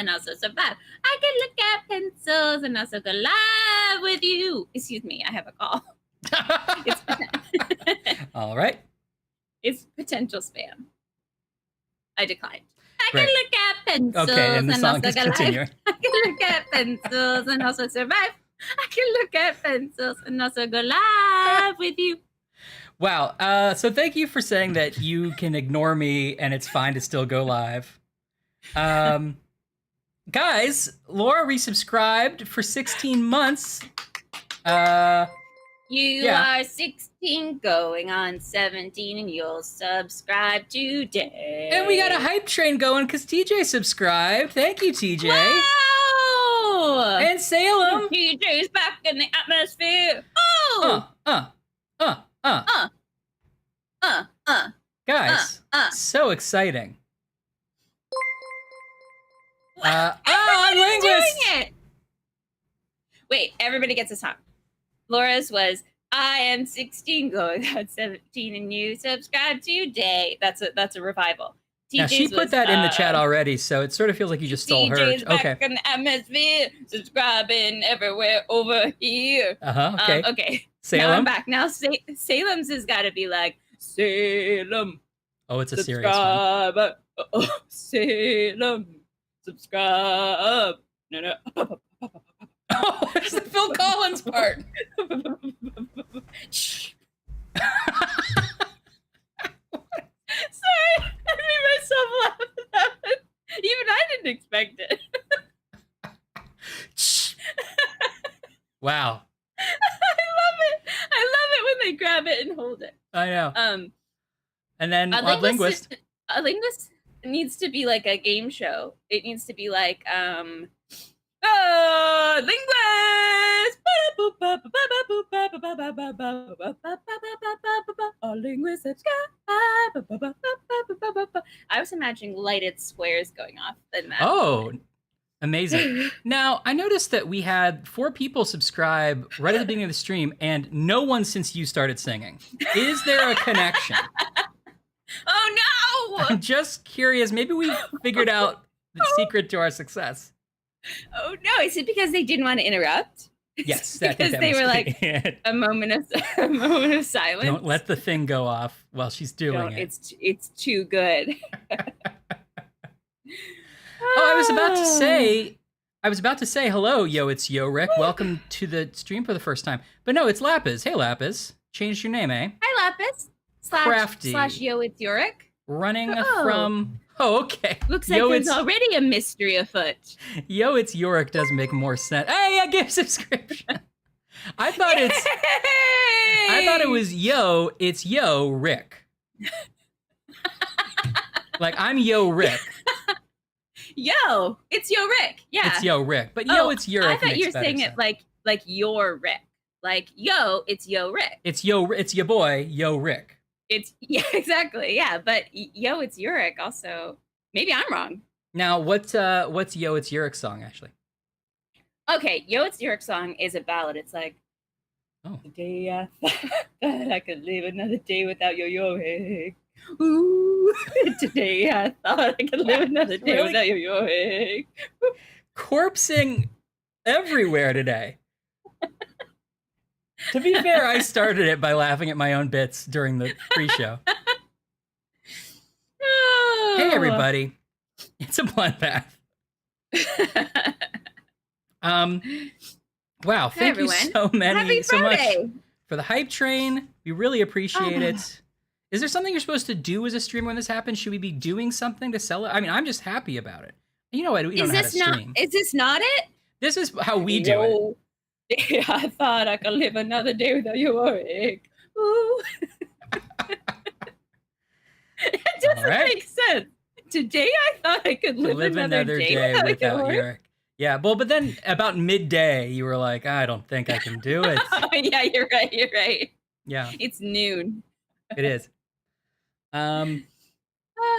and also survive. I can look at pencils and also go live with you. Excuse me, I have a call. All right. It's potential spam. I declined. I Great. can look at pencils Okay, and the song also is go continuing. live. I can look at pencils and also survive. I can look at pencils and also go live with you. Wow. So thank you for saying that you can ignore me and it's fine to still go live. Guys, Laura resubscribed for 16 months. You are 16 going on 17 and you'll subscribe today. And we got a hype train going because TJ subscribed. Thank you, TJ. Wow! And Salem. TJ's back in the atmosphere. Oh! Guys, so exciting. Everybody's doing it! Wait, everybody gets a song. Laura's was, I am 16 going on 17 and you subscribe today. That's a revival. Now, she put that in the chat already, so it sort of feels like you just stole her. TJ's back in the atmosphere, subscribing everywhere over here. Okay. Okay. Salem? Now I'm back. Now Salem's has got to be like, Salem. Oh, it's a serious one. Salem. Subscribe. No. Oh, it's the Phil Collins part. Sorry, I made myself laugh at that one. Even I didn't expect it. Wow. I love it when they grab it and hold it. I know. And then a linguist needs to be like a game show. It needs to be like linguist. Linguist subscribe. I was imagining lighted squares going off in that. Oh, amazing. Now, I noticed that we had 4 people subscribe right at the beginning of the stream, and no one since you started singing. Is there a connection? Oh, no! I'm just curious. Maybe we figured out the secret to our success. Oh, no. Is it because they didn't want to interrupt? Yes. Because they were like a moment of silence. Don't let the thing go off while she's doing it. It's too good. I was about to say hello, yo, it's Yo Rick. Welcome to the stream for the first time. But no, it's Lapis. Hey, Lapis. Changed your name, eh? Hi, Lapis. Crafty. / yo, it's Yorick. Running from... Oh, okay. Looks like there's already a mystery afoot. Yo, it's Yorick does make more sense. Hey, I gave subscription. I thought it was Yo, it's Yo Rick. Like, I'm Yo Rick. Yo, it's Yo Rick. Yeah. It's Yo Rick. But Yo, it's Yorick. I thought you were saying it like your Rick. Like, yo, it's Yo Rick. It's your boy, Yo Rick. Yeah, exactly. Yeah, but yo, it's Yorick also. Maybe I'm wrong. Now, what's Yo, it's Yorick's song, actually? Okay, Yo, it's Yorick's song is a ballad. It's like, today I thought I could live another day without yo Yorick. Ooh, today I thought I could live another day without yo Yorick. Corpsing everywhere today. To be fair, I started it by laughing at my own bits during the pre-show. Oh. Hey, everybody. It's a bloodbath. Wow, thank you so much for the hype train. We really appreciate it. Is there something you're supposed to do as a streamer when this happens? Should we be doing something to sell it? I mean, I'm just happy about it. You know what? We don't know how to stream. Is this not it? This is how we do it. I thought I could live another day without your egg. Ooh. It doesn't make sense. Today I thought I could live another day without your egg. Yeah, well, but then about midday, you were like, I don't think I can do it. Yeah, you're right. Yeah. It's noon. It is.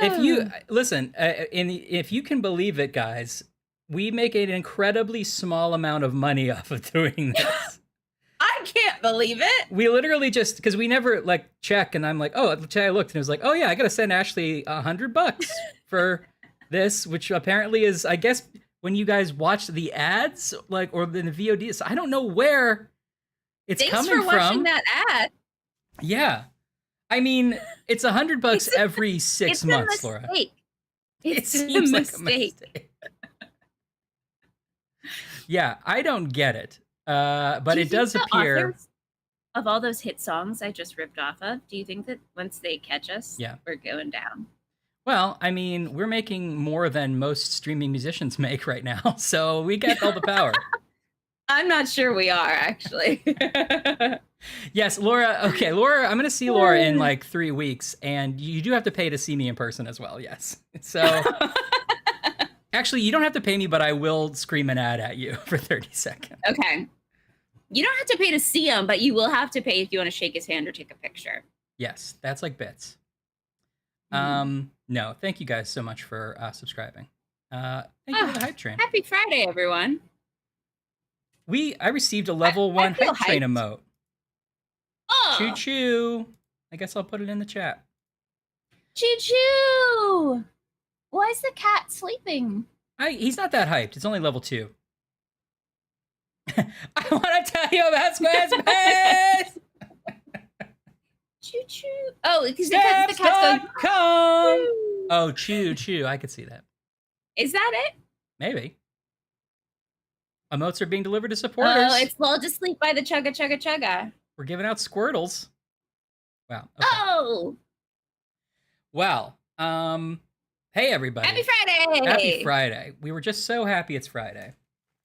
If you listen, if you can believe it, guys, we make an incredibly small amount of money off of doing this. I can't believe it. We literally just, because we never like check, and I'm like, oh, today I looked and it was like, oh yeah, I gotta send Ashley $100 for this, which apparently is, I guess, when you guys watch the ads, like, or in the VOD. So I don't know where it's coming from. Thanks for watching that ad. Yeah. I mean, it's $100 every 6 months, Laura. It's a mistake. Yeah, I don't get it. But it does appear. Of all those hit songs I just ripped off of, do you think that once they catch us, we're going down? Well, I mean, we're making more than most streaming musicians make right now, so we got all the power. I'm not sure we are, actually. Yes, Laura. Okay, Laura, I'm going to see Laura in like 3 weeks, and you do have to pay to see me in person as well, yes. So, actually, you don't have to pay me, but I will scream an ad at you for 30 seconds. Okay. You don't have to pay to see him, but you will have to pay if you want to shake his hand or take a picture. Yes, that's like bits. No, thank you guys so much for subscribing. Thank you for the hype train. Happy Friday, everyone. I received a level 1 hype train emote. Oh. Choo choo. I guess I'll put it in the chat. Choo choo. Why is the cat sleeping? He's not that hyped. It's only level 2. I want to tell you about Squarespace. Choo choo. Oh, because the cat's going. Oh, choo choo. I could see that. Is that it? Maybe. Emotes are being delivered to supporters. Oh, it's lulled to sleep by the chugga chugga chugga. We're giving out Squirtles. Wow. Okay. Oh. Well, hey everybody. Happy Friday. Happy Friday. We were just so happy it's Friday.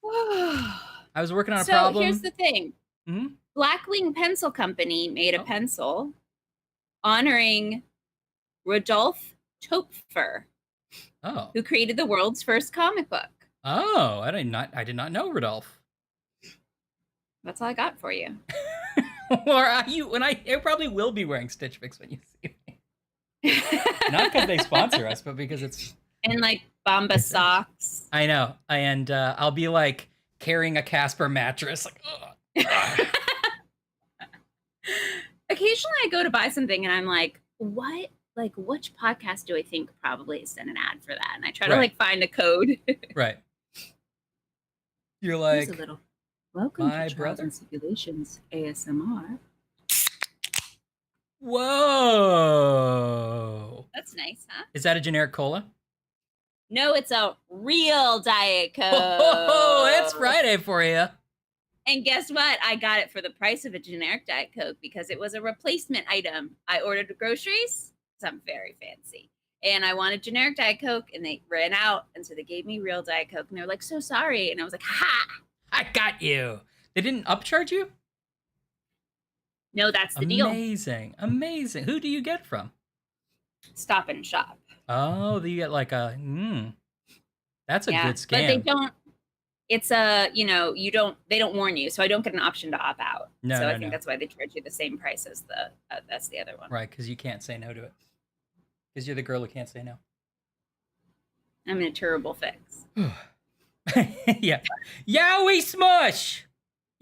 I was working on a problem. So here's the thing. Mm-hmm. Blackwing Pencil Company made a pencil honoring Rodolphe Topfer, who created the world's first comic book. Oh, I did not know Rodolphe. That's all I got for you. Laura, I probably will be wearing Stitch Fix when you see me. Not because they sponsor us, but because it's and like Bomba socks. I know, and I'll be like carrying a Casper mattress, like. Occasionally, I go to buy something, and I'm like, "What? Like, which podcast do I think probably sent an ad for that?" And I try to like find a code. Right. You're like, a little welcome to Trials and Tribulations ASMR. Whoa. That's nice, huh? Is that a generic cola? No, it's a real Diet Coke. Oh, that's Friday for you. And guess what? I got it for the price of a generic Diet Coke because it was a replacement item. I ordered groceries, because I'm very fancy. And I wanted generic Diet Coke, and they ran out. And so they gave me real Diet Coke. And they were like, so sorry. And I was like, ha! I got you. They didn't upcharge you? No, that's the deal. Amazing. Who do you get from? Stop and Shop. Oh, you get like a, that's a good scam. But they don't, it's a, they don't warn you. So I don't get an option to opt out. I think that's why they charge you the same price as that's the other one. Right, because you can't say no to it. Because you're the girl who can't say no. I'm in a terrible fix. Yeah. Yowie smush!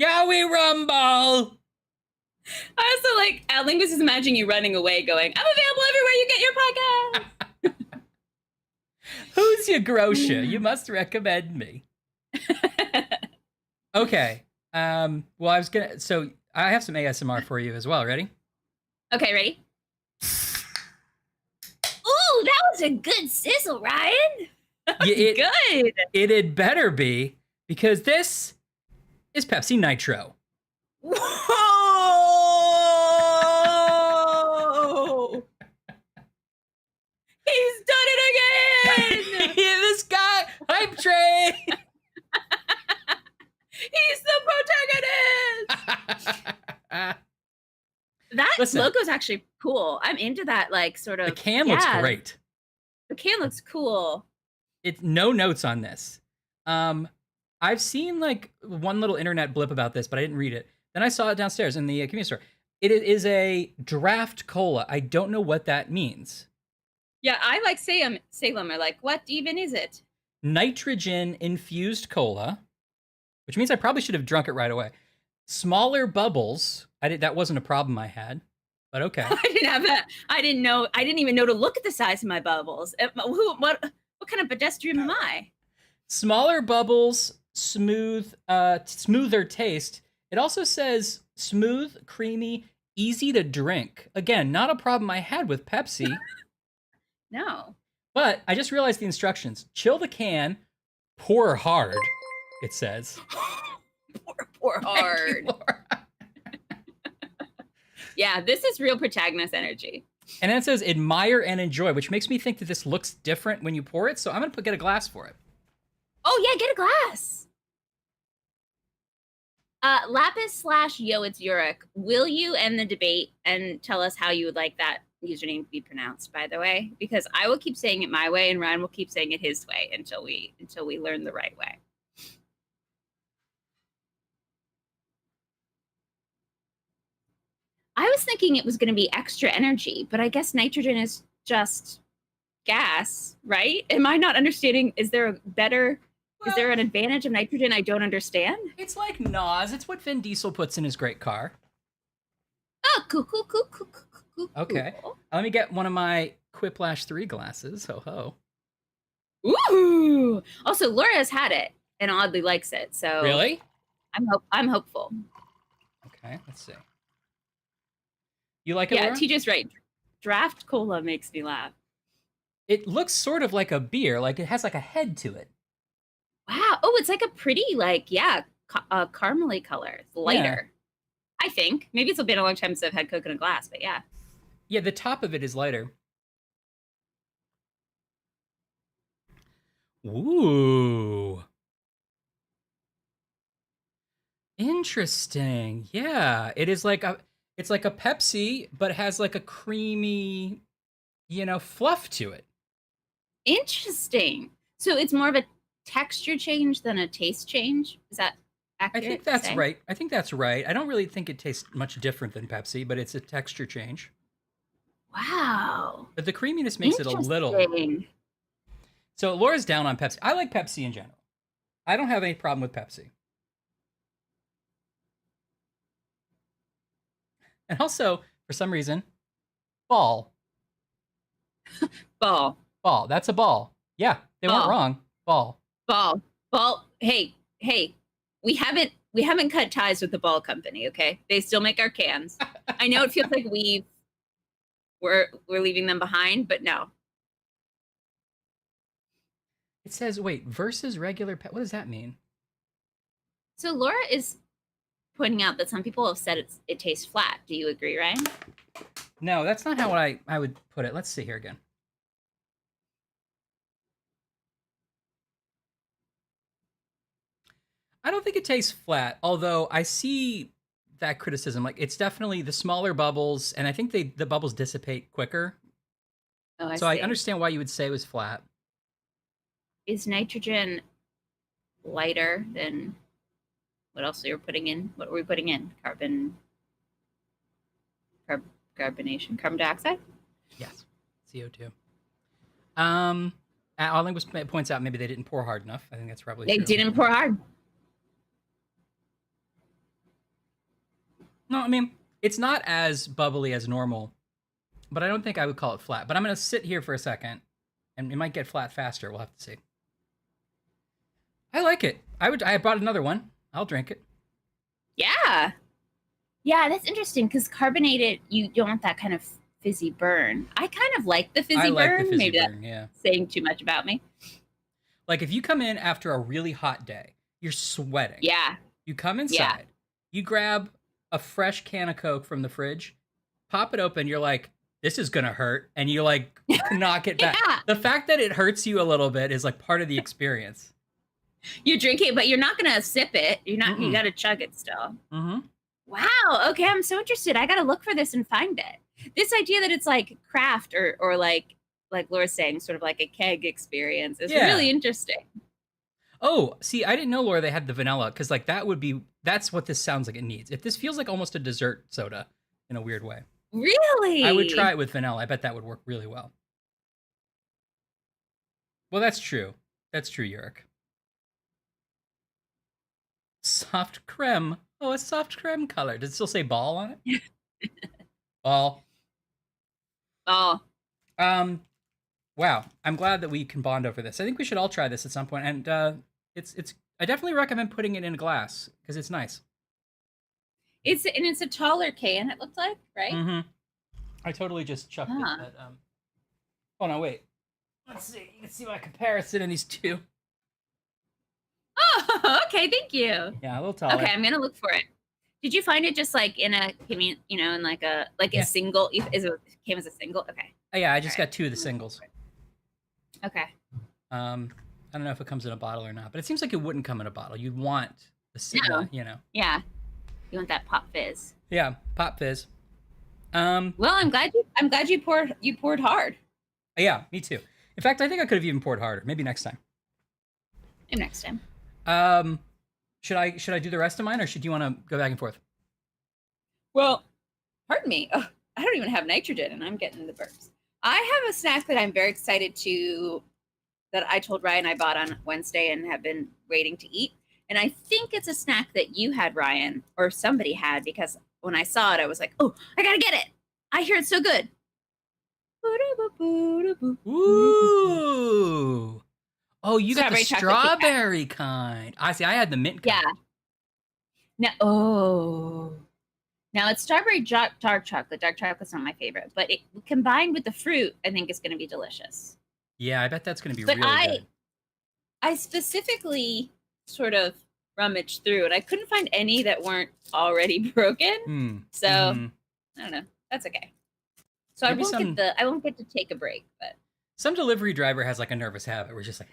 Yowie rumble! I also like, Lingus is imagining you running away going, I'm available everywhere you get your podcast! Who's your grocer? You must recommend me. Okay. Well, I have some ASMR for you as well. Ready? Okay, ready? Ooh, that was a good sizzle, Ryan. Good. It had better be, because this is Pepsi Nitro. Whoa! He's done it again! This guy, hype train! He's the protagonist! That logo's actually cool. I'm into that, like, sort of. The can looks great. The can looks cool. It's no notes on this. I've seen like one little internet blip about this, but I didn't read it. Then I saw it downstairs in the convenience store. It is a draft cola. I don't know what that means. Yeah, I like Salem are like, what even is it? Nitrogen infused cola, which means I probably should have drunk it right away. Smaller bubbles. That wasn't a problem I had, but okay. I didn't have that. I didn't know. I didn't even know to look at the size of my bubbles. What kind of pedestrian am I? Smaller bubbles, smoother taste. It also says smooth, creamy, easy to drink. Again, not a problem I had with Pepsi. No. But I just realized the instructions. Chill the can, pour hard, it says. Pour hard. Yeah, this is real protagonist energy. And then it says admire and enjoy, which makes me think that this looks different when you pour it. So I'm going to get a glass for it. Oh, yeah, get a glass. Lapis/Yo, it's Yurik. Will you end the debate and tell us how you would like that username to be pronounced, by the way? Because I will keep saying it my way and Ryan will keep saying it his way until we learn the right way. I was thinking it was going to be extra energy, but I guess nitrogen is just gas, right? Am I not understanding? Is there an advantage of nitrogen I don't understand? It's like NOS. It's what Vin Diesel puts in his great car. Oh, cool. Okay. Let me get one of my Quiplash 3 glasses. Ho ho. Ooh. Also, Laura has had it and oddly likes it. So really, I'm hopeful. Okay, let's see. You like it? Yeah, Laura? TJ's right. Draft cola makes me laugh. It looks sort of like a beer. Like it has like a head to it. Wow. Oh, it's like a pretty caramely color. It's lighter. Yeah. I think. Maybe it's been a long time since I've had Coke in a glass, but yeah. Yeah, the top of it is lighter. Ooh. Interesting. Yeah, it is like it's like a Pepsi, but it has like a creamy, fluff to it. Interesting. So it's more of a texture change than a taste change? Is that accurate? I think that's right. I don't really think it tastes much different than Pepsi, but it's a texture change. Wow. But the creaminess makes it a little. So Laura's down on Pepsi. I like Pepsi in general. I don't have any problem with Pepsi. And also, for some reason, ball. Ball. That's a ball. Yeah, they weren't wrong. Ball. Hey, we haven't cut ties with the Ball Company, okay? They still make our cans. I know it feels like we're leaving them behind, but no. It says, wait, versus regular what does that mean? So Laura is pointing out that some people have said it tastes flat. Do you agree, Ryan? No, that's not how I would put it. Let's see here again. I don't think it tastes flat, although I see that criticism. Like, it's definitely the smaller bubbles, and I think the bubbles dissipate quicker. Oh, I see. I understand why you would say it was flat. Is nitrogen lighter than what else are you putting in? What were we putting in? Carbonation, carbon dioxide? Yes, CO2. Linguist points out maybe they didn't pour hard enough. I think that's probably true. They didn't pour hard. No, I mean, it's not as bubbly as normal, but I don't think I would call it flat. But I'm going to sit here for a second, and it might get flat faster. We'll have to see. I like it. I brought another one. I'll drink it. Yeah. Yeah, that's interesting because carbonated, you don't want that kind of fizzy burn. I kind of like the fizzy burn. The fizzy Maybe burn, yeah. Saying too much about me. Like if you come in after a really hot day, you're sweating. Yeah. You come inside, you grab a fresh can of Coke from the fridge, pop it open, you're like, this is gonna hurt, and you like knock it back. Yeah. The fact that it hurts you a little bit is like part of the experience. You drink it, but you're not gonna sip it. You're not. Mm-mm. You gotta chug it still. Mm-hmm. Wow. Okay, I'm so interested. I gotta look for this and find it. This idea that it's like craft or like Laura's saying, sort of like a keg experience is really interesting. Oh, see, I didn't know, Laura, they had the vanilla, because like that's what this sounds like it needs. If this feels like almost a dessert soda in a weird way. Really? I would try it with vanilla. I bet that would work really well. Well, that's true. That's true, Yurik. Soft creme. Oh, a soft creme color. Does it still say ball on it? Ball. Ball. Wow, I'm glad that we can bond over this. I think we should all try this at some point, and it's. I definitely recommend putting it in a glass because it's nice. It's a taller can. It looked like, right? Mm-hmm. I totally just chucked it. But, hold on, wait. Let's see. You can see my comparison in these two. Oh, okay. Thank you. Yeah, a little taller. Okay, I'm gonna look for it. Did you find it just like in a, in like a single? Is it came as a single? Okay. Oh, yeah, I just got 2 of the singles. Okay. I don't know if it comes in a bottle or not, but it seems like it wouldn't come in a bottle. You'd want the, Yeah. You want that pop fizz. Yeah, pop fizz. Well, I'm glad you poured hard. Yeah, me too. In fact, I think I could have even poured harder. Maybe next time. Maybe next time. Should I do the rest of mine, or should you want to go back and forth? Well, pardon me. Oh, I don't even have nitrogen, and I'm getting the burps. I have a snack that I'm very excited that I told Ryan I bought on Wednesday and have been waiting to eat. And I think it's a snack that you had, Ryan, or somebody had, because when I saw it, I was like, oh, I gotta get it. I hear it's so good. Ooh. Oh, you got the strawberry kind. I see. I had the mint kind. Yeah. Now it's strawberry dark chocolate. Dark chocolate's not my favorite, but it combined with the fruit, I think it's going to be delicious. Yeah, I bet that's going to be really good. I specifically sort of rummaged through, and I couldn't find any that weren't already broken. So I don't know. That's okay. So maybe I won't get to take a break, but some delivery driver has like a nervous habit. We're just like,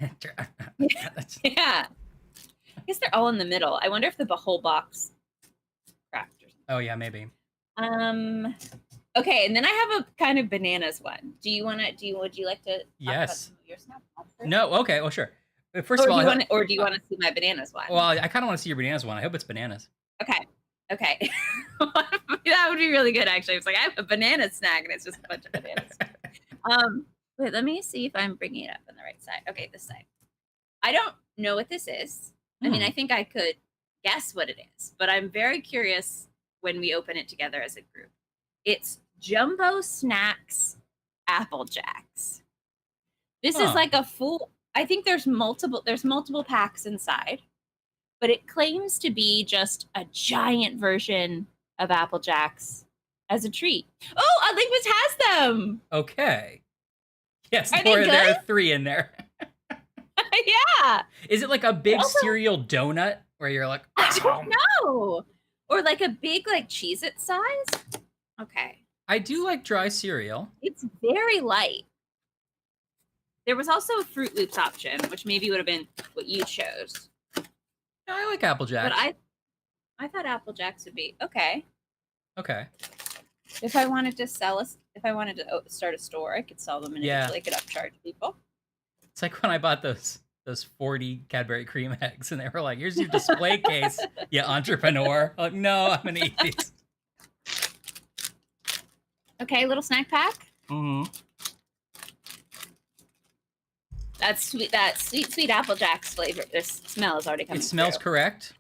yeah. I guess they're all in the middle. I wonder if the whole box cracked or something. Oh yeah, maybe. Okay, and then I have a kind of bananas one. Would you like to talk about some of your snacks? No, okay, well sure. First of all, do you want to see my bananas one? Well, I kind of want to see your bananas one. I hope it's bananas. Okay. That would be really good, actually. It's like I have a banana snack, and it's just a bunch of bananas. Wait, let me see if I'm bringing it up on the right side. Okay, this side. I don't know what this is. I mean, I think I could guess what it is, but I'm very curious when we open it together as a group. It's Jumbo Snacks Apple Jacks. This is like a full. I think there's multiple packs inside, but it claims to be just a giant version of Apple Jacks as a treat. Oh, Olympus has them. Okay. Yes, there are 3 in there. Yeah. Is it like a big cereal donut where you're like, I don't know. Or like a big Cheez-It size? Okay. I do like dry cereal. It's very light. There was also a Fruit Loops option, which maybe would have been what you chose. Yeah, I like Apple Jacks. But I thought Apple Jacks would be okay. Okay. If I wanted to start a store, I could sell them and eventually I could upcharge people. It's like when I bought those 40 Cadbury cream eggs, and they were like, "Here's your display case, you entrepreneur." I'm like, no, I'm gonna eat these. Okay, little snack pack. Mm-hmm. That sweet Apple Jacks flavor. This smell is already coming. It smells correct.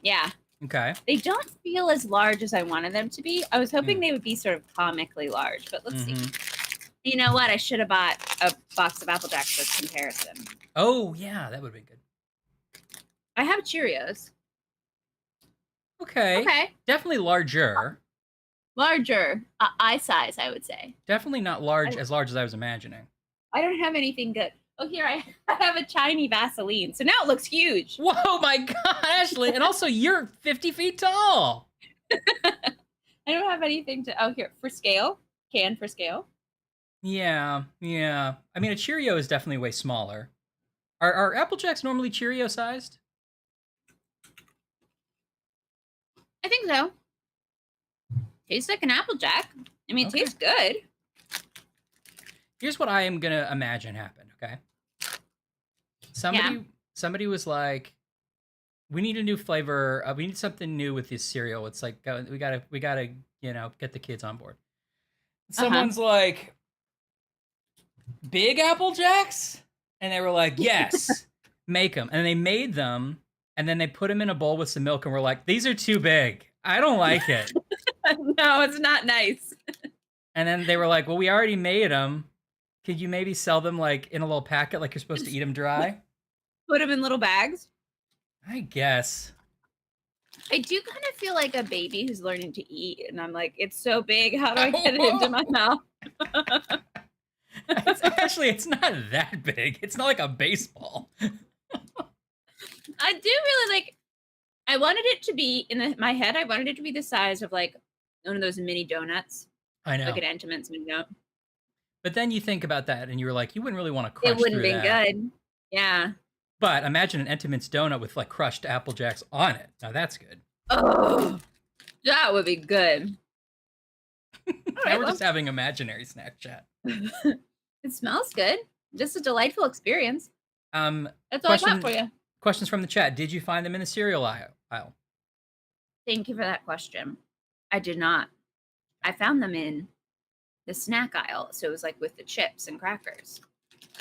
Yeah. Okay. They don't feel as large as I wanted them to be. I was hoping they would be sort of comically large, but let's see. You know what? I should have bought a box of Apple Jacks for comparison. Oh, yeah, that would be good. I have Cheerios. Okay. Definitely larger. Larger. Eye size, I would say. Definitely not as large as I was imagining. I don't have anything good. Oh, here I have a tiny Vaseline. So now it looks huge. Whoa, my God, Ashley. And also, you're 50 feet tall. I don't have anything to... Oh, here. For scale. Can for scale. Yeah. I mean, a Cheerio is definitely way smaller. Are Apple Jacks normally Cheerio sized? I think so. Tastes like an Apple Jack. I mean, it tastes good. Here's what I am gonna imagine happened. Okay. Somebody was like, "We need a new flavor. We need something new with this cereal." It's like we gotta get the kids on board. Someone's like, "Big Apple Jacks," and they were like, "Yes, make them." And they made them, and then they put them in a bowl with some milk, and we're like, "These are too big. I don't like it." No, it's not nice. And then they were like, "Well, we already made them. Could you maybe sell them like in a little packet, like you're supposed to eat them dry? Put them in little bags? I guess. I do kind of feel like a baby who's learning to eat, and I'm like, it's so big. How do I get it into my mouth? It's not that big. It's not like a baseball. I do really like. I wanted it to be my head. I wanted it to be the size of like one of those mini donuts. I know, like an Entenmann's mini donut. But then you think about that, and you were like, you wouldn't really want to crush. It wouldn't be good. Yeah. But imagine an Entenmann's donut with like crushed Apple Jacks on it. Now that's good. Oh, that would be good. Now we're just having imaginary snack chat. It smells good. Just a delightful experience. That's all I got for you. Questions from the chat. Did you find them in the cereal aisle? Thank you for that question. I did not. I found them in the snack aisle. So it was like with the chips and crackers.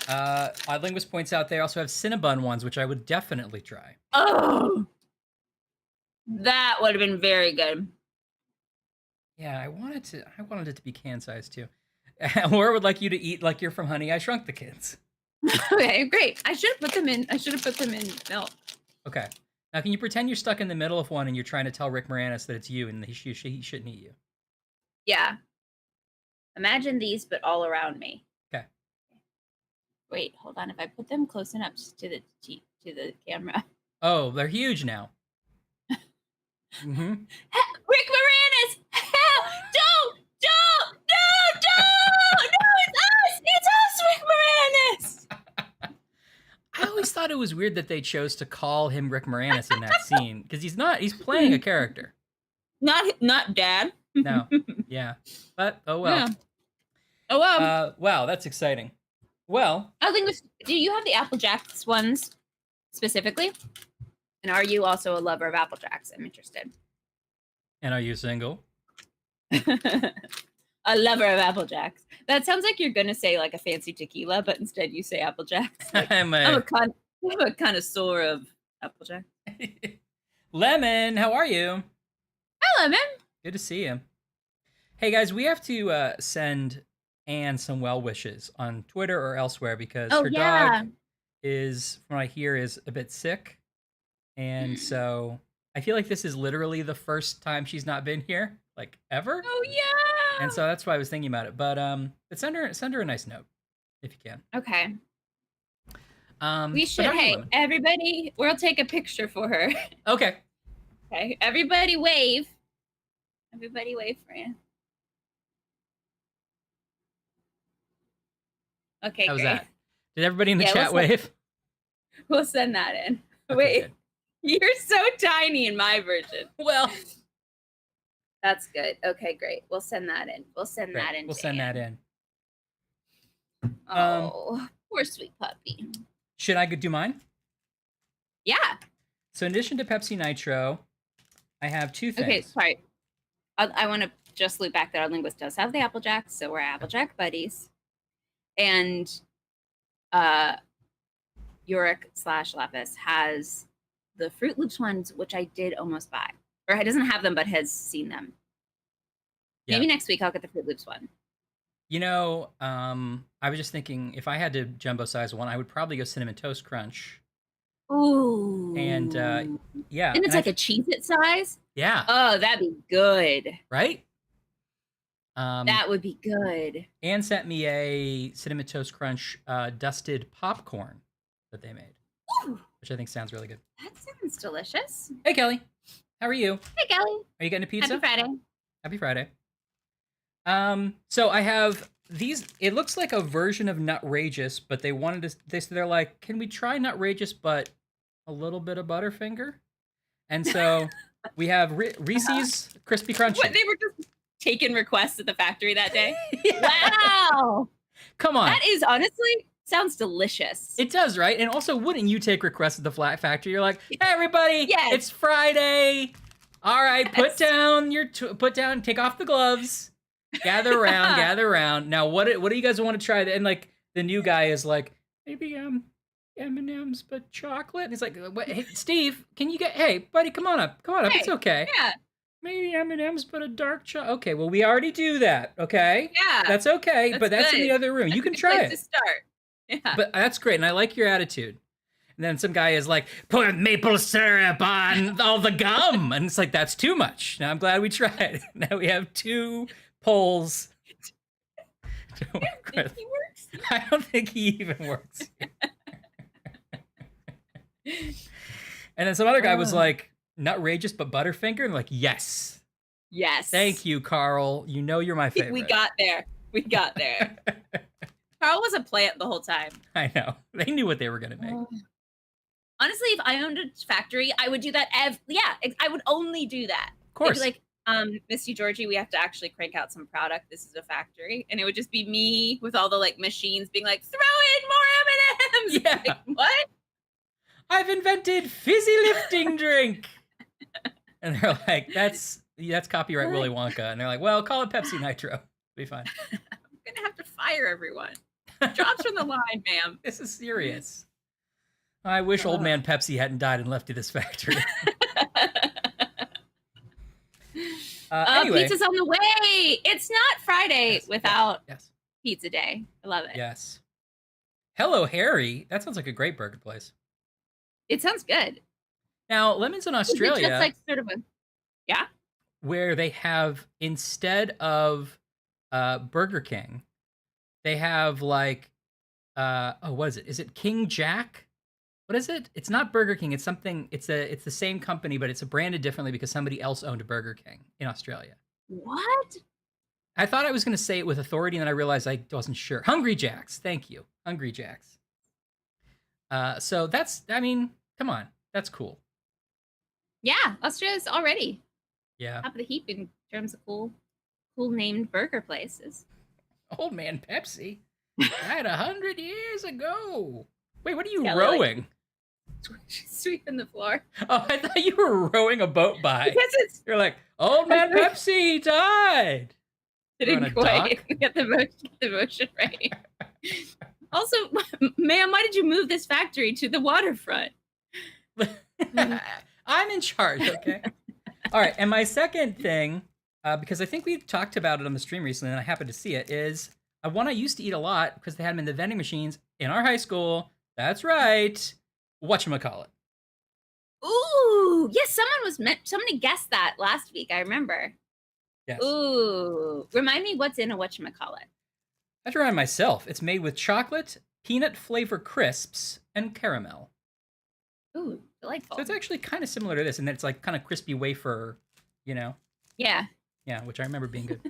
Odd Linguist points out they also have Cinnabon ones, which I would definitely try. Oh, that would have been very good. Yeah, I wanted it to be can size too. Laura would like you to eat like you're from Honey, I Shrunk the Kids. Okay, great. I should have put them in milk. Okay. Now, can you pretend you're stuck in the middle of one and you're trying to tell Rick Moranis that it's you and he shouldn't eat you? Yeah. Imagine these, but all around me. Okay. Wait, hold on. If I put them close enough to the camera. Oh, they're huge now. Mm-hmm. Rick Moranis! Help! Don't! No, it's us, Rick Moranis! I always thought it was weird that they chose to call him Rick Moranis in that scene because he's playing a character. Not Dad. No. Yeah. But oh well. Yeah. Oh well. Wow, that's exciting. Well, I think do you have the Apple Jacks ones specifically? And are you also a lover of Apple Jacks? I'm interested. And are you single? A lover of Apple Jacks. That sounds like you're gonna say like a fancy tequila, but instead you say Apple Jacks. Like, I'm a connoisseur of Apple Jacks. Lemon, how are you? Hi, Lemon. Good to see you. Hey guys, we have to send Anne some well wishes on Twitter or elsewhere because her dog is, from what I hear, is a bit sick. And so I feel like this is literally the first time she's not been here, like ever. Oh yeah. And so that's why I was thinking about it. But send her a nice note if you can. Okay. We should. Hey, everybody, we'll take a picture for her. Okay. Okay. Everybody wave. Everybody wave for you. Okay. How was that? Did everybody in the chat wave? We'll send that in. Okay, wait. Good. You're so tiny in my version. Well, that's good. Okay, great. We'll send that in. We'll send that in. Oh, poor sweet puppy. Should I do mine? Yeah. So in addition to Pepsi Nitro, I have two things. Okay, sorry. I want to just loop back that our linguist does have the Apple Jacks, so we're Applejack buddies. And Yorick/Lapis has the Fruit Loops ones, which I did almost buy. Or he doesn't have them, but has seen them. Yeah. Maybe next week I'll get the Fruit Loops one. You know, I was just thinking if I had to jumbo size one, I would probably go Cinnamon Toast Crunch. Ooh. And yeah. And it's like a Cheez-It size? Yeah. Oh, that'd be good. Right? That would be good. Anne sent me a Cinnamon Toast Crunch dusted popcorn that they made. Ooh. Which I think sounds really good. That sounds delicious. Hey, Kelly. How are you? Hey, Kelly. Are you getting a pizza? Happy Friday. Happy Friday. So I have these. It looks like a version of Nutrageous, but they wanted to. They're like, can we try Nutrageous, but a little bit of Butterfinger? And so we have Reese's Crispy Crunchy. What, they were just taking requests at the factory that day? Yeah. Wow. Come on. That is honestly sounds delicious. It does, right? And also, wouldn't you take requests at the flat factory? You're like, hey, everybody, it's Friday. All right, put down, take off the gloves. Gather around. Now, what do you guys want to try? And like the new guy is like, maybe M&Ms but chocolate. And he's like, what, hey, Steve, can you hey, buddy, come on up. Hey, it's okay. Yeah. Maybe M&M's, but a dark chocolate. Okay, well, we already do that, okay? Yeah. That's okay, but that's in the other room. You can try it. To start. Yeah. But that's great, and I like your attitude. And then some guy is like, put maple syrup on all the gum. And it's like, that's too much. Now I'm glad we tried. Now we have 2 polls. I don't think he works. I don't think he even works. And then some other guy was like, nutrageous, but Butterfinger. And like, yes. Yes. Thank you, Carl. You know you're my favorite. We got there. Carl was a plant the whole time. I know. They knew what they were going to make. Honestly, if I owned a factory, I would do that. I would only do that. Of course. Like, Misty Georgie, we have to actually crank out some product. This is a factory. And it would just be me with all the like machines being like, throw in more M&Ms. Yeah. Like, what? I've invented fizzy lifting drink. And they're like, that's copyright Willy Wonka. And they're like, well, call it Pepsi Nitro. Be fine. I'm going to have to fire everyone. Jobs from the line, ma'am. This is serious. I wish old man Pepsi hadn't died and left to this factory. Anyway. Pizza's on the way. It's not Friday without Pizza Day. I love it. Yes. Hello, Harry. That sounds like a great burger place. It sounds good. Now, Lemon's in Australia. Just like sort of where they have, instead of Burger King, they have like, what is it? Is it King Jack? What is it? It's not Burger King. It's something. It's the same company, but it's branded differently because somebody else owned a Burger King in Australia. What? I thought I was going to say it with authority, and then I realized I wasn't sure. Hungry Jack's. Thank you, Hungry Jack's. So that's. I mean, come on, that's cool. Yeah, Australia's already top of the heap in terms of cool named burger places. Old man Pepsi died 100 years ago. Wait, what are you rowing? Sweeping the floor. Oh, I thought you were rowing a boat by. You're like, old man Pepsi died. Didn't quite get the motion right. Also, ma'am, why did you move this factory to the waterfront? I'm in charge, okay? All right, and my second thing, because I think we talked about it on the stream recently, and I happened to see it, is one I used to eat a lot because they had them in the vending machines in our high school. That's right. Whatchamacallit. Ooh, yes, somebody guessed that last week, I remember. Yes. Ooh, remind me what's in a whatchamacallit. I have to remind myself. It's made with chocolate, peanut flavor crisps, and caramel. Ooh, delightful. So it's actually kind of similar to this, and it's like kind of crispy wafer, you know? Yeah. Yeah, which I remember being good.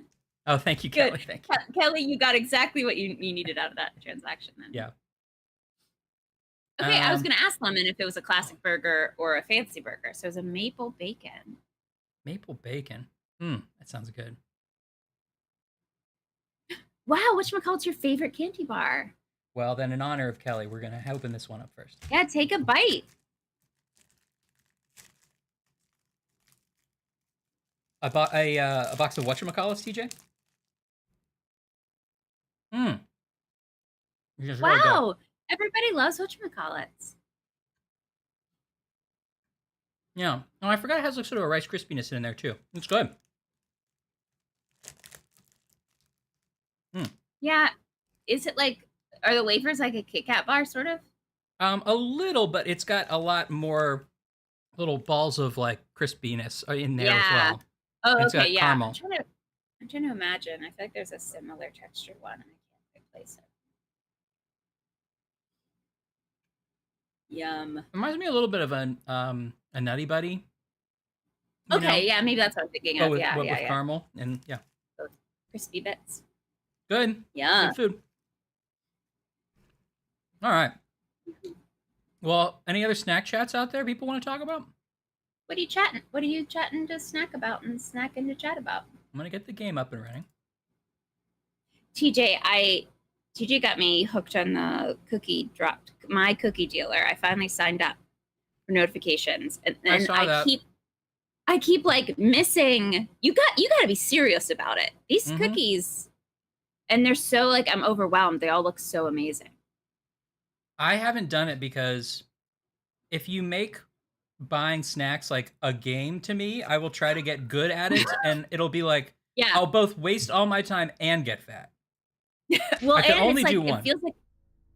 Oh, thank you, Kelly. Thank you. Kelly, you got exactly what you needed out of that transaction then. Yeah. Okay, I was going to ask Lemon if it was a classic burger or a fancy burger. So it was a maple bacon. Maple bacon? That sounds good. Wow, whatchamacallit's your favorite candy bar? Well, then in honor of Kelly, we're going to open this one up first. Yeah, take a bite. I bought a box of whatchamacallits, TJ. Wow, really everybody loves whatchamacallits. Yeah. Oh, I forgot it has like sort of a Rice Krispiness in there too. It's good. Yeah. Is it like, are the wafers like a Kit Kat bar sort of? A little, but it's got a lot more little balls of like crispiness in there as well. Oh, okay, yeah. Caramel. I'm trying to imagine. I feel like there's a similar textured one and I can't replace it. Yum. Reminds me a little bit of a Nutty Buddy. Okay, yeah, maybe that's what I'm thinking of. With yeah. caramel and yeah. Those crispy bits. Good. Yeah. Good food. All right. Well, any other snack chats out there people want to talk about? What are you chatting? What are you chatting to snack about and snacking to chat about? I'm gonna get the game up and running. TJ got me hooked on the my cookie dealer. I finally signed up for notifications, and I keep like missing. You got to be serious about it. These cookies, and they're so like I'm overwhelmed. They all look so amazing. I haven't done it because if you make buying snacks like a game to me. I will try to get good at it, and it'll be like, Yeah. I'll both waste all my time and get fat. Well, I can and only it's like, do one. it feels like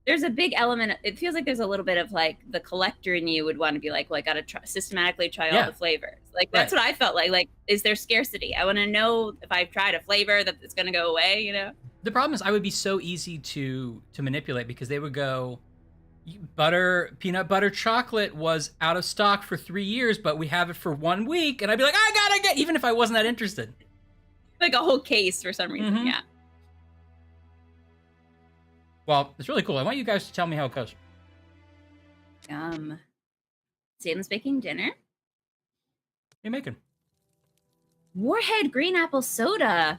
there's a big element. It feels like there's a little bit of like the collector in you would want to be like, well, I got to systematically try all the flavors. Like, that's what I felt like. Like, is there scarcity? I want to know if I've tried a flavor that it's going to go away, you know? The problem is I would be so easy to manipulate because they would go, peanut butter chocolate was out of stock for 3 years, but we have it for 1 week. And I'd be like, I gotta get, even if I wasn't that interested. Like a whole case for some reason, yeah. Well, it's really cool. I want you guys to tell me how it goes. Salem's making dinner. What are you making? Warhead green apple soda.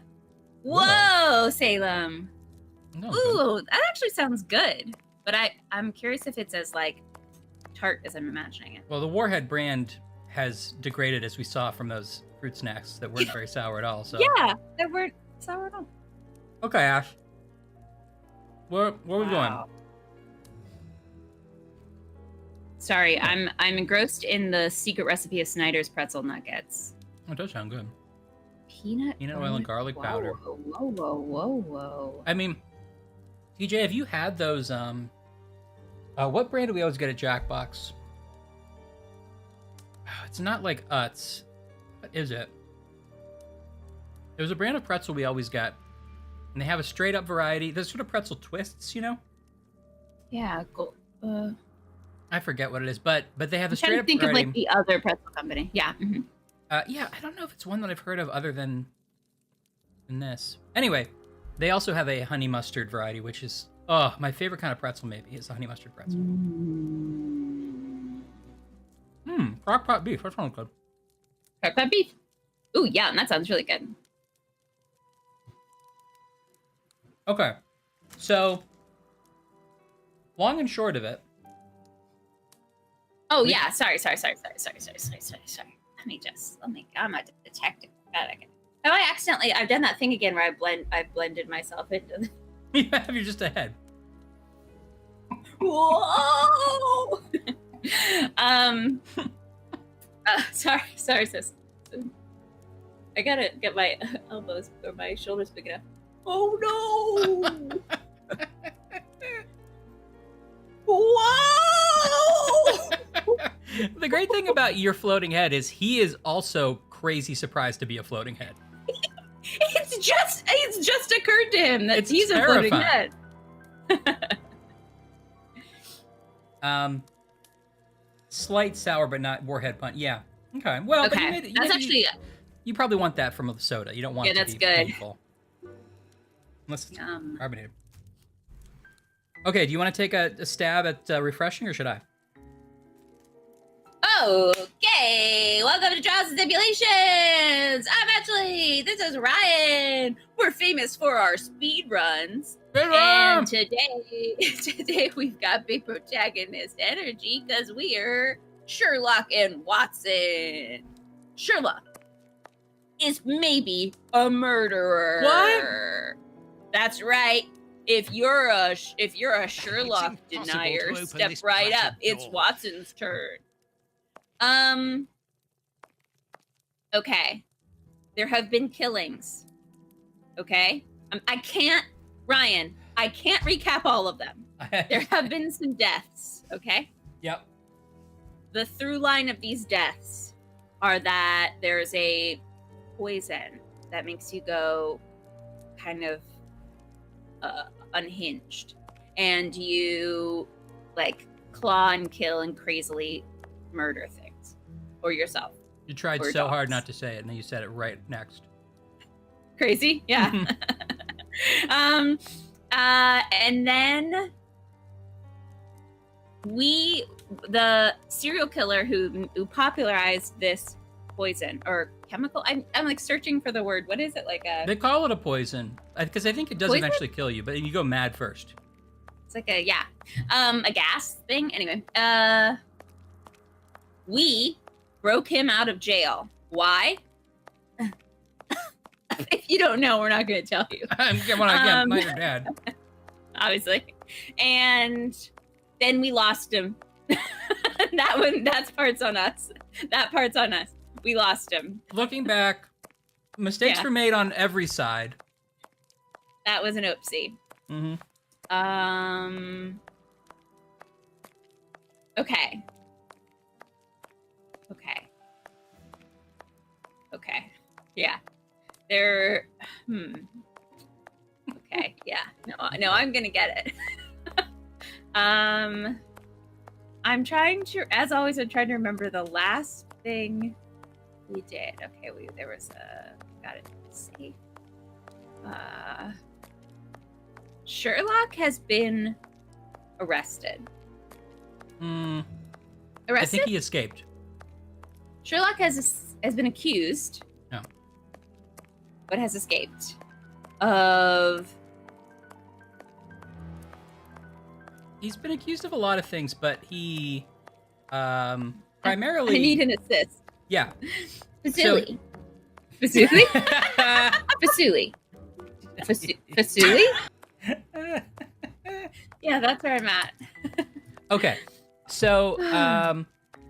Whoa, Salem. No, ooh, that actually sounds good. But I'm curious if it's as like tart as I'm imagining it. Well, the Warhead brand has degraded, as we saw from those fruit snacks that weren't very sour at all. So yeah, they weren't sour at all. Okay, Ash. Where are we going? Sorry, I'm engrossed in the secret recipe of Snyder's pretzel nuggets. Oh, it does sound good. Peanut oil and garlic powder. Whoa. I mean, TJ, have you had those? What brand do we always get at Jackbox? It's not like Utz. What is it? There's a brand of pretzel we always get, and they have a straight up variety. There's sort of pretzel twists, you know? Yeah. I forget what it is, but they have a straight up variety. Think of like the other pretzel company. Yeah. Mm-hmm. Yeah, I don't know if it's one that I've heard of other than this. Anyway, they also have a honey mustard variety, which is my favorite kind of pretzel. Maybe is a honey mustard pretzel. Crock pot beef. That sounds good. Crock pot beef. Ooh, yeah, that sounds really good. Okay, so long and short of it. Oh yeah, sorry. I'm a detective. Have I accidentally? I've done that thing again where I've blended myself into. You're just ahead. Whoa! Sorry, sis. I gotta get my elbows or my shoulders big enough. Oh no! Whoa! The great thing about your floating head is he is also crazy surprised to be a floating head. It's just occurred to him that he's terrifying. A floating head. Slight sour, but not Warhead punch. Yeah. Okay. Well, okay. That's actually. You probably want that from the soda. You don't want it to be painful. Unless it's carbonated. Okay. Do you want to take a stab at refreshing, or should I? Okay, welcome to Trials and Stipulations. I'm Ashley. This is Ryan. We're famous for our speed runs. And today we've got big protagonist energy because we're Sherlock and Watson. Sherlock is maybe a murderer. What? That's right. If you're a Sherlock denier, step right up. It's Watson's turn. Okay. There have been killings. Okay? I can't recap all of them. There have been some deaths, okay? Yep. The through line of these deaths are that there's a poison that makes you go kind of unhinged. And you, like, claw and kill and crazily murder things. Or yourself. You tried so hard not to say it, and then you said it right next. Crazy? Yeah. And then the serial killer who popularized this poison or chemical, I'm like searching for the word. What is it? Like a... They call it a poison, because I think it does eventually kill you, but you go mad first. It's like a gas thing. Anyway, we broke him out of jail. Why? If you don't know, we're not going to tell you. Not your dad. Obviously. And then we lost him. That's part's on us. That part's on us. We lost him. Looking back, mistakes were made on every side. That was an oopsie. Mm-hmm. Okay. Yeah. Okay. Yeah. No, I'm gonna get it. I'm trying to, as always, I'm trying to remember the last thing we did. Okay, there was got it safe. Sherlock has been arrested. Arrested? I think he escaped. Sherlock has been accused. No. But has escaped of. He's been accused of a lot of things, but he primarily. I need an assist. Yeah. Fasuli. Fasuli? Fasuli? Yeah, that's where I'm at. Okay. So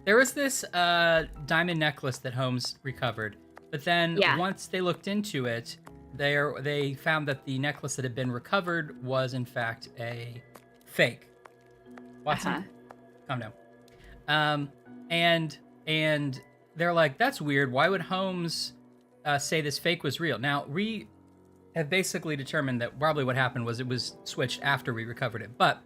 there was this diamond necklace that Holmes recovered, but then once they looked into it, they found that the necklace that had been recovered was in fact a fake. Watson, calm down. And they're like, that's weird. Why would Holmes say this fake was real? Now, we have basically determined that probably what happened was it was switched after we recovered it. But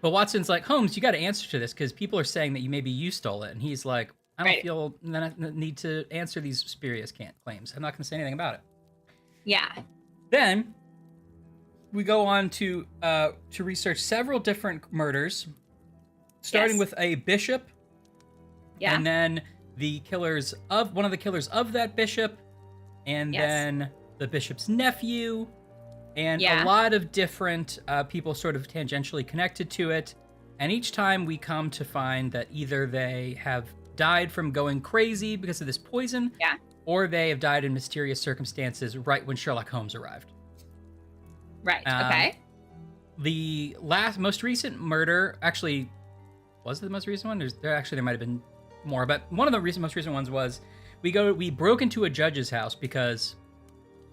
Watson's like, Holmes, you got to answer to this because people are saying that maybe you stole it. And he's like, I don't feel the need to answer these spurious claims. I'm not going to say anything about it. Yeah. Then we go on to research several different murders, starting with a bishop. Yeah. And then one of the killers of that bishop, and then the bishop's nephew, and a lot of different people sort of tangentially connected to it. And each time we come to find that either they have died from going crazy because of this poison, or they have died in mysterious circumstances right when Sherlock Holmes arrived. Right, okay. The most recent murder, actually, was it the most recent one? There might have been more, but one of the most recent ones was we broke into a judge's house because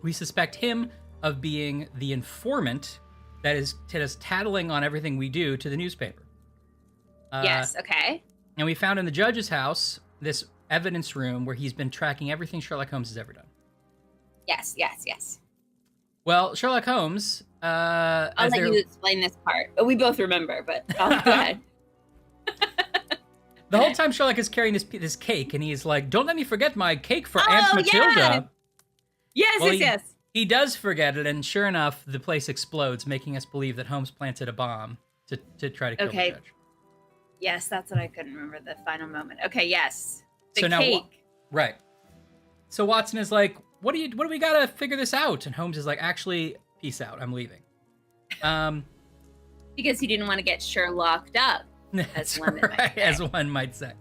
we suspect him of being the informant that is tattling on everything we do to the newspaper. Yes, okay. And we found in the judge's house this evidence room where he's been tracking everything Sherlock Holmes has ever done. Yes. Well, Sherlock Holmes... I'll let you explain this part. We both remember, but go ahead. The whole time Sherlock is carrying this cake, and he's like, don't let me forget my cake for Aunt Matilda. Yes. He does forget it, and sure enough, the place explodes, making us believe that Holmes planted a bomb to try to kill the judge. Yes, that's what I couldn't remember, the final moment. Okay, yes. The cake. Now, right. So Watson is like, what do we gotta figure this out? And Holmes is like, actually, peace out, I'm leaving. Because he didn't want to get Sherlocked up. That's right, as one might say.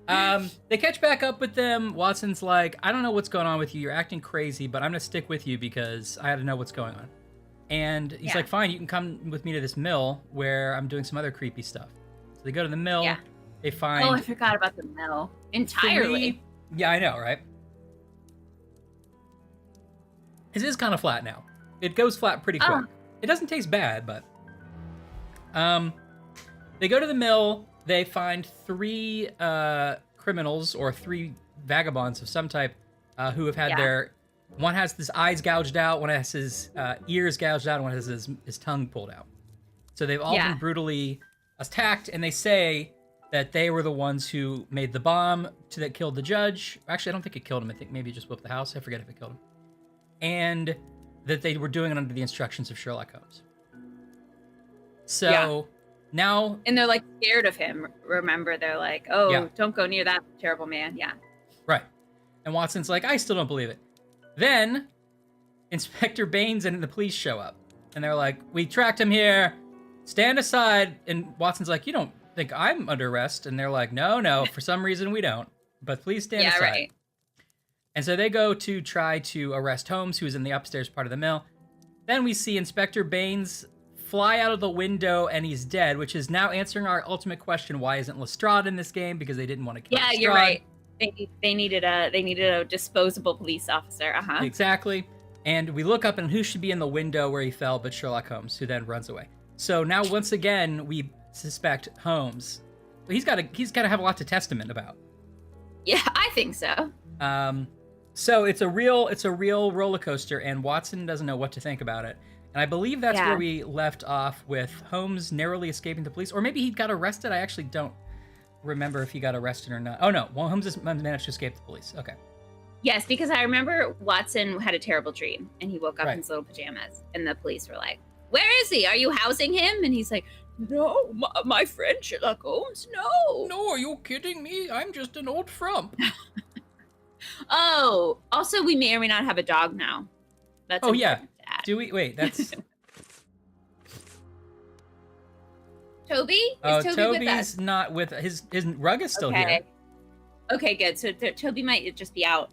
They catch back up with them. Watson's like, I don't know what's going on with you. You're acting crazy, but I'm going to stick with you because I had to know what's going on. And he's like, fine, you can come with me to this mill where I'm doing some other creepy stuff. So they go to the mill. Yeah. They find... Oh, I forgot about the mill entirely. Yeah, I know, right? It is kind of flat now. It goes flat pretty quick. It doesn't taste bad, but... They go to the mill. They find 3 criminals or 3 vagabonds of some type who have had their... One has his eyes gouged out, one has his ears gouged out, and one has his tongue pulled out. So they've all been brutally attacked, and they say that they were the ones who made the bomb that killed the judge. Actually, I don't think it killed him. I think maybe it just whipped the house. I forget if it killed him. And that they were doing it under the instructions of Sherlock Holmes. So now... And they're like scared of him. Remember, they're like, don't go near that terrible man. Yeah. Right. And Watson's like, I still don't believe it. Then Inspector Baines and the police show up. And they're like, we tracked him here. Stand aside. And Watson's like, you don't think I'm under arrest? And they're like, no, for some reason we don't. But please stand aside. Right. And so they go to try to arrest Holmes, who's in the upstairs part of the mill. Then we see Inspector Baines fly out of the window and he's dead, which is now answering our ultimate question: why isn't Lestrade in this game? Because they didn't want to kill Lestrade. You're right. They needed a disposable police officer. Exactly. And we look up, and who should be in the window where he fell but Sherlock Holmes, who then runs away. So now once again we suspect Holmes. He's got to have a lot to testament about. Yeah, I think so. So it's a real roller coaster, and Watson doesn't know what to think about it. And I believe that's where we left off, with Holmes narrowly escaping the police, or maybe he got arrested. I actually don't remember if he got arrested or not. Oh no, well, Holmes has managed to escape the police. Okay. Yes, because I remember Watson had a terrible dream, and he woke up in his little pajamas, and the police were like, "Where is he? Are you housing him?" And he's like, "No, my friend Sherlock Holmes, no." No, are you kidding me? I'm just an old frump. Oh, also, we may or may not have a dog now. That's Do we? Wait, that's... Toby? Oh, Is Toby Toby's with us? not with... His rug is still here. Okay, good. So Toby might just be out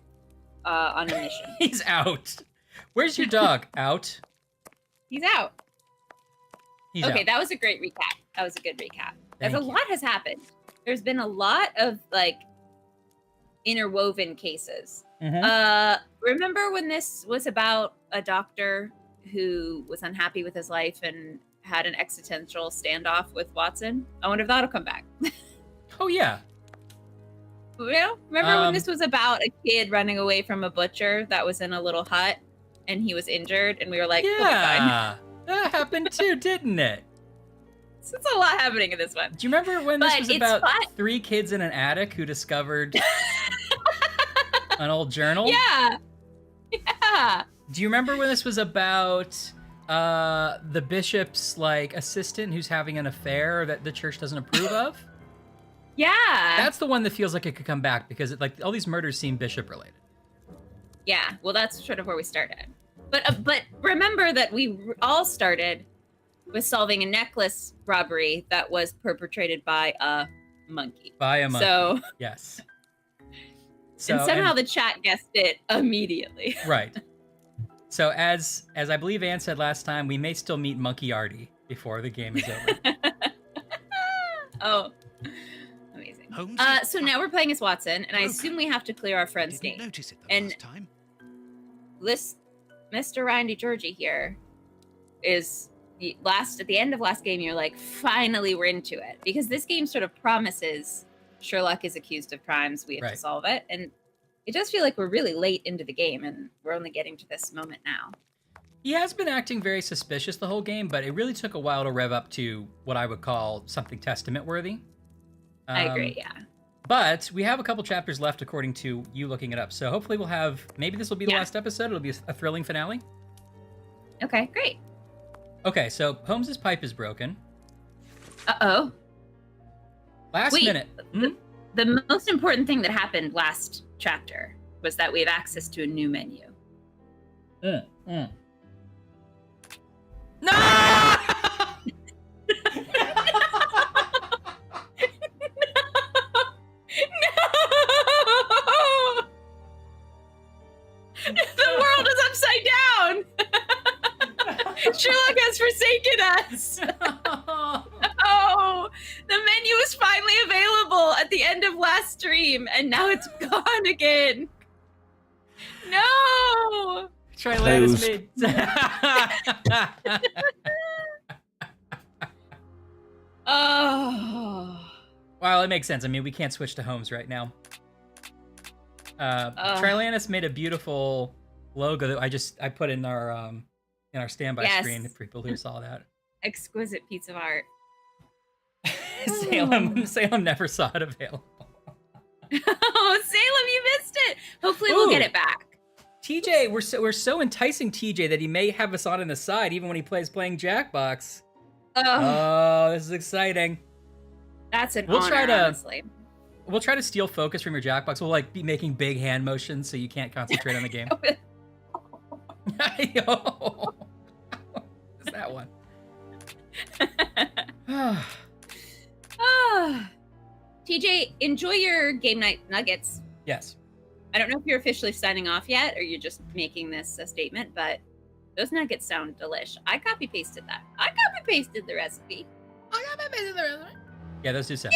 on a mission. He's out. Where's your dog? Out? He's out. He's out. That was a great recap. That was a good recap. Because a lot has happened. There's been a lot of, like, interwoven cases. Remember when this was about a doctor who was unhappy with his life and had an existential standoff with Watson? I wonder if that'll come back. Oh, yeah. You know, remember when this was about a kid running away from a butcher that was in a little hut and he was injured, and we were like, yeah, that happened too, didn't it? So it's a lot happening in this one. Do you remember when this was about 3 kids in an attic who discovered an old journal? Yeah. Do you remember when this was about the bishop's assistant who's having an affair that the church doesn't approve of? Yeah. That's the one that feels like it could come back, because all these murders seem bishop related. Yeah, well, that's sort of where we started. But remember that we all started with solving a necklace robbery that was perpetrated by a monkey. So, yes. So, and somehow the chat guessed it immediately. Right. So as I believe Anne said last time, we may still meet Monkey Artie before the game is over. Oh, amazing. So now we're playing as Watson, and I assume we have to clear our friend's name. Notice it the last time. Mr. Ryan DeGiorgi here is at the end of last game. You're like, finally, we're into it, because this game sort of promises Sherlock is accused of crimes. We have to solve it, and it does feel like we're really late into the game, and we're only getting to this moment now. He has been acting very suspicious the whole game, but it really took a while to rev up to what I would call something testament-worthy. I agree, yeah. But we have a couple chapters left, according to you looking it up. So hopefully we'll have... Maybe this will be the last episode. It'll be a thrilling finale. Okay, great. Okay, so Holmes's pipe is broken. Uh-oh. Last minute. The most important thing that happened last chapter was that we have access to a new menu. No! No! The world is upside down! Sherlock has forsaken us! Oh, the menu is finally available at the end of last stream, and now it's gone again. No! Trilanus made... Oh. Well, it makes sense. I mean, we can't switch to Holmes right now. Trilanus made a beautiful logo that I put in our standby screen for people who saw that. Exquisite piece of art. Salem never saw it available. Oh, Salem, you missed it. Hopefully we'll get it back. TJ, we're so enticing TJ that he may have us on the side even when he playing Jackbox. Oh, this is exciting. That's an honor, honestly. We'll try to steal focus from your Jackbox. We'll be making big hand motions so you can't concentrate on the game. Is that one? TJ, enjoy your game night nuggets. Yes. I don't know if you're officially signing off yet, or you're just making this a statement, but Those nuggets sound delish. I copy pasted that. I copy pasted the recipe. Yeah, those do sound.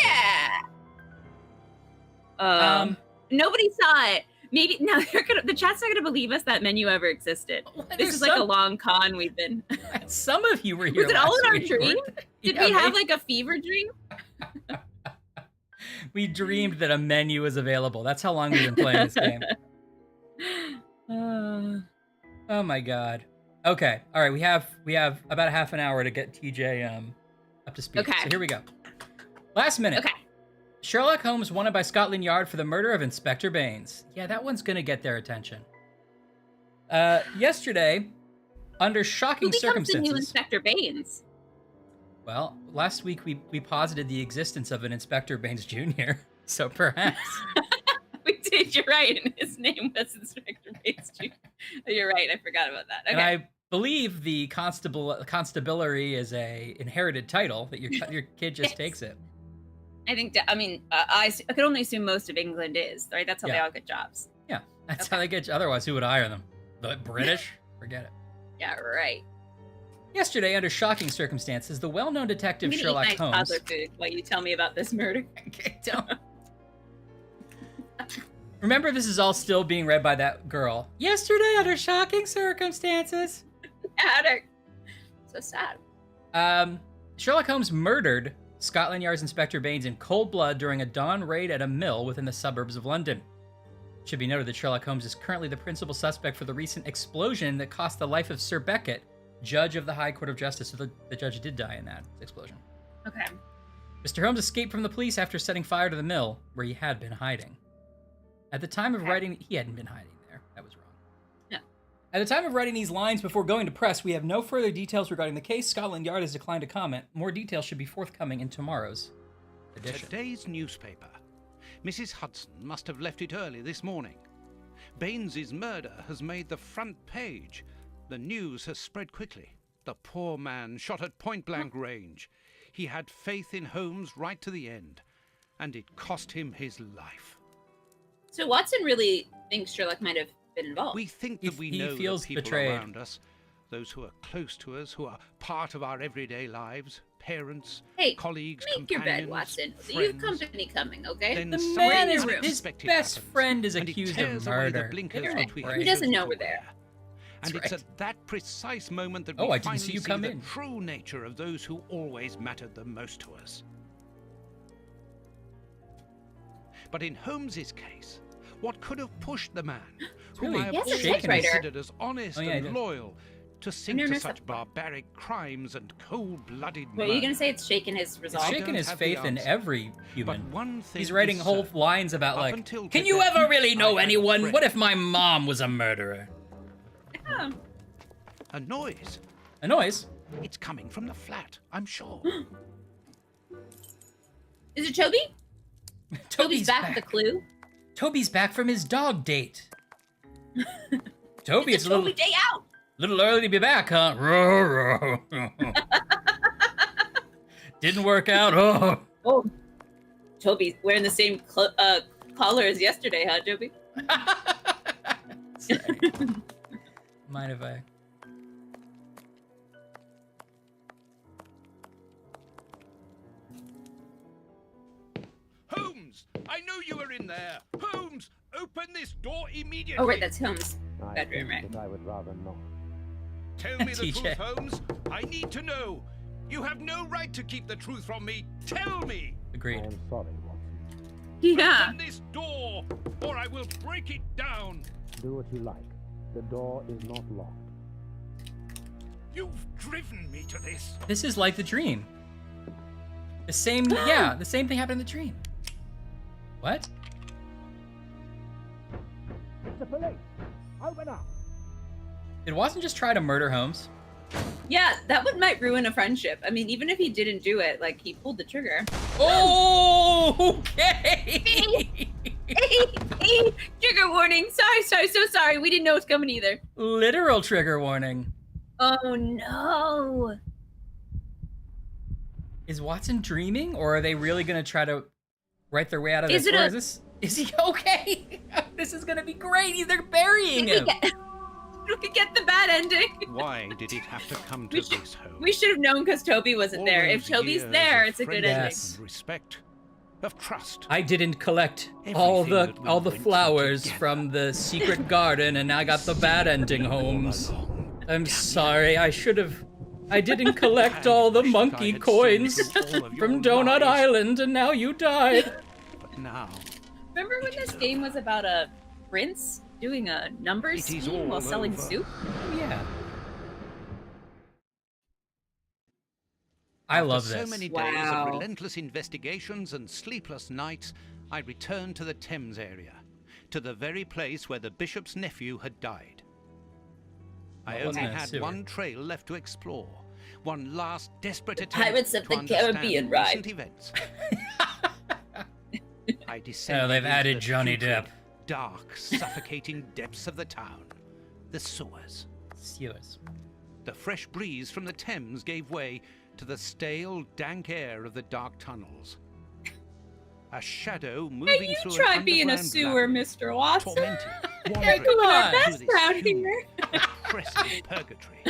Yeah. Nobody saw it. Maybe now the chat's not gonna believe us that menu ever existed. This is like a long con we've been. Some of you were here. Was it all in our dream? Did we have like a fever dream? We dreamed that a menu was available. That's how long we've been playing this game. Oh my god. Okay. All right. We have about a half an hour to get TJ up to speed. Okay. So here we go. Last minute. Okay. Sherlock Holmes wanted by Scotland Yard for the murder of Inspector Baines. Yeah, that one's gonna get their attention. Yesterday, under shocking circumstances. Who becomes the new Inspector Baines? Well, last week we posited the existence of an Inspector Baines Jr. So perhaps. We did. You're right. And his name was Inspector Baines Jr. You're right. I forgot about that. Okay. And I believe the constabulary is a inherited title that your kid just takes it. I think. I could only assume most of England is right. That's how they all get jobs. Yeah, that's how they get. Otherwise, who would hire them? The British? Forget it. Yeah, right. Yesterday, under shocking circumstances, the well-known detective Sherlock Holmes. Toddler food while you tell me about this murder. Okay, don't. Remember, this is all still being read by that girl. Yesterday, under shocking circumstances. So sad. Sherlock Holmes murdered Scotland Yard's Inspector Baines in cold blood during a dawn raid at a mill within the suburbs of London. It should be noted that Sherlock Holmes is currently the principal suspect for the recent explosion that cost the life of Sir Beckett, Judge of the High Court of Justice. So the judge did die in that explosion. Okay. Mr. Holmes escaped from the police after setting fire to the mill, where he had been hiding. At the time of writing, he hadn't been hiding there. That was wrong. No. At the time of writing these lines before going to press, we have no further details regarding the case. Scotland Yard has declined to comment. More details should be forthcoming in tomorrow's edition. Today's newspaper. Mrs. Hudson must have left it early this morning. Baines's murder has made the front page. The news has spread quickly. The poor man shot at point-blank range. He had faith in Holmes right to the end, and it cost him his life. So Watson really thinks Sherlock might have been involved. We think that we know feels the people betrayed. around us, those who are close to us, who are part of our everyday lives, parents, colleagues, make your bed, Watson. You've company coming, okay? Then the man is his best happens, friend is accused of murder. He doesn't know we're there. And it's at that precise moment that I we didn't finally see you see come the in. true nature of those who always mattered the most to us. But in Holmes's case, what could have pushed the man, whom I have always considered as honest and loyal, to sink to such barbaric crimes and cold-blooded murder? What are you going to say? It's shaking his resolve? It's shaking his faith in every human. But one thing He's writing is whole certain. lines about Up like, until can you today, ever really know I had a anyone? friend. What if my mom was a murderer? Yeah. A noise. A noise? It's coming from the flat, I'm sure. Is it Toby? Toby's back with the clue? Toby's back from his dog date. Toby, it's a Toby day out. Little early to be back, huh? Didn't work out. Oh, Toby wearing the same collar as yesterday, huh, Toby? Mind if I? Holmes! I know you are in there! Holmes! Open this door immediately! Oh, right, that's Holmes' bedroom, right? I think I would rather not. Tell me the TJ. truth, Holmes! I need to know! You have no right to keep the truth from me! Tell me! I Agreed. am sorry, Watson. Yeah. Open this door, or I will break it down! Do what you like. The door is not locked. You've driven me to this! This is like the dream. The same, the same thing happened in the dream. What? The police! Open up! Did Watson just try to murder Holmes? Yeah, that might ruin a friendship. I mean, even if he didn't do it, like, he pulled the trigger. Oh, okay. Hey, trigger warning. Sorry, so sorry. We didn't know it was coming either. Literal trigger warning. Oh, no. Is Watson dreaming, or are they really going to try to write their way out of this? Is he okay? This is going to be great. They're burying him. we get the bad ending. Why did it have to come to this, Holmes? We should have known because Toby wasn't there. If Toby's there, it's a good ending. Yes. Of respect, of trust. I didn't collect all the flowers from the secret garden, and I got the bad ending, Holmes. I'm sorry. I didn't collect all the monkey coins from Donut Island, and now you died. But now, Remember when this game was about a prince doing a numbers scheme while selling soup? Oh, yeah. I love after this. so many days of relentless investigations and sleepless nights, I returned to the Thames area, to the very place where the bishop's nephew had died. I only had one trail left to explore, one last desperate attempt Pirates of to the understand Caribbean recent events. I descended Oh, they've into added the Johnny putrid, Depp. dark, suffocating depths of the town, the sewers. The fresh breeze from the Thames gave way to the stale, dank air of the dark tunnels. A shadow moving through try an being a underground sewer, labyrinth, Mr. Watson. tormented, Hey, wandering come on, through that's this proud huge, here. oppressive purgatory.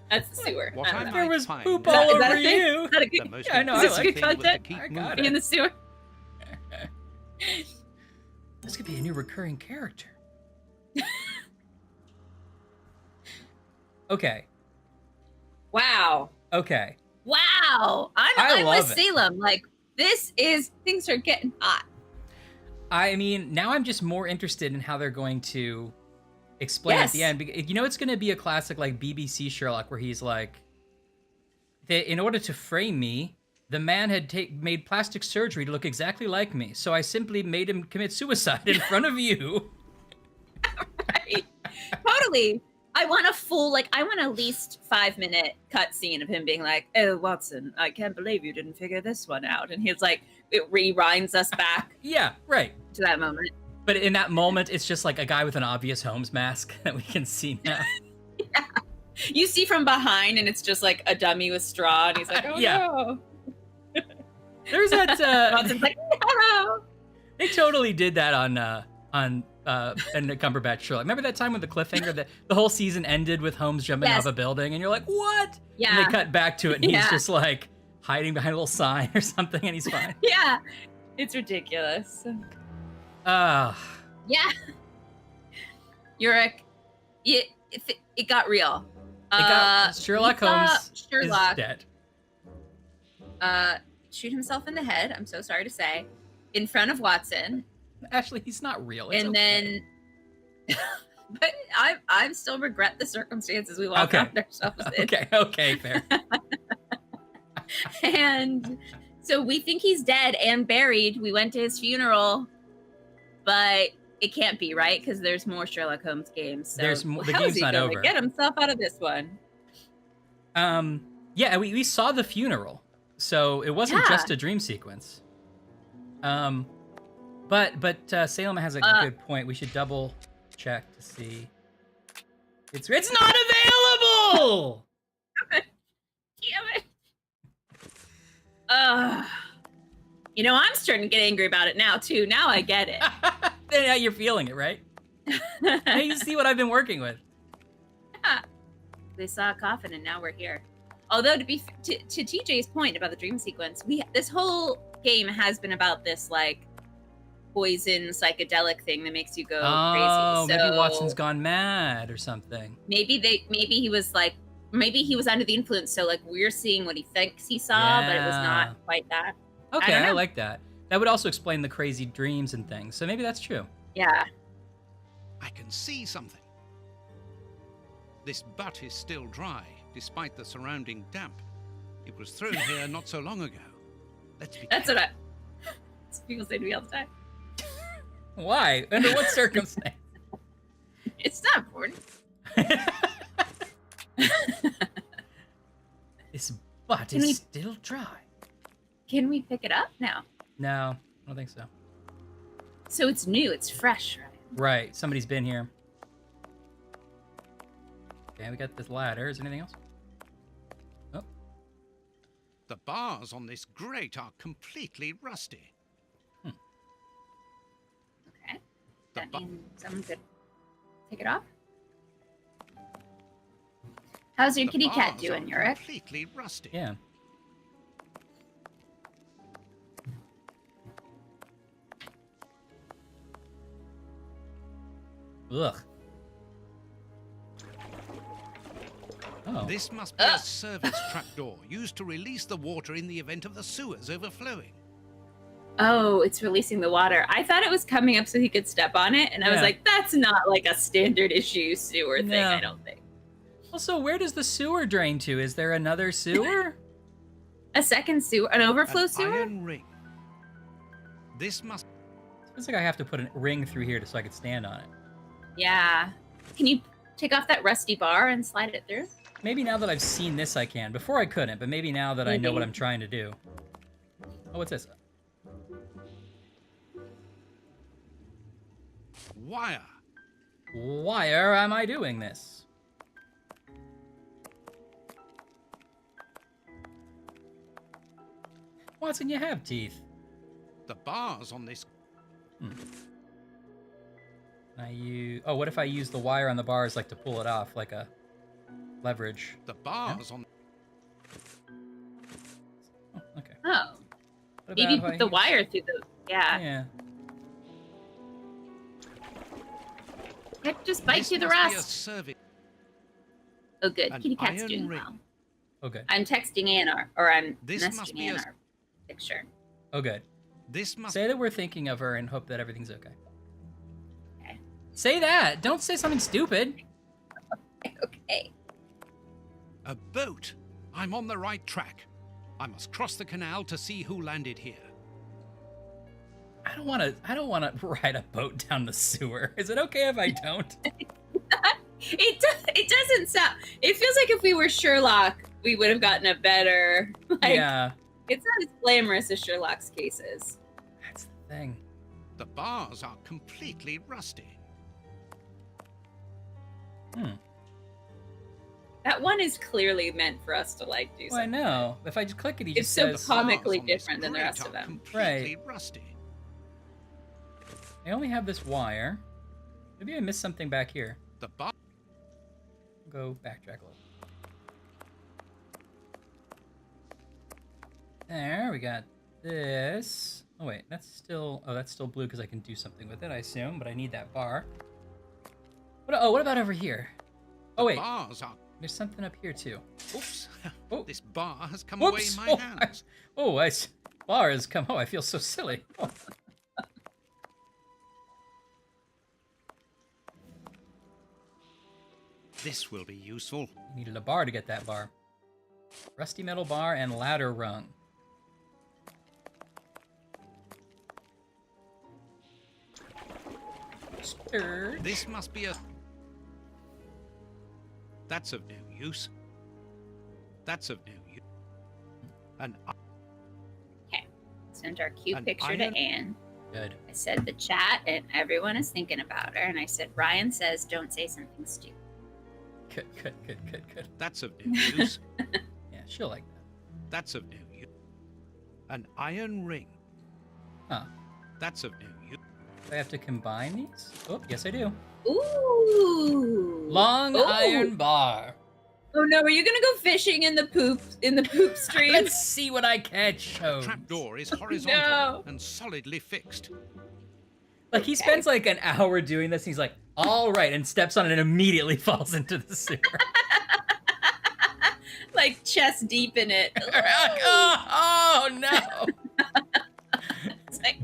That's the sewer. What I There might was find poop is all Is that over a thing? you. Is that a the good, most Yeah, I know, I is this like good thing was to content? keep I got moving. it. Be in the sewer. This could be a new recurring character. Okay. Wow. Okay. Wow. I I'm love with it. Salem. Like, things are getting hot. I mean, now I'm just more interested in how they're going to explain at the end. You know, it's going to be a classic like BBC Sherlock where he's like, in order to frame me, the man had made plastic surgery to look exactly like me, so I simply made him commit suicide in front of you. Right. Totally. I want at least 5-minute cutscene of him being like, "Oh, Watson, I can't believe you didn't figure this one out." And he's like, it rewinds us back Yeah, right. to that moment. But in that moment, it's just like a guy with an obvious Holmes mask that we can see now. Yeah. You see from behind, and it's just like a dummy with straw, and he's like, "Oh Yeah. no." There's that. Watson's like, "No." They totally did that on the Cumberbatch Sherlock. Remember that time with the cliffhanger that the whole season ended with Holmes jumping off a building, and you're like, "What?" Yeah. And they cut back to it, and he's just like hiding behind a little sign or something, and he's fine. Yeah. It's ridiculous. Yeah. Yurek, it got real. Sherlock Holmes Sherlock is dead. Shoot himself in the head, I'm so sorry to say, in front of Watson. Actually, he's not real. It's and okay. then but I still regret the circumstances we walked ourselves in. Okay, fair. And so we think he's dead and buried. We went to his funeral, but it can't be, right? Because there's more Sherlock Holmes games. So There's more. The how is game's he not gonna over. get himself out of this one? Yeah, we saw the funeral, so it wasn't just a dream sequence. But Salem has a good point. We should double check to see. It's not available. Damn it. You know, I'm starting to get angry about it now too. Now I get it. Yeah, you're feeling it, right? Hey, you see what I've been working with. Yeah. They saw a coffin and now we're here. Although to TJ's point about the dream sequence, this whole game has been about this like poison psychedelic thing that makes you go crazy. So Maybe Watson's gone mad or something. Maybe he was under the influence. So like we're seeing what he thinks he saw, but it was not quite that. Okay, I like that. That would also explain the crazy dreams and things. So maybe that's true. Yeah. I can see something. This butt is still dry, despite the surrounding damp. It was thrown here not so long ago. Let's be That's what people say to me all the time. Why? Under what circumstance? It's not important. This butt is still dry. Can we pick it up now? No, I don't think so. So it's new, it's fresh, right? Right, somebody's been here. Okay, we got this ladder. Is there anything else? Oh. The bars on this grate are completely rusty. Okay. That means someone could take it off? How's your The kitty cat bars doing, are Yurik? completely rusty. Yeah. Ugh. Oh. This must be a service trapdoor used to release the water in the event of the sewers overflowing. Oh, it's releasing the water. I thought it was coming up so he could step on it, and I was like, that's not like a standard issue sewer thing, I don't think. Also, where does the sewer drain to? Is there another sewer? A second sewer? An overflow sewer? Iron ring. This must... Feels like I have to put a ring through here so I could stand on it. Yeah. Can you take off that rusty bar and slide it through? Maybe now that I've seen this I can. Before I couldn't, but maybe now that I know what I'm trying to do. Oh, what's this? Wire. Why am I doing this? Watson, you have teeth. The bars on this... Oh, what if I use the wire on the bars like to pull it off, like a leverage? The bars on... Oh, okay. Oh. What Maybe about put the wire through the... Yeah. Yeah. Heck, just bite This through the must be a rust. service... Oh, good. An Kitty cat's iron doing ring. well. Oh, good. I'm texting Ann, or I'm This must messaging be Ann a... our picture. Oh, good. This must... Say that we're thinking of her and hope that everything's okay. Okay. Say that! Don't say something stupid! Okay. A boat. I'm on the right track. I must cross the canal to see who landed here. I don't want to ride a boat down the sewer. Is it okay if I don't? It doesn't sound... It feels like if we were Sherlock, we would have gotten a better... Yeah. It's not as glamorous as Sherlock's cases. That's the thing. The bars are completely rusty. That one is clearly meant for us to do Well, I something. know. If I just click it, he It's just so says... comically Bars on this different than the grate rest of are them. completely rusty. I only have this wire. Maybe I missed something back here. The bar... Go backtrack a little. There, we got this. Oh wait, that's still blue because I can do something with it, I assume, but I need that bar. What about over here? Oh wait, Bars are... there's something up here too. Oops. Oh. This bar has come Whoops! away in my hands. Bar has come. Oh, I feel so silly. Oh. This will be useful. Needed a bar to get that bar. Rusty metal bar and ladder rung. Sturge. This must be a... That's of no use. That's of no use. And Sent our cute An picture iron- to Anne. Good. I said the chat, and everyone is thinking about her. And I said, Ryan says, don't say something stupid. Good. that's of no use. Yeah, she'll like that. That's of no use. An iron ring. Huh. That's of no use. Do I have to combine these? Oh, yes I do. Ooh. Long Ooh. iron bar. Oh no, are you gonna go fishing in the poop stream? Let's see what I catch. The Oh. trapdoor is horizontal No. and solidly fixed. Like he spends like an hour doing this. And he's like, all right, and steps on it and immediately falls into the sewer. Like chest deep in it. oh no. It's like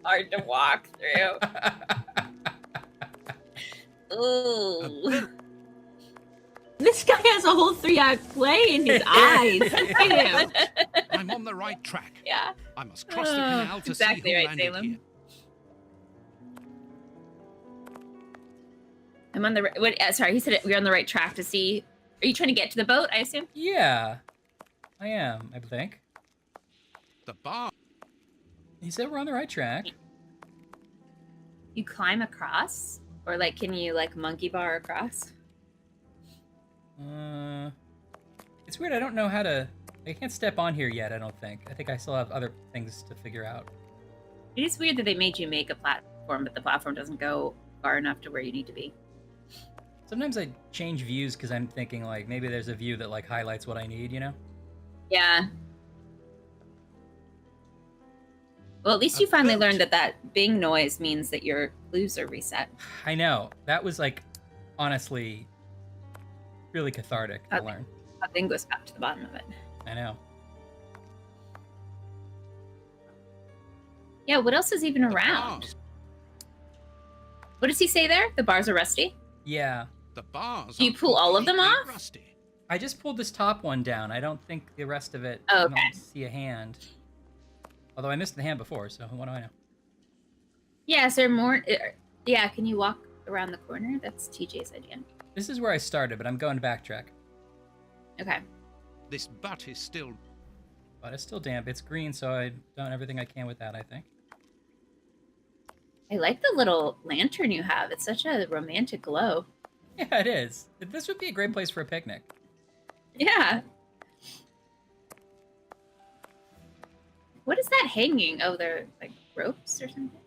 hard to walk through. Ooh. This guy has a whole 3-act play in his eyes. Look at him. I'm on the right track. Yeah. I must cross the canal to exactly see who right, landed Salem. here. I'm on the right. What? Sorry, he said we're on the right track to see. Are you trying to get to the boat? I assume. Yeah, I am. I think. The bar. He said we're on the right track. You climb across, or like, can you like monkey bar across? It's weird. I don't know how to. I can't step on here yet. I don't think. I think I still have other things to figure out. It is weird that they made you make a platform, but the platform doesn't go far enough to where you need to be. Sometimes I change views because I'm thinking, like, maybe there's a view that, like, highlights what I need, you know? Yeah. Well, at least you finally learned that Bing noise means that your clues are reset. I know. That was, like, honestly, really cathartic to learn. Bing goes back to the bottom of it. I know. Yeah, what else is even around? Bars. What does he say there? The bars are rusty? Yeah. The bars. Do you pull all of them off? Rusty. I just pulled this top one down. I don't think the rest of it. Oh, okay. I don't see a hand. Although I missed the hand before, so what do I know? Yeah, is there more? Yeah, can you walk around the corner? That's TJ's idea. This is where I started, but I'm going to backtrack. Okay. This butt is still. But it's still damp. It's green, so I've done everything I can with that, I think. I like the little lantern you have. It's such a romantic glow. Yeah, it is. This would be a great place for a picnic. Yeah. What is that hanging? Oh, they're like ropes or something?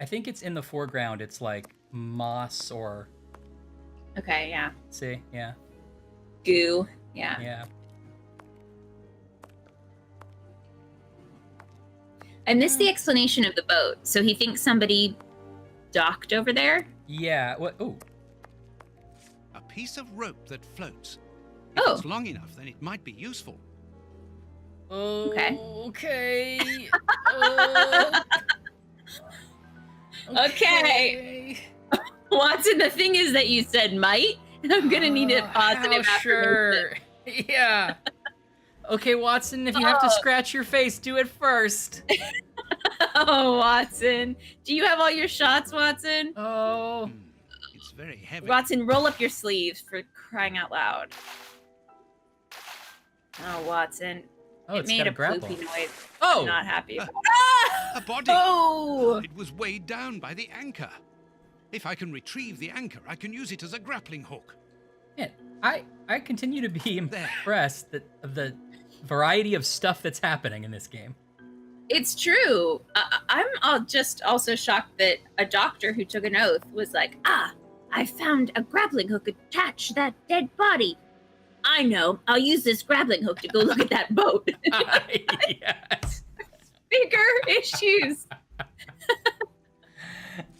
I think it's in the foreground. It's like moss or... Okay, yeah. See? Yeah. Goo. Yeah. Yeah. I missed the explanation of the boat. So he thinks somebody docked over there? Yeah. What? Oh. A piece of rope that floats. If it's long enough, then it might be useful. Okay. Okay. Okay. Watson, the thing is that you said might, and I'm gonna need it positive sure. Yeah. Okay, Watson, if you have to scratch your face, do it first. Oh, Watson. Do you have all your shots, Watson? Oh. It's very heavy. Watson, roll up your sleeves for crying out loud. Oh, Watson. Oh, it it's made got a a grapple. poopy noise. Oh! I'm not happy about A body. Oh! It was weighed down by the anchor. If I can retrieve the anchor, I can use it as a grappling hook. Man, I continue to be impressed of the variety of stuff that's happening in this game. It's true. I'm just also shocked that a doctor who took an oath was like, I found a grappling hook attached to that dead body. I know. I'll use this grappling hook to go look at that boat. Yes. Bigger issues.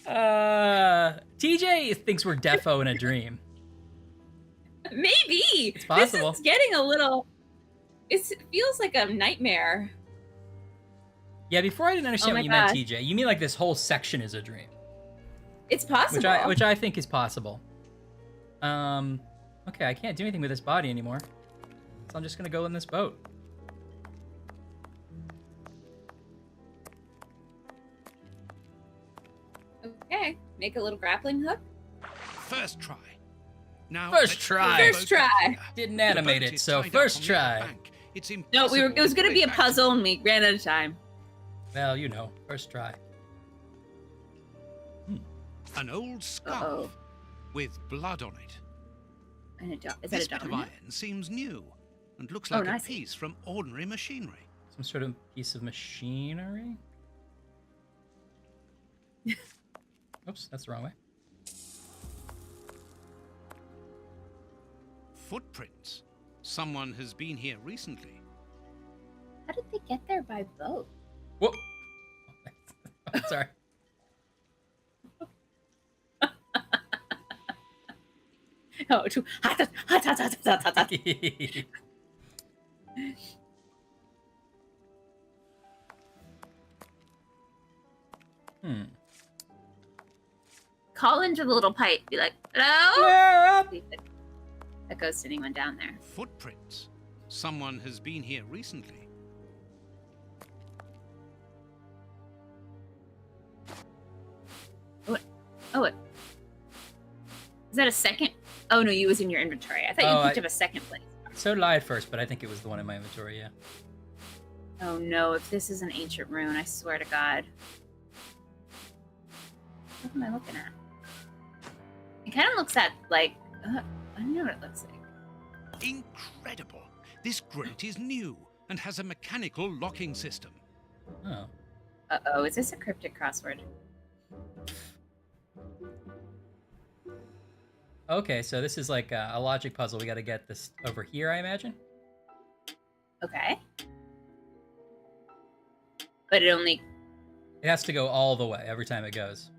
TJ thinks we're defo in a dream. Maybe. It's possible. This is getting a little... It feels like a nightmare. Yeah, before I didn't understand what you meant, TJ. You mean like this whole section is a dream? It's possible. Which I think is possible. Okay, I can't do anything with this body anymore. So I'm just gonna go in this boat. Okay, make a little grappling hook. First try. Now, First try. First try. Didn't animate it, so first try. It's no, it was going to be a puzzle and we ran out of time. Well, you know, first try. An old scarf with blood on it. And is that this a bit of dominant? iron seems new and looks like nice. a piece from ordinary machinery. Some sort of piece of machinery? Oops, that's the wrong way. Footprints. Someone has been here recently. How did they get there by boat? Whoa. Oh, sorry. Oh, too hot. Call into the little pipe. Be like, hello? That goes to anyone down there. Footprints. Someone has been here recently. What? Is that a second? Oh, no, you was in your inventory. I thought you picked up a second place. So did I at first, but I think it was the one in my inventory, yeah. Oh, no, if this is an ancient rune, I swear to God. What am I looking at? It kind of looks at, like... I don't know what it looks like. Incredible! This grate is new and has a mechanical locking system. Oh. Uh-oh, is this a cryptic crossword? Okay, so this is like a logic puzzle. We got to get this over here, I imagine. Okay. But it has to go all the way every time it goes.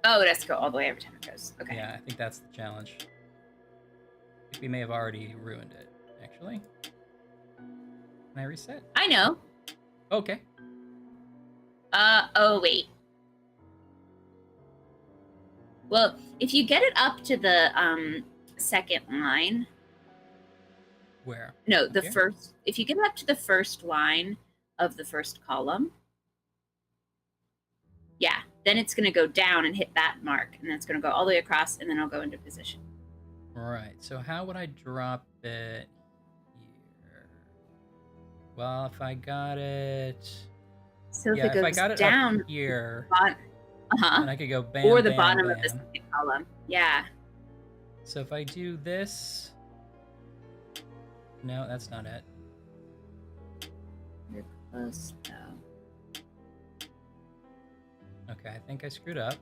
Oh, it has to go all the way every time it goes. Okay. Yeah, I think that's the challenge. I think we may have already ruined it, actually. Can I reset? I know. Okay. Oh, wait. Well, if you get it up to the second line. Where? No, the here? first. If you get it up to the first line of the first column. Yeah, then it's going to go down and hit that mark, and then it's going to go all the way across, and then it'll go into position. Right. So how would I drop it here? Well, if I got it. So if yeah, it goes if I got it down up here, and I could go bam, or the bam, bottom bam. of the second column. Yeah. So if I do this, no, that's not it. You're close though. Okay, I think I screwed up.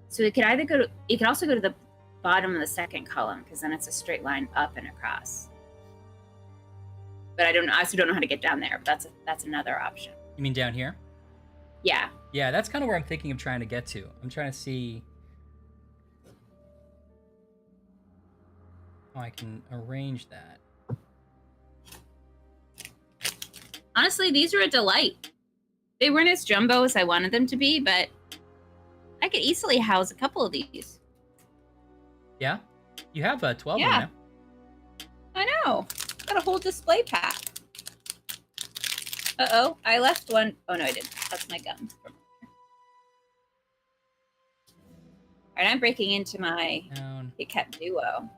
So it could either go to. It could also go to the bottom of the second column because then it's a straight line up and across. But I also don't know how to get down there. But that's another option. You mean down here? Yeah. Yeah, that's kind of where I'm thinking of trying to get to. I'm trying to see how I can arrange that. Honestly, these are a delight. They weren't as jumbo as I wanted them to be, but I could easily house a couple of these. Yeah? You have 12 Yeah. now. I know. Got a whole display pack. Uh-oh, I left one. Oh, no, I didn't. That's my gum. All right, I'm breaking into my Down. Kit Kat Duo.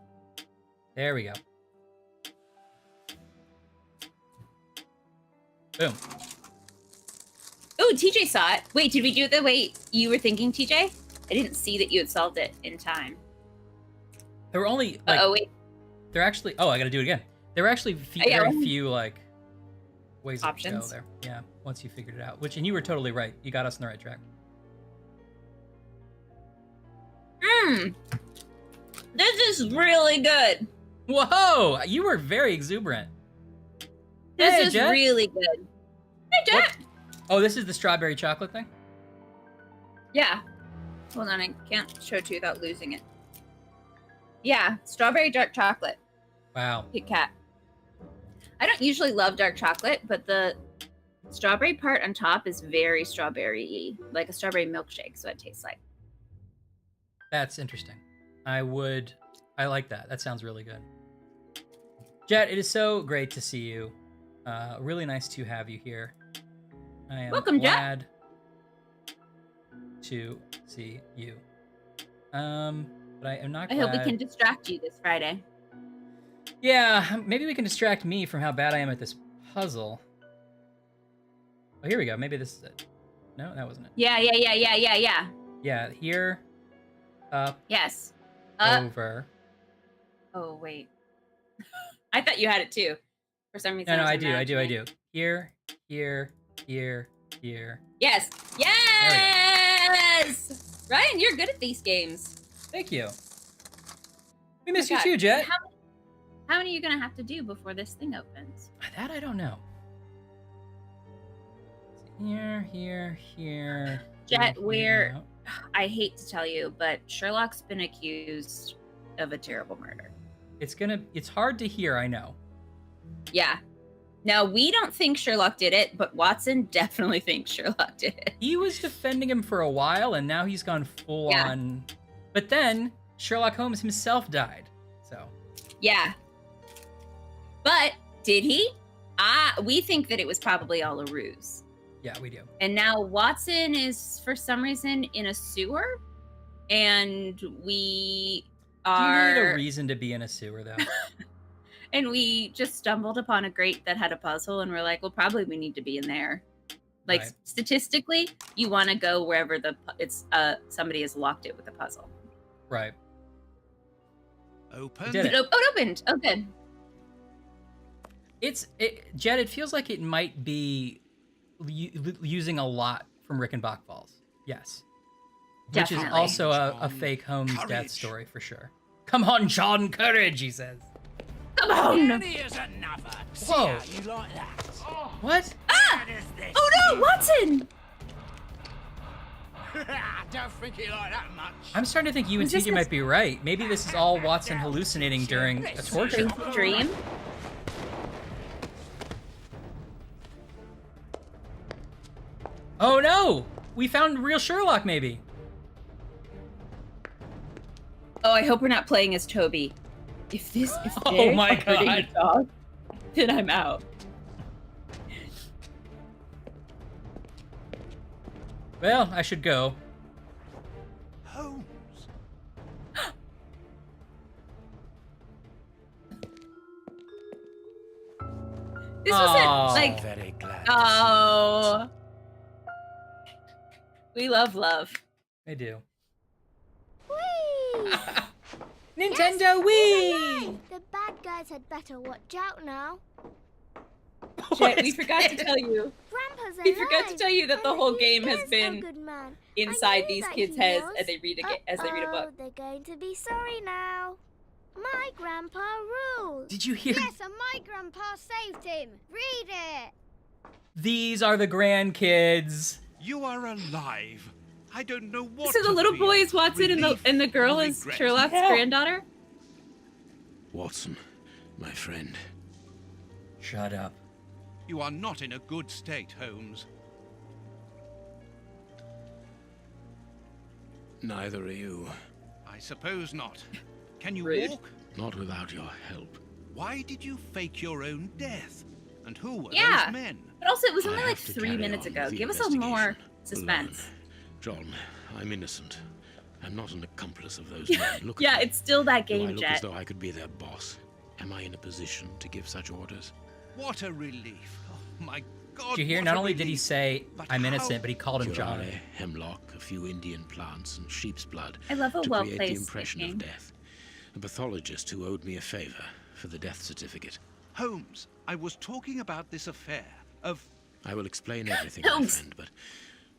There we go. Boom. Oh, TJ saw it. Wait, did we do it the way you were thinking, TJ? I didn't see that you had solved it in time. There were only like. Oh, wait. There actually. Oh, I got to do it again. There were actually very few like ways options to go there. Yeah, once you figured it out. And you were totally right. You got us on the right track. This is really good. Whoa! You were very exuberant. This is Jet. really good. Hey, Jet. What? Oh, this is the strawberry chocolate thing? Yeah. Hold on, I can't show it to you without losing it. Yeah, strawberry dark chocolate. Wow. Kit Kat. I don't usually love dark chocolate, but the strawberry part on top is very strawberry-y, like a strawberry milkshake, so it tastes like. That's interesting. I like that. That sounds really good. Jet, it is so great to see you. Really nice to have you here. I am Welcome, glad to see you. But I am not glad. I hope we can distract you this Friday. Yeah, maybe we can distract me from how bad I am at this puzzle. Oh, here we go. Maybe this is it. No, that wasn't it. Yeah. Yeah, here, up, Yes. over. Oh, wait. I thought you had it too. For some reason. No, was I do. imagining. Here, here, here. Yes. Yes! Ryan, you're good at these games. Thank you. We miss you God. too, Jet. How many are you going to have to do before this thing opens? That I don't know. Here. Jet, here. I hate to tell you, but Sherlock's been accused of a terrible murder. It's hard to hear, I know. Yeah. Now, we don't think Sherlock did it, but Watson definitely thinks Sherlock did it. He was defending him for a while, and now he's gone full on. But then Sherlock Holmes himself died. So. Yeah. But did he? We think that it was probably all a ruse. Yeah, we do. And now Watson is, for some reason, in a sewer, and we are. Do you need a reason to be in a sewer, though? And we just stumbled upon a grate that had a puzzle, and we're like, well, probably we need to be in there. Like, Right. Statistically, you want to go wherever somebody has locked it with a puzzle. Right. Open. Did it. It opened. Oh, good. Jet, it feels like it might be using a lot from Rickenbach Falls. Yes. Definitely. Which is also a fake Holmes death story for sure. Come on, John, courage, he says. Come on! Here's another. Whoa. See how you like that? Oh, What? Ah! Oh no, Watson! Don't think you like that much. I'm starting to think you and Was this TJ might be right. Maybe this is all Watson hallucinating during a torture. Dream? Oh no! We found real Sherlock, maybe. Oh, I hope we're not playing as Toby. If Oh they're my hurting God. the dog, then I'm out. Well, I should go. Holmes. This was Aw. it. Like, Very glad. oh, we love love. I do. Whee! Nintendo Wii! The bad guys had better watch out now. Jet, we forgot to tell you. Grandpa's alive. We forgot to tell you that the and whole he game has is been a good man. inside I knew these that kids' he heads was. as they read a book. They're going to be sorry now. My grandpa rules. Did you hear? Yes, and my grandpa saved him. Read it. These are the grandkids. You are alive. I don't know what. So the to little feel. boy is Watson, Relief and the girl or is regret. Sherlock's Yeah. granddaughter. Watson, my friend. Shut up. You are not in a good state, Holmes. Neither are you. I suppose not. Can you Rude. walk? Not without your help. Why did you fake your own death? And who were Yeah. those men? But also, it was I only have like to 3 carry minutes on ago. with the Give us a more investigation suspense. alone. John, I'm innocent. I'm not an accomplice of those men. Look Yeah, at me. it's still that Do I game, look Jet. as though I could be their boss? Am I in a position to give such orders? What a relief. Oh, my God. Did you hear? what Not a only did he relief. say, But I'm how- innocent, but he called him John. Curare, hemlock, a few Indian plants, and sheep's blood I love a to create the well-placed impression nickname. of death. A pathologist who owed me a favor for the death certificate. Holmes, I was talking about this affair of... I will explain everything, my Holmes. friend, but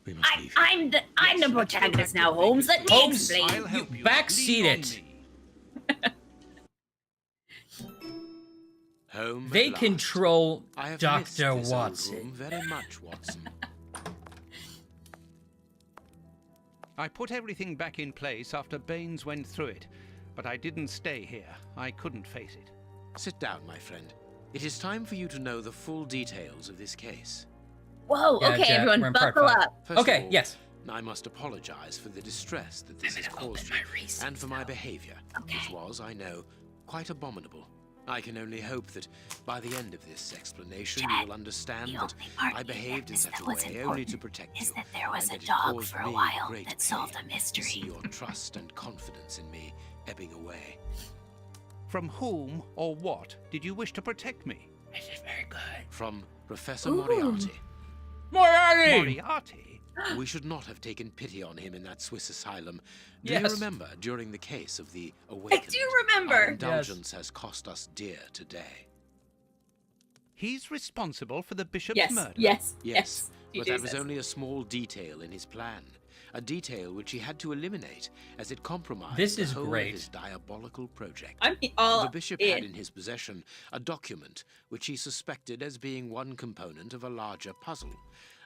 we must leave. I'm the Yes, let's go protagonist back now, to Holmes. Let me Holmes, explain. I'll help you. backseat Lean on it. me. Home They at last. control I have missed Dr. this old Watson. room very much, Watson. I put everything back in place after Baines went through it, but I didn't stay here. I couldn't face it. Sit down, my friend. It is time for you to know the full details of this case. Whoa, Yeah, okay, Jet, we're everyone, in part buckle 5. up. First Okay, of all, yes. I must apologize for the distress that this has gonna caused open you, my receipts, and for my behavior, which Okay. was, I know, quite abominable. I can only hope that by the end of this explanation, you will understand the that only part I you behaved in missed such a that was way only to important protect is you, that there was and a that it dog caused for a me while great that solved pain a to mystery. see your trust and confidence in me ebbing away. From whom or what did you wish to protect me? This is very good. From Professor Ooh. Moriarty. Moriarty! Moriarty? We should not have taken pity on him in that Swiss asylum. Do Yes. you remember during the case of the I Awakened? do Our remember. indulgence has cost us dear today. He's responsible for the bishop's Yes, murder. yes, Yes, yes. but TJ that was says. only a small detail in his plan. A detail which he had to eliminate as it compromised This the is whole great. of his diabolical project. I'm all The bishop in. had in his possession a document which he suspected as being one component of a larger puzzle.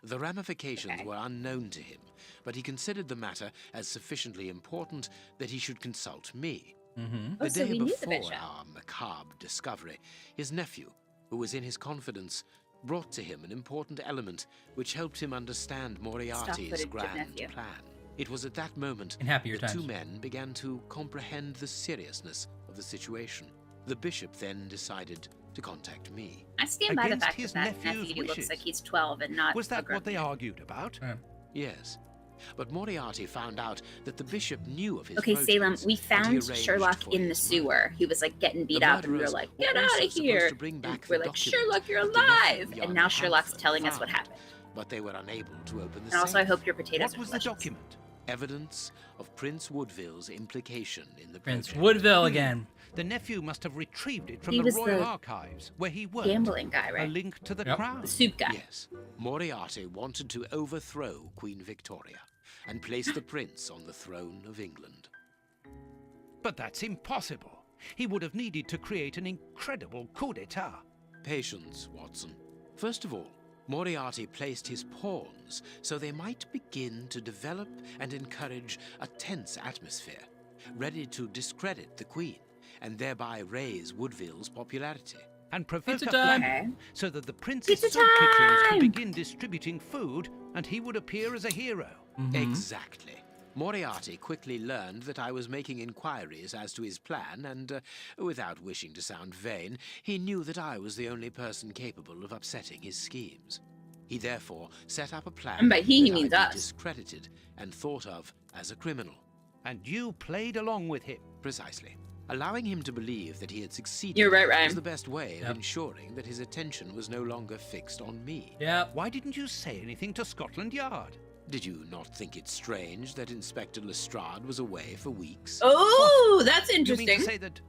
The ramifications were unknown to him, but he considered the matter as sufficiently important that he should consult me. Mm-hmm. Oh, The so day we knew the before bishop. our macabre discovery, his nephew, who was in his confidence, brought to him an important element which helped him understand Moriarty's footage of grand nephew. plan. It was at that moment In happier the two times. men began to comprehend the seriousness of the situation. The bishop then decided to contact me. I stand by the Against fact his that that nephew's nephew looks wishes. like he's 12 and not. Was a that grown what they man. argued about? Yes. But Moriarty found out that the bishop knew of his Okay, Salem, projects, we and he found arranged Sherlock for in the his sewer. murder. He was like getting beat The up, and we were murderers like, were "Get also out of supposed here!" to bring And back we're the like, document "Sherlock, you're that the nephew alive!" of And young now Sherlock's Hanford telling us what found, happened. But they were unable to open the And also, I safe. hope your potatoes What are was the delicious. document? evidence of Prince Woodville's implication in the Prince project. Woodville again. The nephew must have retrieved it from He the was Royal the Archives, where he worked. Gambling guy, A right? link to the Yep. crown. The soup guy. Yes, Moriarty wanted to overthrow Queen Victoria and place the prince on the throne of England. But that's impossible. He would have needed to create an incredible coup d'etat. Patience, Watson. First of all, Moriarty placed his pawns so they might begin to develop and encourage a tense atmosphere, ready to discredit the Queen and thereby raise Woodville's popularity. And provoke Pizza a time. famine so that the prince's Pizza sub-kitchens could time. begin distributing food and he would appear as a hero. Exactly. Moriarty quickly learned that I was making inquiries as to his plan, and without wishing to sound vain, he knew that I was the only person capable of upsetting his schemes. He therefore set up a plan And by he that means I'd be us. discredited and thought of as a criminal. And you played along with him. Precisely. Allowing him to believe that he had succeeded You're right, Ryan. was the best way of Yep. ensuring that his attention was no longer fixed on me. Yep. Why didn't you say anything to Scotland Yard? Did you not think it strange that Inspector Lestrade was away for weeks? Oh, that's You mean interesting. to say that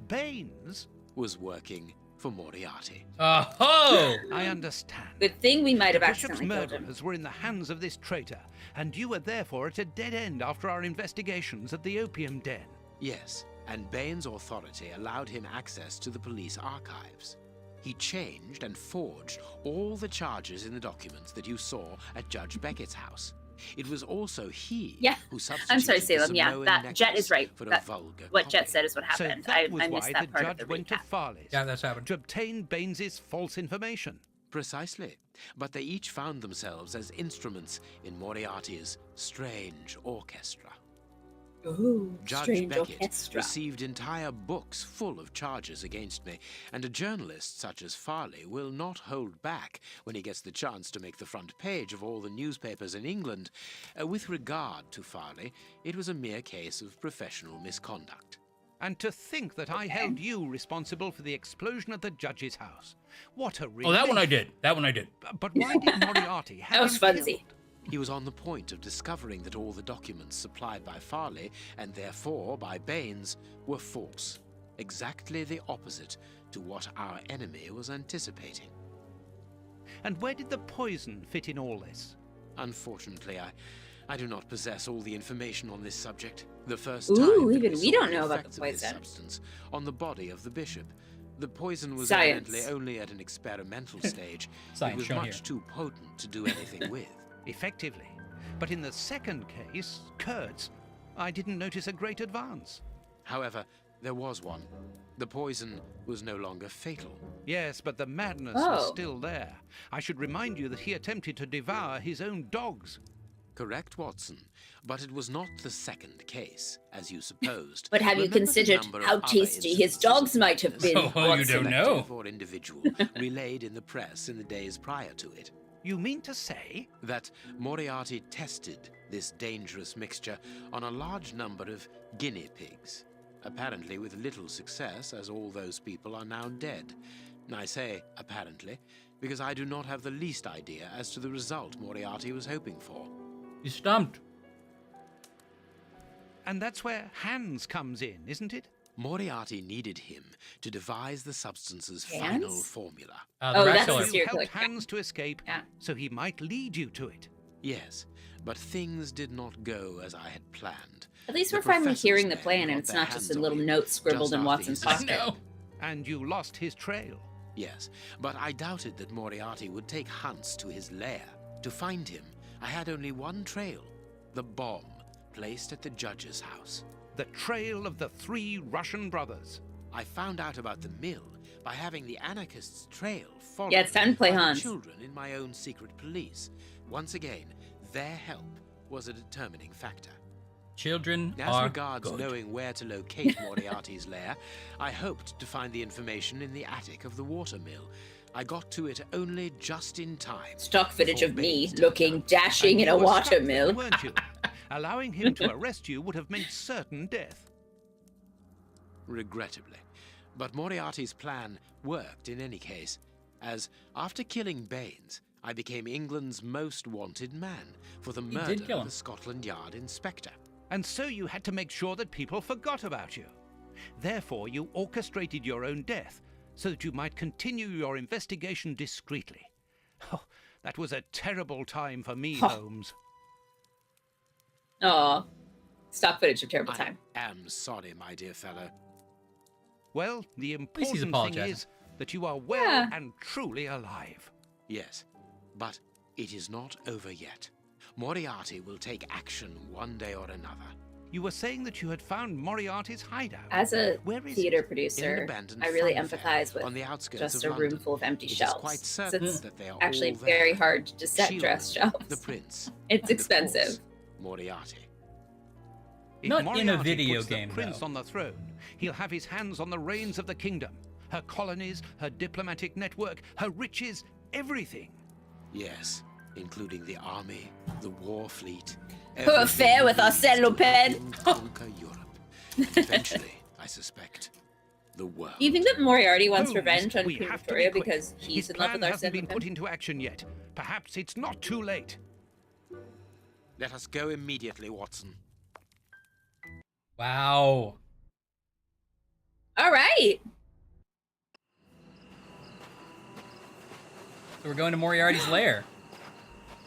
Baines? Was working for Moriarty. Oh! I understand. Good thing we might have The bishop's accidentally killed him. murderers were in the hands of this traitor, and you were therefore at a dead end after our investigations at the opium den. Yes, and Baines' authority allowed him access to the police archives. He changed and forged all the charges in the documents that you saw at Judge Beckett's house. It was also he Yeah. who I'm substituted sorry, the Salem. Yeah, Samoan that Jet necklace is right. for a That, vulgar what Jet copy. said is what happened. So that was I missed why that the part of judge the went to recap. Farley's Yeah, that's happened. to obtain Baines's false information. Precisely. But they each found themselves as instruments in Moriarty's strange orchestra. Ooh, Judge strange Beckett orchestra. received entire books full of charges against me, and a journalist such as Farley will not hold back when he gets the chance to make the front page of all the newspapers in England. With regard to Farley, it was a mere case of professional misconduct. And to think that I held you responsible for the explosion at the judge's house. What a relief. Oh, that one I did. That one I did. But why did Moriarty have That was him fuzzy. killed? He was on the point of discovering that all the documents supplied by Farley, and therefore by Baines, were false. Exactly the opposite to what our enemy was anticipating. And where did the poison fit in all this? Unfortunately, I do not possess all the information on this subject. The first Ooh, time that even we saw don't the know about effects the of this poison. substance on the body of the bishop. The poison was Science. evidently only at an experimental stage. Science It was shown much here. too potent to do anything with. Effectively. But in the second case, Kurtz, I didn't notice a great advance. However, there was one. The poison was no longer fatal. Yes, but the madness was Oh. still there. I should remind you that he attempted to devour his own dogs. Correct, Watson. But it was not the second case, as you supposed. But have you Remember the considered number of how other tasty his instances dogs of might have madness, been? Oh, you don't know. collective or individual, relayed in the press in the days prior to it? You mean to say? That Moriarty tested this dangerous mixture on a large number of guinea pigs, apparently with little success, as all those people are now dead. I say apparently, because I do not have the least idea as to the result Moriarty was hoping for. You stumped. And that's where Hans comes in, isn't it? Moriarty needed him to devise the substance's Hands? final formula. The Oh, rat that's killer. the serial You helped killer. Hans to escape, Yeah. so he might lead you to it. Yes, but things did not go as I had planned. At least The we're finally professor's hearing the men plan, and got it's their not just a hands little on him note scribbled just in after Watson's his I pocket. know. And you lost his trail. Yes, but I doubted that Moriarty would take Hans to his lair. To find him, I had only one trail, the bomb placed at the judge's house. The trail of the 3 Russian brothers. I found out about the mill by having the anarchists' trail followed Yeah, it's time to play by the Hans. children in my own secret police. Once again, their help was a determining factor. Children As are regards good. knowing where to locate Moriarty's lair, I hoped to find the information in the attic of the watermill. I got to it only just in time. Stock footage before of me Baines turned looking up. dashing in And a you were struck, watermill. weren't you? Allowing him to arrest you would have meant certain death. Regrettably. But Moriarty's plan worked in any case, as after killing Baines, I became England's most wanted man for the murder of the Scotland Yard inspector. And so you had to make sure that people forgot about you. Therefore, you orchestrated your own death so that you might continue your investigation discreetly. Oh, that was a terrible time for me, Holmes. Oh, stock footage of terrible time. I am sorry, my dear fellow. Well, the important thing is that you are well and truly alive. Yes, but it is not over yet. Moriarty will take action one day or another. You were saying that you had found Moriarty's hideout. As a theater producer, I really empathize with just a room full of empty shelves. It's actually very hard to set dress shelves. The prince. It's expensive. Moriarty. If Not Moriarty in a video puts game, the prince though. on the throne, he'll have his hands on the reins of the kingdom. Her colonies, her diplomatic network, her riches, everything. Yes, including the army, the war fleet. Who affair with Arsène Lupin? Conquer Europe. And eventually, I suspect, the world. Do you think that Moriarty wants Holmes, revenge on we Queen have to Victoria be quick. because he's His in love with plan hasn't Arsène been put Lupin? into action yet. Perhaps it's not too late. Let us go immediately, Watson. Wow. All right. So we're going to Moriarty's lair.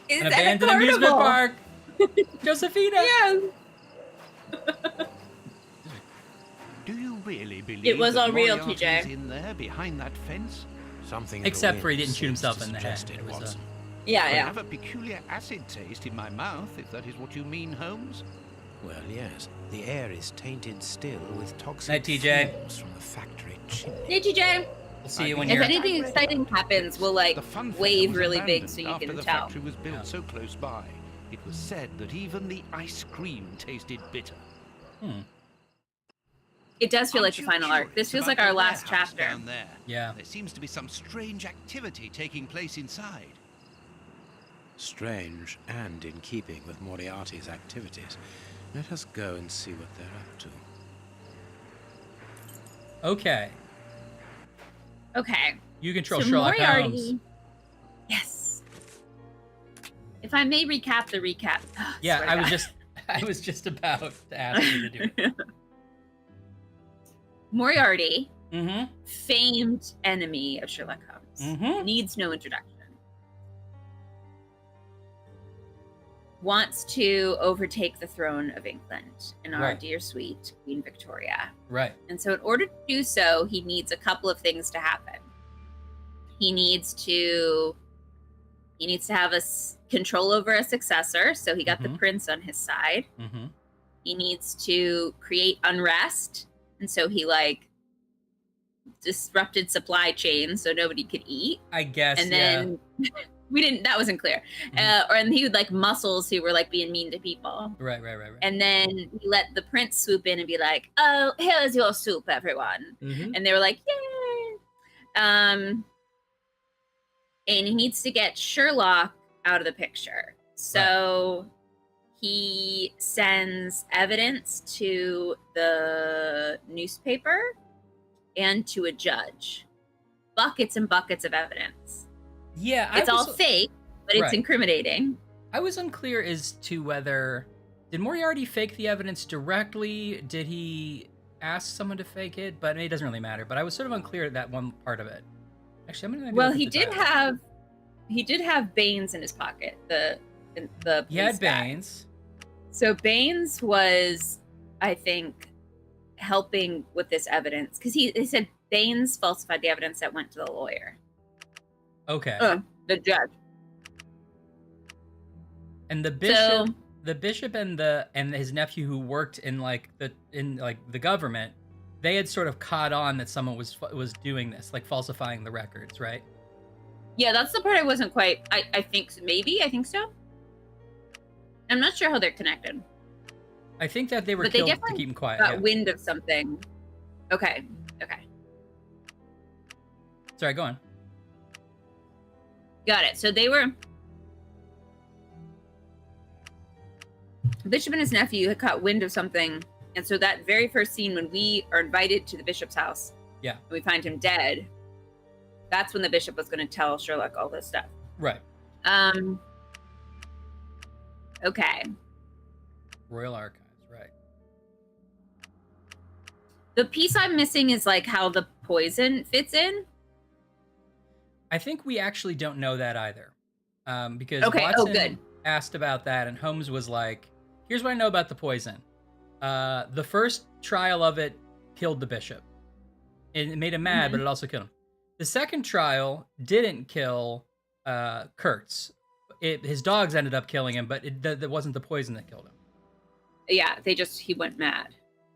Is An that abandoned a amusement carnival? park. Josephina. Yeah. Do you really believe It was that all real, Moriarty's TJ. in there behind that fence? Something. Except for he didn't shoot himself in the head. It It was was. Yeah, I yeah. have a peculiar acid taste in my mouth, if that is what you mean, Holmes. Well, yes. The air is tainted still with toxic Night, TJ. fumes from the factory chimney. Hey, TJ. We'll see you when If you're. anything exciting happens, we'll like The fun fair wave was really big abandoned so you after can the tell. factory was built so close by. It was said that even the ice cream tasted bitter. It does feel like the Aren't you final arc. This curious feels about like our the last warehouse chapter. down there? Yeah. There seems to be some strange activity taking place inside. Strange and in keeping with Moriarty's activities. Let us go and see what they're up to. Okay. Okay. You control So Sherlock Moriarty. Holmes. Yes. If I may recap the recap. Yeah, Swear to God. I was just about to ask you to do it. Moriarty, Mm-hmm. famed enemy of Sherlock Holmes, needs no introduction. Wants to overtake the throne of England and our Right. dear sweet Queen Victoria. Right. And so in order to do so, he needs a couple of things to happen. He needs to have control over a successor, so he got the prince on his side. Mm-hmm. He needs to create unrest, and so he disrupted supply chains so nobody could eat. I guess. And then that wasn't clear. And he would muscles who were being mean to people. Right. And then he let the prince swoop in and be like, "Oh, here's your soup, everyone." Mm-hmm. And they were like, "Yay!" And he needs to get Sherlock out of the picture. So he sends evidence to the newspaper and to a judge. Buckets and buckets of evidence. Yeah. It's all fake, but it's incriminating. I was unclear as to whether... Did Moriarty fake the evidence directly? Did he ask someone to fake it? But it doesn't really matter. But I was sort of unclear at that one part of it. Actually, I'm gonna. Well, he did have Baines in his pocket. The He had police guy. Baines. So Baines was, I think, helping with this evidence because he said Baines falsified the evidence that went to the lawyer. Okay. The judge. And the bishop, and his nephew who worked in the government, they had sort of caught on that someone was doing this, falsifying the records, right? Yeah, that's the part I wasn't quite. I think so. I'm not sure how they're connected. I think that they were But they killed to definitely keep him quiet. got Yeah. wind of something. Okay. Sorry, go on. Got it. So they were. Bishop and his nephew had caught wind of something. And so that very first scene when we are invited to the bishop's house, yeah, and we find him dead, that's when the bishop was going to tell Sherlock all this stuff. Right. Okay. Royal Archives, right. The piece I'm missing is like how the poison fits in. I think we actually don't know that either. Because okay. Watson asked about that, and Holmes was like, here's what I know about the poison. The first trial of it killed the bishop. It made him mad, but it also killed him. The second trial didn't kill Kurtz. His dogs ended up killing him, but that wasn't the poison that killed him. Yeah, he went mad.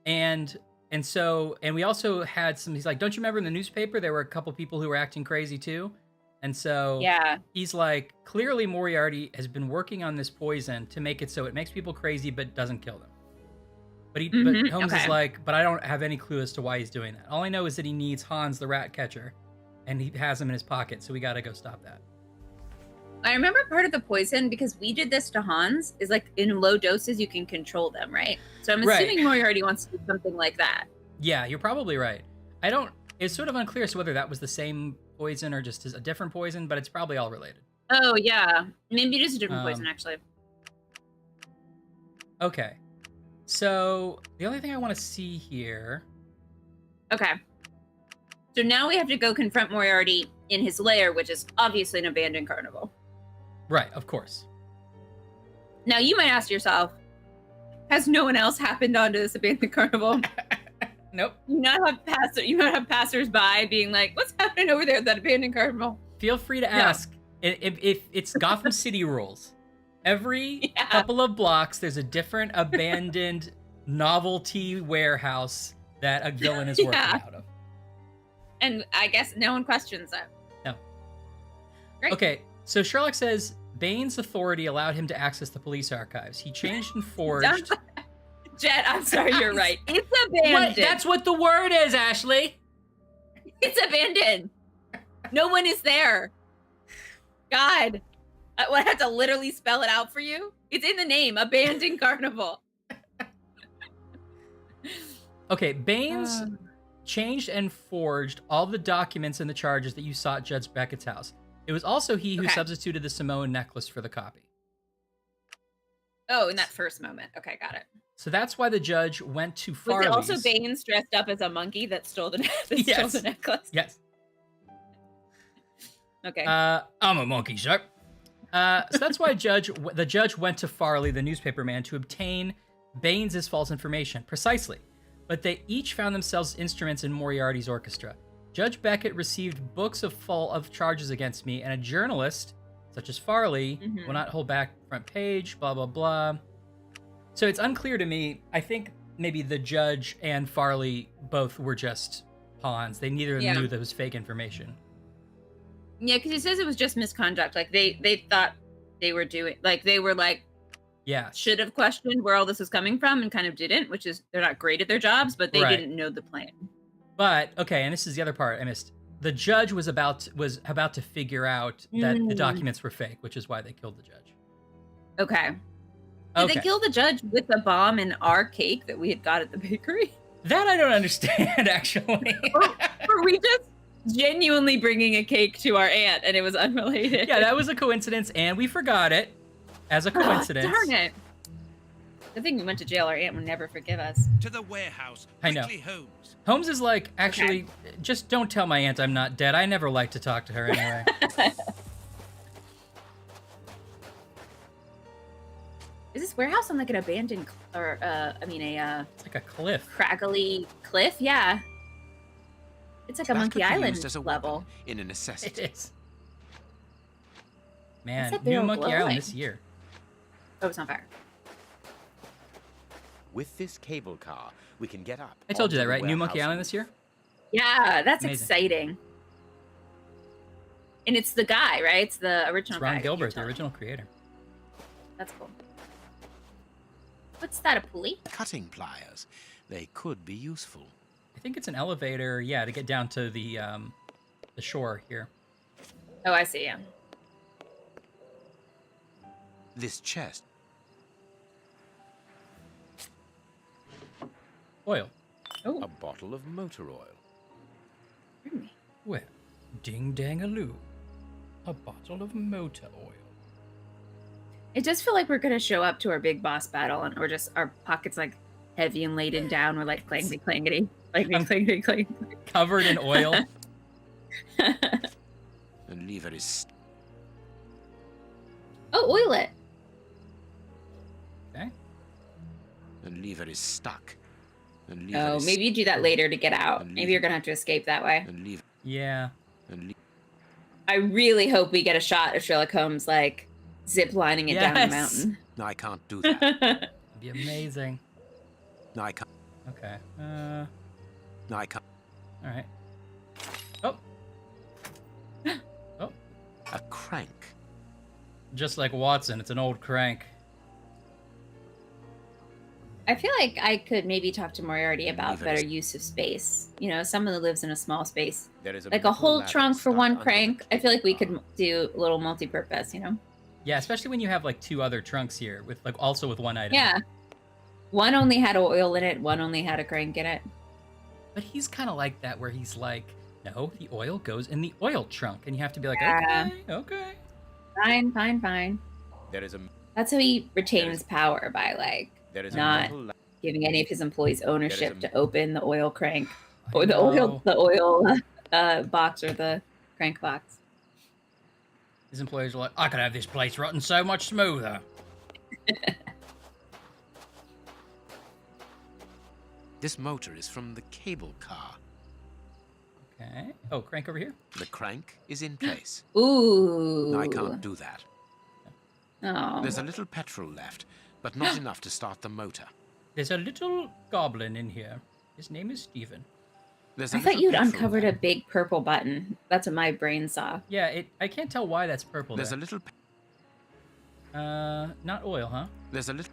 And we also had some, he's like, don't you remember in the newspaper there were a couple people who were acting crazy too? And so he's like, clearly Moriarty has been working on this poison to make it so it makes people crazy but doesn't kill them. But but Holmes is like, but I don't have any clue as to why he's doing that. All I know is that he needs Hans the rat catcher, and he has him in his pocket, so we gotta go stop that. I remember part of the poison, because we did this to Hans, is like in low doses you can control them, right? So I'm assuming Moriarty wants to do something like that. Yeah, you're probably right. It's sort of unclear as to whether that was the same poison or just a different poison, but it's probably all related. Oh yeah, maybe it is a different poison actually. Okay. So the only thing I want to see here. Okay. So now we have to go confront Moriarty in his lair, which is obviously an abandoned carnival. Right, of course. Now you might ask yourself, has no one else happened onto this abandoned carnival? Nope. You not have passers-by being like, what's happening over there at that abandoned carnival? Feel free to ask. If it's Gotham City rules. Every couple of blocks, there's a different abandoned novelty warehouse that a villain is working out of. And I guess no one questions that. No. Great. Okay, so Sherlock says Bane's authority allowed him to access the police archives. He changed and forged. Jet, I'm sorry, you're right. It's abandoned. That's what the word is, Ashley. It's abandoned. No one is there. God. I have to literally spell it out for you. It's in the name, abandoned carnival. Okay, Baines changed and forged all the documents and the charges that you saw at Judge Beckett's house. It was also he who substituted the Samoan necklace for the copy. Oh, in that first moment. Okay, got it. So that's why the judge went to Farley's. Was it also Baines dressed up as a monkey that stole the necklace? Yes. Okay. I'm a monkey, sir. So that's why the judge went to Farley, the newspaper man, to obtain Baines' false information. Precisely. But they each found themselves instruments in Moriarty's orchestra. Judge Beckett received books full of charges against me, and a journalist, such as Farley, will not hold back front page, blah, blah, blah. So it's unclear to me. I think maybe the judge and Farley both were just pawns. They neither of them knew that was fake information. Yeah, because he says it was just misconduct. Like they thought they were doing, like they were like, should have questioned where all this was coming from and kind of didn't, which is they're not great at their jobs, but they didn't know the plan. But okay, and this is the other part I missed. The judge was about to figure out that the documents were fake, which is why they killed the judge. Okay. Did they kill the judge with the bomb in our cake that we had got at the bakery? That I don't understand, actually. Were we just genuinely bringing a cake to our aunt and it was unrelated? Yeah, that was a coincidence, and we forgot it as a coincidence. Darn it. The thing we went to jail, our aunt would never forgive us. To the warehouse. I know. Holmes. Holmes is like, actually, just don't tell my aunt I'm not dead. I never like to talk to her anyway. Is this warehouse on like an abandoned, it's like a cliff. Craggly cliff? Yeah. It's like a Monkey Island level. In a necessity. It is. Man, new Monkey Island this year. Oh, it's on fire. With this cable car, we can get up. I told you that, right? New Monkey Island this year? Yeah, that's amazing. Exciting. And it's the guy, right? It's the original guy. Ron Gilbert, the original creator. That's cool. What's that, a pulley? Cutting pliers. They could be useful. I think it's an elevator, to get down to the shore here. Oh, I see, yeah. This chest. Oil. Oh. A bottle of motor oil. Bring me. Well, ding-dang-a-loo. A bottle of motor oil. It does feel like we're gonna show up to our big boss battle, and we're just our pockets like heavy and laden down. We're like clangety clangety, clangety clang. Covered in oil. And lever is... Oh, oil it. Okay. And lever is stuck. And Oh, maybe you do that later to get out. Maybe you're gonna have to escape that way. And lever. Yeah. And I really hope we get a shot of Sherlock Holmes like zip lining it down the mountain. No, I can't do that. That'd be amazing. No, I can't. Okay. No, I can't. All right. Oh. Oh. A crank. Just like Watson, it's an old crank. I feel like I could maybe talk to Moriarty about better use of space. You know, someone that lives in a small space. There is Like a whole ladder trunk for stuck one under crank. the I feel like we could do a little multi-purpose, you know? Yeah, especially when you have like 2 other trunks here with like also with one item. Yeah. One only had oil in it, one only had a crank in it. But he's kind of like that where he's like, no, the oil goes in the oil trunk. And you have to be like, Yeah. okay. Fine. There is a... That's how he retains power, by like There is not a metal giving any of his employees ownership a- to open the oil crank I or the know. oil box or the crank box. His employees are like, I could have this place rotten so much smoother. This motor is from the cable car. Okay. Oh, crank over here. The crank is in place. Ooh. No, I can't do that. Oh. There's a little petrol left, but not enough to start the motor. There's a little goblin in here. His name is Stephen. There's a I thought little you'd petrol uncovered left. a big purple button. That's what my brain saw. Yeah, I can't tell why that's purple There's there. a little... Not oil, huh? There's a little...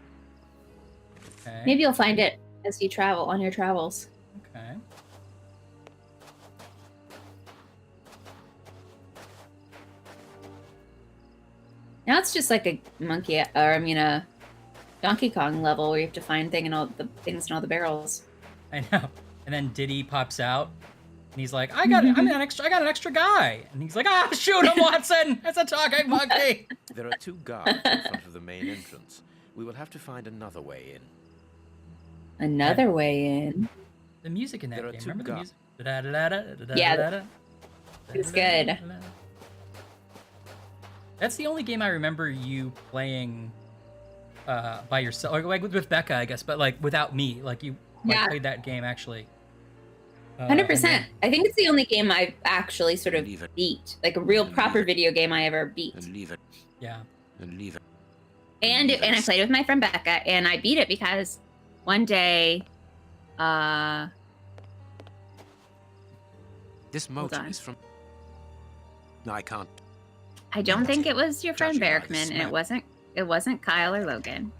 Okay. Maybe you'll find it as you travel on your travels. Okay. Now it's just like a a Donkey Kong level where you have to find things in all the barrels. I know. And then Diddy pops out, and he's like, I got an extra guy. And he's like, shoot him, Watson! It's a talking monkey! There are 2 guards in front of the main entrance. We will have to find another way in. Another way in. The music in that There are game, 2 remember the guards. music? Yeah, it's good. That's the only game I remember you playing by yourself, like with Becca, I guess, but like without me. Like you played that game actually. 100%. I think it's the only game I've actually sort of Leave it. beat, like a real And proper leave it. video game I ever beat. And leave it. Yeah. And leave it. And I played it with my friend Becca, and I beat it because one day, This motor on. is from... No, I can't. I don't think it was your friend Judging by the Berkman, and smell. it wasn't Kyle or Logan.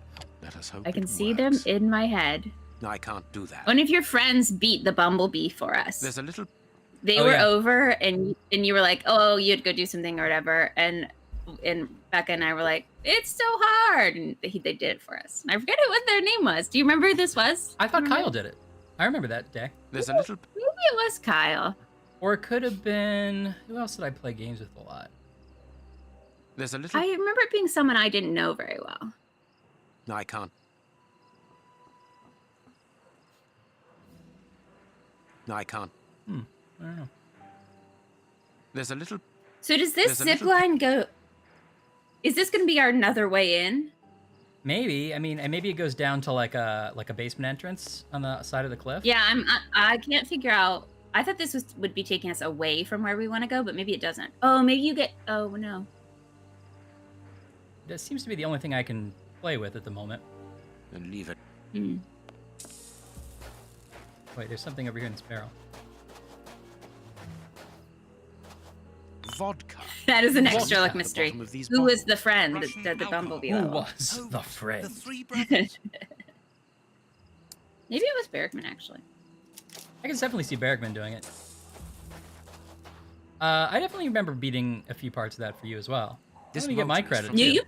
Let us hope I can it see them works. in my head. No, I can't do that. One of your friends beat the Bumblebee for us. There's a little... They Oh, were yeah. over, and you were like, "Oh, you'd go do something or whatever," and Becca and I were like, "It's so hard," and they did it for us. I forget what their name was. Do you remember who this was? I thought Remember? Kyle did it. I remember that day. There's a little... Maybe it was Kyle. Or it could have been, who else did I play games with a lot? There's a little... I remember it being someone I didn't know very well. No, I can't. No, I can't. I don't know. There's a little... So does this There's a zip little- line go? Is this going to be our another way in? Maybe. I mean, and maybe it goes down to like a basement entrance on the side of the cliff. Yeah, I can't figure out. I thought this would be taking us away from where we want to go, but maybe it doesn't. Oh, maybe you get. Oh no. That seems to be the only thing I can play with at the moment. And leave it. Hmm. Wait, there's something over here in this barrel. Vodka. That is the next Vodka Sherlock at the mystery. bottom of these Who was bottles. the friend Russian that the alcohol. Bumblebee Who level? was the friend? The 3 brothers. Maybe it was Berkman actually. I can definitely see Bergman doing it. I definitely remember beating a few parts of that for you as well. This Let me get my motor is credit from- too.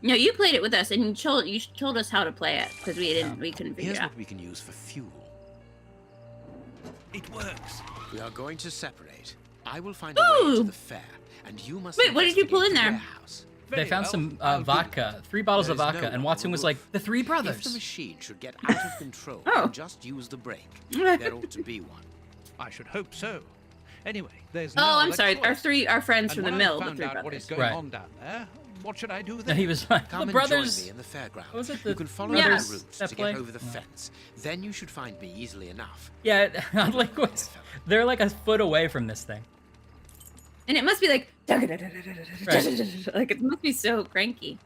You played it with us, and you told us how to play it because we couldn't figure Here's it out. what we can use for fuel. It works. We are going to separate. I will find a way Ooh. to the fair, and you must... Wait, what did you pull in investigate the there? warehouse. They found well, some I'll do vodka, 3 bottles of There's vodka, no and one Watson on the was roof. like, the 3 If the brothers. machine should get out of control, Oh. then just use the brake. There ought to be one. I should hope so. Anyway, there's Oh, no I'm other sorry. choice. Our friends And from the when mill, I've the found 3 out what is brothers. going Right. on down there, what should I do then? And he was like, Come the and brothers. join me in the fairground. Was it You the can follow brothers the routes that to play? get over the No. fence. Then you should find me easily enough. Yeah, like they're like a foot away from this thing. And it must be like, like it must be so cranky.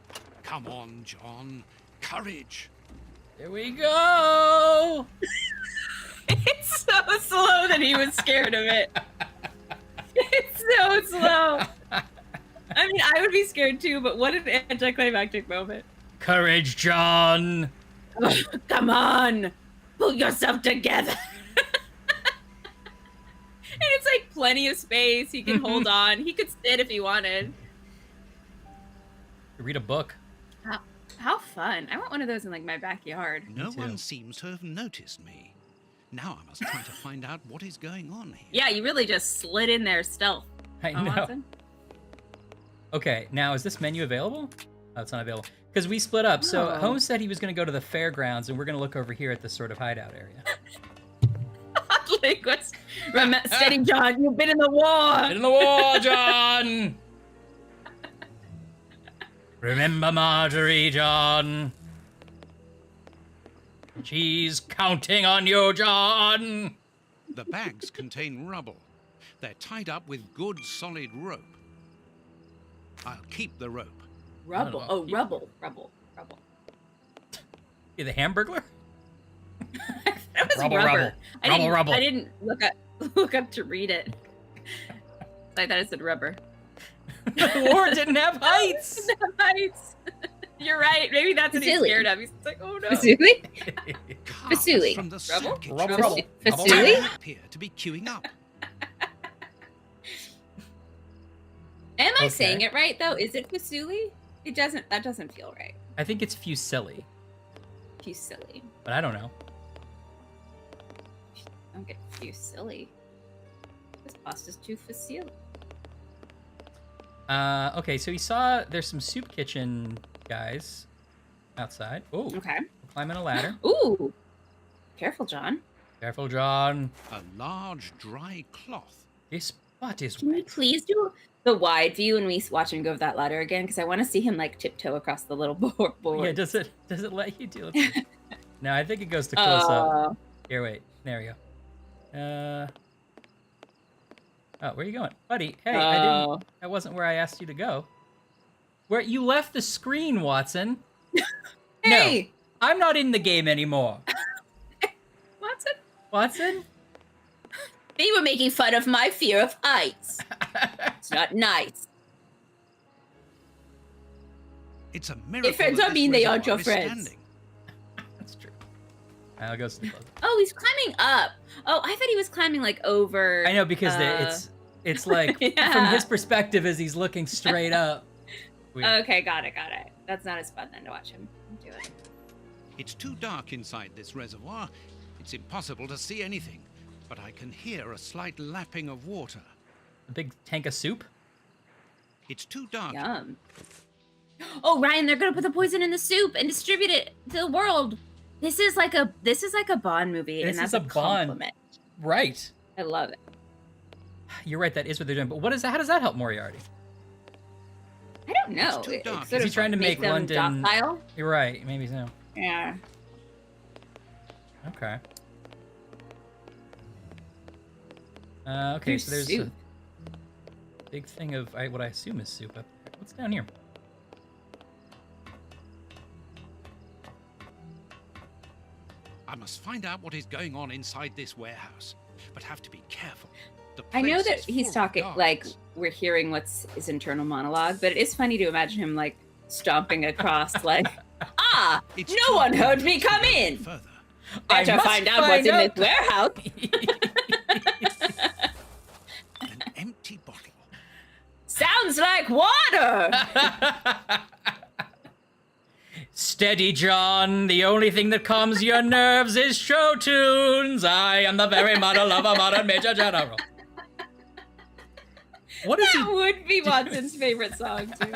Come on, John. Courage. Here we go. It's so slow that he was scared of it. It's so slow. I mean, I would be scared too, but what an anticlimactic moment. Courage, John. Come on, pull yourself together. And it's like plenty of space. He can hold on. He could sit if he wanted. Read a book. How fun. I want one of those in like my backyard. No too. one seems to have noticed me. Now I must try to find out what is going on here. Yeah, you really just slid in there stealth. I Huh, know. Watson? Okay, now is this menu available? Oh, it's not available. Because we split up. So No. Holmes said he was going to go to the fairgrounds, and we're going to look over here at this sort of hideout area. Like, what's... Steady, John. You've been in the war. Get in the war, John! Remember Marjorie, John. She's counting on you, John. The bags contain rubble. They're tied up with good solid rope. I'll keep the rope. Rubble. Oh, rubble. Rubble. You the Hamburglar? That was Rubble, rubber. rubble. Rubble. I didn't look up to read it. I thought it said rubber. The war didn't have heights. Heights. You're right. Maybe that's what he's Vasily. scared of. He's like, oh no. Vasily? Cars Vasily. from the Rubble? circuit Rubble, track rubble. Vasily? appear to be queuing up. Am I Okay. saying it right though? Is it Vasily? It doesn't. That doesn't feel right. I think it's Fusilli, Fusilli. but I don't know. Don't get Fusilli. This pasta's too Fusilli. Okay, so he saw there's some soup kitchen guys outside. Oh, Okay. climbing a ladder. Ooh. Careful, John. Careful, John. A large dry cloth. This spot is Can we wet. please do the wide view when we watch him go up that ladder again? Because I want to see him like tiptoe across the little board. Yeah, does it let you do it? No, I think it goes to close up. Here, wait. There we go. Oh, where are you going, buddy? Hey, that wasn't where I asked you to go. Where you left the screen, Watson? Hey, No, I'm not in the game anymore. Watson. Watson? They were making fun of my fear of heights. It's not nice. It's a miracle. friends that are this mean, they aren't reservoir your is friends. standing. That's true. I'll go sleep. Oh, he's climbing up. Oh, I thought he was climbing like over. I know because it's like from Yeah. his perspective as he's looking straight up. Weird. Okay, got it. That's not as fun then to watch him do it. It's too dark inside this reservoir. It's impossible to see anything, but I can hear a slight lapping of water. A big tank of soup. It's too dark. Yum. Oh, Ryan, they're gonna put the poison in the soup and distribute it to the world. This is like a Bond movie, This and is that's a a Bond. compliment. Right. I love it. You're right. That is what they're doing. But how does that help Moriarty? I don't know. It's too It dark. sort Is he of trying to make them London- docile. You're right. Maybe so. Yeah. Okay. Okay. So there's soup. a big thing of what I assume is soup up there. What's down here? I must find out what is going on inside this warehouse, but have to be careful. The I know place that is he's full of talking guards. like we're hearing what's his internal monologue, but it is funny to imagine him like stomping across like, It's no too one heard dangerous me to come go in. Further. Better must find out what's in out. this warehouse. An empty bottle. Sounds like water. Steady, John. The only thing that calms your nerves is show tunes. I am the very model of a modern major general. What is That would be Watson's favorite song, too.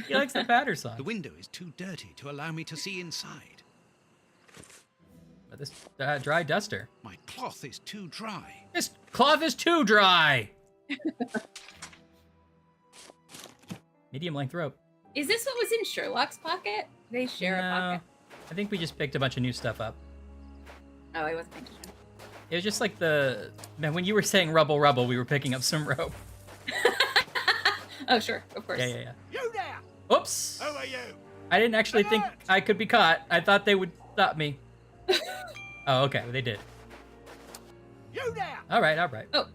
He likes the patter song. The window is too dirty to allow me to see inside. But this dry duster. My cloth is too dry. This cloth is too dry. Medium length rope. Is this what was in Sherlock's pocket? They share a pocket. I think we just picked a bunch of new stuff up. Oh, I wasn't paying attention. It was just like man, when you were saying rubble, we were picking up some rope. Oh, sure, of course. Yeah. You there! Oops! Who are you? I didn't actually think I could be caught. I thought they would stop me. Oh, okay, they did. You there! All right. Oh,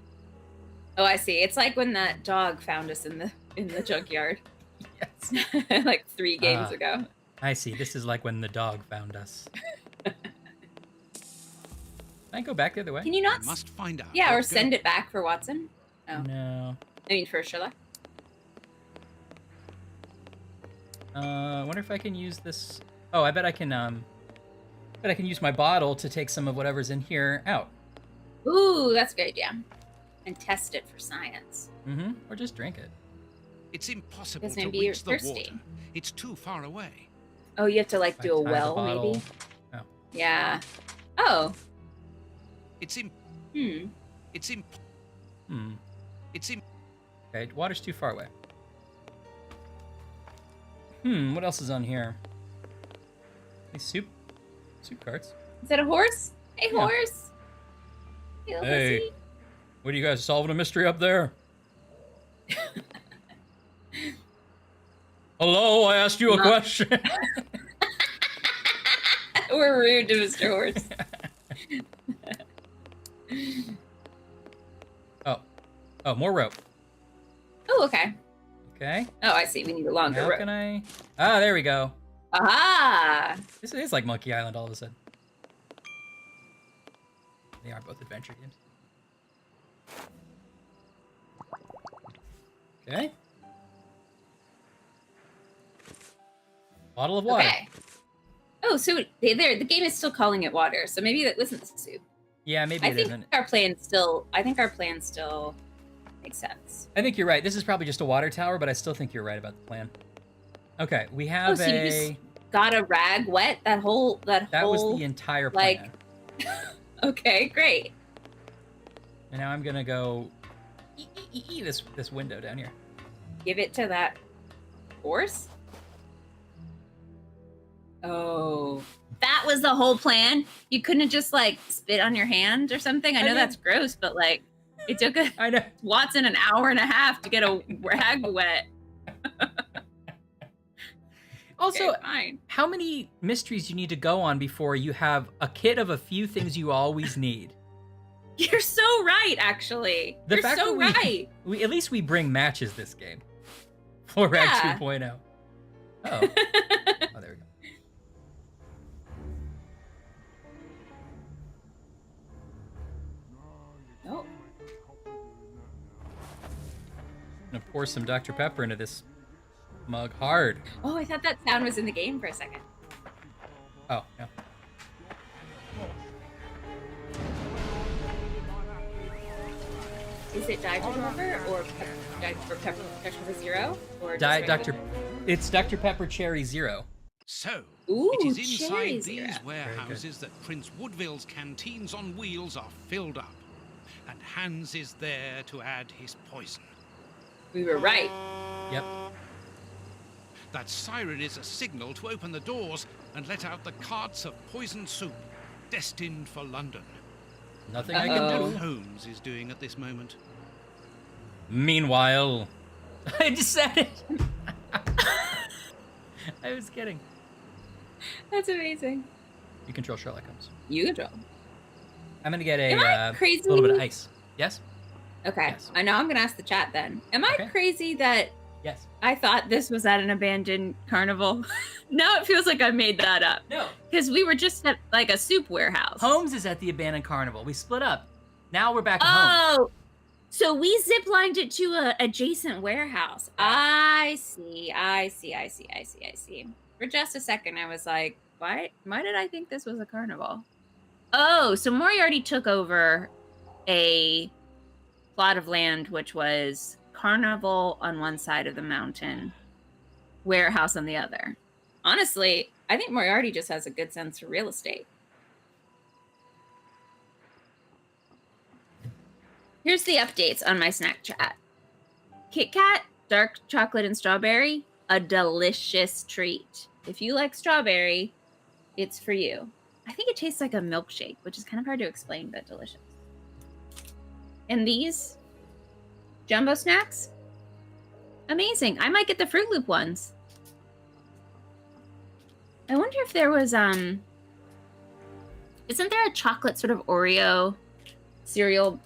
I see. It's like when that dog found us in the junkyard. Yes. Like 3 games ago. I see. This is like when the dog found us. Can I go back the other way? Can you not? I must find out. Yeah, or send it back for Watson. Oh. No. I mean, for Sherlock. I wonder if I can use this. Oh, I bet I can. Bet I can use my bottle to take some of whatever's in here out. Ooh, that's a good idea. And test it for science. Mm-hmm. Or just drink it. It's impossible Because to maybe you're reach the thirsty. water. It's too far away. Oh, you have to like If I do a tie the well, bottle- maybe. Oh. Yeah. Oh. It's Hmm. It's Okay, water's too far away. What else is on here? These soup carts. Is that a horse? Hey, Yeah. horse. Hey, little Hey. pussy. What are you guys solving a mystery up there? Hello, I asked you a question. We're rude to Mr. Horse. Oh, more rope. Oh, okay. Okay. Oh, I see. We need a longer How rope. can I? Ah, there we go. Aha! This is like Monkey Island all of a sudden. They are both adventure games. Okay. Bottle of water. Okay. Oh, so the game is still calling it water. So maybe that wasn't the soup. Yeah, maybe I it think isn't. our plan still makes sense. I think you're right. This is probably just a water tower, but I still think you're right about the plan. Okay, we have so you just got a rag wet that whole That was the entire plan. Okay, great. And now I'm gonna go this window down here. Give it to that horse. Oh, that was the whole plan. You couldn't have just like spit on your hand or something. I know that's gross, but like it took I know Watson an hour and a half to get a rag wet. Also, Okay, fine. how many mysteries you need to go on before you have a kit of a few things you always need? You're so right, actually. The You're fact so that right. At least we bring matches this game. For Rag Yeah. 2.0. Oh. Oh, there we go. Oh, I'm gonna pour some Dr. Pepper into this mug hard. oh, I thought that sound was in the game for a second. Oh, no. Is it Dr. Pepper or Dr. Pepper Zero? Or just Diet regular? Dr. It's Dr. Pepper Cherry Zero. So, Ooh, it is cherry inside these syrup. warehouses that Prince Woodville's canteens on wheels are filled up. And Hans is there to add his poison. We were right. Yep. That siren is a signal to open the doors and let out the carts of poisoned soup, destined for London. Nothing I I wonder can what do. Holmes is doing at this moment. Meanwhile, I just said it. I was kidding. That's amazing. You control Sherlock Holmes. You control. I'm gonna get Am I a crazy? little bit of ice. Yes? Okay. Yes. I know I'm going to ask the chat then. Am I Okay. crazy that Yes. I thought this was at an abandoned carnival? Now it feels like I made that up. No. Because we were just at like a soup warehouse. Holmes is at the abandoned carnival. We split up. Now we're back at home. Oh, so we ziplined it to a adjacent warehouse. I see. For just a second, I was like, why did I think this was a carnival? Oh, so Moriarty took over a plot of land, which was carnival on one side of the mountain, warehouse on the other. Honestly, I think Moriarty just has a good sense for real estate. Here's the updates on my snack chat. Kit Kat, dark chocolate and strawberry, a delicious treat. If you like strawberry, it's for you. I think it tastes like a milkshake, which is kind of hard to explain, but delicious. And these jumbo snacks, amazing. I might get the Fruit Loop ones. I wonder if there was, isn't there a chocolate sort of Oreo cereal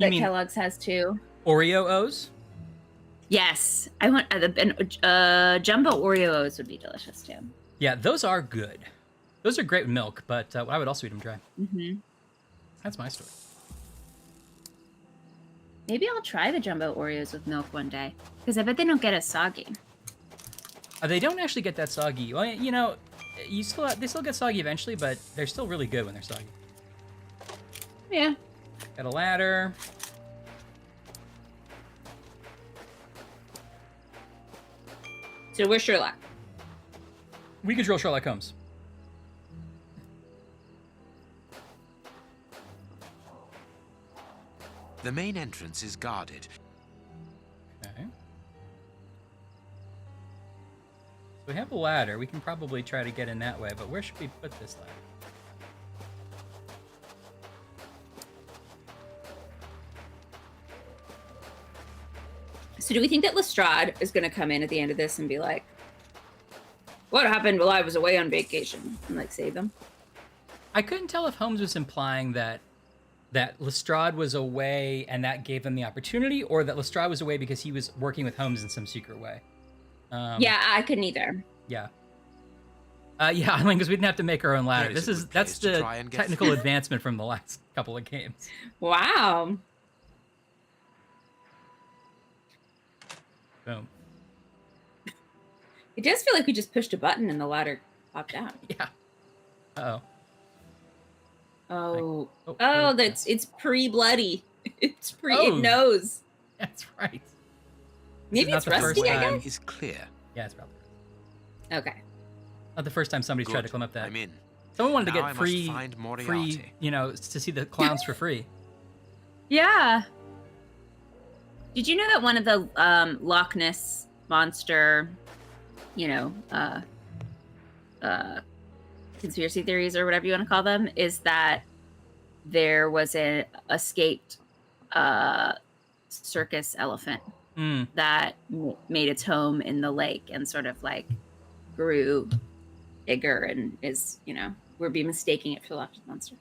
that Kellogg's has too? Oreo O's? Yes. I want, jumbo Oreo O's would be delicious too. Yeah, those are good. Those are great with milk, but I would also eat them dry. Mm-hmm. That's my story. Maybe I'll try the jumbo Oreos with milk one day, because I bet they don't get as soggy. They don't actually get that soggy. Well, you know, they still get soggy eventually, but they're still really good when they're soggy. Yeah. Got a ladder. So where's Sherlock? We control Sherlock Holmes. The main entrance is guarded. Okay. So we have a ladder. We can probably try to get in that way, but where should we put this ladder? So do we think that Lestrade is going to come in at the end of this and be like, what happened while I was away on vacation? And like save them? I couldn't tell if Holmes was implying that Lestrade was away and that gave them the opportunity, or that Lestrade was away because he was working with Holmes in some secret way. Yeah, I couldn't either. Yeah. Yeah, I mean, because we didn't have to make our own ladder. That's the technical advancement from the last couple of games. Wow. Boom. It does feel like we just pushed a button and the ladder popped out. Yeah. Uh-oh. It's pre-bloody. It's it knows. That's right. Maybe it's rusty, I guess? Is clear. Yeah, it's probably rusty. Okay. Not the first time somebody's tried to climb up that. I'm in. Someone wanted to Now get I free, must find Moriarty. to see the clowns for free. Yeah. Did you know that one of the Loch Ness monster, conspiracy theories or whatever you want to call them, is that there was an escaped circus elephant that made its home in the lake and sort of like grew bigger and is, we're be mistaking it for the Loch Ness monster.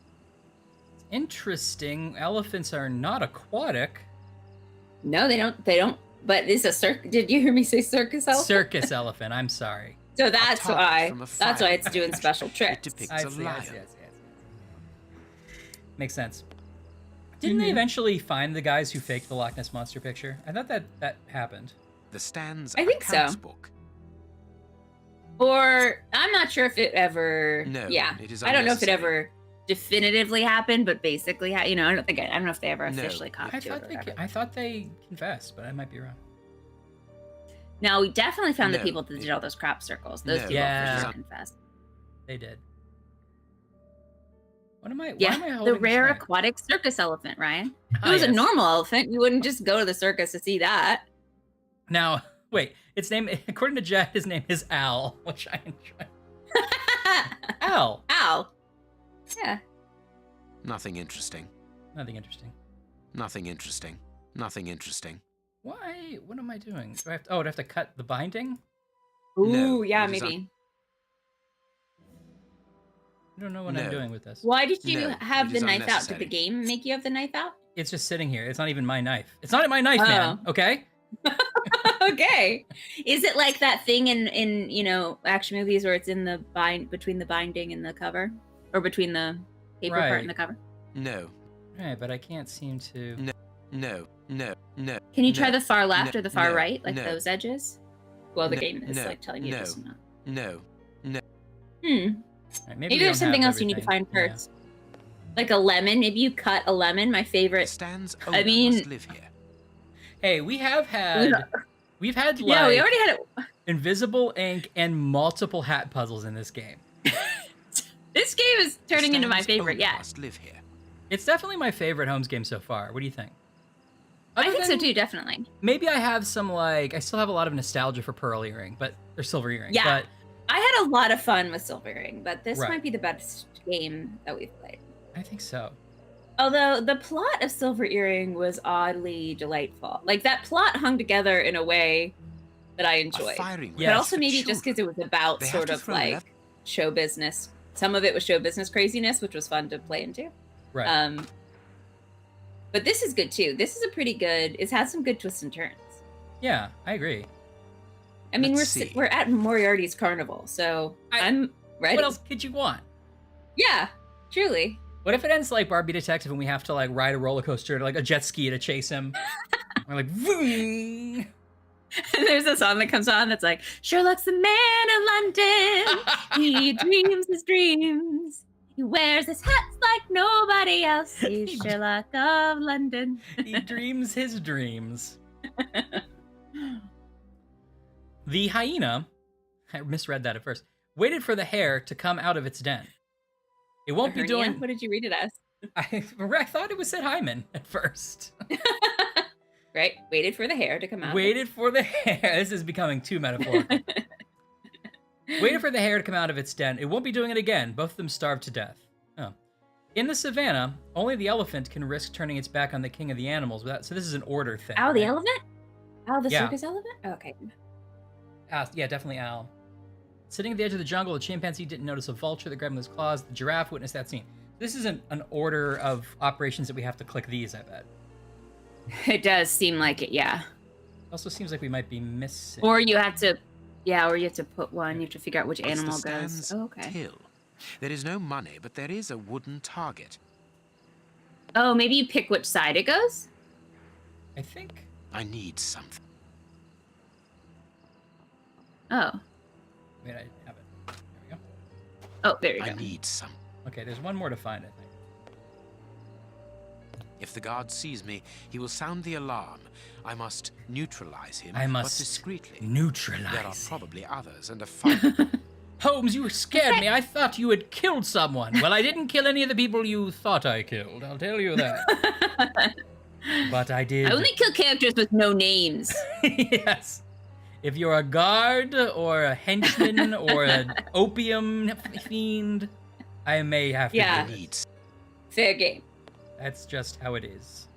Interesting. Elephants are not aquatic. No, they don't. But it's a circus. Did you hear me say circus elephant? Circus elephant. I'm sorry. So that's why. That's why it's doing special tricks. It depicts a lion. Yes. Makes sense. Didn't they eventually find the guys who faked the Loch Ness monster picture? I thought that happened. The Stan's I think accounts so. book. Or I'm not sure if it ever. No. Yeah. It is I don't know if it unnecessary. ever definitively happened, but basically, I don't know if they ever officially caught I to it. I thought they confessed, but I might be wrong. No, we definitely found the No, people that did all those crop circles. Those No. people Yeah. for sure confessed. They did. What am I? Yeah, why am I holding the rare this back? aquatic circus elephant, Ryan. If Ah, it was a yes. normal elephant, you wouldn't just go to the circus to see that. Now, wait. Its name, according to Jet, his name is Al, which I enjoy. Al. Ow. Yeah. Nothing interesting. Nothing interesting. Nothing interesting. Nothing interesting. Why? What am I doing? Do I have to? Oh, do I have to cut the binding? Ooh, No, yeah, it is maybe. I don't know what I'm No. doing with this. Why did you No, have it the is knife out? Did unnecessary. the game make you have the knife out? It's just sitting here. It's not even my knife. It's not my knife, man. Okay. Okay. Is it like that thing in action movies where it's in the between the binding and the cover, or between the paper part Right. and the cover? No. Right, but I can't seem to. No. Can you try No. the far left No. or the far No. right, like No. those edges? Well, the No. game is No. like telling you No. this or not. No. Hmm. Right, Maybe we there's don't something have else you need to everything. find Yeah. first. like a lemon. Maybe you cut a lemon. My favorite. Stands I mean, must live here. Hey, we've had like we already had it. invisible ink and multiple hat puzzles in this game. This game is turning into my favorite. Yeah, must live here. It's definitely my favorite Holmes game so far. What do you think? I think so too, definitely. Maybe I have some I still have a lot of nostalgia for Pearl Earring, or Silver Earring. Yeah, but I had a lot of fun with Silver Earring, but this Right. might be the best game that we've played. I think so. Although the plot of Silver Earring was oddly delightful. Like, that plot hung together in a way that I enjoyed. But also maybe just because it was about sort of like show business. Some of it was show business craziness, which was fun to play into. Right. But this is good too. This is a pretty good. It has some good twists and turns. Yeah, I agree. I mean, we're at Moriarty's carnival, so I'm ready. What else could you want? Yeah, truly. What if it ends like Barbie Detective and we have to like ride a roller coaster to like a jet ski to chase him? We're like, vroom. And there's a song that comes on that's like, Sherlock's the man of London. He dreams his dreams. He wears his hats like nobody else. He's Sherlock of London. He dreams his dreams. The hyena, I misread that at first, waited for the hare to come out of its den. It won't be doing... What did you read it as? I thought it was said hymen at first. Right, waited for the hare to come out. Waited for the hare. This is becoming too metaphorical. Waited for the hare to come out of its den. It won't be doing it again. Both of them starved to death. Oh. In the savannah, only the elephant can risk turning its back on the king of the animals. So this is an order thing. Al, right? the elephant? Al, the circus elephant? Okay. Yeah, definitely Al. Sitting at the edge of the jungle, the chimpanzee didn't notice a vulture that grabbed him with his claws. The giraffe witnessed that scene. This isn't an order of operations that we have to click these, I bet. It does seem like it, yeah. Also seems like we might be missing. Or you have to, put one. You have to figure out which animal goes. Oh, okay. Till. There is no money, but there is a wooden target. Oh, maybe you pick which side it goes? I think. I need something. Oh. Wait, I have it. There we go. Oh, there you go. I need some. Okay, there's one more to find, I think. If the guard sees me, he will sound the alarm. I must neutralize him, but discreetly. Neutralize. There are probably others, and a fight. Holmes, you scared me. I thought you had killed someone. Well, I didn't kill any of the people you thought I killed. I'll tell you that. But I did. I only kill characters with no names. Yes. If you're a guard or a henchman or an opium fiend, I may have to do it. Fair game. That's just how it is.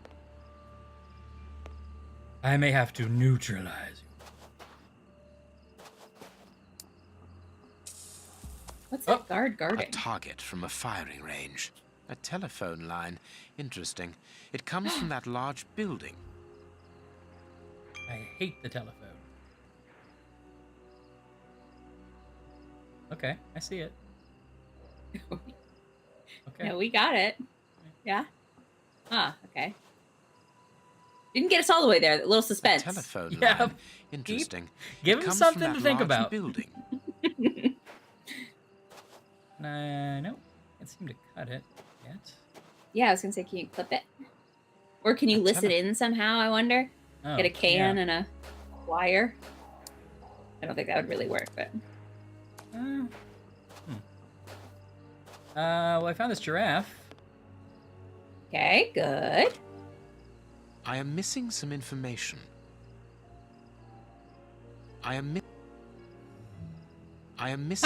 I may have to neutralize you. What's that guard guarding? A target from a firing range. A telephone line. Interesting. It comes from that large building. I hate the telephone. Okay, I see it. Okay. No, we got it. Yeah. Ah, okay. Didn't get us all the way there. A little suspense. A telephone line. Interesting. Give him something to think about. Building. No, can't seem to cut it yet. Yeah, I was gonna say, can you clip it? Or can you listen in somehow, I wonder? Oh, Get a can and a wire? I don't think that would really work, but... Well, I found this giraffe. Okay, good. I am missing some information. I am missing...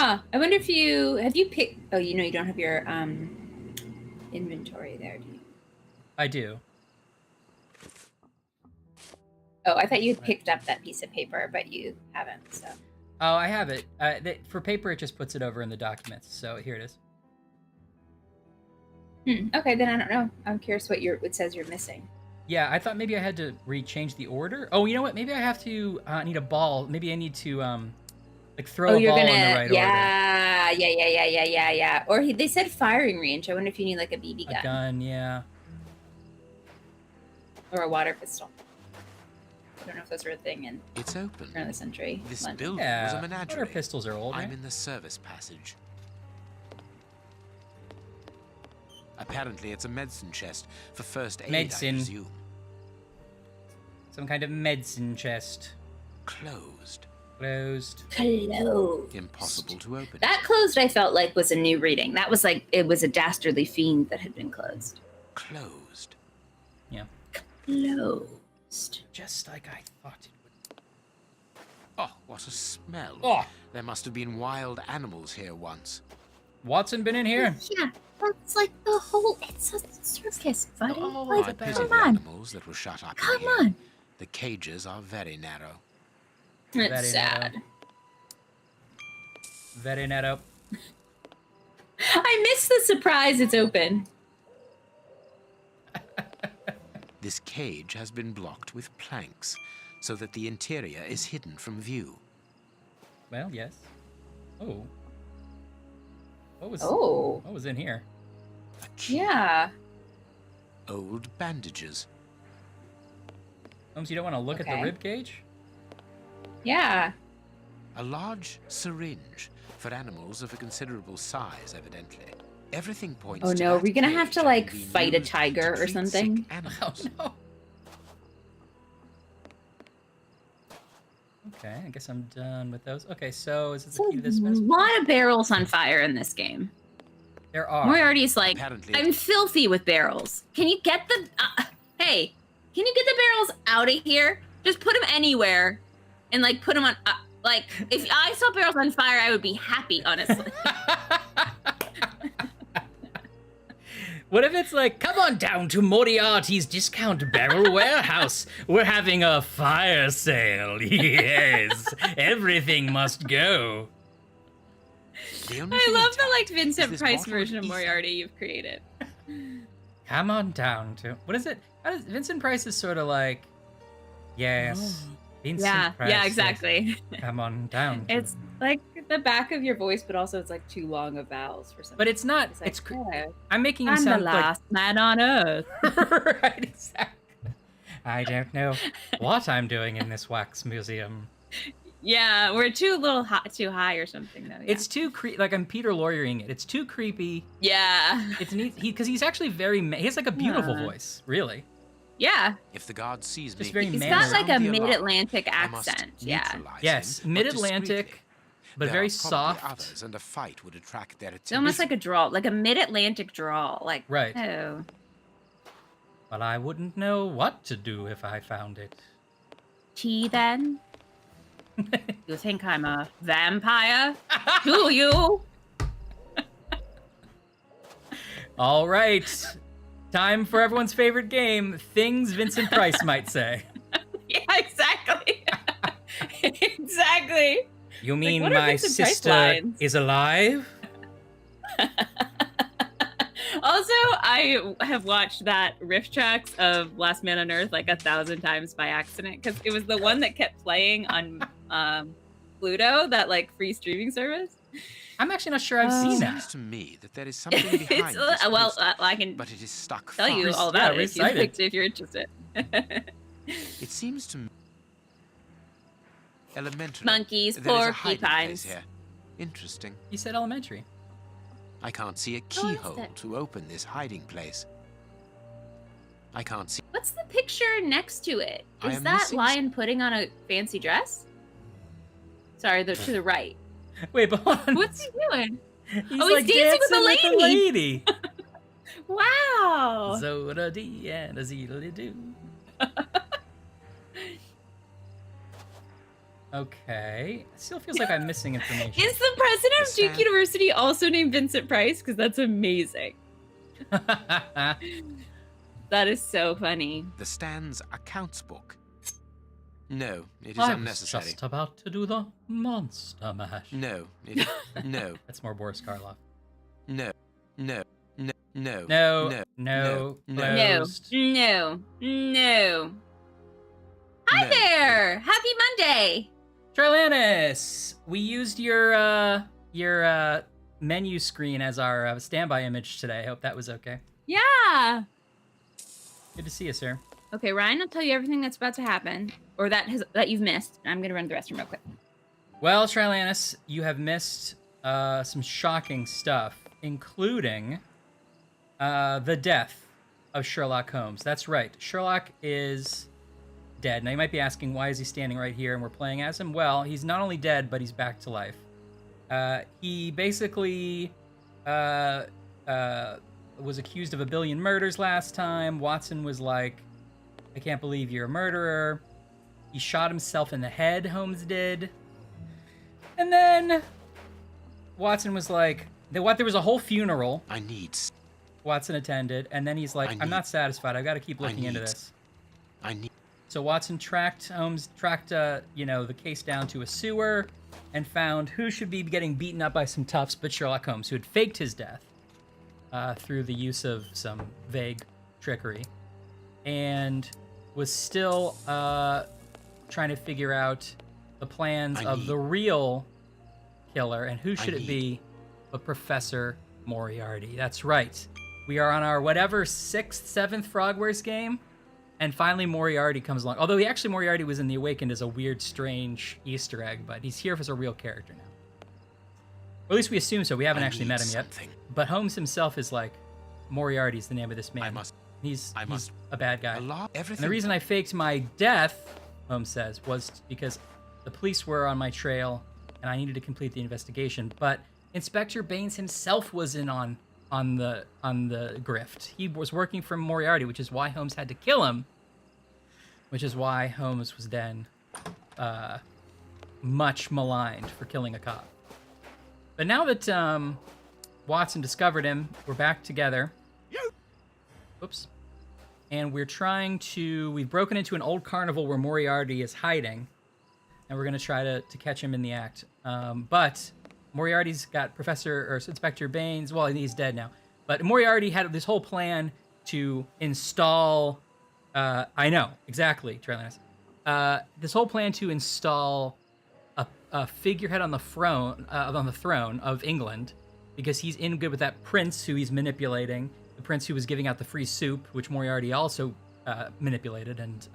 Huh, I wonder if you... Have you picked... Oh, you don't have your, inventory there, do you? I do. Oh, I thought you had picked up that piece of paper, but you haven't, so... Oh, I have it. For paper, it just puts it over in the documents. So here it is. Okay, then I don't know. I'm curious what it says you're missing. Yeah, I thought maybe I had to change the order. Oh, you know what? Maybe I have to need a ball. Maybe I need to throw a ball in the right order. Yeah. Or they said firing range. I wonder if you need like a BB gun. A gun, yeah. Or a water pistol. I don't know if those were a thing in It's open. turn of the century. This London. building was a menagerie. Water pistols are old, I'm right? in the service passage. Apparently, it's a medicine chest for first aid, Medicine. I presume. Some kind of medicine chest. Closed. Closed. Closed. Impossible to open. That closed, I felt like, was a new reading. That was like, it was a dastardly fiend that had been closed. Closed. Yeah. Closed. Just like I thought it would. Oh, what a smell. Oh, There must have been wild animals here once. Watson been in here? Yeah, that's like the whole, it's a circus, buddy. Oh, like, I pity come the on. animals that were shut up in Come here. on. The cages are very narrow. Very It's sad. narrow. Very narrow. I miss the surprise it's open. This cage has been blocked with planks, so that the interior is hidden from view. Well, yes. Oh. What was in here? A key. Yeah. Old bandages. Holmes, you don't want to look at the Okay. rib cage? Yeah. A large syringe for animals of a considerable size, evidently. Everything points Oh to no, are that we gonna have cage to having like been fight a used to tiger or treat something? sick animals. Oh no. Okay, I guess I'm done with those. Okay, so is it the key to this a mess? lot of barrels on fire in this game. There are. Moriarty's like, Apparently I'm filthy with barrels. Can you get the, hey, can you get the barrels out of here? Just put them anywhere and like put them on, like if I saw barrels on fire, I would be happy, honestly. What if it's like, come on down to Moriarty's Discount Barrel Warehouse. We're having a fire sale. Yes, everything must go. The only I thing love intact the like is Vincent this Price bottle version of ether. Moriarty you've created. Come on down to, what is it? How does, Vincent Price is sort of like, yes, Vincent Yeah, Price. yeah, says, exactly. come on down. To It's like the back of your voice, but also it's like too long of vowels for some But it's not, It's like, it's, yeah, I'm making you I'm the sound last man on earth. like, right, exactly. I don't know what I'm doing in this wax museum. Yeah, we're too high or something though. Yeah. It's too like I'm Peter Lawyering it. It's too creepy. yeah, It's neat because he's actually very. He has like a beautiful Yeah. voice, really. yeah. If the guard sees Just me, very He's mannered. got like a sound the alarm. mid-Atlantic I must accent. Yeah, neutralize Yes, him, but mid-Atlantic, discreetly. but There very are probably soft. others, and a fight would attract their it's attention. almost like a drawl, like a mid-Atlantic drawl. Like Right. oh, But I wouldn't know what to do if I found it. tea then. You think I'm a vampire? Do you? All right, time for everyone's favorite game: things Vincent Price might say. Yeah, exactly. Exactly. You mean what are my Vincent Price sister lines? is alive? Also, I have watched that riff tracks of Last Man on Earth like 1,000 times by accident because it was the one that kept playing on Pluto, that like free streaming service. I'm actually not sure I've It seen seems that. to me that there is something behind It's this well, poster, I can but it is stuck tell you fast. all about Yeah, it recite it. if you're interested. It seems to me elementary. Monkeys, There is a hiding place porcupines. here. Interesting. He said elementary. I can't see a Oh, what's keyhole that? to open this hiding place. I can't see. What's the picture next to it? I Is am that missing lion putting on a fancy dress? Sorry, to the right. Wait, but hold on. What's he doing? He's he's dancing with the lady. Wow. Zoda dee and a zeedly doo. Okay. It still feels like I'm missing information. Is the president of The Duke stand- University also named Vincent Price? Because that's amazing. That is so funny. The stand's accounts book. No, it is I was unnecessary. just about to do the monster mash. No, it, no, That's more Boris Karloff. no, no, no, no, No, no, closed. No. Hi No. there. Happy Monday. Trilanus, we used your menu screen as our standby image today. Hope that was okay. Yeah. Good to see you, sir. Okay, Ryan, I'll tell you everything that's about to happen, or that you've missed. I'm gonna run to the restroom real quick. Well, Trilanus, you have missed some shocking stuff, including the death of Sherlock Holmes. That's right. Sherlock is dead. Now you might be asking, why is he standing right here and we're playing as him? Well, he's not only dead, but he's back to life. He basically was accused of 1 billion murders last time. Watson was like, I can't believe you're a murderer. He shot himself in the head, Holmes did. And then Watson was like, there was a whole funeral. Watson attended, and then he's like, I'm not satisfied. I've got to keep looking into this. So Watson tracked the case down to a sewer and found who should be getting beaten up by some toughs but Sherlock Holmes, who had faked his death through the use of some vague trickery, and was still trying to figure out the plans of the real killer, and who should it be but Professor Moriarty. That's right. We are on our 6th, 7th Frogwares game, and finally Moriarty comes along. Although Moriarty was in The Awakened as a weird, strange Easter egg, but he's here as a real character now. Or at least we assume so. We haven't actually met him yet. But Holmes himself is like, Moriarty's the name of this man. He's a bad guy. And the reason I faked my death, Holmes says, was because the police were on my trail and I needed to complete the investigation. But Inspector Baines himself was in on the grift. He was working for Moriarty, which is why Holmes had to kill him. Which is why Holmes was then much maligned for killing a cop. But now that Watson discovered him, we're back together. Oops. And we've broken into an old carnival where Moriarty is hiding, and we're going to try to catch him in the act. But Moriarty's got Inspector Baines. Well, he's dead now. But Moriarty had this whole plan to install... I know, exactly, Trailanus. This whole plan to install a figurehead on the throne of England, because he's in good with that prince who he's manipulating, the prince who was giving out the free soup, which Moriarty also manipulated and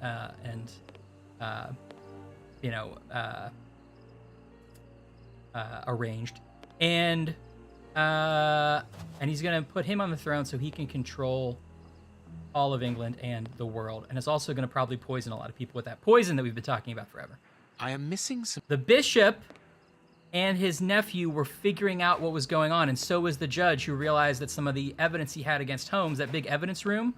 arranged, and he's gonna put him on the throne so he can control all of England and the world, and is also gonna probably poison a lot of people with that poison that we've been talking about forever. I am missing some. The bishop and his nephew were figuring out what was going on, and so was the judge, who realized that some of the evidence he had against Holmes, that big evidence room,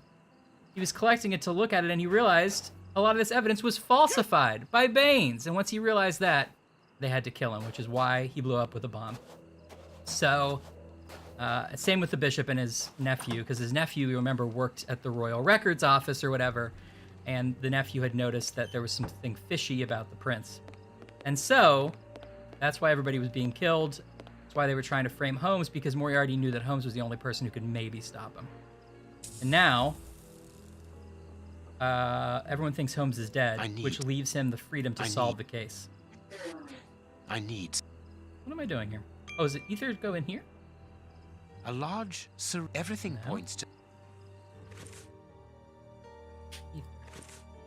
he was collecting it to look at it, and he realized a lot of this evidence was falsified by Baines. And once he realized that, they had to kill him, which is why he blew up with a bomb. So, same with the bishop and his nephew, because his nephew, you remember, worked at the Royal Records Office or whatever, and the nephew had noticed that there was something fishy about the prince. And so, that's why everybody was being killed. That's why they were trying to frame Holmes, because Moriarty knew that Holmes was the only person who could maybe stop him. And now, everyone thinks Holmes is dead, which leaves him the freedom to solve the case. What am I doing here? Oh, is it either go in here? A large everything points to...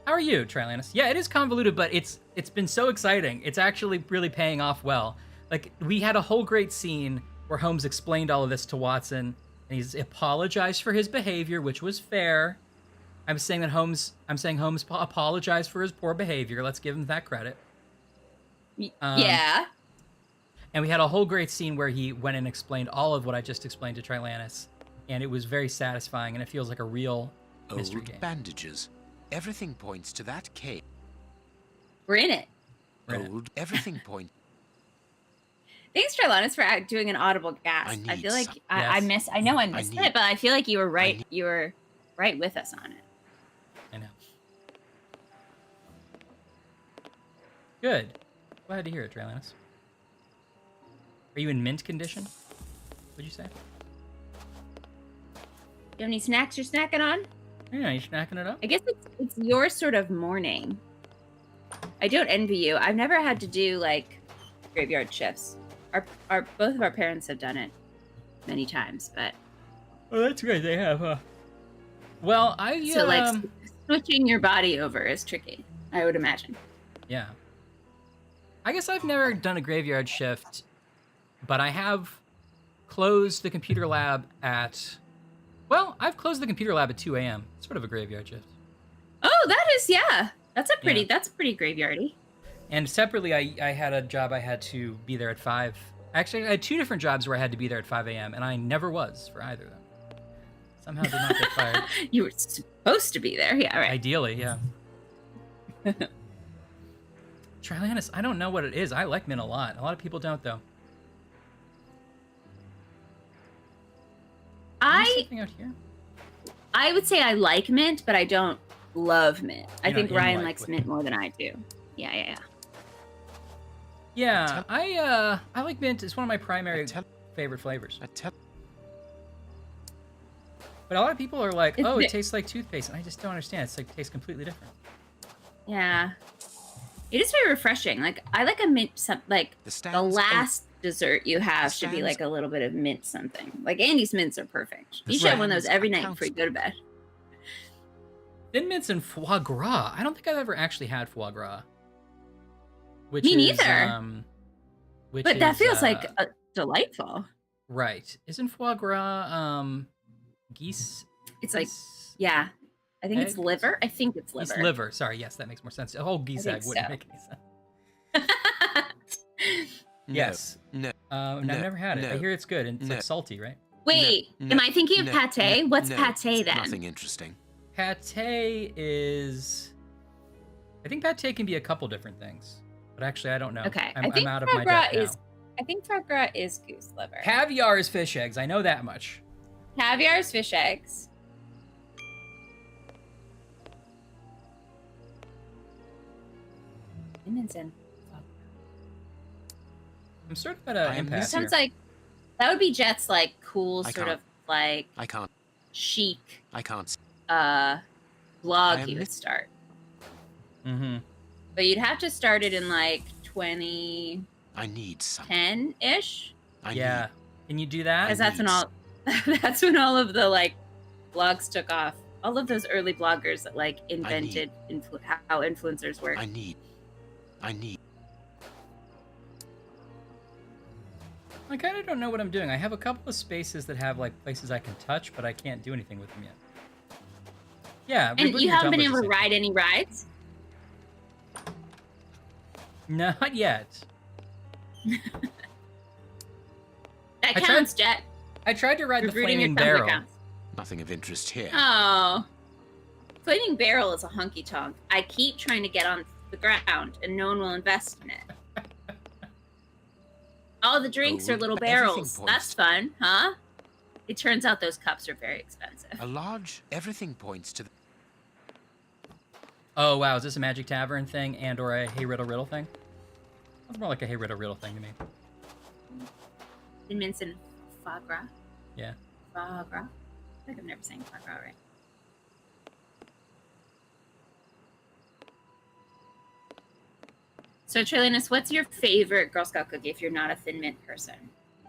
How are you, Trilanus? Yeah, it is convoluted, but it's been so exciting. It's actually really paying off well. Like, we had a whole great scene where Holmes explained all of this to Watson, and he's apologized for his behavior, which was fair. I'm saying Holmes apologized for his poor behavior. Let's give him that credit. Yeah. And we had a whole great scene where he went and explained all of what I just explained to Trilanus, and it was very satisfying, and it feels like a real mystery game. Bandages. Everything points to that cave. We're in it. Everything points. Thanks, Trilanus, for doing an audible gasp. I feel like I missed it, but I feel like you were right. You were right with us on it. I know. Good. Glad to hear it, Trilanus. Are you in mint condition? What'd you say? You have any snacks you're snacking on? Yeah, you snacking it up? I guess it's your sort of morning. I don't envy you. I've never had to do like graveyard shifts. Our both of our parents have done it many times, but oh, that's great. They have, huh? Well, so like switching your body over is tricky, I would imagine. Yeah. I guess I've never done a graveyard shift, but I have closed the computer lab at Well, I've closed the computer lab at 2 a.m. Sort of a graveyard shift. Oh, that is, yeah. That's a pretty graveyardy. And separately, I had a job I had to be there at 5. Actually, I had 2 different jobs where I had to be there at 5 a.m. and I never was for either of them. Somehow did not get fired. You were supposed to be there, yeah, right. Ideally, yeah. Trilianus, I don't know what it is. I like mint a lot. A lot of people don't, though. Something out here? I would say I like mint, but I don't love mint. I think You're not Ryan in likes with mint more than I do. Yeah. Yeah, I like mint. It's one of my primary favorite flavors. But a lot of people are like, oh, it tastes like toothpaste, and I just don't understand. It's like, it tastes completely different. Yeah. It is very refreshing. Like, I like a mint, the last dessert you have should be like a little bit of mint something. Like, Andy's mints are perfect. You should have one of those every night before you go to bed. Thin mints and foie gras. I don't think I've ever actually had foie gras. Me neither. But that feels like delightful. Right. Isn't foie gras geese? It's like, yeah. I think it's liver. Geese liver. Sorry, yes, that makes more sense. A whole geese egg wouldn't make any sense. Yes. No. I've never had it. I hear it's good and it's like salty, right? Wait, am I thinking of pate? What's pate then? Nothing interesting. Pate is... I think pate can be a couple different things. But actually, I don't know. Okay. I'm out of my depth now. I think foie gras is goose liver. Caviar is fish eggs. I know that much. Caviar is fish eggs. I'm sort of at an impasse. That sounds like that would be Jet's like cool I can't. chic I can't. blog he would start. Mm-hmm. But you'd have to start it in like 2010-ish. I need something. Yeah. Can you do that? Because that's when all of the like blogs took off. All of those early bloggers that like invented how influencers work. I need. I kind of don't know what I'm doing. I have a couple of spaces that have like places I can touch, but I can't do anything with them yet. Yeah. And you haven't been able to ride any rides? Not yet. That counts, Jet. I tried to ride the Flaming Barrel. Nothing of interest here. Oh. Flaming Barrel is a honky tonk. I keep trying to get on the ground, and no one will invest in it. All the drinks are little barrels. That's fun, huh? It turns out those cups are very expensive. Everything points to the... Oh, wow. Is this a Magic Tavern thing and or a Hey Riddle Riddle thing? That's more like a Hey Riddle Riddle thing to me. Thin mints and foie gras. Yeah. Foie gras. I think I'm never saying foie gras right. So, Trillianus, what's your favorite Girl Scout cookie if you're not a Thin Mint person?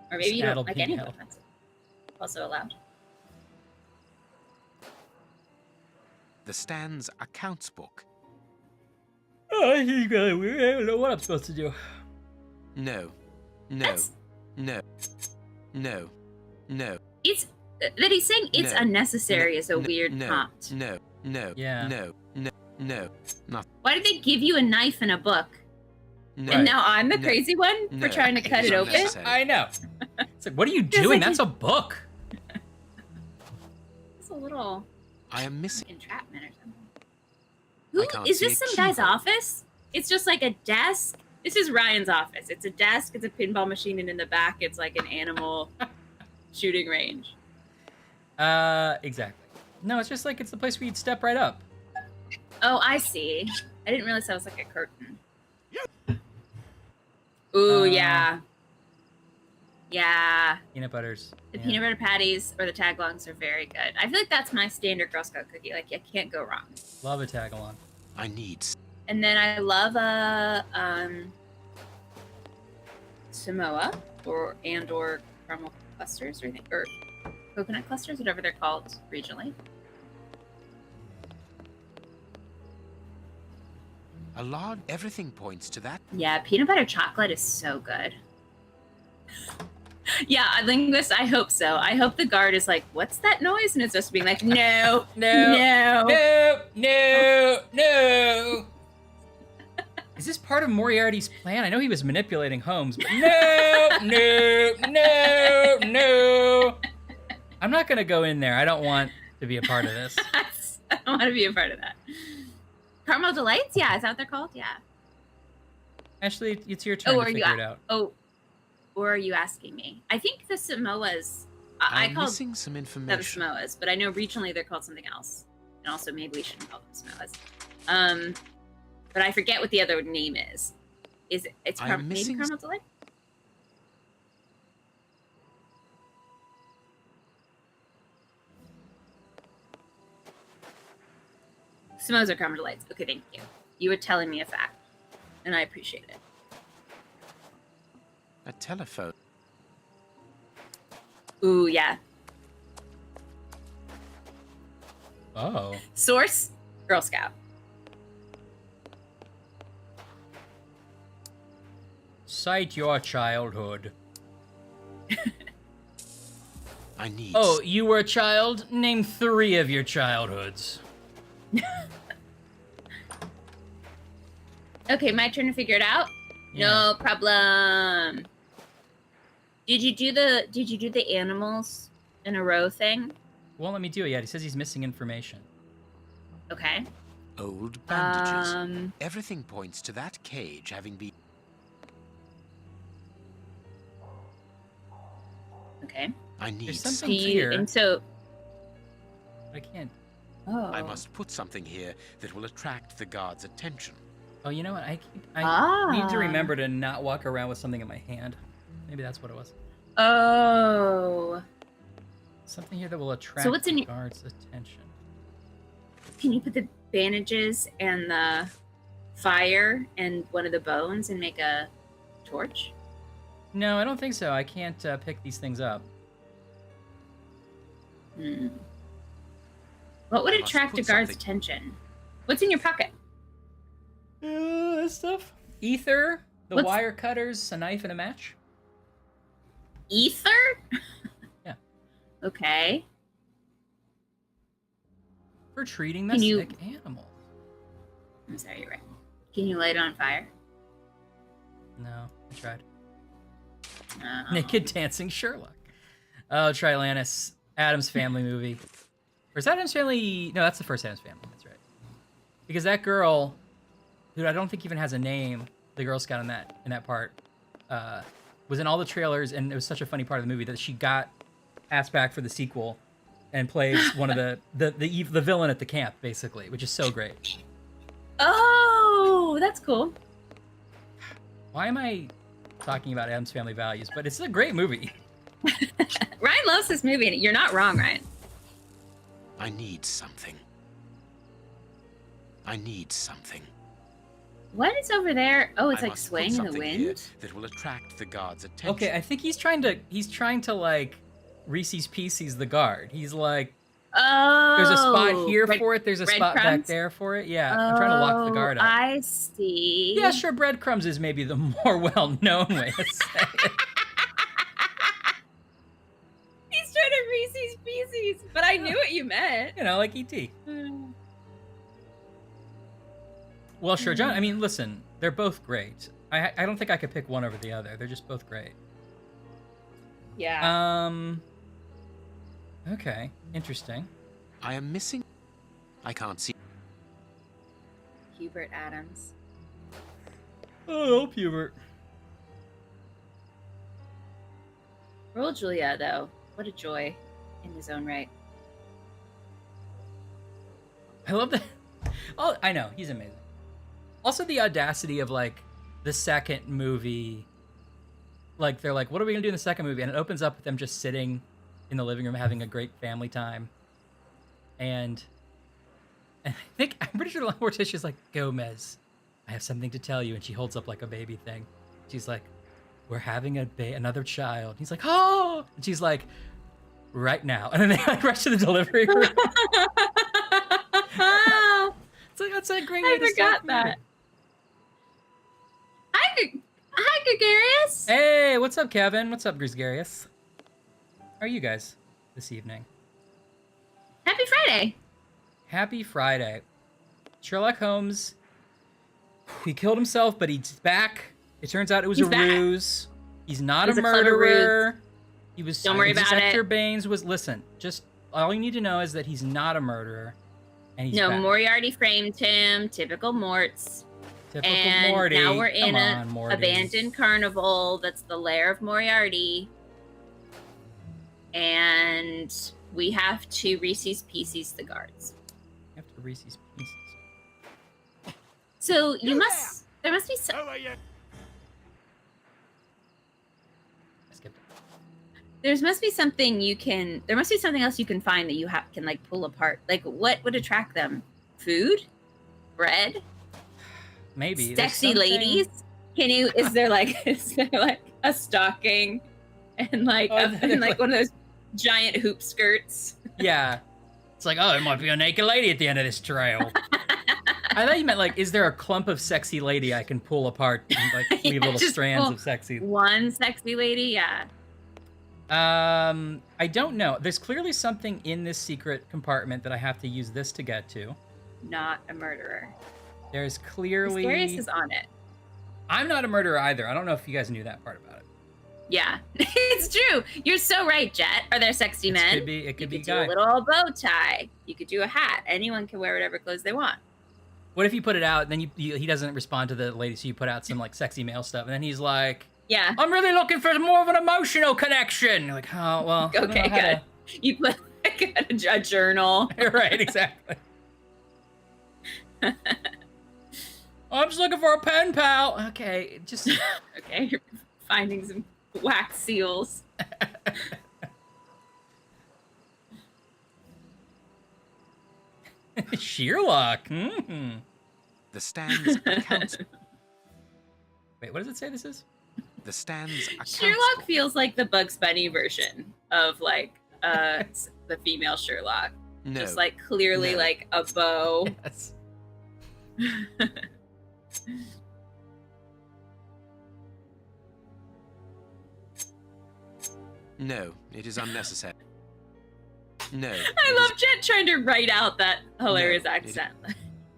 Or maybe you don't like any of them. That's also allowed. The Stan's accounts book. Oh, I don't know what I'm supposed to do. No. It's that he's saying it's unnecessary is a weird prompt. Yeah. No. Why did they give you a knife and a book? No. And now I'm the crazy one for trying to cut it open? I know. It's like, what are you doing? That's a book. It's a little... I am missing entrapment or something. Is this some guy's office? It's just like a desk. This is Ryan's office. It's a desk, it's a pinball machine, and in the back it's like an animal shooting range. Exactly. No, it's just like it's the place where you'd step right up. Oh, I see. I didn't realize that was like a curtain. Ooh, yeah. Yeah. Peanut butters. The peanut butter patties or the tagalongs are very good. I feel like that's my standard Girl Scout cookie. Like, you can't go wrong. Love a tagalong. I need. And then I love a Samoa or caramel clusters or coconut clusters, whatever they're called regionally. Everything points to that. Yeah, peanut butter chocolate is so good. Yeah, linguist, I hope so. I hope the guard is like, what's that noise? And it's just being like, no, no, no, no, no. Is this part of Moriarty's plan? I know he was manipulating Holmes, but no, no, no, no. I'm not gonna go in there. I don't want to be a part of this. I don't want to be a part of that. Caramel Delights? Yeah, is that what they're called? Yeah. Ashley, it's your turn to figure it out. Oh, or are you asking me? I think the Samoas. I'm called missing some information. them Samoas, but I know regionally they're called something else. And also, maybe we shouldn't call them Samoas. But I forget what the other name is. It's maybe Caramel Delight? Samoas are Caramel Delights. Okay, thank you. You were telling me a fact, and I appreciate it. A telephone. Ooh, yeah. Oh. Source, Girl Scout. Cite your childhood. I need... Oh, you were a child? Name 3 of your childhoods. Okay, my turn to figure it out. Yeah. No problem. Did you do the animals in a row thing? Won't let me do it yet. He says he's missing information. Okay. Old bandages. Everything points to that cage having been... Okay. I need something here. And so... I can't... Oh. I must put something here that will attract the guard's attention. Oh, you know what? I need to remember to not walk around with something in my hand. Maybe that's what it was. Oh. Something here that will attract the guard's attention. Can you put the bandages and the fire and one of the bones and make a torch? No, I don't think so. I can't pick these things up. What would attract a guard's attention? What's in your pocket? This stuff. Ether, wire cutters, a knife, and a match. Ether? Yeah. Okay. For treating the sick animal. I'm sorry, you're right. Can you light it on fire? No, I tried. Oh. Naked dancing Sherlock. Oh, Trilantis. Addams Family movie. Or is that Addams Family? No, that's the first Addams Family. That's right. Because that girl, who I don't think even has a name, the Girl Scout in that part, was in all the trailers, and it was such a funny part of the movie that she got asked back for the sequel and plays one of the villain at the camp, basically, which is so great. Oh, that's cool. Why am I talking about Addams Family Values? But it's a great movie. Ryan loves this movie, and you're not wrong, Ryan. I need something. I need something. What is over there? Oh, it's like swaying in the wind. That will attract the guard's attention. Okay, I think he's trying to like Reese's Pieces the guard. He's like, oh, there's a spot here for it. There's a spot back there for it. Yeah, I'm trying to lock the guard up. I see. Yeah, sure. Breadcrumbs is maybe the more well-known way to say it. He's trying to Reese's Pieces, but I knew what you meant. You know, like E.T. Well, sure, John. I mean, listen, they're both great. I don't think I could pick one over the other. They're just both great. Yeah. Okay, interesting. I am missing... I can't see... Hubert Adams. Oh, Hubert. Roll Julia, though. What a joy in his own right. I love that. Oh, I know. He's amazing. Also, the audacity of, like, the second movie. Like, they're like, what are we going to do in the second movie? And it opens up with them just sitting in the living room having a great family time. And I'm pretty sure Morticia's like, Gomez, I have something to tell you. And she holds up, like, a baby thing. She's like, we're having another child. He's like, oh! And she's like, right now. And then they, like, rush to the delivery room. It's like, that's a great way to forgot that. Hi, Gregarious. Hey, what's up, Kevin? What's up, Gregarious? How are you guys this evening? Happy Friday. Happy Friday. Sherlock Holmes, he killed himself, but he's back. It turns out it was a ruse. He's not a murderer. He was. Don't worry about Inspector it. Baines was. Listen, just all you need to know is that he's not a murderer, and he's back. Moriarty framed him. Typical Morts. Typical and Morty. Now we're in an abandoned carnival that's the lair of Moriarty, and we have to Reese's Pieces the guards. You have to Reese's Pieces. So there must be some. There must be something you can. There must be something else you can find that you can like pull apart. Like what would attract them? Food, bread, maybe sexy ladies. Can you? Is there like a stocking and like one of those giant hoop skirts? Yeah, it's like there might be a naked lady at the end of this trail. I thought you meant like, is there a clump of sexy lady I can pull apart and like leave little strands of sexy? One sexy lady, yeah. I don't know. There's clearly something in this secret compartment that I have to use this to get to. Not a murderer. There's clearly... Mysterious is on it. I'm not a murderer either. I don't know if you guys knew that part about it. Yeah, it's true. You're so right, Jet. Are there sexy men? It could be you could do a little bow tie. You could do a hat. Anyone can wear whatever clothes they want. What if you put it out and then he doesn't respond to the lady, so you put out some like sexy male stuff, and then he's like... Yeah. I'm really looking for more of an emotional connection. You're like, oh, well. Okay, good. You put like a journal. Right, exactly. I'm just looking for a pen pal. Okay, just... Okay, you're finding some wax seals. Sherlock. Mm-hmm. The stands accounts. Wait, what does it say this is? The stands accounts. Sherlock feels like the Bugs Bunny version of like the female Sherlock. No. Just like clearly like a bow. Yes. No, it is unnecessary. No. I love Jet trying to write out that hilarious accent.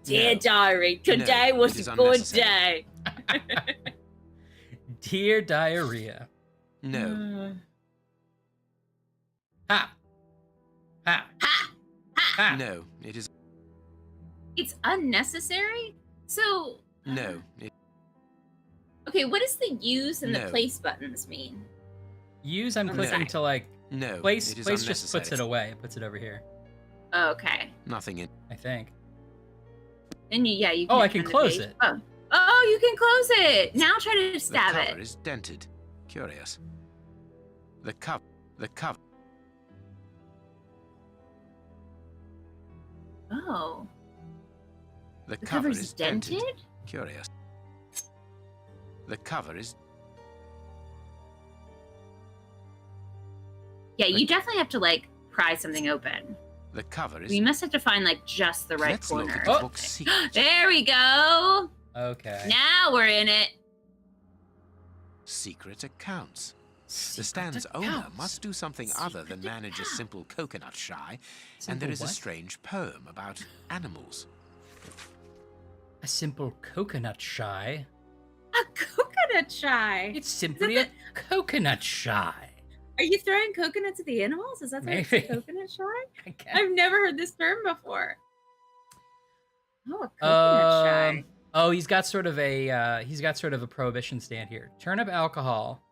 Dear diary, today was a good day. Dear diarrhea. No. Ha. Ha. Ha! Ha! No, it is. It's unnecessary? So... No. Okay, what does the use and the place buttons mean? Use, I'm clicking to like... No, Place just puts it away. It puts it over here. Okay. Nothing in... I think. And you can... Oh, I can close it. Oh, you can close it! Now try to stab it. The cover is dented. Curious. The cover... Oh. The cover is dented? Curious. The cover is... Yeah, you definitely have to, like, pry something open. The cover is... We must have to find, like, just the right Let's corner. look at the book's secret. There we go! Okay. Now we're in it. Secret accounts. The stand's owner must do something other than manage a simple coconut shy, and there is a strange poem about animals. A simple coconut shy? A coconut shy? It's simply a coconut shy. Are you throwing coconuts at the animals? Is that the coconut shy? I've never heard this term before. Oh, a coconut shy. Oh, he's got sort of a prohibition stand here. Turnip alcohol,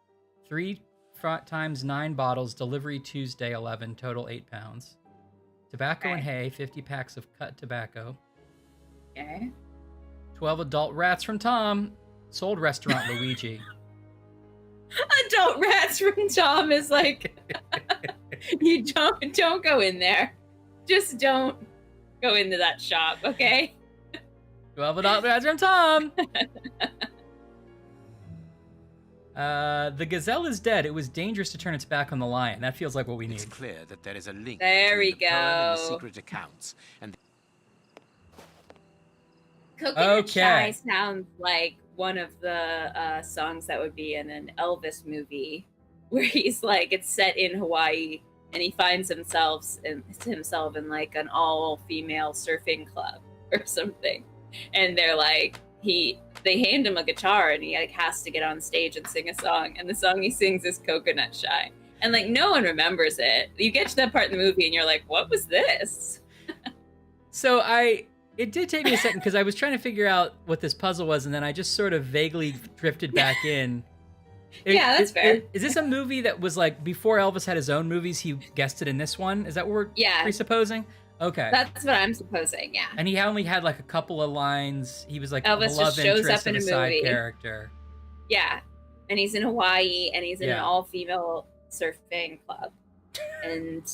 3 times 9 bottles. Delivery Tuesday 11. Total 8 pounds. Tobacco and hay, 50 packs of cut tobacco. Okay. 12 adult rats from Tom. Sold restaurant Luigi. Adult rats from Tom is like, you don't go in there. Just don't go into that shop, okay? 12 adult rats from Tom. The gazelle is dead. It was dangerous to turn its back on the lion. That feels like what we need. It's clear that there is a link there we between the poem and the go. secret accounts. And Coconut Shy sounds like one of the songs that would be in an Elvis movie. where he's like, it's set in Hawaii, and he finds himself in like an all-female surfing club or something, and they're like, they hand him a guitar, and he like has to get on stage and sing a song, and the song he sings is Coconut Shy, and like no one remembers it. You get to that part in the movie, and you're like, what was this? So it did take me a second because I was trying to figure out what this puzzle was, and then I just sort of vaguely drifted back in. Yeah, that's fair. Is this a movie that was like before Elvis had his own movies? He guested in this one. Is that what we're presupposing? Okay, that's what I'm supposing. Yeah. And he only had like a couple of lines. He was like Elvis a love just shows interest up in and a side movie. character. Yeah, and he's in Hawaii, and he's in an all-female surfing club, and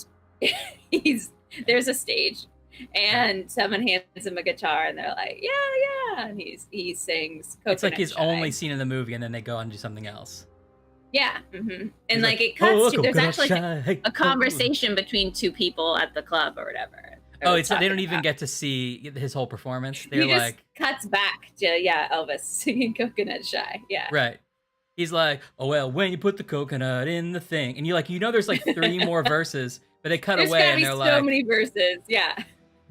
there's a stage, and someone hands him a guitar, and they're like, yeah, and he sings Coconut It's like his Shy. only scene in the movie, and then they go on and do something else. Yeah, and He's like it cuts "Oh, to, there's Coconut actually Shy, a conversation between two people at the club or whatever. Oh, they don't even get to see his whole performance. They're He just like cuts back to Elvis singing Coconut Shy. Yeah. Right. He's like, oh well, when you put the coconut in the thing, and you're like, there's like 3 more verses, but they cut There's away, gotta and be they're so like, many verses. Yeah.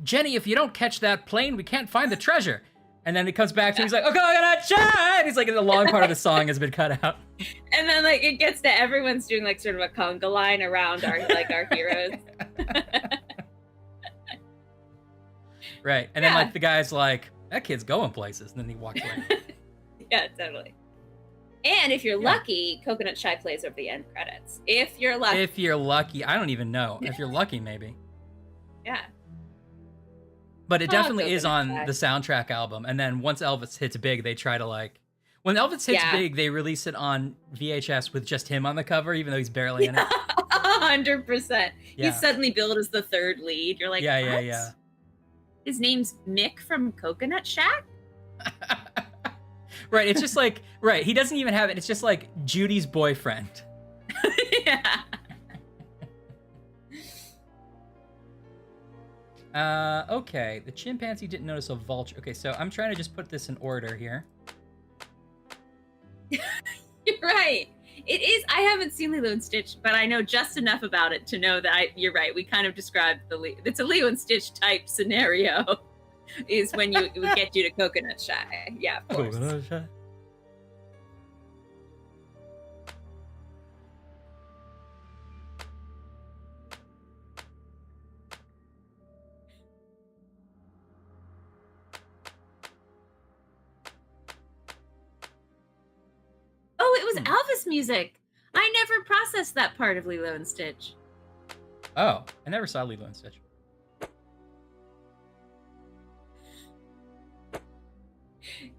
Jenny, if you don't catch that plane, we can't find the treasure. And then it comes back to he's like, oh, coconut shy! And he's like, the long part of the song has been cut out. And then like it gets to everyone's doing like sort of a conga line around our heroes. Right. And then like the guy's like, that kid's going places, and then he walks away. Yeah, totally. And if you're lucky, Coconut Shy plays over the end credits. If you're lucky. I don't even know. If you're lucky, maybe. Yeah. But it definitely is Coconut on Shy. the soundtrack album. And then once Elvis hits big, they try to like... When Elvis hits big, they release it on VHS with just him on the cover, even though he's barely in it. 100%. Yeah. He's suddenly billed as the third lead. You're like, what? Yeah. His name's Mick from Coconut Shack? Right, it's just like... Right, he doesn't even have it. It's just like Judy's boyfriend. Yeah. Okay. The chimpanzee didn't notice a vulture. Okay, so I'm trying to just put this in order here. You're right. It is. I haven't seen Lilo and Stitch, but I know just enough about it to know that you're right. We kind of described it's a Lilo and Stitch type scenario. Is when it would get you to Coconut Shy. Yeah, of course. Coconut Shy. Oh, it was Elvis music. I never processed that part of Lilo and Stitch. Oh, I never saw Lilo and Stitch.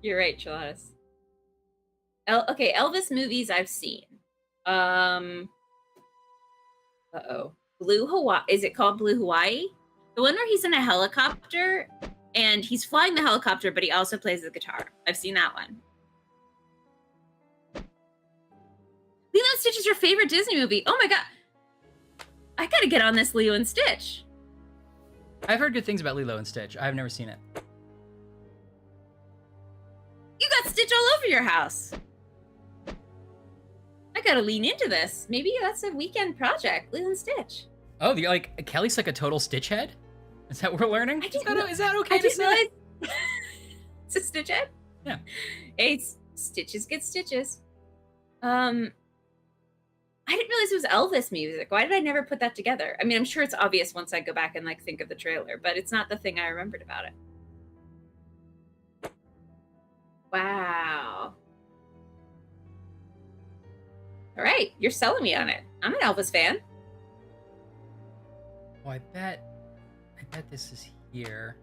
You're right, Chiladas. Okay, Elvis movies I've seen. Blue Hawaii. Is it called Blue Hawaii? The one where he's in a helicopter and he's flying the helicopter, but he also plays the guitar. I've seen that one. Lilo and Stitch is your favorite Disney movie. Oh my god. I gotta get on this Lilo and Stitch. I've heard good things about Lilo and Stitch. I've never seen it. You got Stitch all over your house. I gotta lean into this. Maybe that's a weekend project, Lilo and Stitch. Oh, you're like, Kelly's like a total Stitch head? Is that what we're learning? Is that okay I to didn't say? realize. It's a Stitch head? Yeah. Hey, stitches get stitches. I didn't realize it was Elvis music. Why did I never put that together? I mean, I'm sure it's obvious once I go back and like think of the trailer, but it's not the thing I remembered about it. Wow. All right, you're selling me on it. I'm an Elvis fan. Oh, I bet this is here.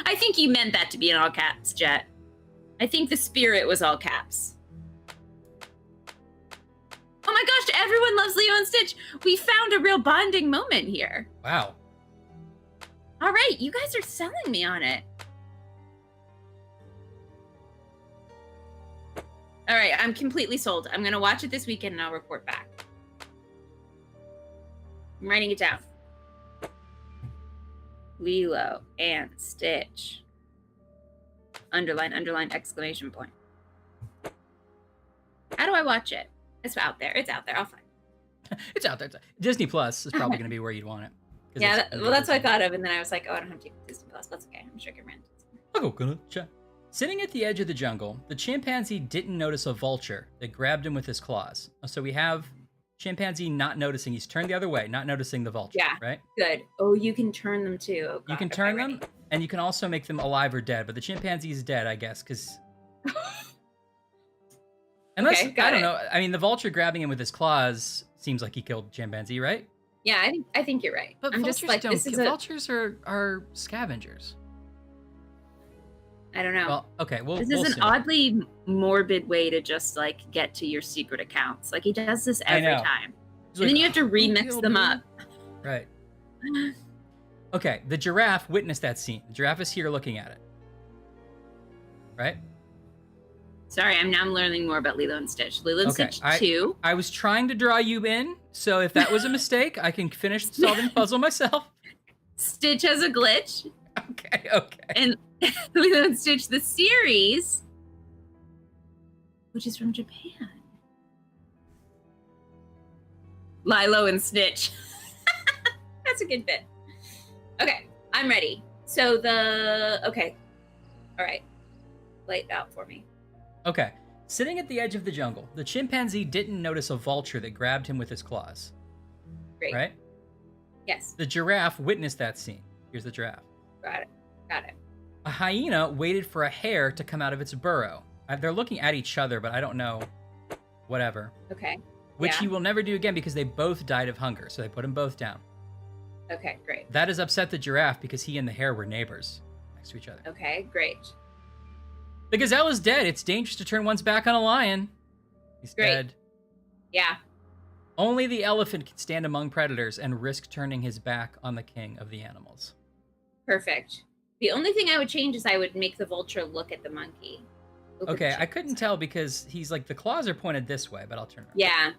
I think you meant that to be in all caps, Jet. I think the spirit was all caps. Oh my gosh, everyone loves Lilo and Stitch. We found a real bonding moment here. Wow. All right, you guys are selling me on it. All right, I'm completely sold. I'm going to watch it this weekend and I'll report back. I'm writing it down. Lilo and Stitch. Underline, exclamation point. How do I watch it? It's out there. It's out there. I'll find it. It's out there. Disney Plus is probably going to be where you'd want it. Yeah, well, that's what I thought of, and then I was like, oh, I don't have Disney Plus. That's okay. I'm sure I can rent it. Sitting at the edge of the jungle, the chimpanzee didn't notice a vulture that grabbed him with his claws. So we have chimpanzee not noticing. He's turned the other way, not noticing the vulture. Yeah. Right? Good. Oh, you can turn them too. Oh, God. You can turn them, and you can also make them alive or dead. But the chimpanzee is dead, I guess, because... Unless, okay, I don't know. I mean, the vulture grabbing him with his claws seems like he killed the chimpanzee, right? Yeah, I think you're right. But I'm vultures just like, don't this is vultures are scavengers. I don't know. Well, okay, this is an oddly morbid way to just like get to your secret accounts. Like he does this every time, and then you have to remix them up. Right. Okay, the giraffe witnessed that scene. The giraffe is here looking at it. Right? Sorry, I'm learning more about Lilo and Stitch. Lilo and Stitch 2. I was trying to draw you in, so if that was a mistake, I can finish solving the puzzle myself. Stitch has a glitch. Okay. And Lilo and Stitch, the series, which is from Japan. Lilo and Stitch. That's a good bit. Okay, I'm ready. So okay. All right. Lay it out for me. Okay. Sitting at the edge of the jungle, the chimpanzee didn't notice a vulture that grabbed him with his claws. Great. Right? Yes. The giraffe witnessed that scene. Here's the giraffe. Got it. A hyena waited for a hare to come out of its burrow. They're looking at each other, but I don't know. Whatever. Okay. Which he will never do again because they both died of hunger, so they put them both down. Okay, great. That has upset the giraffe because he and the hare were neighbors next to each other. Okay, great. The gazelle is dead. It's dangerous to turn one's back on a lion. He's dead. Yeah. Only the elephant can stand among predators and risk turning his back on the king of the animals. Perfect. The only thing I would change is I would make the vulture look at the monkey. Okay, I couldn't tell because he's like, the claws are pointed this way, but I'll turn around. Yeah.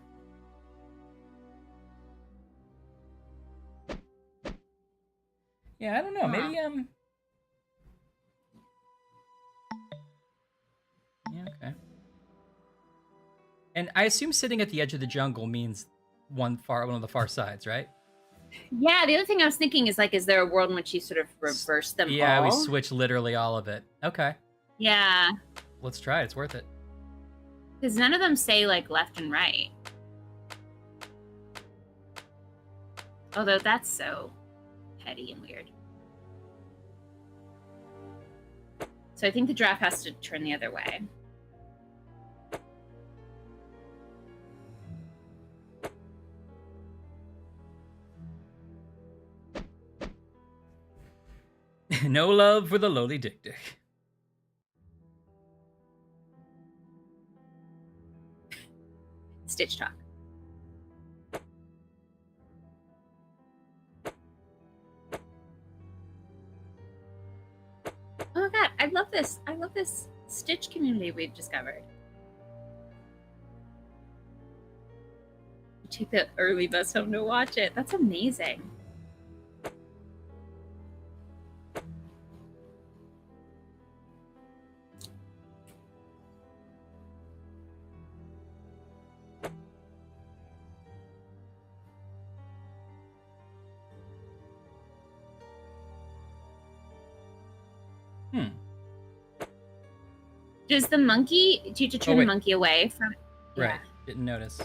Yeah, I don't know. Maybe, yeah, okay. And I assume sitting at the edge of the jungle means one of the far sides, right? Yeah, the other thing I was thinking is like, is there a world in which you sort of reverse them all? Yeah, we switch literally all of it. Okay. Yeah. Let's try it. It's worth it. Because none of them say like left and right. Although that's so petty and weird. So I think the giraffe has to turn the other way. No love for the lowly dick. Stitch talk. Oh my god, I love this. I love this Stitch community we've discovered. Take the early bus home to watch it. That's amazing. Does the monkey, do you have to turn the monkey away from? Right, didn't notice.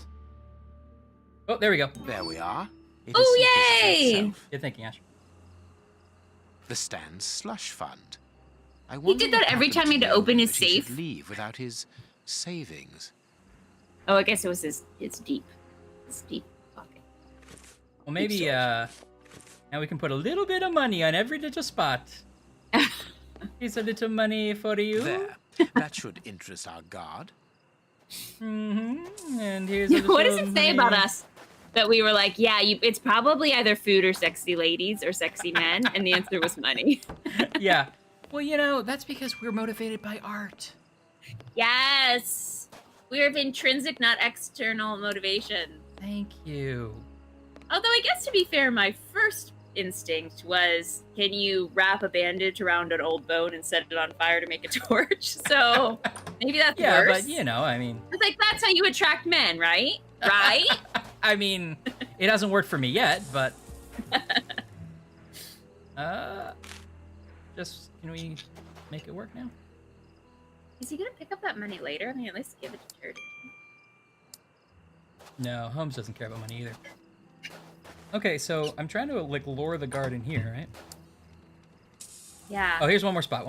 Oh, there we go. There we are. Oh, yay! Good thinking, Ash. The Stan's slush fund. He did that every time he had to open his safe. He should leave without his savings. Oh, I guess it was his deep pocket. Well, maybe now we can put a little bit of money on every little spot. Here's a little money for you. There. That should interest our guard. Mm-hmm. And here's a little What does it say about us? That we were like, yeah, it's probably either food or sexy ladies or sexy men, and the answer was money. Yeah. Well, you know, that's because we're motivated by art. Yes. We have intrinsic, not external motivation. Thank you. Although I guess to be fair, my first instinct was, can you wrap a bandage around an old bone and set it on fire to make a torch? So maybe that's worse. But you know, I mean, it's like that's how you attract men, right? Right? I mean, it hasn't worked for me yet, but just can we make it work now? Is he gonna pick up that money later? I mean, at least give it to charity. No, Holmes doesn't care about money either. Okay, so I'm trying to like lure the guard in here, right? Yeah. Oh, here's one more spot.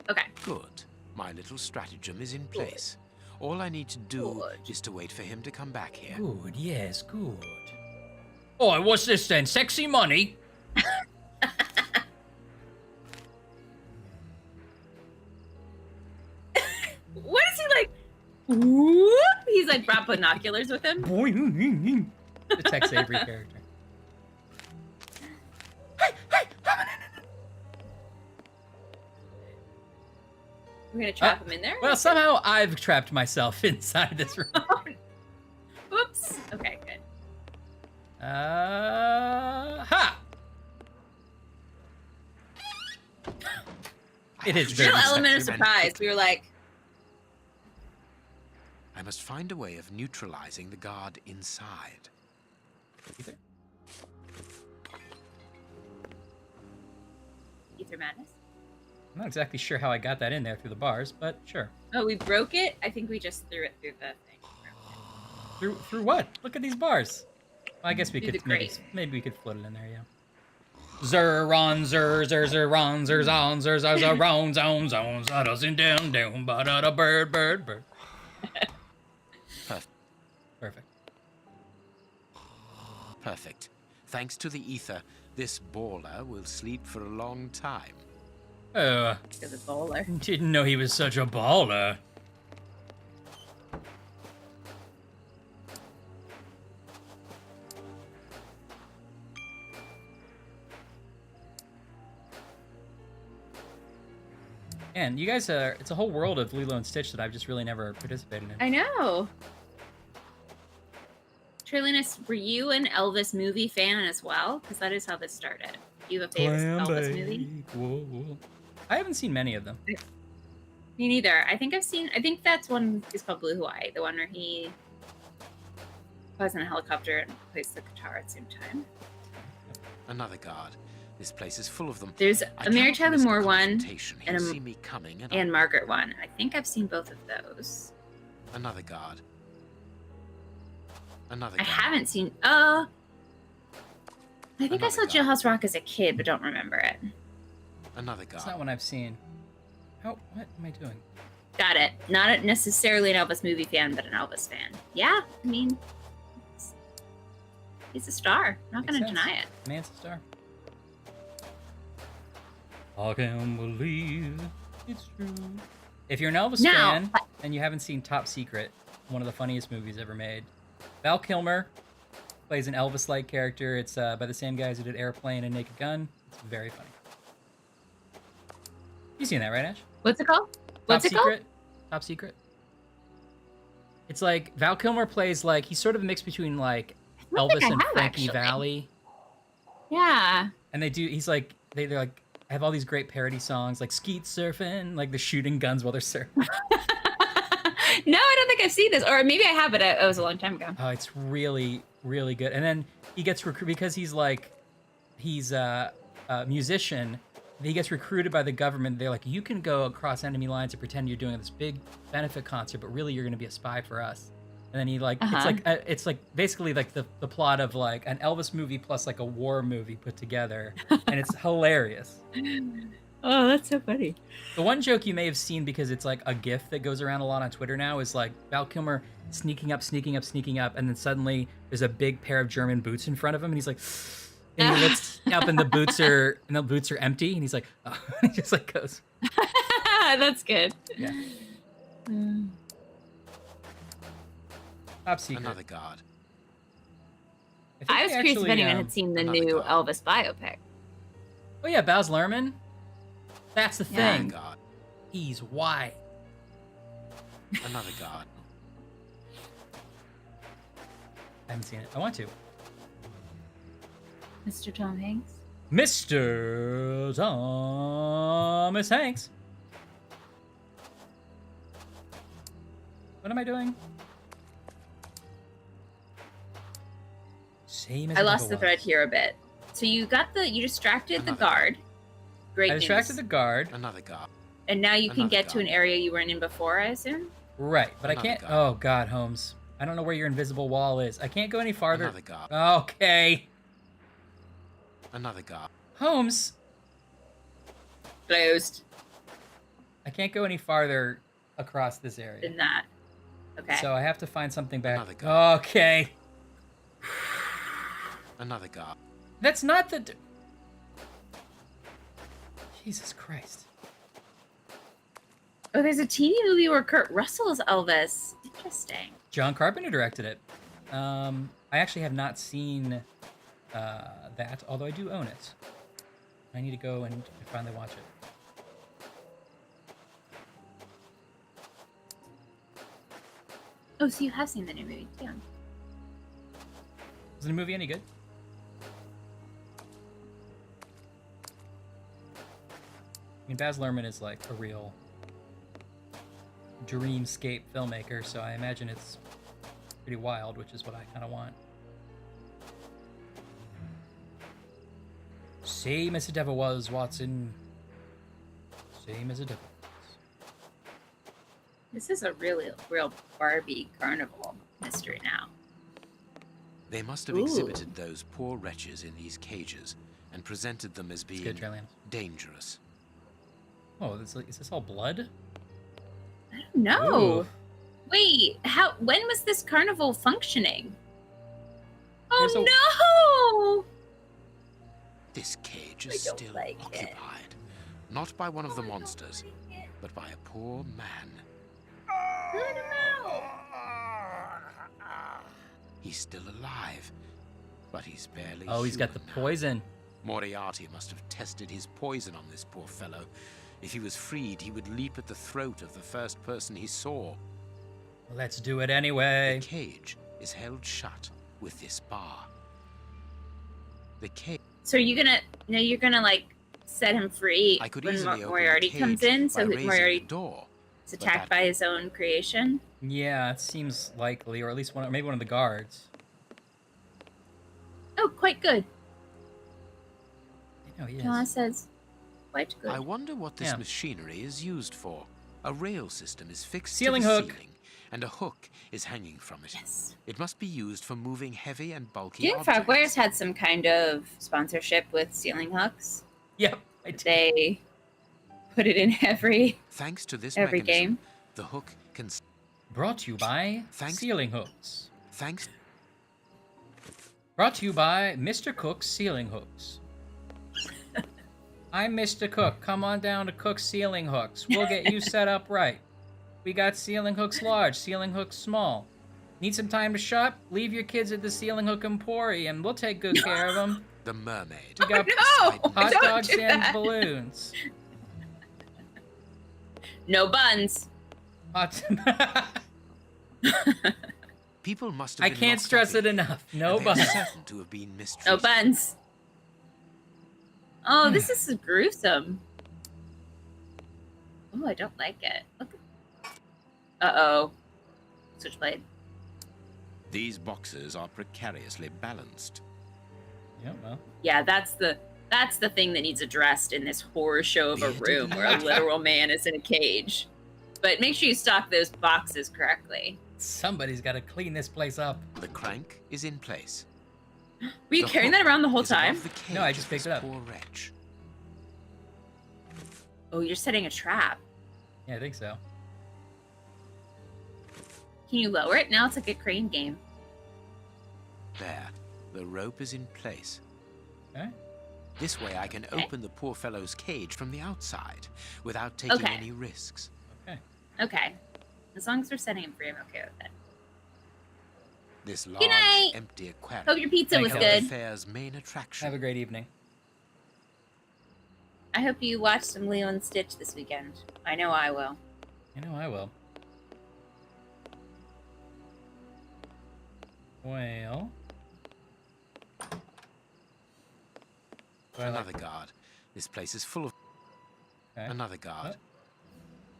Okay. Good. My little stratagem is in place. All I need to do is to wait for him to come back here. Good, yes, good. Oh, what's this then? Sexy money? What is he like? Whoop! He's like brought binoculars with him. The Tex Avery character. We're gonna trap him in there? Well, somehow I've trapped myself inside this room. Whoops. Okay, good. Ha! It is very Real element of surprise. We were like, I must find a way of neutralizing the guard inside. Ether? Ether madness. I'm not exactly sure how I got that in there through the bars, but sure. Oh, we broke it? I think we just threw it through the thing. Through what? Look at these bars. Well, I guess we Through could the maybe we could float it in there, yeah. Zer-ron, zer-zer-ron, zer-zon, zer-zer-ron, zon, zon, doesn't down, down, ba-da-da, bird. Perfect. Perfect. Thanks to the ether, this baller will sleep for a long time. Because it's bowler. Didn't know he was such a baller. And you guys it's a whole world of Lilo and Stitch that I've just really never participated in. I know. Trillinus, were you an Elvis movie fan as well? Because that is how this started. You have a favorite Elvis movie? Whoa. I haven't seen many of them. Me neither. I think that's one is called Blue Hawaii, the one where he flies in a helicopter and plays the guitar at the same time. Another guard. This place is full of them. There's a Mary Tyler Moore one and see me coming and Margaret one. I think I've seen both of those. Another guard. I haven't seen. I think I saw Jailhouse Rock as a kid, but don't remember it. Another guard. That's not one I've seen. What am I doing? Got it. Not necessarily an Elvis movie fan, but an Elvis fan. Yeah, I mean, he's a star. Not going to deny it. Man's a star. I can't believe it's true. If you're an Elvis fan and you haven't seen Top Secret, one of the funniest movies ever made, Val Kilmer plays an Elvis-like character. It's by the same guys who did Airplane and Naked Gun. It's very funny. You seen that, right, Ash? What's it called? Top Secret. It's like Val Kilmer plays like he's sort of a mix between like Elvis and Frankie Valli. Yeah. And he's like they're like have all these great parody songs like Skeet Surfing, like the shooting guns while they're surfing. No, I don't think I've seen this, or maybe I have, but it was a long time ago. Oh, it's really, really good. And then he gets recruited because he's a musician. He gets recruited by the government. They're like, you can go across enemy lines and pretend you're doing this big benefit concert, but really you're going to be a spy for us. And then he it's like basically like the plot of like an Elvis movie plus like a war movie put together, and it's hilarious. Oh, that's so funny. The one joke you may have seen because it's like a GIF that goes around a lot on Twitter now is like Val Kilmer sneaking up, and then suddenly there's a big pair of German boots in front of him, and he's like, and he looks up, and the boots are empty, and he's like, oh. He just like goes. That's good. Yeah. Top Secret. Another guard. I was curious if anyone had seen the new Elvis biopic. Oh yeah, Baz Luhrmann. That's the thing. God. He's white. Another god. I haven't seen it. I want to. Mr. Tom Hanks. Mr. Thomas Hanks. What am I doing? Same as I lost the thread here a bit. So you distracted the guard. Great I distracted news. the guard. Another guard. And now you can get to an area you weren't in before, I assume? Right, but I Another can't... guard. Oh, God, Holmes. I don't know where your invisible wall is. I can't go any farther. Another guard. Okay. Another guard. Holmes. Closed. I can't go any farther across this area. In that. Okay. So I have to find something back. Another guard. Okay. Another guard. That's not the... Jesus Christ. Oh, there's a TV movie where Kurt Russell is Elvis. Interesting. John Carpenter directed it. I actually have not seen that, although I do own it. I need to go and finally watch it. Oh, so you have seen the new movie too. Is the movie any good? I mean, Baz Luhrmann is like a real dreamscape filmmaker, so I imagine it's pretty wild, which is what I kind of want. Same as it ever was, Watson. Same as it ever was. This is a real Barbie carnival mystery now. They must have exhibited those poor wretches in these cages and presented them as being dangerous. Oh, is this all blood? I don't know. Ooh. Wait, when was this carnival functioning? There's Oh no! This cage is still occupied. Not by one of the monsters, but by a poor man. Let him out. He's still alive, but he's barely Oh, he's got the human now. poison. Moriarty must have tested his poison on this poor fellow. If he was freed, he would leap at the throat of the first person he saw. Let's do it anyway. The cage is held shut with this bar. The cage. So you're gonna like set him free I could when easily open Moriarty the comes cage in, so by raising Moriarty the door. is attacked by his own creation. Yeah, it seems likely, or at least maybe one of the guards. Oh, quite good. I know he is. John says, quite good. I wonder what this machinery is used for. A rail system is fixed Ceiling to the hook. ceiling, and a hook is hanging from it. Yes. It must be used for moving heavy and bulky Do you think objects. Frogwares had some kind of sponsorship with ceiling hooks? Yep, I did. They put it in every Thanks to this every mechanism, game. the hook can... Brought to you by Ceiling Hooks. Thanks. Brought to you by Mr. Cook's Ceiling Hooks. I'm Mr. Cook. Come on down to Cook's Ceiling Hooks. We'll get you set up right. We got ceiling hooks large, ceiling hooks small. Need some time to shop? Leave your kids at the Ceiling Hook Emporium. We'll take good care of them. The mermaid. We got hot dogs and balloons. No buns. Hot. People must have I been can't locked stress up it in here, enough. No and they're buns. certain to have been mistreated. No buns. Oh, this is gruesome. Oh, I don't like it. Look. Uh-oh. Switchblade. These boxes are precariously balanced. Yeah, well. Yeah, that's the thing that needs addressed in this horror show of a room where a literal man is in a cage. But make sure you stock those boxes correctly. Somebody's got to clean this place up. The crank is in place. Were you carrying that around the whole time? No, I just picked it up. Poor wretch. Oh, you're setting a trap. Yeah, I think so. Can you lower it? Now it's like a crane game. There, the rope is in place. Okay. This way I can open the poor fellow's cage from the outside without taking Okay. any risks. Okay. As long as we're setting him free, I'm okay with it. This large, Good night. empty aquarium Hope your pizza was is good. the fair's main attraction. Have a great evening. I hope you watch some Lilo and Stitch this weekend. I know I will. I know I will. Well. Another guard. This place is full of... Okay. Another guard.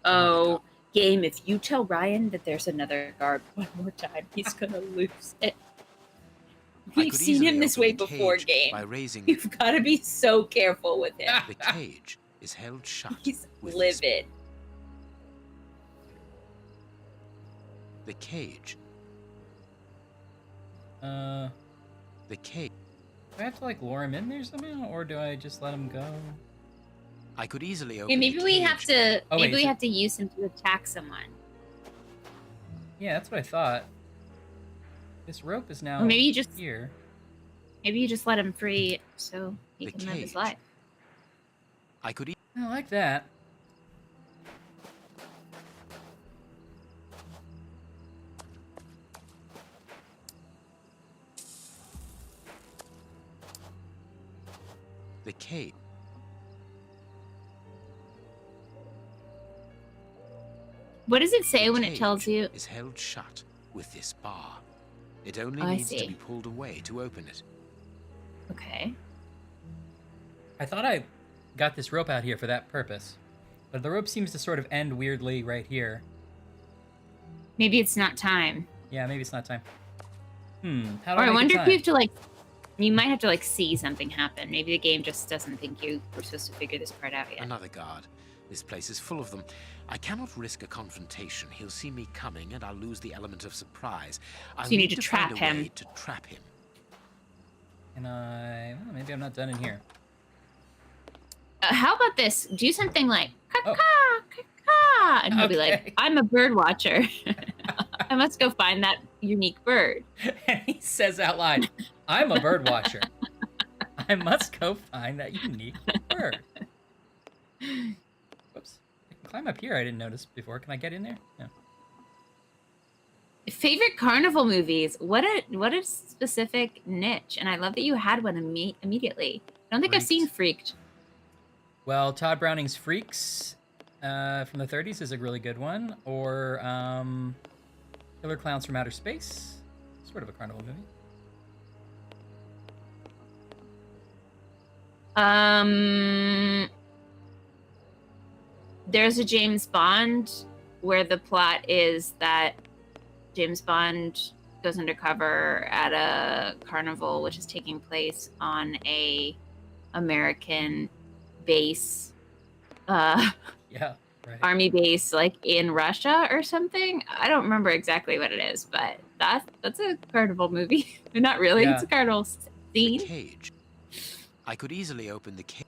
Oh, game, if you tell Ryan that there's another guard one more time, he's gonna lose it. We've seen him this way before, game. By raising... You've got to be so careful with him. The cage is held shut. He's with livid. The cage. The cage. Do I have to like lure him in there somehow, or do I just let him go? I could easily open. Yeah, maybe we have to. Oh, maybe we have to use him to attack someone. Yeah, that's what I thought. This rope is now Or maybe you just here. Maybe you just let him free so he The can live his cage. life. I could. I like that. The cage. What does it say The when it tells you? Is held shut with this bar. It only I needs to see. be pulled away to open it. Okay. I thought I got this rope out here for that purpose, but the rope seems to sort of end weirdly right here. Maybe it's not time. Yeah, maybe it's not time. How do Or I make it wonder if time? you have to like. You might have to like see something happen. Maybe the game just doesn't think you were supposed to figure this part out yet. Another guard. This place is full of them. I cannot risk a confrontation. He'll see me coming, and I'll lose the element of surprise. I'll you need to find trap a him. way to trap him. And well, maybe I'm not done in here. How about this? Do something like Oh. caw, caw, and he'll be Okay. like, "I'm a bird watcher. I must go find that unique bird." And he says out loud, "I'm a bird watcher. I must go find that unique bird." Whoops. I can climb up here. I didn't notice before. Can I get in there? No. Favorite carnival movies? What a specific niche, and I love that you had one immediately. I don't think I've seen Freaked. Well, Todd Browning's Freaks from the 30s is a really good one. Or Killer Clowns from Outer Space. Sort of a carnival movie. There's a James Bond where the plot is that James Bond goes undercover at a carnival, which is taking place on a American base, Yeah, right. army base, like in Russia or something. I don't remember exactly what it is, but that's a carnival movie. Not really. Yeah. It's a carnival The scene. cage. I could easily open the cage.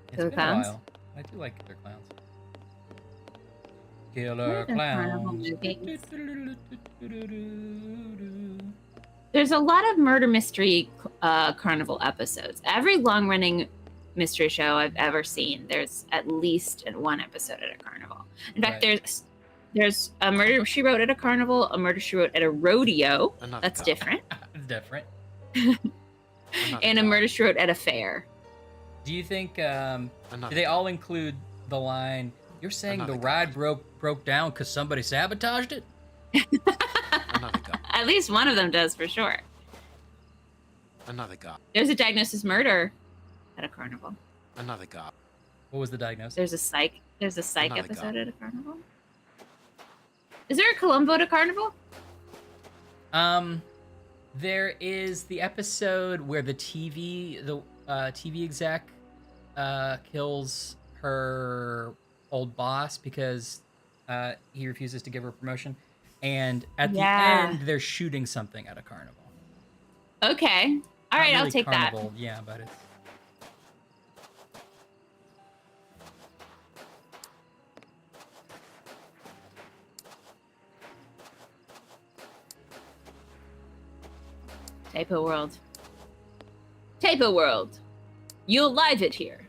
It's Killer been a Clowns? while. I do like Killer Clowns. What Killer are the carnival Clowns. movies? There's a lot of murder mystery carnival episodes. Every long-running mystery show I've ever seen, there's at least one episode at a carnival. In fact, Right. there's a murder she wrote at a carnival, a murder she wrote at a rodeo. Another That's guard. different. It's different. Another And a guard. murder she wrote at a fair. Do you think do Another they all include the line, "You're saying Another the ride broke down because somebody sabotaged it"? Another guard. At least one of them does for sure. Another guard. There's a diagnosis murder at a carnival. Another guard. What was the diagnosis? There's a psych Another episode guard. at a carnival. Is there a Columbo at a carnival? There is the episode where the TV exec kills her old boss because he refuses to give her promotion, and at the Yeah. end they're shooting something at a carnival. Okay. All right, Not I'll really take carnival, yeah, but it's that. Typo World. Typo World. You'll live it here.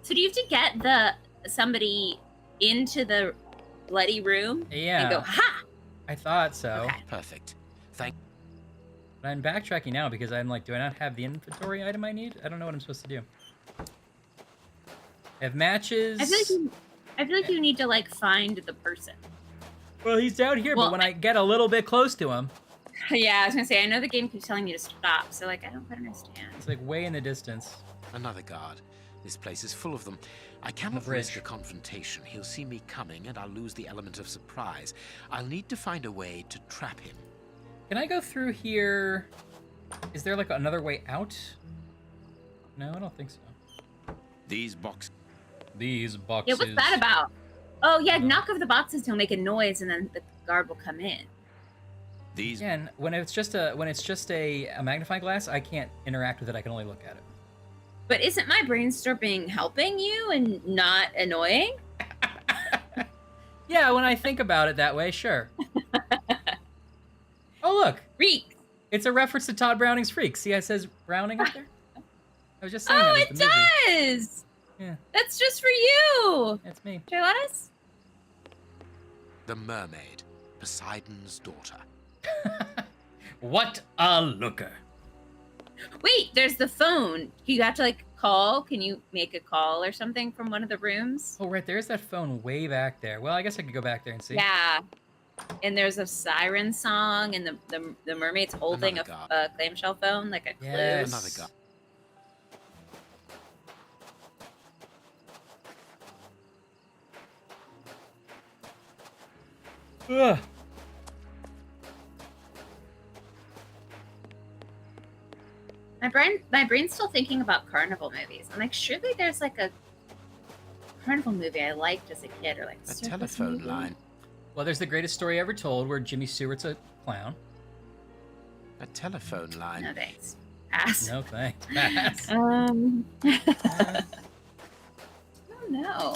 So do you have to get somebody into the bloody room yeah. and go, ha! I thought so. Okay. Perfect. Thank. But I'm backtracking now because I'm like, do I not have the inventory item I need? I don't know what I'm supposed to do. I have matches. I feel like I feel like you need to like find the person. Well, he's out here, but when I get a little bit close to him. Yeah, I was gonna say, I know the game keeps telling me to stop, so like I don't quite understand. It's like way in the distance. Another guard. This place is full of them. I cannot risk a confrontation. He'll see me coming, and I'll lose the element of surprise. I'll need to find a way to trap him. Can I go through here? Is there like another way out? No, I don't think so. These boxes. Yeah, what's that about? Oh yeah, knock over the boxes to make a noise, and then the guard will come in. Again, when it's just a magnifying glass, I can't interact with it. I can only look at it. But isn't my brainstorming helping you and not annoying? Yeah, when I think about it that way, sure. Oh look, Freak. It's a reference to Todd Browning's Freak. See, it says Browning up there. I was just saying. Oh, it does. Yeah. That's just for you. That's me. Should I let us? The mermaid, Poseidon's daughter. What a looker. Wait, there's the phone. You have to like call. Can you make a call or something from one of the rooms? Oh, right. There's that phone way back there. Well, I guess I could go back there and see. Yeah. And there's a siren song, and the mermaid's holding a clamshell phone, like a clue. Yes. Another guy. Ugh. My brain's still thinking about carnival movies. I'm like, surely there's like a carnival movie I liked as a kid, or like a telephone movie. line. Well, there's The Greatest Story Ever Told, where Jimmy Stewart's a clown. A telephone line. No thanks. Pass. No thanks. Pass. I don't know.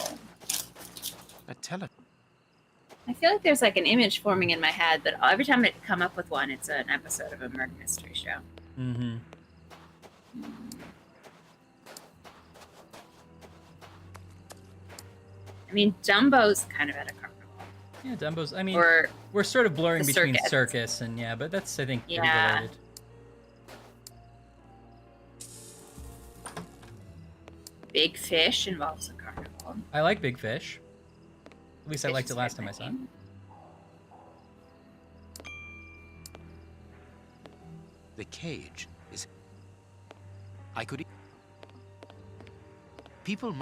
I feel like there's like an image forming in my head that every time I come up with one, it's an episode of a murder mystery show. Mm-hmm. I mean, Dumbo's kind of at a carnival. Yeah, Dumbo's. I mean, Or we're sort of blurring the between circus. circus and but that's I think pretty Yeah. related. Big Fish involves a carnival. I like Big Fish. At least I Fish liked is it last my time I saw it. name. The cage is. I could. People.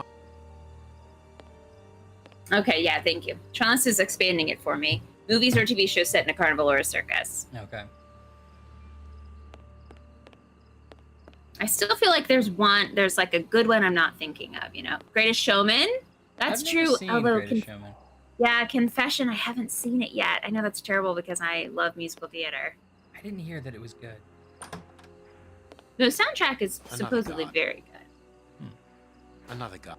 Okay, yeah, thank you. Chance is expanding it for me. Movies or TV shows set in a carnival or a circus. Okay. I still feel like there's like a good one I'm not thinking of, you know? Greatest Showman? That's I've never true. seen Although, Greatest Showman. yeah, Confession, I haven't seen it yet. I know that's terrible because I love musical theater. I didn't hear that it was good. The soundtrack is Another supposedly god. very good. Another guy.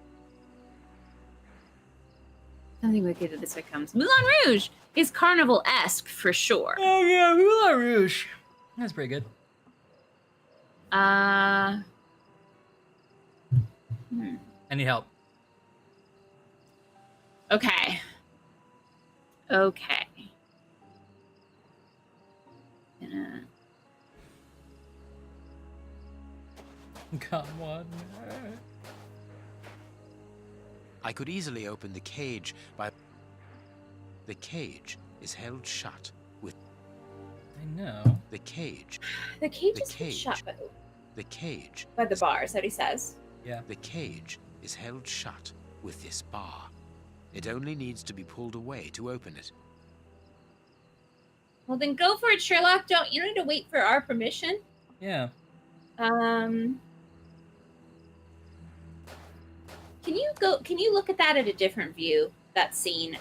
Something wicked that this way comes. Moulin Rouge is carnival-esque for sure. Oh yeah, Moulin Rouge. That's pretty good. Hmm. I need help. Okay. Okay. Come on. I could easily open the cage by. The cage is held shut with. I know. The cage. The cage The is cage. shut The cage. by the bars, that he says. Yeah. The cage is held shut with this bar. It only needs to be pulled away to open it. Well, then go for it, Sherlock. You don't need to wait for our permission. Yeah. Can you look at that at a different view? That scene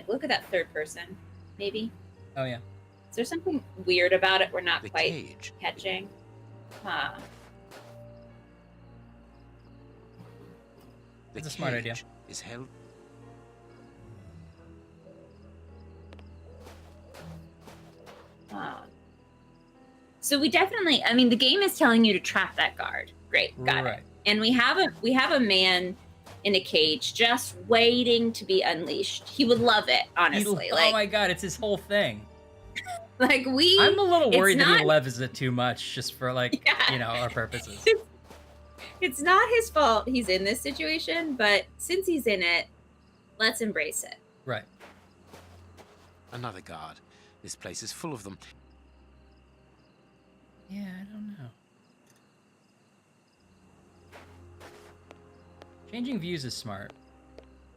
look at that third person, maybe. Oh yeah. Is there something weird about it we're not The quite cage. catching? Huh. The That's a smart idea. cage is held. So we definitely, I mean, the game is telling you to trap that guard. Great, got Right. it. And we have a man in a cage just waiting to be unleashed. He would love it, honestly. Oh my god, it's his whole thing. I'm I'm a little worried that not- he loves it too much, just for Yeah. our purposes. It's not his fault he's in this situation, but since he's in it, Let's embrace it. Right. Another guard. This place is full of them. Yeah, I don't know. Changing views is smart.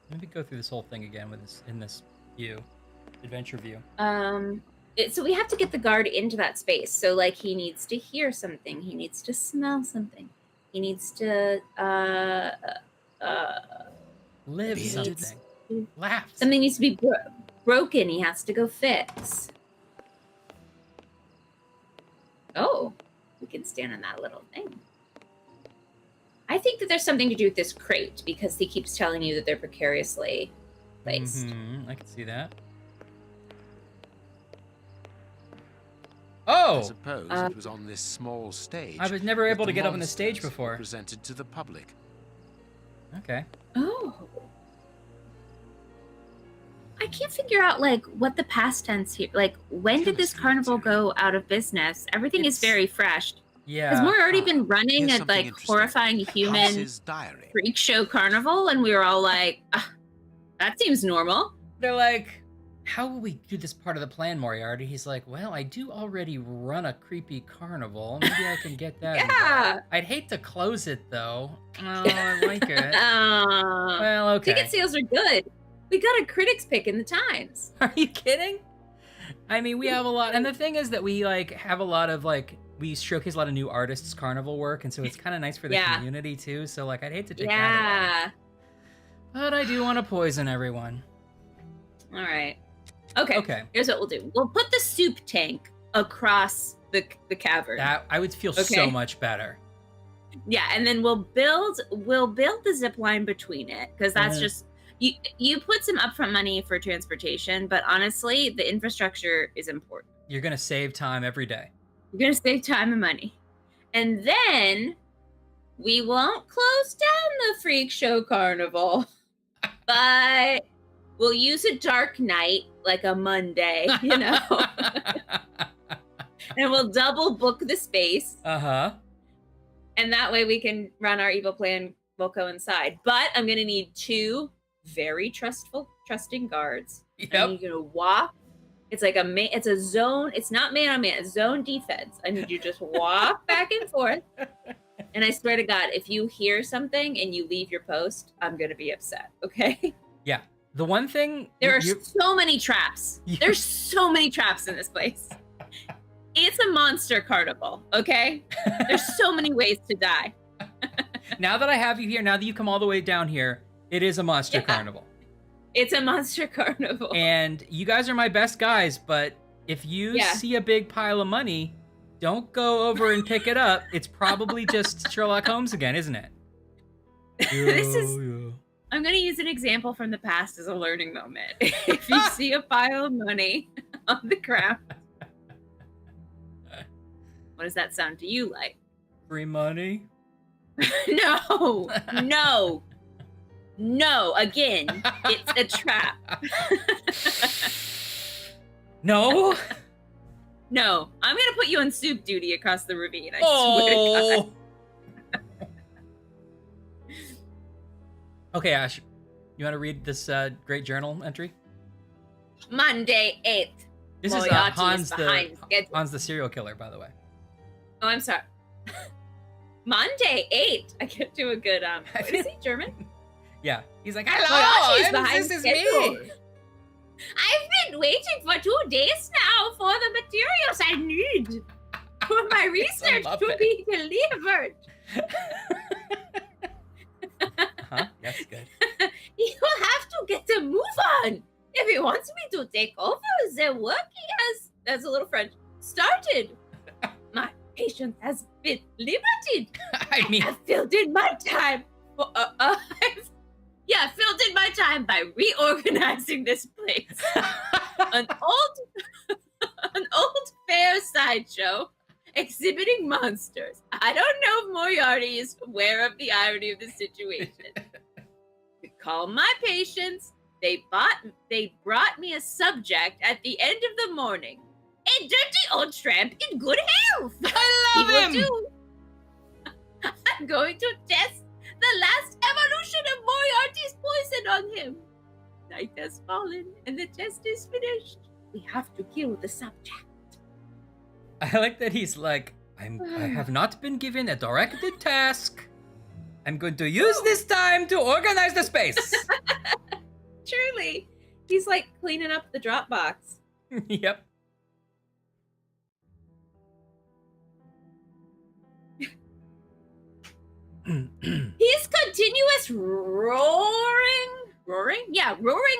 Maybe go through this whole thing again with this in this view, adventure view. So we have to get the guard into that space. So like he needs to hear something. He needs to smell something. He needs to live something. Laugh. Something needs to be broken. He has to go fix. Oh, we can stand on that little thing. I think that there's something to do with this crate because he keeps telling you that they're precariously placed. I can see that. Oh! I suppose it was on this small stage. I was never able to get up on the stage before. Presented to the public. Okay. Oh. I can't figure out like what the past tense here. Like when did this carnival go out of business? Everything is very fresh. Yeah. Has Moriarty been running a like horrifying human freak show carnival? And we were all like, that seems normal. They're like, how will we do this part of the plan, Moriarty? He's like, well, I do already run a creepy carnival. Maybe I can get that. Yeah. I'd hate to close it, though. Oh, I like it. Well, okay. Ticket sales are good. We got a critics pick in the Times. Are you kidding? I mean, we have a lot. And the thing is that we, like, have a lot of, like, we showcase a lot of new artists' carnival work. And so it's kind of nice for the community, too. So, like, I'd hate to take that away. But I do want to poison everyone. All right. Okay. Here's what we'll do. We'll put the soup tank across the cavern. That I would feel so much better. Yeah, and then we'll build the zip line between it because that's just you put some upfront money for transportation, but honestly, the infrastructure is important. You're gonna save time every day. You're gonna save time and money, and then we won't close down the freak show carnival, but we'll use a dark night, like a Monday, you know? And we'll double book the space. Uh-huh. And that way we can run our evil plan will coincide. But I'm going to need 2 very trusting guards. Yep. And you're going to walk. It's like it's a zone. It's not man on man. It's zone defense. I need you to just walk back and forth. And I swear to God, if you hear something and you leave your post, I'm going to be upset. Okay? Yeah. The one thing... There are so many traps. There's so many traps in this place. It's a monster carnival, okay? There's so many ways to die. Now that I have you here, now that you come all the way down here, it is a monster carnival. It's a monster carnival. And you guys are my best guys, but if you see a big pile of money, don't go over and pick it up. It's probably just Sherlock Holmes again, isn't it? I'm going to use an example from the past as a learning moment. If you see a pile of money on the ground, what does that sound to you like? Free money? No. Again, it's a trap. No. No. I'm going to put you on soup duty across the ravine. I swear to God. Okay, Ash, you want to read this great journal entry? Monday 8th. This is Hans the serial killer, by the way. Oh, I'm sorry. Monday 8th. I can't do a good is he German? Yeah. He's like, hello, this is me. I've been waiting for 2 days now for the materials I need for my research to be delivered. Huh? That's good. He will have to get a move on if he wants me to take over the work he has, that's a little French, started. My patience has been limited. I mean, I've filled in my time. Filled in my time by reorganizing this place. An old fair sideshow exhibiting monsters. I don't know if Moriarty is aware of the irony of the situation. To calm my patience, they brought me a subject at the end of the morning. A dirty old tramp in good health. I love him. I'm going to test the last evolution of Moriarty's poison on him. Night has fallen, and the test is finished. We have to kill the subject. I like that he's like, I have not been given a directed task. I'm going to use this time to organize the space. Truly. He's like cleaning up the Dropbox. Yep. His continuous roaring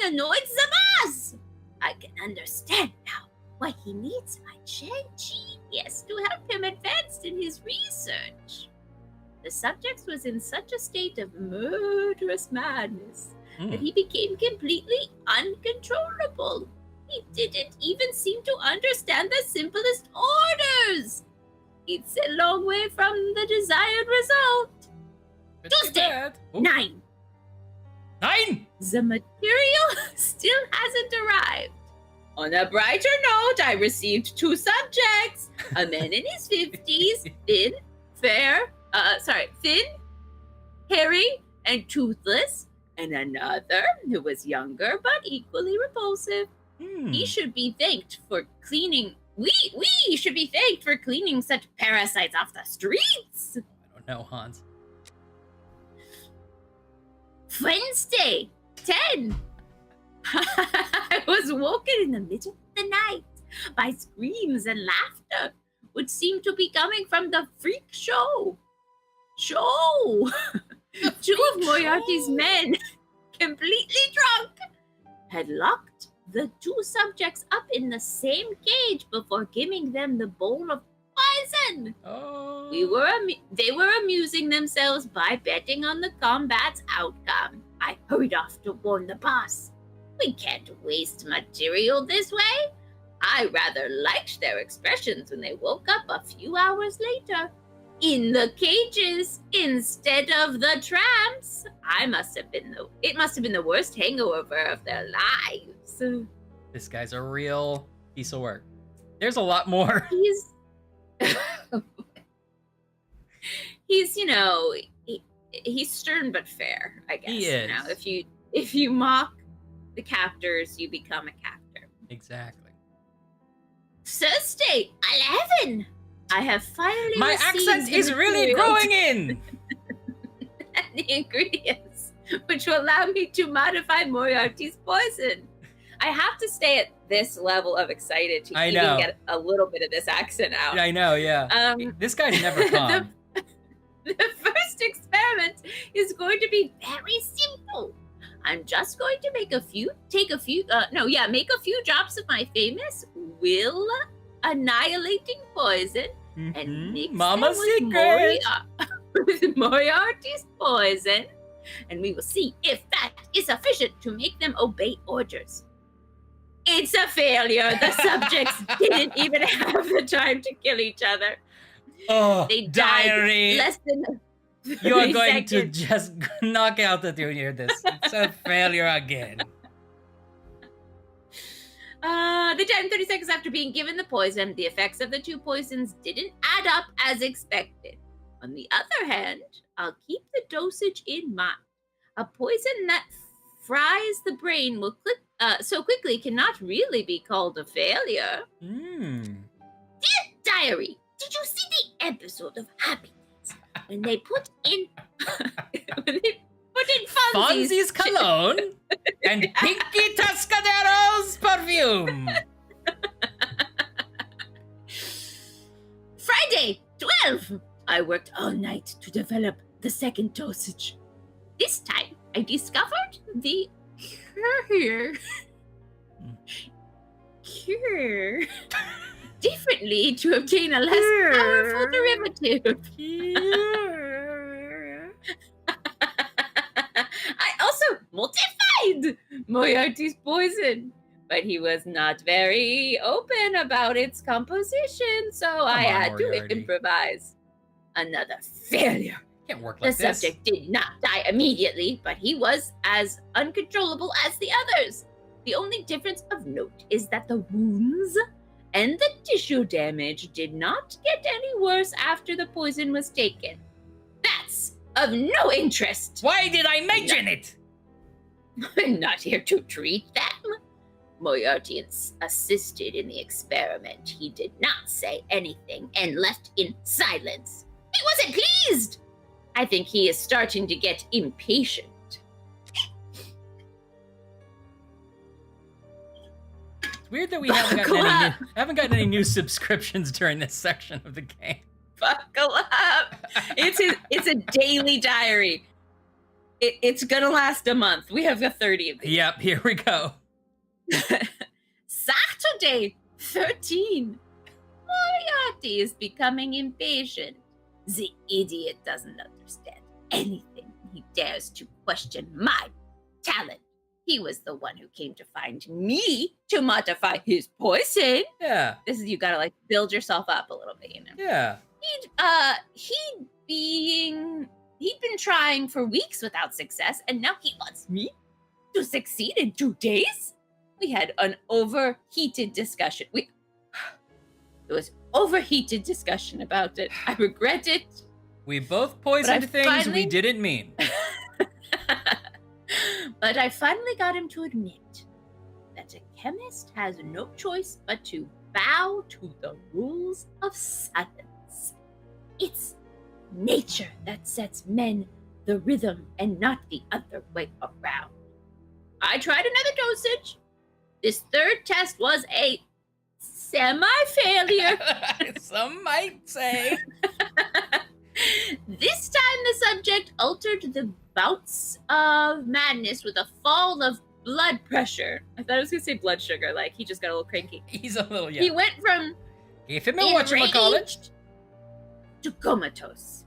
annoys the boss. I can understand now why he needs my genius to help him advance in his research. The subject was in such a state of murderous madness that he became completely uncontrollable. He didn't even seem to understand the simplest orders. It's a long way from the desired result. Tuesday, 9. 9? The material still hasn't arrived. On a brighter note, I received 2 subjects. A man in his 50s, thin, hairy, and toothless, and another who was younger but equally repulsive. He should be thanked for cleaning. We should be thanked for cleaning such parasites off the streets. I don't know, Hans. Wednesday, 10. I was woken in the middle of the night by screams and laughter, which seemed to be coming from the freak show. Two of Moriarty's men, completely drunk, had locked the 2 subjects up in the same cage before giving them the bowl of poison. Oh. They were amusing themselves by betting on the combat's outcome. I hurried off to warn the boss. We can't waste material this way. I rather liked their expressions when they woke up a few hours later in the cages instead of the tramps. It must have been the worst hangover of their lives. This guy's a real piece of work. There's a lot more. He's he's stern but fair, I guess. He is. You know, if you mock the captors, you become a captor. Exactly. Thursday, 11. I have finally My accent is really growing in. And the ingredients, which will allow me to modify Moriarty's poison. I have to stay at this level of excited to even get a little bit of this accent out. I know, yeah. This guy's never calm. The first experiment is going to be very simple. I'm just going to make a few drops of my famous will annihilating poison and mix Mama's them with Moriarty's poison, and we will see if that is sufficient to make them obey orders. It's a failure. The subjects didn't even have the time to kill each other. Oh, they died less than you are going to just knock out the when you hear this. It's a failure again. They died 30 seconds after being given the poison. The effects of the 2 poisons didn't add up as expected. On the other hand, I'll keep the dosage in mind. A poison that fries the brain so quickly cannot really be called a failure. Dear Diary, did you see the episode of Happy Days when they put in Fonzie's cologne and Pinky Tuscadero's perfume? Friday, 12. I worked all night to develop the second dosage. This time, I discovered the cure differently to obtain a less powerful derivative. I also multiplied Moriarty's poison, but he was not very open about its composition, so I had to improvise. Another failure. Can't work like this. The subject did not die immediately, but he was as uncontrollable as the others. The only difference of note is that the wounds and the tissue damage did not get any worse after the poison was taken. That's of no interest. Why did I mention it? I'm not here to treat them. Moriarty assisted in the experiment. He did not say anything and left in silence. He wasn't pleased. I think he is starting to get impatient. It's weird that we haven't gotten any new subscriptions during this section of the game. Buckle up. It's a daily diary. It's gonna last a month. We have 30 of these. Yep, here we go. Saturday, 13. Moriarty is becoming impatient. The idiot doesn't understand anything. He dares to question my talent. He was the one who came to find me to modify his poison. Yeah. This is, you gotta like build yourself up a little bit, you know? Yeah. He'd been trying for weeks without success, and now he wants me to succeed in 2 days? We had an overheated discussion. It was overheated discussion about it. I regret it. We both poisoned things we didn't mean. But I finally got him to admit that a chemist has no choice but to bow to the rules of science. It's nature that sets men the rhythm and not the other way around. I tried another dosage. This third test was a semi-failure. Some might say. This time the subject altered the bouts of madness with a fall of blood pressure. I thought I was going to say blood sugar, like he just got a little cranky. He's a little, yeah. He went from Gave him a whatchamacallit to comatose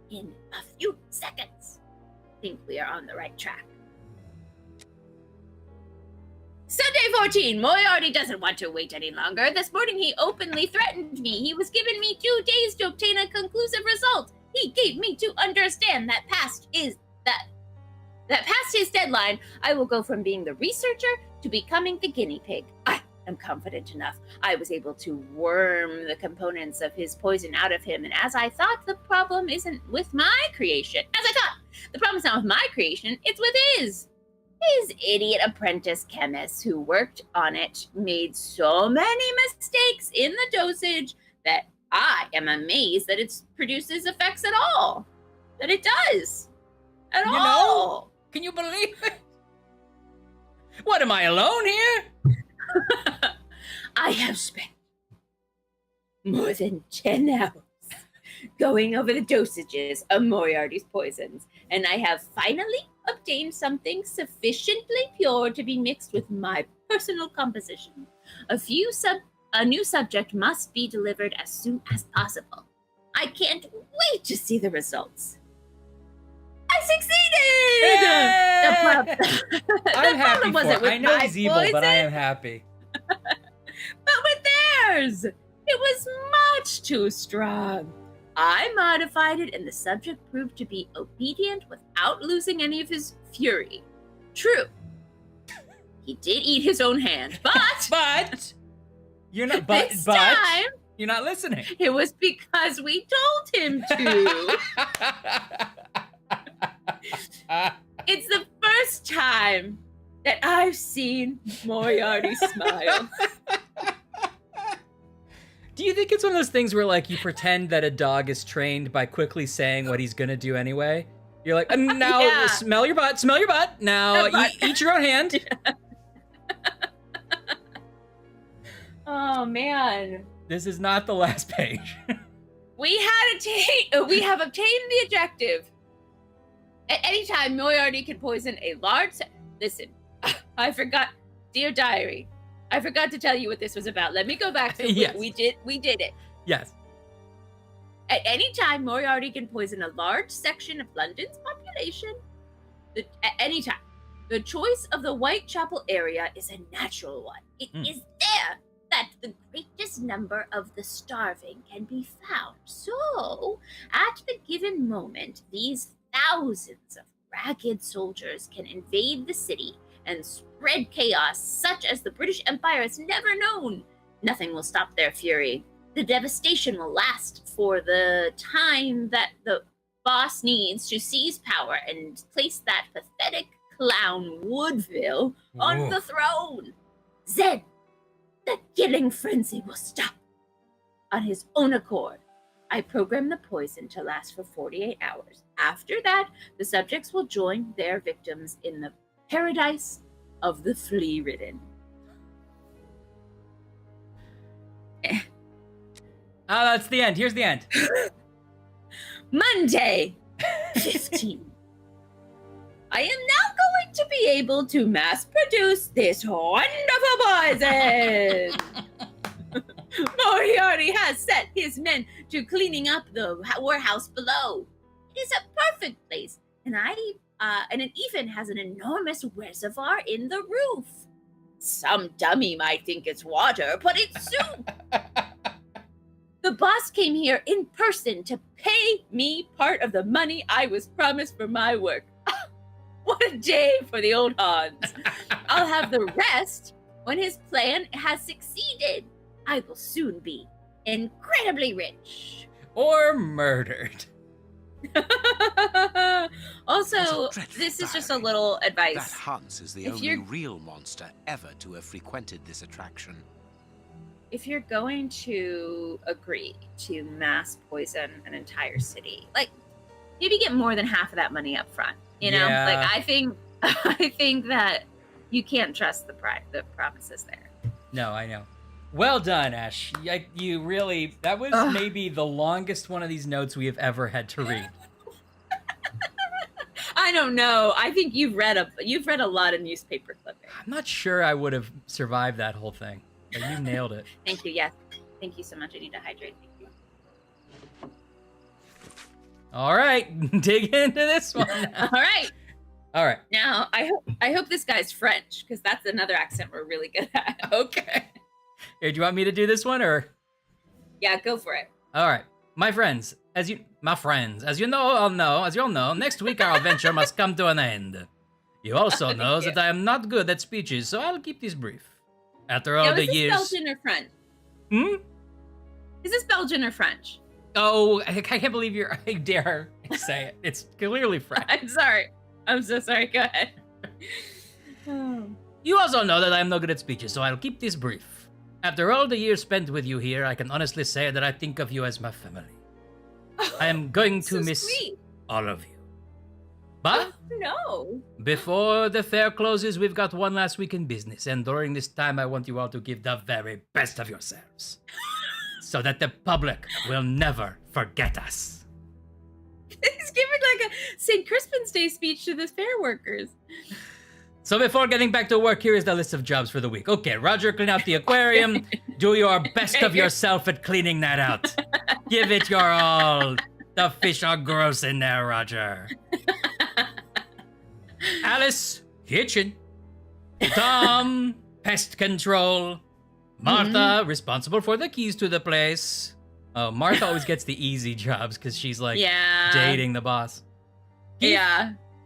in a few seconds. I think we are on the right track. Sunday 14, Moriarty doesn't want to wait any longer. This morning he openly threatened me. He was giving me 2 days to obtain a conclusive result. He gave me to understand that past his deadline, I will go from being the researcher to becoming the guinea pig. I am confident enough. I was able to worm the components of his poison out of him, and as I thought, the problem isn't with my creation. The problem is not with my creation, it's with his. His idiot apprentice chemist who worked on it made so many mistakes in the dosage that I am amazed that it produces effects at all. That it does. At all. Can you believe it? What, am I alone here? I have spent more than 10 hours going over the dosages of Moriarty's poisons, and I have finally obtained something sufficiently pure to be mixed with my personal composition. A new subject must be delivered as soon as possible. I can't wait to see the results. I succeeded! I'm happy for it. I know he's evil, but I am happy. But with theirs, it was much too strong. I modified it, and the subject proved to be obedient without losing any of his fury. True. He did eat his own hand, but you're not. This time, you're not listening. It was because we told him to. It's the first time that I've seen Moriarty smile. Do you think it's one of those things where, like, you pretend that a dog is trained by quickly saying what he's gonna do anyway? You're like, now Yeah. smell your butt, now eat your own hand. Oh, man. This is not the last page. We have obtained the objective. At any time, Moriarty can poison a large... Listen, I forgot, dear diary, I forgot to tell you what this was about. Let me go back to Yes. we did it. Yes. At any time, Moriarty can poison a large section of London's population. At any time. The choice of the Whitechapel area is a natural one. It is there that the greatest number of the starving can be found. So, at the given moment, these thousands of ragged soldiers can invade the city and spread chaos such as the British Empire has never known. Nothing will stop their fury. The devastation will last for the time that the boss needs to seize power and place that pathetic clown Woodville on the throne. Then the killing frenzy will stop on his own accord. I program the poison to last for 48 hours. After that, the subjects will join their victims in the paradise of the flea-ridden. That's the end. Here's the end. Monday, 15. I am now going to be able to mass produce this wonderful poison. Moriarty has set his men to cleaning up the warehouse below. It is a perfect place, and it even has an enormous reservoir in the roof. Some dummy might think it's water, but it's soup. The boss came here in person to pay me part of the money I was promised for my work. What a day for the old Hans. I'll have the rest when his plan has succeeded. I will soon be incredibly rich. Or murdered. Also, this is just a little advice. That Hans is the only real monster ever to have frequented this attraction. If you're going to agree to mass poison an entire city, like, maybe get more than half of that money up front. You know, like, I think that you can't trust the promises there. No, I know. Well done, Ash. You really, that was maybe the longest one of these notes we have ever had to read. I don't know. I think you've read a lot of newspaper clippings. I'm not sure I would have survived that whole thing. But you nailed it. Thank you. Yes. Thank you so much. I need to hydrate. Thank you. All right, dig into this one. All right. Now, I hope this guy's French, because that's another accent we're really good at. Okay. Here, do you want me to do this one, or? Yeah, go for it. All right, my friends, as you all know, next week our adventure must come to an end. You also know that I am not good at speeches, so I'll keep this brief. After all the years. Is this Belgian or French? Is this Belgian or French? Oh, I can't believe I dare say it. It's clearly French. I'm sorry. I'm so sorry. Go ahead. You also know that I am no good at speeches, so I'll keep this brief. After all the years spent with you here, I can honestly say that I think of you as my family. I am going to miss all of you. But no. Before the fair closes, we've got one last week in business, and during this time, I want you all to give the very best of yourselves, so that the public will never forget us. He's giving like a St. Crispin's Day speech to the fair workers. So before getting back to work, here is the list of jobs for the week. Okay, Roger, clean out the aquarium. Do your best of yourself at cleaning that out. Give it your all. The fish are gross in there, Roger. Alice, kitchen. Tom, pest control. Martha, responsible for the keys to the place. Oh, Martha always gets the easy jobs because she's like dating the boss. Keith,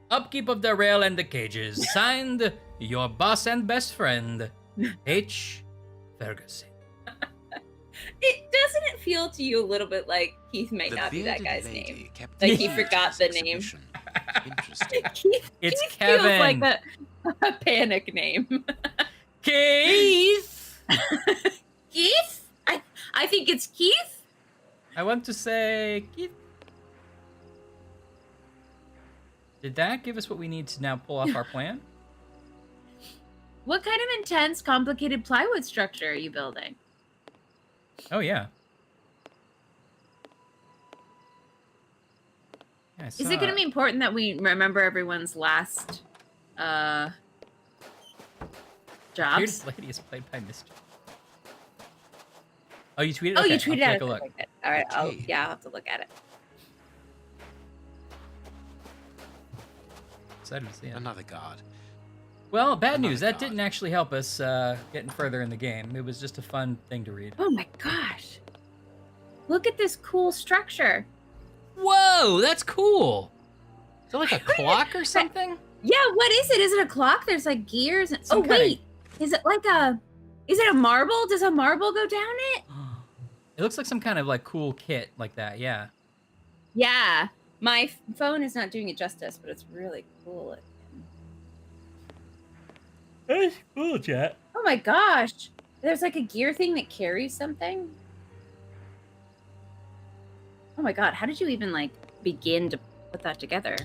upkeep of the rail and the cages. Signed, your boss and best friend, H. Ferguson. Doesn't it feel to you a little bit like Keith might not be that guy's name? Like he forgot the name. Interesting. Keith Kevin. Feels like a panic name. Keith. Keith? I think it's Keith. I want to say Keith. Did that give us what we need to now pull off our plan? What kind of intense, complicated plywood structure are you building? Oh, yeah. Is it going to be important that we remember everyone's last jobs? Bearded lady is played by Mr. Oh, you tweeted? Oh, okay, you tweeted I'll it. take a look. All right, I'll have to look at it. Excited to see it. Another guard. Well, bad news. That didn't actually help us getting further in the game. It was just a fun thing to read. Oh my gosh. Look at this cool structure. Whoa, that's cool. Is it like a clock or something? Yeah, what is it? Is it a clock? There's like gears. Is it like is it a marble? Does a marble go down it? It looks like some kind of like cool kit like that, yeah. Yeah. My phone is not doing it justice, but it's really cool. That's cool, Jet. Oh my gosh. There's like a gear thing that carries something. Oh my god, how did you even like begin to put that together?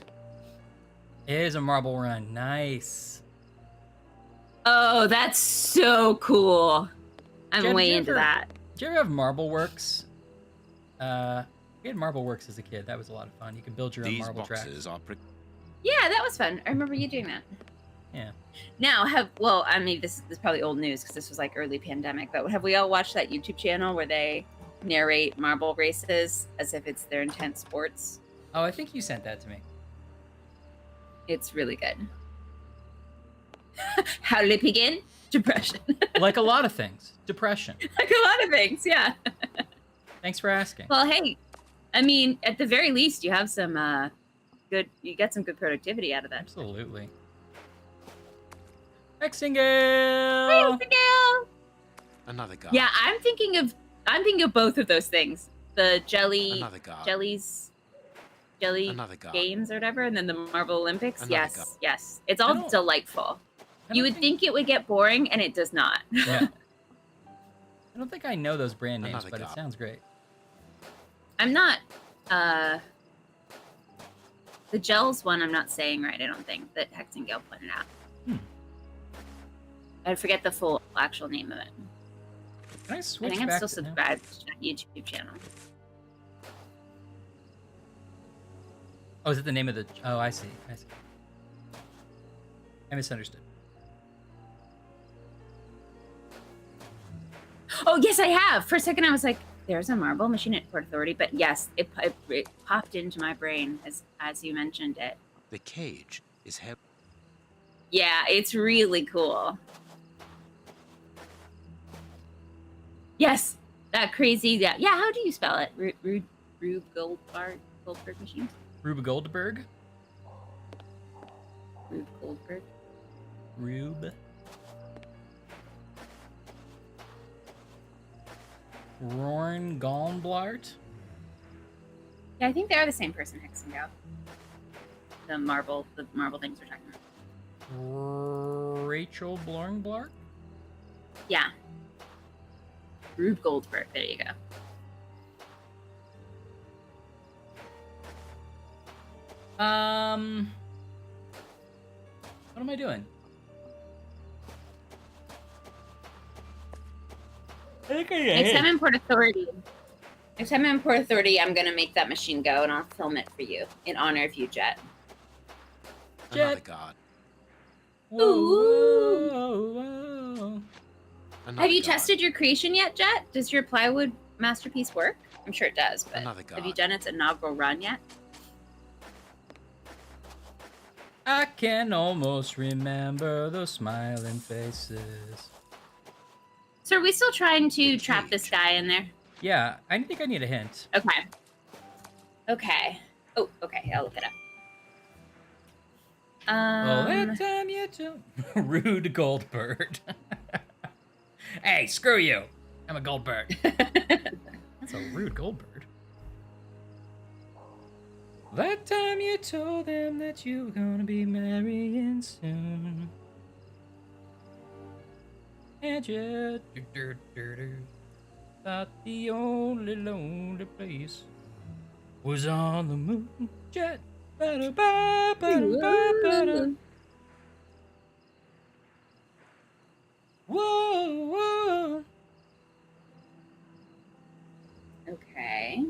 It is a marble run. Nice. Oh, that's so cool. I'm Jen, way into that. Did you ever have Marble Works? We had Marble Works as a kid. That was a lot of fun. You could build your own marble tracks. Yeah, that was fun. I remember you doing that. Yeah. Now, I mean, this is probably old news because this was like early pandemic, but have we all watched that YouTube channel where they narrate marble races as if it's their intense sports? Oh, I think you sent that to me. It's really good. How did it begin? Depression. Like a lot of things. Depression. Like a lot of things, yeah. Thanks for asking. Well, hey, I mean, at the very least, you have some you get some good productivity out of that. Absolutely. Hexingale! Hey, Hexingale! Another guy. Yeah, I'm thinking of both of those things. The jelly games or whatever, and then the Marvel Olympics. Yes. It's all delightful. You would think it would get boring, and it does not. Yeah. I don't think I know those brand names, but it sounds great. I'm not, the gels one I'm not saying right, I don't think, that Hexingale pointed out. I forget the full actual name of it. Can I switch I think I'm back still subscribed to that YouTube channel. Oh, is it the name of the... Oh, I see. I misunderstood. Oh, yes, I have. For a second, I was like, there's a marble machine at Port Authority. But yes, it popped into my brain as you mentioned it. The cage is heavy. Yeah, it's really cool. Yes, that crazy... Yeah, how do you spell it? Rube Goldberg machine? Rube Goldberg? Rube Goldberg. Rube. Rorn Galnblart? Yeah, I think they are the same person, Hexingale. The marble things we're talking about. Rachel Blornblart? Yeah. Rube Goldberg, there you go. What am I doing? Next time in Port Authority, I'm gonna make that machine go, and I'll film it for you in honor of you, Jet. Another god. Ooh. Have you tested your creation yet, Jet? Does your plywood masterpiece work? I'm sure it does, but have you done its inaugural run yet? I can almost remember those smiling faces. So are we still trying to trap this guy in there? Yeah, I think I need a hint. Okay. Oh, okay. I'll look it up. Well, that time you don't... Rude Goldbird. Hey, screw you. I'm a Goldbird. That's a rude Goldbird. That time you told them that you were gonna be marrying soon. And you thought the only lonely place was on the moon. Jet. Whoa. Okay.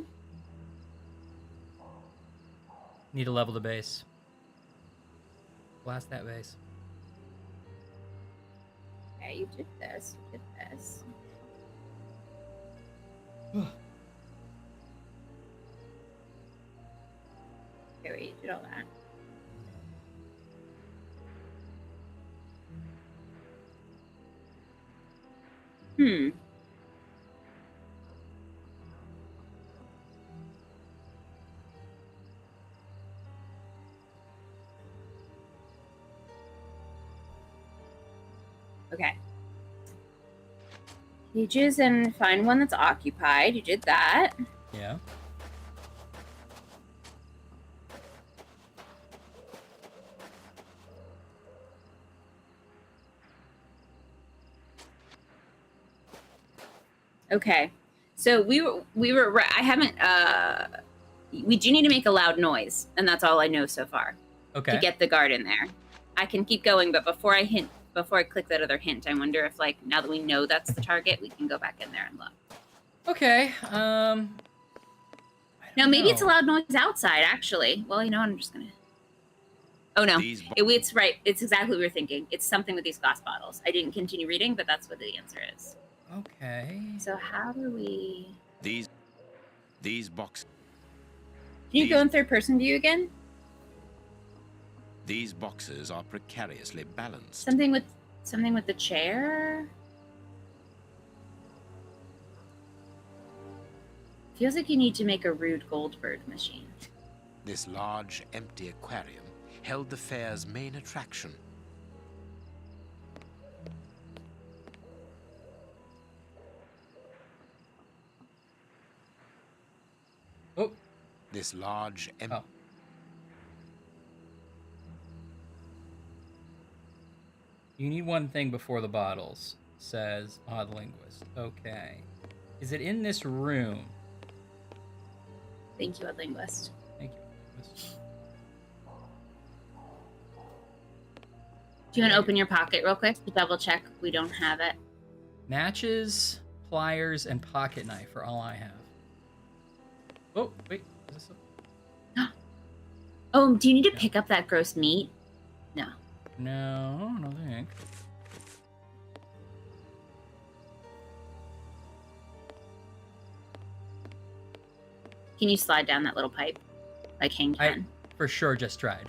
Need to level the base. Blast that base. Okay, you did this. Okay, wait, you did all that. Okay. Pages and find one that's occupied. You did that. Yeah. Okay. So we were. I haven't. We do need to make a loud noise, and that's all I know so far. Okay. To get the guard in there, I can keep going, but before I click that other hint, I wonder if, like, now that we know that's the target, we can go back in there and look. Okay. No, maybe it's a loud noise outside. Actually, well, you know what? I'm just gonna. Oh no, it's right. It's exactly what we were thinking. It's something with these glass bottles. I didn't continue reading, but that's what the answer is. Okay. So how do we? These boxes. Can you go in third-person view again? These boxes are precariously balanced. Something with the chair. Feels like you need to make a Rube Goldberg machine. This large, empty aquarium held the fair's main attraction. Oh. This large, empty... You need one thing before the bottles, says Odd Linguist. Okay. Is it in this room? Thank you, Odd Linguist. Thank you, Linguist. Do you want to open your pocket real quick to double check we don't have it? Matches, pliers, and pocket knife are all I have. Oh, wait. Is this Oh, do you need to pick up that gross meat? No. No, I don't think. Can you slide down that little pipe? Like Hang Ten? I for sure just tried.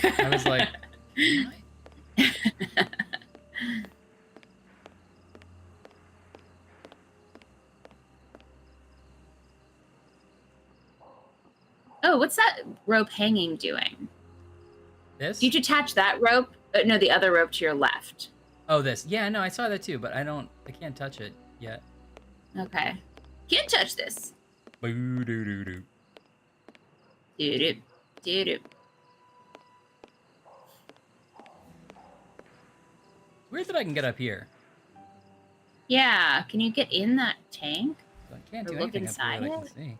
I was like, Oh, what's that rope hanging doing? This? Did you attach that rope? No, the other rope to your left. Oh, this. Yeah, no, I saw that too, but I can't touch it yet. Okay. Can't touch this. Boo-doo-doo-doo. Doo-doo. Doo-doo. Weird that I can get up here. Yeah, can you get in that tank? So I can't Or do look anything inside up here that I it? can see.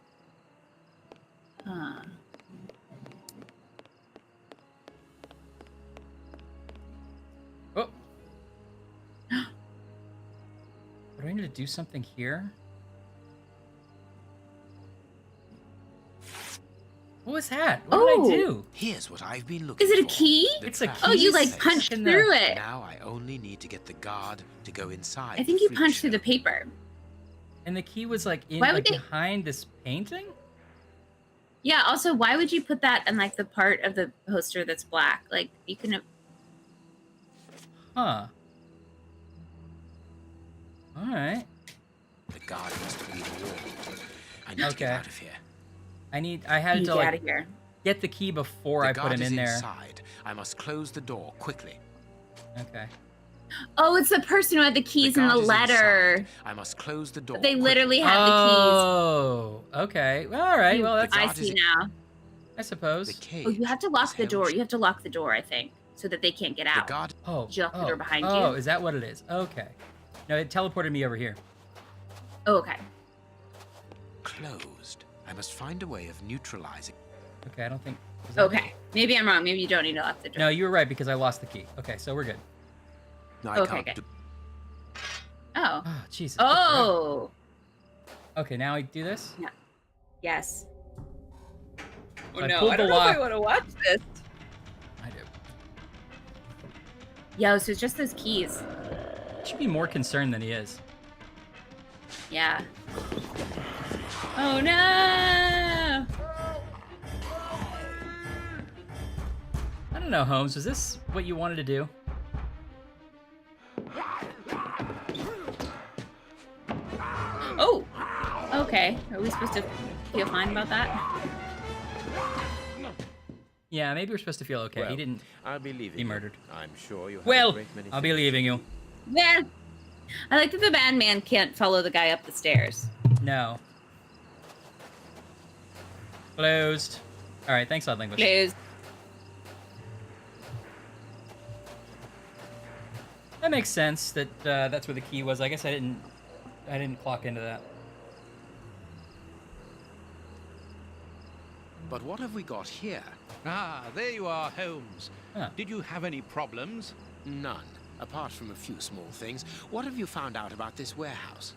Huh. Oh. Do I need to do something here? What was that? What did I do? Here's what I've been looking Is it a for. key? It's a key. Oh, you like punched through it. Now I only need to get the guard to go inside. I think you punched through the paper. And the key was like in Why would they- behind this painting? Yeah, also, why would you put that in like the part of the poster that's black? Like, you can have... Huh. Alright. The guard must be the wall. I need to get out of here. I had to out of here. Get the key before I put him in there. Inside. I must close the door quickly. Okay. Oh, it's the person who had the keys in the letter. Inside. I must close the door. They literally quickly. had Oh, okay. All right. Well, that's. I see now. I suppose. The cage Oh, you have to lock the is door. held- You have to lock the door, I think, so that they can't get The out. guard Oh. Did you lock the door behind you? Oh, is that what it is? Okay. No, it teleported me over here. Oh, okay. closed. I must find a way of neutralizing. Okay, I don't think. is that Okay. Maybe I'm wrong. Maybe you don't need to lock the it? door. No, you were right because I lost the key. Okay, so we're good. No, I Okay, can't good. do- Oh. Oh, Jesus. Oh. Okay, now I do this. Yes. Oh I no, pulled I don't the know if lock. I want to watch this. I do. Yo, so it's just those keys. He should be more concerned than he is. Yeah. Oh no! I don't know, Holmes. Was this what you wanted to do? Oh! Okay. Are we supposed to feel fine about that? Yeah, maybe we're supposed to feel okay. Well, He didn't. I'll be leaving. Be murdered. I'm sure you have Well, a great many I'll be things leaving you. Yeah. I like that the bad man can't follow the guy up the stairs. No. Closed. All right, thanks, Odd Linguist. Closed. That makes sense. That that's where the key was. I guess I didn't I didn't clock into that. But what have we got here? Ah, there you are, Holmes. Huh. Did you have any problems? None, apart from a few small things. What have you found out about this warehouse?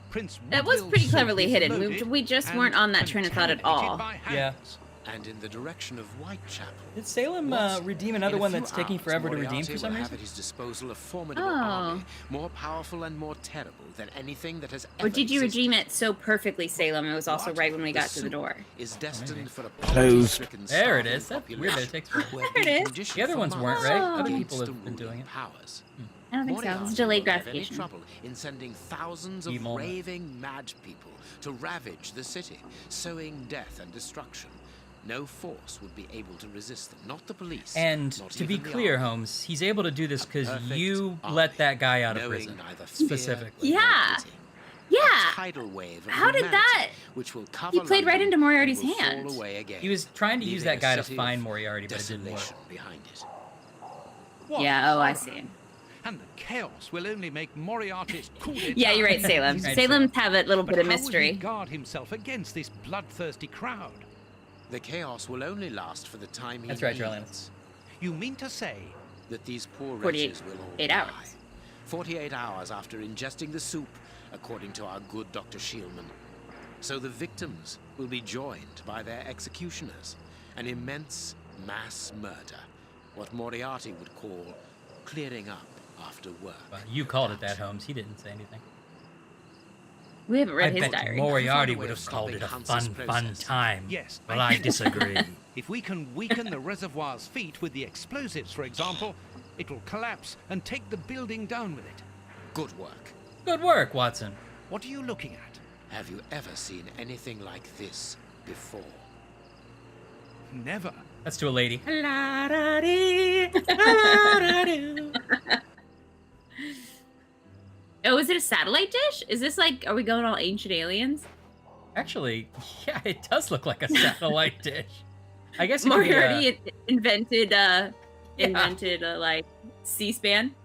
Prince That was Woodville's pretty soup cleverly is hidden. loaded We just and weren't on that train of thought at all. contaminated by Yeah. hands. And in the direction of Whitechapel. Did Salem Watson, redeem another in a one few that's taking hours, forever to Moriarty redeem for some will have reason? at his disposal a formidable Oh. army, more powerful and more terrible than anything that has ever Or did you existed. redeem it so perfectly, Salem? It was also What? right when we got to the soup door. Is destined maybe. for a Closed. poverty-stricken, There it starving is. That's weird that it population, takes forever. who have There it been is. conditioned The other for ones weren't, months right? Oh. Other against people the have been doing ruling it. powers. I don't think so. It's Moriarty delayed won't have any gratification. trouble in sending thousands of Evil. raving mad people to ravage the city, sowing death and destruction. No force would be able to resist them, not the police. And not to be even the clear, army. Holmes, he's able to do this A because perfect you army, let that guy out of knowing prison. neither fear Specifically. nor Yeah. pity. Yeah. A tidal wave of How did humanity that- which will He cover played right London into Moriarty's and will fall hand. away again, He was trying to use leaving that a guy to city find of Moriarty, but it didn't work. desolation behind it. What Yeah, oh, I horror. see. And the chaos will only make Moriarty's coup d'etat. Yeah, you're right, Salem. Right, Salem's have a little But bit of how will he mystery. guard himself against this bloodthirsty crowd? The chaos will only last for the time he That's right, needs. Charlie. You mean to say That these poor 48 wretches will all 8 die. hours. 48 hours after ingesting the soup, according to our good Dr. Shielman. So the victims will be joined by their executioners. An immense mass murder. What Moriarty would call clearing up after work. Well, you called it that, Holmes. He didn't say anything. We haven't I read his bet diary. Moriarty Find a way would of have called it a stopping fun, Hans's fun process. time. yes? Well, I disagree. If we can weaken the reservoir's feet with the explosives, for example, it will collapse and take the building down with it. Good work. Good work, Watson. What are you looking at? Have you ever seen anything like this before? Never. That's to a lady. Oh, is it a satellite dish? Is this like, are we going all ancient aliens? Actually, yeah, it does look like a satellite dish. I guess it could be, Moriarty invented, like, C-SPAN?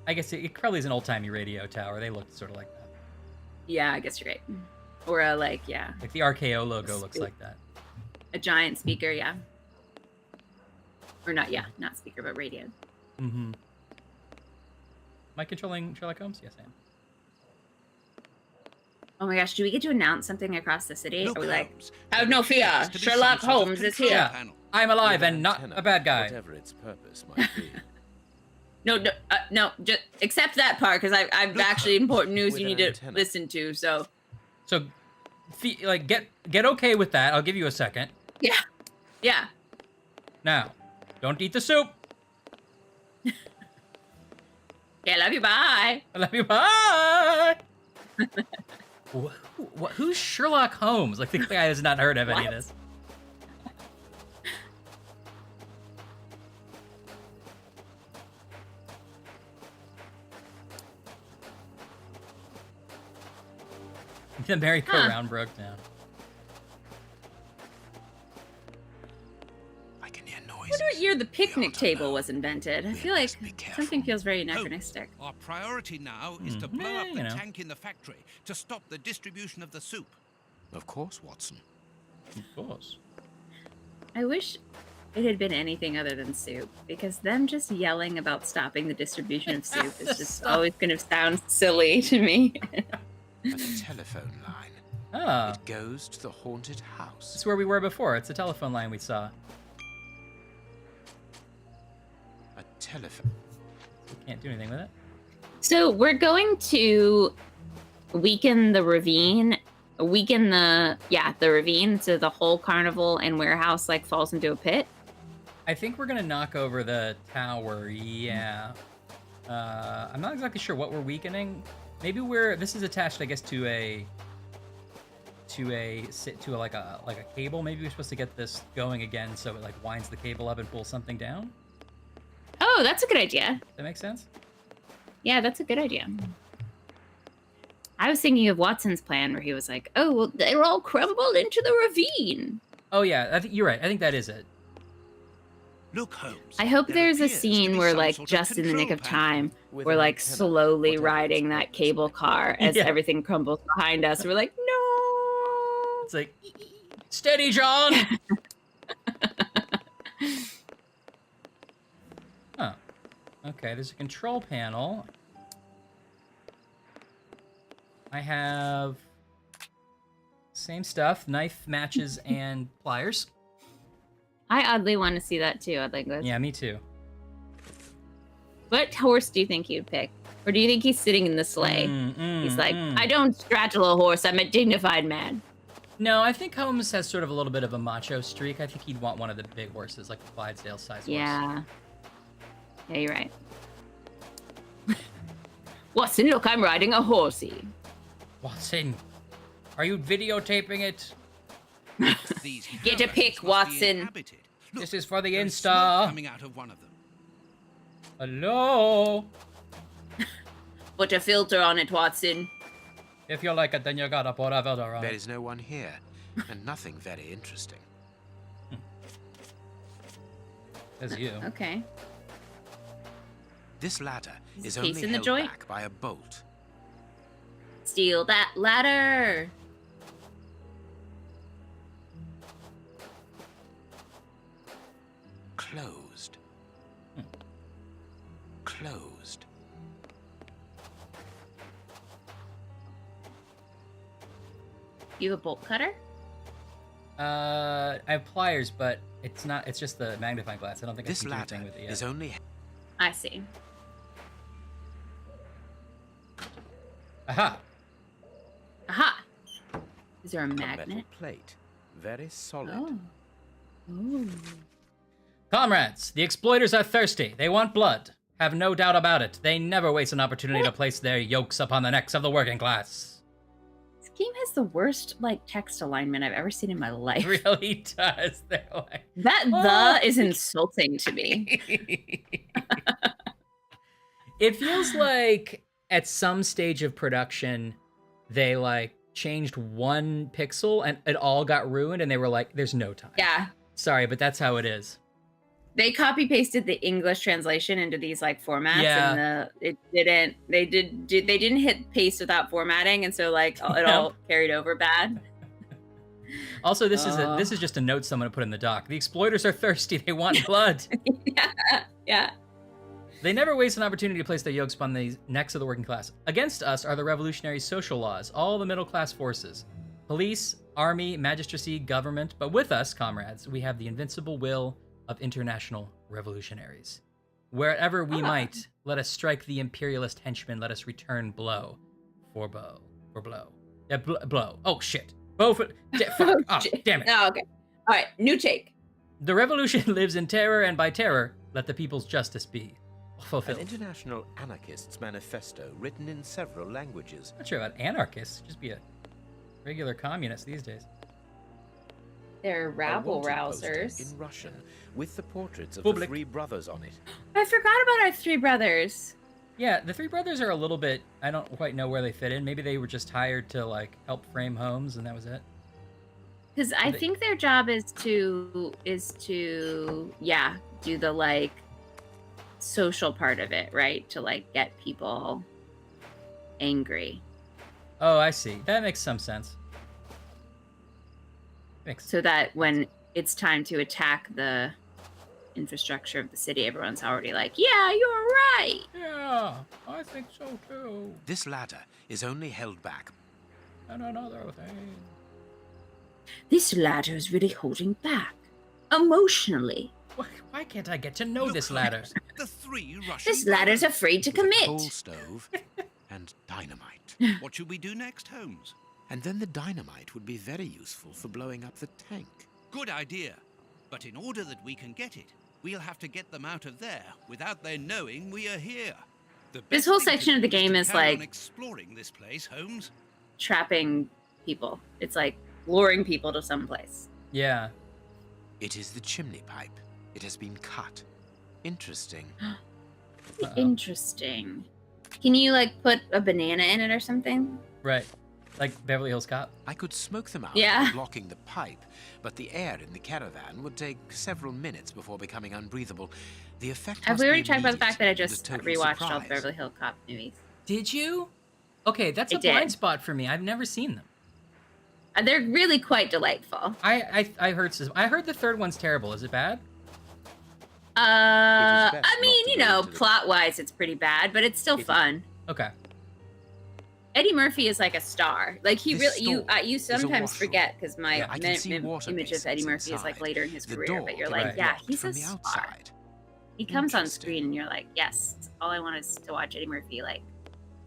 I guess it probably is an old-timey radio tower. They look sort of like that. Yeah, I guess you're right. Or a, like, yeah, Like the RKO logo looks like that. a giant speaker, yeah. Or not, yeah, not speaker, but radio. Mm-hmm. Am I controlling Sherlock Holmes? Yes, I am. Oh my gosh, do we get to announce something across the city? Look, Are we like, Holmes, have no fear, there appears to be Sherlock some sort of Holmes is control here. Yeah. panel. I'm alive With an and not antenna, a bad guy. Whatever its purpose might be. No, just accept that part, because I've Look, actually important news with you an need to antenna. listen to, so. So, like, get okay with that. I'll give you a second. Yeah. Now, don't eat the soup. Okay, love you, bye. I love you. Bye. Who's Sherlock Holmes? Like, the guy has not heard of any of What? this. The merry-go-round broke down. I can hear I noise. wonder what year the picnic table was invented. I feel like must be careful. something feels very anachronistic. Our priority now is to blow Yeah, up you the know. tank in the factory to stop the distribution of the soup. Of course, Watson. Of course. I wish it had been anything other than soup, because them just yelling about stopping the distribution of soup is just always going to sound silly to me. A telephone line. Ah, It goes to the haunted house. that's where we were before. It's a telephone line we saw. A telephone. We can't do anything with it. So we're going to weaken the ravine, the ravine, so the whole carnival and warehouse like falls into a pit. I think we're gonna knock over the tower. Yeah. I'm not exactly sure what we're weakening. Maybe this is attached, I guess, to a cable. Maybe we're supposed to get this going again, so it like winds the cable up and pulls something down. Oh, that's a good idea. Does that make sense? Yeah, that's a good idea. I was thinking of Watson's plan where he was like, oh, well, they're all crumbled into the ravine. Oh yeah, I think you're right. I think that is it. Look, Holmes. I hope there there's a appears to scene be where, some like, sort of just in the nick control of panel. time, With we're an like antenna, slowly whatever riding its that purpose cable might be. car as Yeah. everything crumbles behind us. We're like, no. It's like, steady, John. Huh. Okay, there's a control panel. I have same stuff, knife, matches, and pliers. I oddly want to see that too. I'd like this. Yeah, me too. What horse do you think you'd pick? Or do you think he's sitting in the sleigh? He's like, I don't straddle a horse. I'm a dignified man. No, I think Holmes has sort of a little bit of a macho streak. I think he'd want one of the big horses, like a Clydesdale-sized horse. Yeah. Yeah, you're right. Watson, look, I'm riding a horsey. Watson, are you videotaping it? These Get a caverns pic, must be Watson. inhabited. Look, This is for the there is smoke Insta. coming out of one of them. Hello? Put a filter on it, Watson. If you like it, then you gotta put a filter on There it. is no one here, and nothing very interesting. Says you. Okay. This ladder Is is the case only in the held joint? back by a bolt. Steal that ladder. Closed. Closed. You have a bolt cutter? I have pliers, but it's not. It's just the magnifying glass. I don't think This I can do ladder anything with it yet. is only I see. Aha! Aha! Is there a a magnet? metal plate. Very solid. Oh. Ooh. Comrades, the exploiters are thirsty. They want blood. Have no doubt about it. They never waste an opportunity to place their yokes upon the necks of the working class. This game has the worst, like, text alignment I've ever seen in my life. It really does. They're like, That Oh. the is insulting to me. It feels like at some stage of production, they like changed one pixel and it all got ruined, and they were like, "There's no time." Yeah. Sorry, but that's how it is. They copy pasted the English translation into these like formats, Yeah. and they didn't hit paste without formatting, and so like it all carried over bad. Also, this is just a note someone put in the doc. The exploiters are thirsty. They want blood. Yeah. They never waste an opportunity to place their yokes upon the necks of the working class. Against us are the revolutionary social laws, all the middle class forces. Police, army, magistracy, government. But with us, comrades, we have the invincible will of international revolutionaries. Wherever we might, let us strike the imperialist henchmen. Let us return blow for bow. For blow. Yeah, blow. Oh, shit. Bow for... fuck. Oh, damn it. Oh, okay. All right, new take. The revolution lives in terror, and by terror, let the people's justice be An fulfilled. international anarchists manifesto written in several languages. Not sure about anarchists. Just be a regular communist these days. They're A rabble wanted poster rousers. in Russian with the portraits of Public. the three brothers on it. I forgot about our three brothers. Yeah, the three brothers are a little bit. I don't quite know where they fit in. Maybe they were just hired to like help frame Holmes, and that was it. Because I They- think their job is to do the like social part of it, right? To like get people angry. Oh, I see. That makes some sense. So that when it's time to attack the infrastructure of the city, everyone's already like, yeah, you're right. Yeah, I think so too. This ladder is only held back And another thing. This ladder is really holding back. Emotionally. Why can't I get to know Look, this ladder? Holmes, the three Russian This ladder's brothers. afraid to with a commit. coal stove and dynamite. What should we do next, Holmes? And then the dynamite would be very useful for blowing up the tank. Good idea. But in order that we can get it, we'll have to get them out of there without their knowing we are here. The This best whole thing to section of the do game to is carry on like- exploring this place, Holmes. Trapping people. It's like luring people to someplace. Yeah. It is the chimney pipe. It has been cut. Interesting. Uh-oh. Interesting. Can you like put a banana in it or something? Right. Like Beverly Hills Cop? I could smoke them out Yeah. by blocking the pipe, but the air in the caravan would take several minutes before becoming unbreathable. The effect Have must we already be talked about the fact that I immediate and just a total rewatched all the surprise. Beverly Hills Cop movies? Did you? Okay, that's I a blind did. spot for me. I've never seen them. They're really quite delightful. I heard the third one's terrible. Is it bad? best I mean, not to you go know, into the- plot-wise, it's pretty bad, but it's still fun. Okay. Eddie Murphy is like a star. Like he This really, you store you is a sometimes washroom. forget because my Yeah, I can see water image of Eddie basins Murphy is like inside. later in his The career, door but you're can like, be yeah, blocked he's from a the star. outside. He comes on Interesting. screen and you're like, yes, all I want is to watch Eddie Murphy like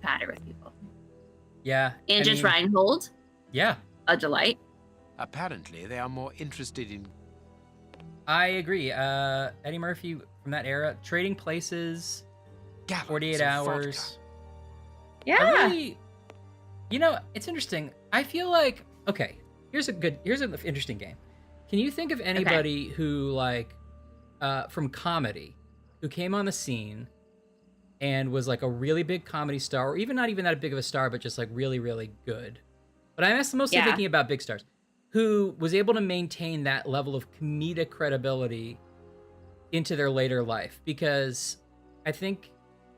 patter with people. Yeah. And just Reinhold, Yeah, a delight. Apparently, they are more interested in I agree. Eddie Murphy from that era, Trading Places, gallons 48 of Hours. vodka. Yeah. I really, you know, it's interesting. I feel like, okay, here's an interesting game. Can you think of anybody who like, from comedy, who came on the scene and was like a really big comedy star, or even not even that big of a star, but just like really, really good? But I'm mostly Yeah. thinking about big stars, who was able to maintain that level of comedic credibility into their later life. Because I think,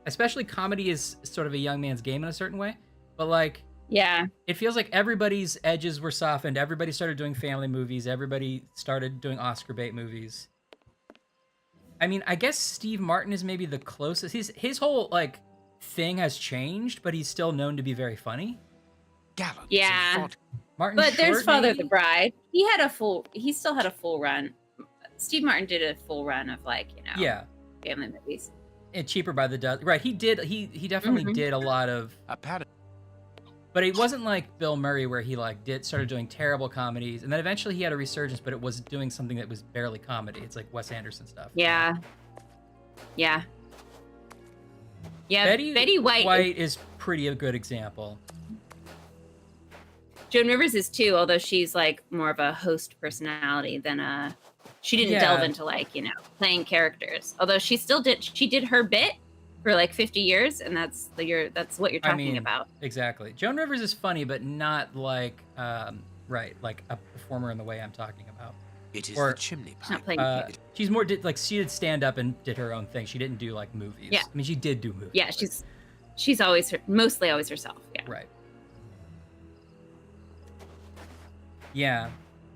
especially comedy is sort of a young man's game in a certain way, but like, Yeah. it feels like everybody's edges were softened. Everybody started doing family movies. Everybody started doing Oscar bait movies. I mean, I guess Steve Martin is maybe the closest. His whole like thing has changed, but he's still known to be very funny. Gallons Yeah. of vodka. Martin But there's Short, Father maybe? the Bride. He still had a full run. Steve Martin did a full run of like, you know, Yeah, family movies. and Cheaper by the Dozen. Right, he did. He definitely Mhm. did a lot of. Apparently, But it wasn't like Bill Murray where he like started doing terrible comedies, and then eventually he had a resurgence, but it was doing something that was barely comedy. It's like Wes Anderson stuff. Yeah. Yeah. Yeah. Betty White. is pretty a good example. Joan Rivers is too, although she's like more of a host personality than she didn't delve into like, you know, playing characters. Although she did her bit for like 50 years, and that's what you're talking about. Exactly. Joan Rivers is funny, but not like like a performer in the way I'm talking about. it is Or- the chimney She's not pipe. playing She's more like she did stand up and did her own thing. She didn't do like movies. Yeah. I mean, she did do movies. Yeah, but- she's always mostly always herself. Yeah. right. Yeah,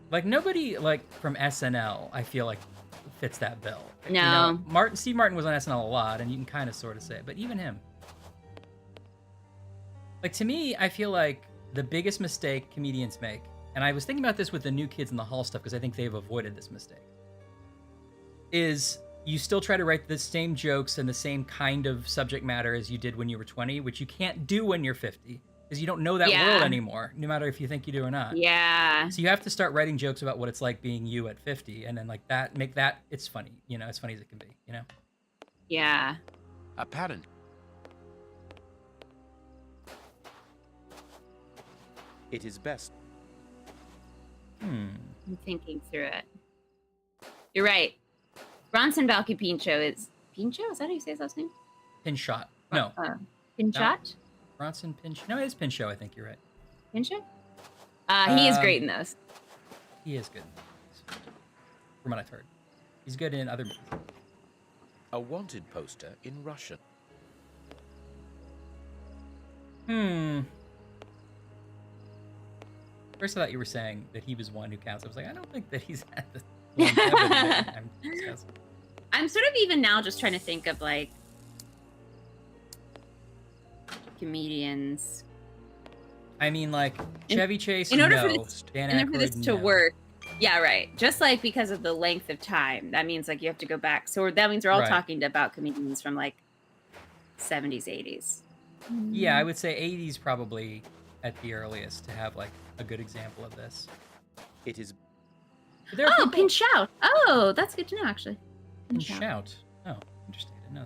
like nobody like from SNL, I feel like fits that bill. You No. know, Steve Martin was on SNL a lot, and you can kind of sort of say it, but even him. Like to me, I feel like the biggest mistake comedians make, and I was thinking about this with the New Kids in the Hall stuff because I think they've avoided this mistake, is you still try to write the same jokes and the same kind of subject matter as you did when you were 20, which you can't do when you're 50. Because you don't know that Yeah. world anymore, no matter if you think you do or not. Yeah. So you have to start writing jokes about what it's like being you at 50, and then like that, make that it's funny, you know, as funny as it can be, you know. Yeah. Apparently, it is best. I'm thinking through it. You're right. Bronson Balky Pinchot is Pinchot? Is that how you say his last name? Pinchot. No, Pinchot? Bronson Pinchot. No, it is Pinchot. I think you're right. Pinchot? He is great in those. He is good. From what I've heard, he's good in other movies. A wanted poster in Russian. First, I thought you were saying that he was one who counts. I was like, I don't think that he's at the longevity that I'm discussing. I'm sort of even now just trying to think of like comedians. I mean, like Chevy Chase. In order no. for this, Dan in order for this Aykroyd, to no. work, yeah, right. Just like because of the length of time, that means like you have to go back. So that means we're all Right. talking about comedians from like 70s, 80s. Yeah, I would say 80s probably at the earliest to have like a good example of this. It is But there are Oh, people- Pinchot. Oh, that's good to know, actually. Pinchout. Oh, interesting. I didn't know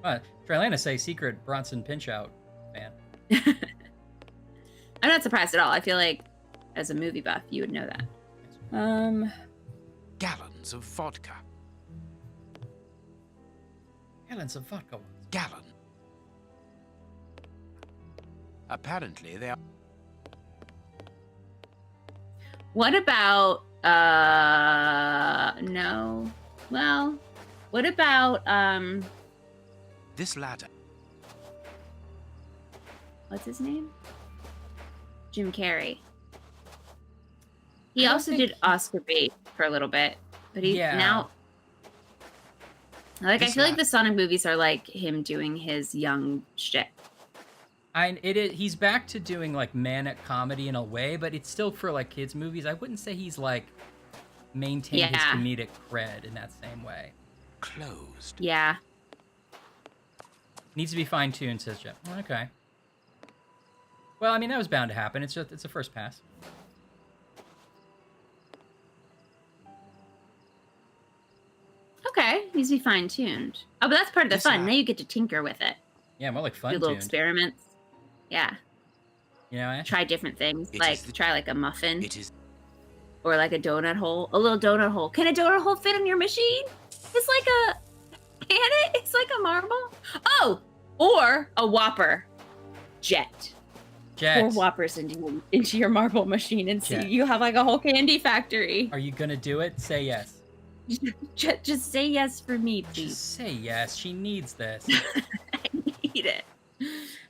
that. Trilana say secret Bronson Pinchout fan. I'm not surprised at all. I feel like as a movie buff, you would know that. gallons of vodka. Gallons of vodka. Gallon. Apparently, they are. What about no. Well, what about This ladder. what's his name? Jim Carrey. He also did Oscar bait for a little bit, but he's now like I feel like the Sonic movies are like him doing his young shit. He's back to doing like manic comedy in a way, but it's still for like kids movies. I wouldn't say he's like maintained his comedic cred in that same way. Closed. Yeah. Needs to be fine-tuned, says Jeff. Okay. Well, I mean, that was bound to happen. It's a first pass. Okay, needs to be fine-tuned. Oh, but that's part of the fun. Now you get to tinker with it. Yeah, more like fun-tuned. Do little experiments. Yeah. You know, try different things. Try like a muffin. Or like a donut hole. A little donut hole. Can a donut hole fit in your machine? It's like a... Can it? It's like a marble? Oh! Or a Whopper. Jet. Pour Whoppers into your marble machine and see you have like a whole candy factory. Are you gonna do it? Say yes. Just say yes for me, please. Just say yes. She needs this. I need it.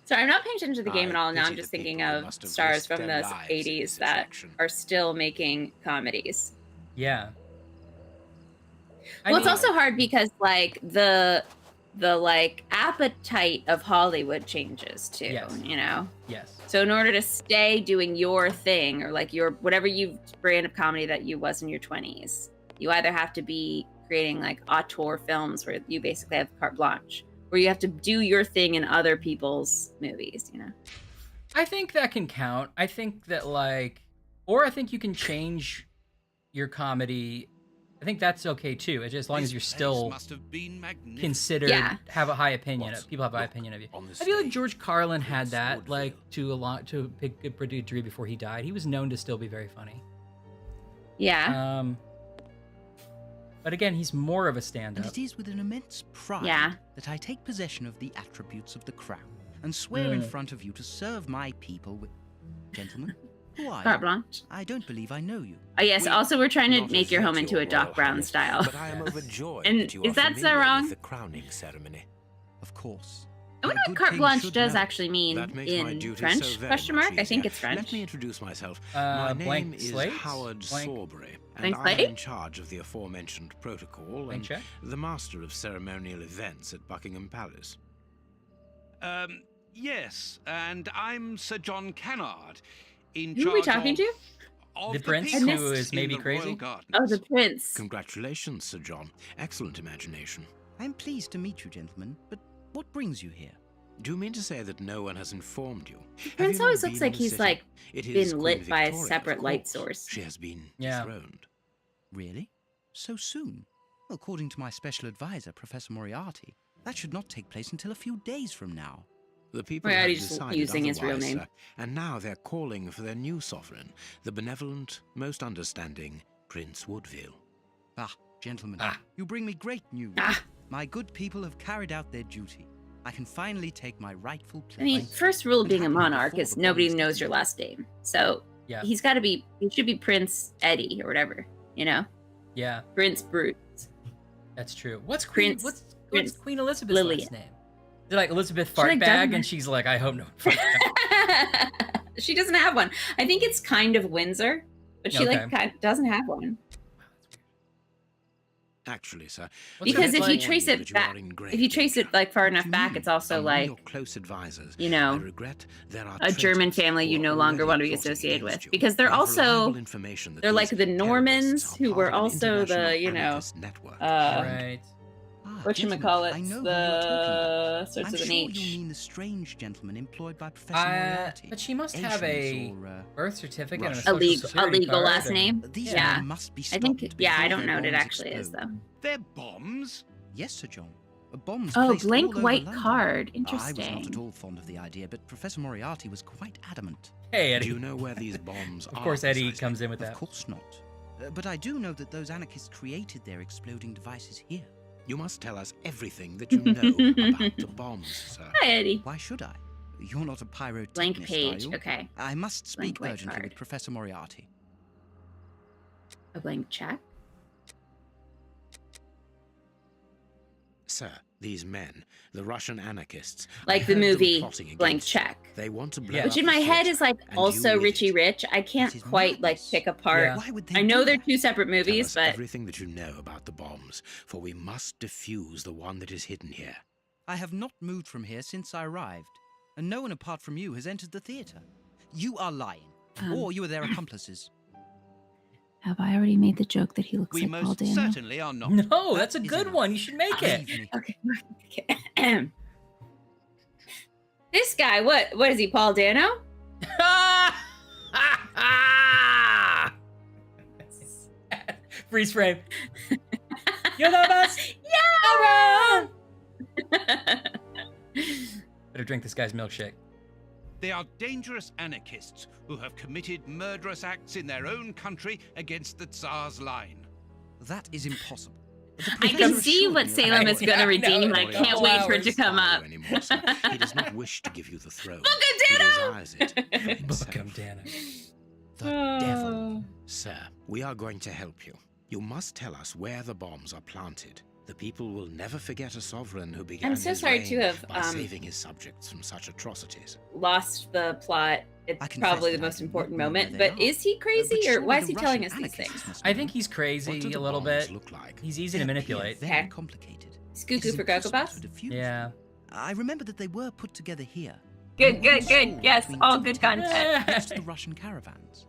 Sorry, I'm not paying attention to the game at all now. I'm just thinking of stars from the 80s that are still making comedies. Yeah. Well, it's also hard because like the like appetite of Hollywood changes too. Yes. You know. Yes. So in order to stay doing your thing or like your whatever you brand of comedy that you was in your 20s, you either have to be creating like auteur films where you basically have carte blanche, or you have to do your thing in other people's movies. You know. I think that can count. I think that like, or I think you can change your comedy. I think that's okay too, as long as you're still considered, have a high opinion. People have a high opinion of you. I feel like George Carlin had that, like to a pretty degree before he died. He was known to still be very funny. Yeah. But again, he's more of a stand-up. And it is with an immense pride that I take possession of the attributes of the crown and swear in front of you to serve my people with... Gentlemen, who are Carte you? blanche. I don't believe I know you. Oh yes. Also, we're trying to make your home into a Doc Brown style. But I am overjoyed and that you is are that so familiar wrong? with the crowning ceremony. Of course. I wonder what carte blanche does actually mean in French? So question mark? much I think easier. it's French. Let me introduce myself. My name is Howard Sawbury, and I am in charge of the aforementioned protocol and the master of ceremonial events at Buckingham Palace. Yes, and I'm Sir John Cannard, in Who charge are we talking to? The prince who is maybe crazy? Oh, the prince. Congratulations, Sir John. Excellent imagination. I'm pleased to meet you, gentlemen, but what brings you here? Do you mean to say that no one has informed you? The prince always looks like he's like been lit by a separate light source. She has been dethroned. Really? So soon? According to my special advisor, Professor Moriarty, that should not take place until a few days from now. The people have decided using his real name. Sir, and now they're calling for their new sovereign, the benevolent, most understanding Prince Woodville. Ah, gentlemen, you bring me great news. My good people have carried out their duty. I can finally take my rightful place. I mean, first rule of being a monarch is nobody knows your last name. So he should be Prince Eddie or whatever, you know? Yeah. Prince Bruce. That's true. What's Queen Elizabeth's Lillian. last name? Is it like Elizabeth Fartbag? And she's like, I hope no. She doesn't have one. I think it's kind of Windsor, but she doesn't have one. Actually, sir, because if you trace it back, if you trace it like far enough back, it's also like, your close advisors, you know, a German family you no longer want to be associated with, because they're also, they're like the Normans who were also the, you know, whatchamacallits, the sorts of an H. You mean the strange gentleman employed by Professor Moriarty. But she must have a birth certificate and a legal last name. These must be I think, I don't know what it actually is, though. They're bombs? Yes, Sir John. Bombs blank white London. card. I Interesting. was not at all fond of the idea, but Professor Moriarty was quite adamant. Hey, Eddie. Do you know where these bombs are? Of course, Eddie comes in with that. Of course not. But I do know that those anarchists created their exploding devices here. You must tell us everything that you know about the bombs, sir. Hi, Eddie. Why should I? You're not a pyrotechnist, Blank page. are you? Okay. I must speak Blank urgently card. with Professor Moriarty. A blank check? Sir, these men, the Russian anarchists, like the movie Blank Check. They want to blow Which in my head is like also Richie Rich. I can't quite like pick apart. Why would I know they're two separate movies, Tell us but everything that you know about the bombs, for we must defuse the one that is hidden here. I have not moved from here since I arrived, and no one apart from you has entered the theater. You are lying, or you are their accomplices. Have I already made the joke that he looks we like Paul most Dano? certainly are not. No, that's a good one. You should make it. Okay. This guy, what is he, Paul Dano? Freeze frame. You're the best. Yeah. Better drink this guy's milkshake. They are dangerous anarchists who have committed murderous acts in their own country against the Tsar's line. That is impossible. I can see what Salem is going to redeem. I can't wait for it to come up. Anymore, so he does not wish to give you the throne. Book him, He Dano! desires it. Book him, Dano. The devil. Sir, we are going to help you. You must tell us where the bombs are planted. The people will never forget a sovereign who began I'm so his sorry reign to have by saving his subjects from such atrocities. lost the plot. It's probably the most important moment. But is he But crazy, or surely why is the he telling us Russian these anarchists things? must I know. think he's What crazy do the a little bombs bit. look like? He's easy to They appear manipulate. very Okay. complicated. It's It cuckoo is for impossible Cocoa Puffs? to diffuse. Yeah. I remember that they were put together here. Good, good, Installed good. Yes, between all two good towns content. next to the Russian caravans.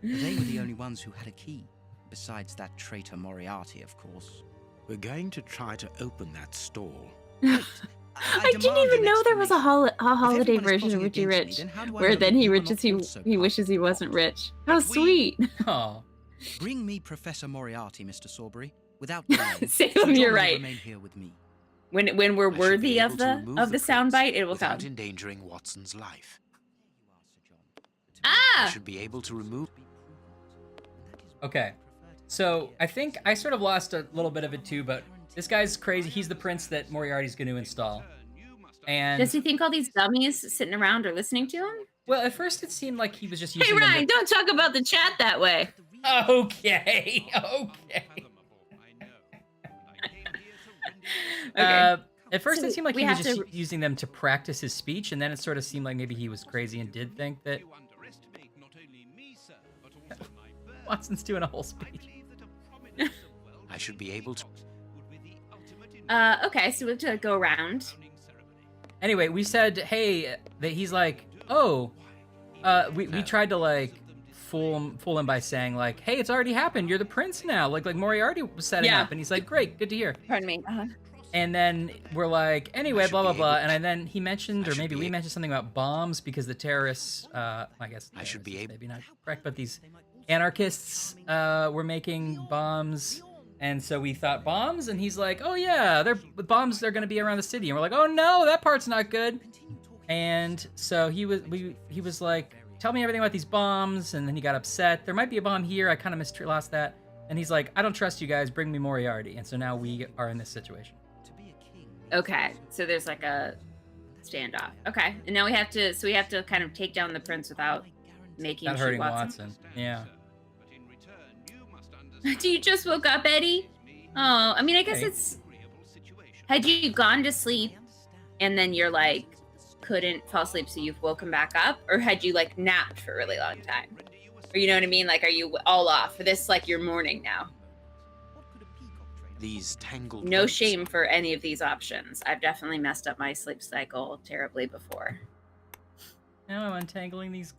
They were the only ones who had a key, besides that traitor Moriarty, of course. We're going to try to open that stall. I didn't even know there was a holiday version of Richie Rich, where then he wishes he wasn't rich. How sweet! Oh. Bring me Professor Moriarty, Mr. Sawbury, without delay. Salem, you're right. Remain here with me. When we're I should worthy be of able to remove the prints soundbite, it will without come. endangering Watson's life. I Ah! should be able to remove. Okay. So I think I sort of lost a little bit of it too, but this guy's crazy. He's the prince that Moriarty's going to install. And Does he think all these dummies sitting around are listening to him? well, at first it seemed like he was just Hey using them Ryan, don't talk about the chat that way. Okay. Okay. Okay. At first So it seemed like we he was have just to- using them to practice his speech, and then it sort of seemed like maybe he was crazy and did think that Watson's doing a whole speech. I should be able to. Okay, so we have to go around. Anyway, we said, hey, that he's like, oh, we tried to like fool him by saying like, hey, it's already happened. You're the prince now. Like Moriarty was setting Yeah. up, and he's like, great, good to hear. Pardon me. And then we're like, anyway, should blah blah be blah. able And then he mentioned, I or should maybe be we able- mentioned something about bombs because the terrorists, I guess I should be terrorists, able- maybe not correct, but these anarchists were making bombs. And so we thought bombs, and he's like, oh yeah, the bombs are gonna be around the city. And we're like, oh no, that part's not good. And so he was like, tell me everything about these bombs. And then he got upset. There might be a bomb here. I kind of lost that. And he's like, I don't trust you guys. Bring me Moriarty. And so now we are in this situation. Okay, so there's like a standoff. Okay, and now we have to kind of take down the prince without making Not shoot hurting Watson. Yeah. Do you just woke up, Eddie? Oh, I mean, I guess Hey. it's. Had you gone to sleep, and then you're like couldn't fall asleep, so you've woken back up, or had you like napped for a really long time? Or you know what I mean? Like, are you all off for this? Like your morning now? These tangled. No ropes. shame for any of these options. I've definitely messed up my sleep cycle terribly before. Now I'm untangling these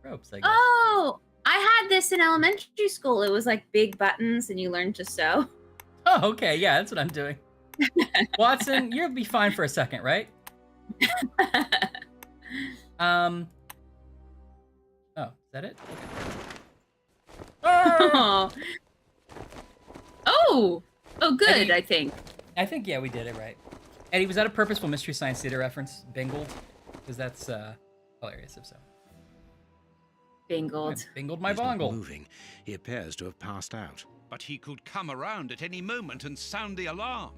ropes, I guess. Oh, I had this in elementary school. It was like big buttons, and you learned to sew. Oh, okay. Yeah, that's what I'm doing. Watson, you'll be fine for a second, right? Oh, is that it? Okay. Oh, good. Eddie- I think. I think, yeah, we did it right. Eddie, was that a purposeful Mystery Science Theater reference? Bingled? Because that's hilarious if so. Bingled. I bingled my He's not bongle. moving. He appears to have passed out. But he could come around at any moment and sound the alarm.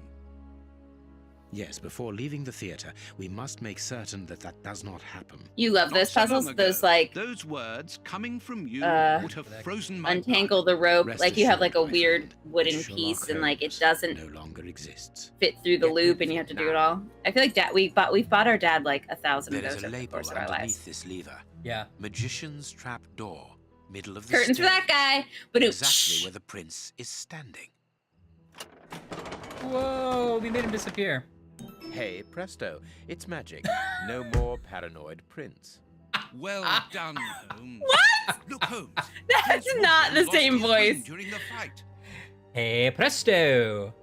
Yes, before leaving the theater, we must make certain that that does not happen. You love those puzzles? Those, like... Those words coming from you would have frozen my untangle the rope. Rest like, you have, assured, like, a my weird friend, wooden Sherlock piece, and, like, it Holmes doesn't no longer exists. fit through the Get loop, rid and you of have to it do it now. all. I feel like we've bought our dad, like, 1,000 of There those is a over the label course of our lives. underneath this lever. Yeah. Magician's trap door, middle of the Curtains for that stage. guy. But Exactly where the prince is standing. Whoa, we made him disappear. Hey, presto, it's magic. No more paranoid prince. Well done, Holmes. What? Look, Holmes. That's not the same voice. During the fight. Hey, presto.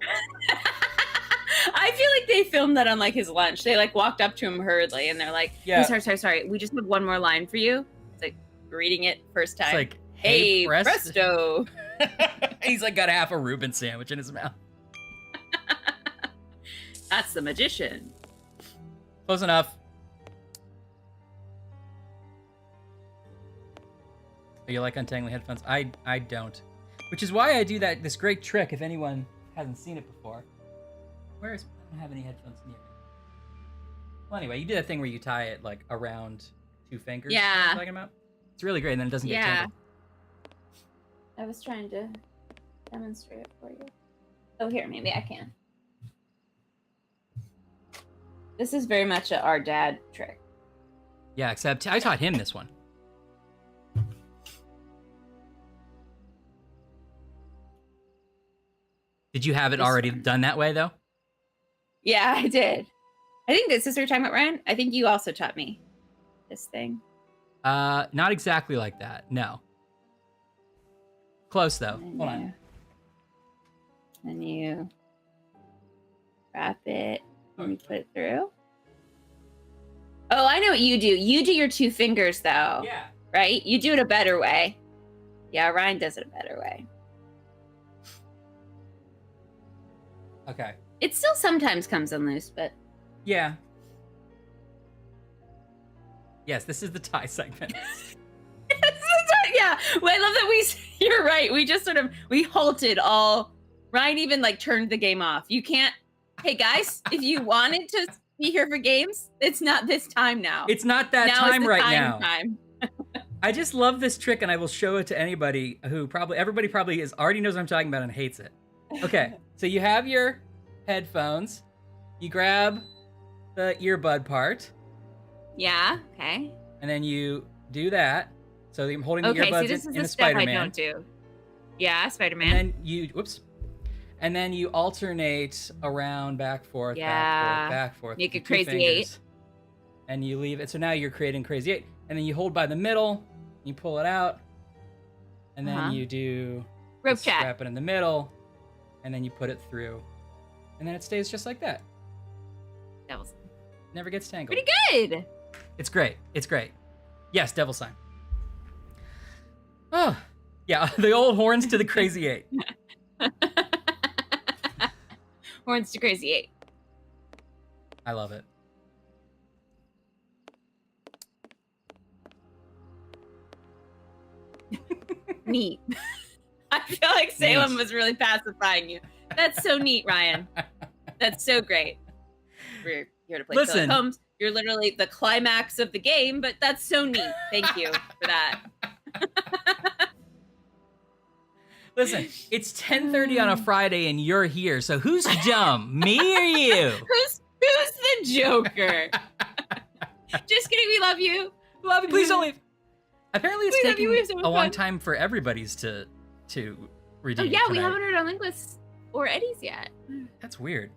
I feel like they filmed that on, like, his lunch. They, like, walked up to him hurriedly, and they're like, Yeah. "Hey, sorry. We just have one more line for you." It's like, reading it first time. It's like, hey, presto. He's like got half a Reuben sandwich in his mouth. That's the magician. Close enough. Do you like untangling headphones? I don't. Which is why I do this great trick if anyone hasn't seen it before. I don't have any headphones near me. Well, anyway, you do that thing where you tie it like around 2 fingers. Yeah. You know what I'm talking about? It's really great, and then it doesn't get tangled. I was trying to demonstrate it for you. Oh, here, maybe I can. This is very much our dad trick. Yeah, except I taught him this one. Did you have it already done that way, though? Yeah, I did. I think this is what you're talking about, Ryan. I think you also taught me this thing. Not exactly like that. No. Close, though. Hold on. And you wrap it and you put it through. Oh, I know what you do. You do your 2 fingers, though. Yeah. Right? You do it a better way. Yeah, Ryan does it a better way. Okay. It still sometimes comes unloose, but... Yeah. Yes, this is the tie segment. Yeah, well, I love that you're right. We just we halted all. Ryan even like turned the game off. You can't, hey guys, if you wanted to be here for games, it's not this time now. It's not that now time is the right time. now. I just love this trick, and I will show it to anybody everybody probably already knows what I'm talking about and hates it. Okay, so you have your headphones. You grab the earbud part. Yeah, okay. And then you do that. So I'm holding the earbuds this is in the a step Spider-Man. I don't do. Yeah, Spider-Man. And then you alternate around, back, forth, back, forth. Make a crazy 8. And you leave it. So now you're creating crazy 8. And then you hold by the middle, you pull it out, and then you do rope chat. Strap it in the middle, and then you put it through. And then it stays just like that. Never gets tangled. Pretty good. It's great. It's great. Yes, devil sign. Oh, yeah, the old horns to the crazy 8. Horns to crazy 8. I love it. Neat. I feel like Salem was really pacifying you. That's so neat, Ryan. That's so great. We're here to play Sherlock Holmes. You're literally the climax of the game, but that's so neat. Thank you for that. Listen, it's 10:30 on a Friday and you're here, so who's dumb, me or you? Who's the Joker? Just kidding, we love you. Love you, please don't leave. Apparently it's taking a long fun. time for everybody's to redeem. Oh yeah, tonight. we haven't heard on Linguist or Eddie's yet. That's weird.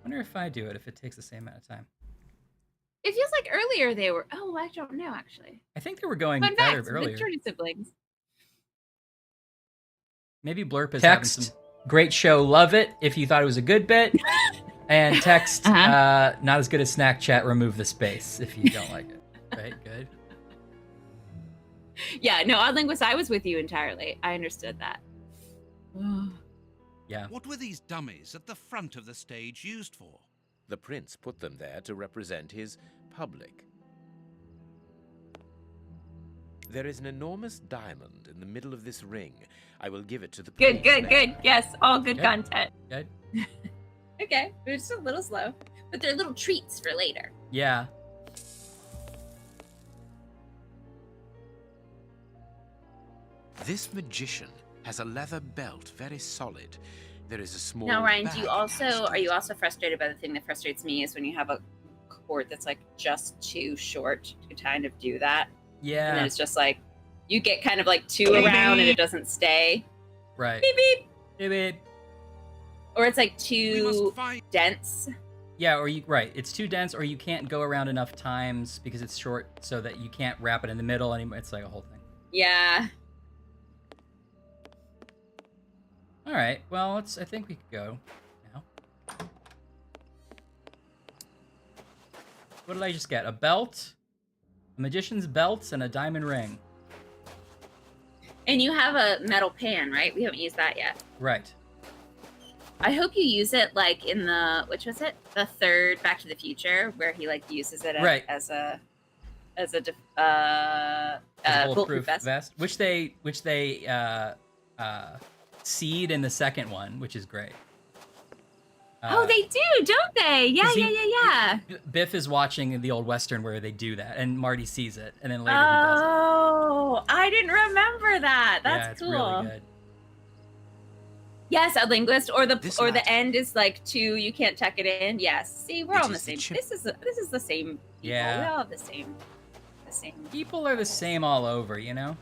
Wonder if I do it, if it takes the same amount of time. It feels like earlier they were. Oh, I don't know actually. I think they were going Fun better fact, earlier. the Jordan siblings. Maybe Blurp is having some great show. Love it. If you thought it was a good bit, and text not as good as Snack Chat. Remove the space if you don't like it. Right? Good. Yeah, no, Odd Linguist, I was with you entirely. I understood that. Yeah. What were these dummies at the front of the stage used for? The prince put them there to represent his public. There is an enormous diamond in the middle of this ring. I will give it to the prince. Good. Yes, all good content. Good. Okay, they're just a little slow, but they're little treats for later. Yeah. This magician has a leather belt, very solid. There is a small. Now, Ryan, are you also frustrated by the thing that frustrates me is when you have a cord that's like just too short to kind of do that. Yeah. And then it's just like you get kind of like two around and it doesn't stay. Right. Beep beep. Beep beep. Or it's like too dense. Yeah, or it's too dense, or you can't go around enough times because it's short, so that you can't wrap it in the middle anymore. It's like a whole thing. Yeah. All right. Well, I think we could go now. What did I just get? A belt, a magician's belt, and a diamond ring. And you have a metal pan, right? We haven't used that yet. Right. I hope you use it like in which was it? The third Back to the Future, where he like uses it as a bulletproof vest, which they seed in the second one, which is great. Oh, they do, don't they? Yeah. Biff is watching the old Western where they do that, and Marty sees it, and then later he does it. Oh, I didn't remember that. That's cool. Really good. Yes, a linguist, or the end is like two. You can't tuck it in. Yes. See, we're all on the same. This is the same. People. Yeah. We all have the same. People are the same all over, you know.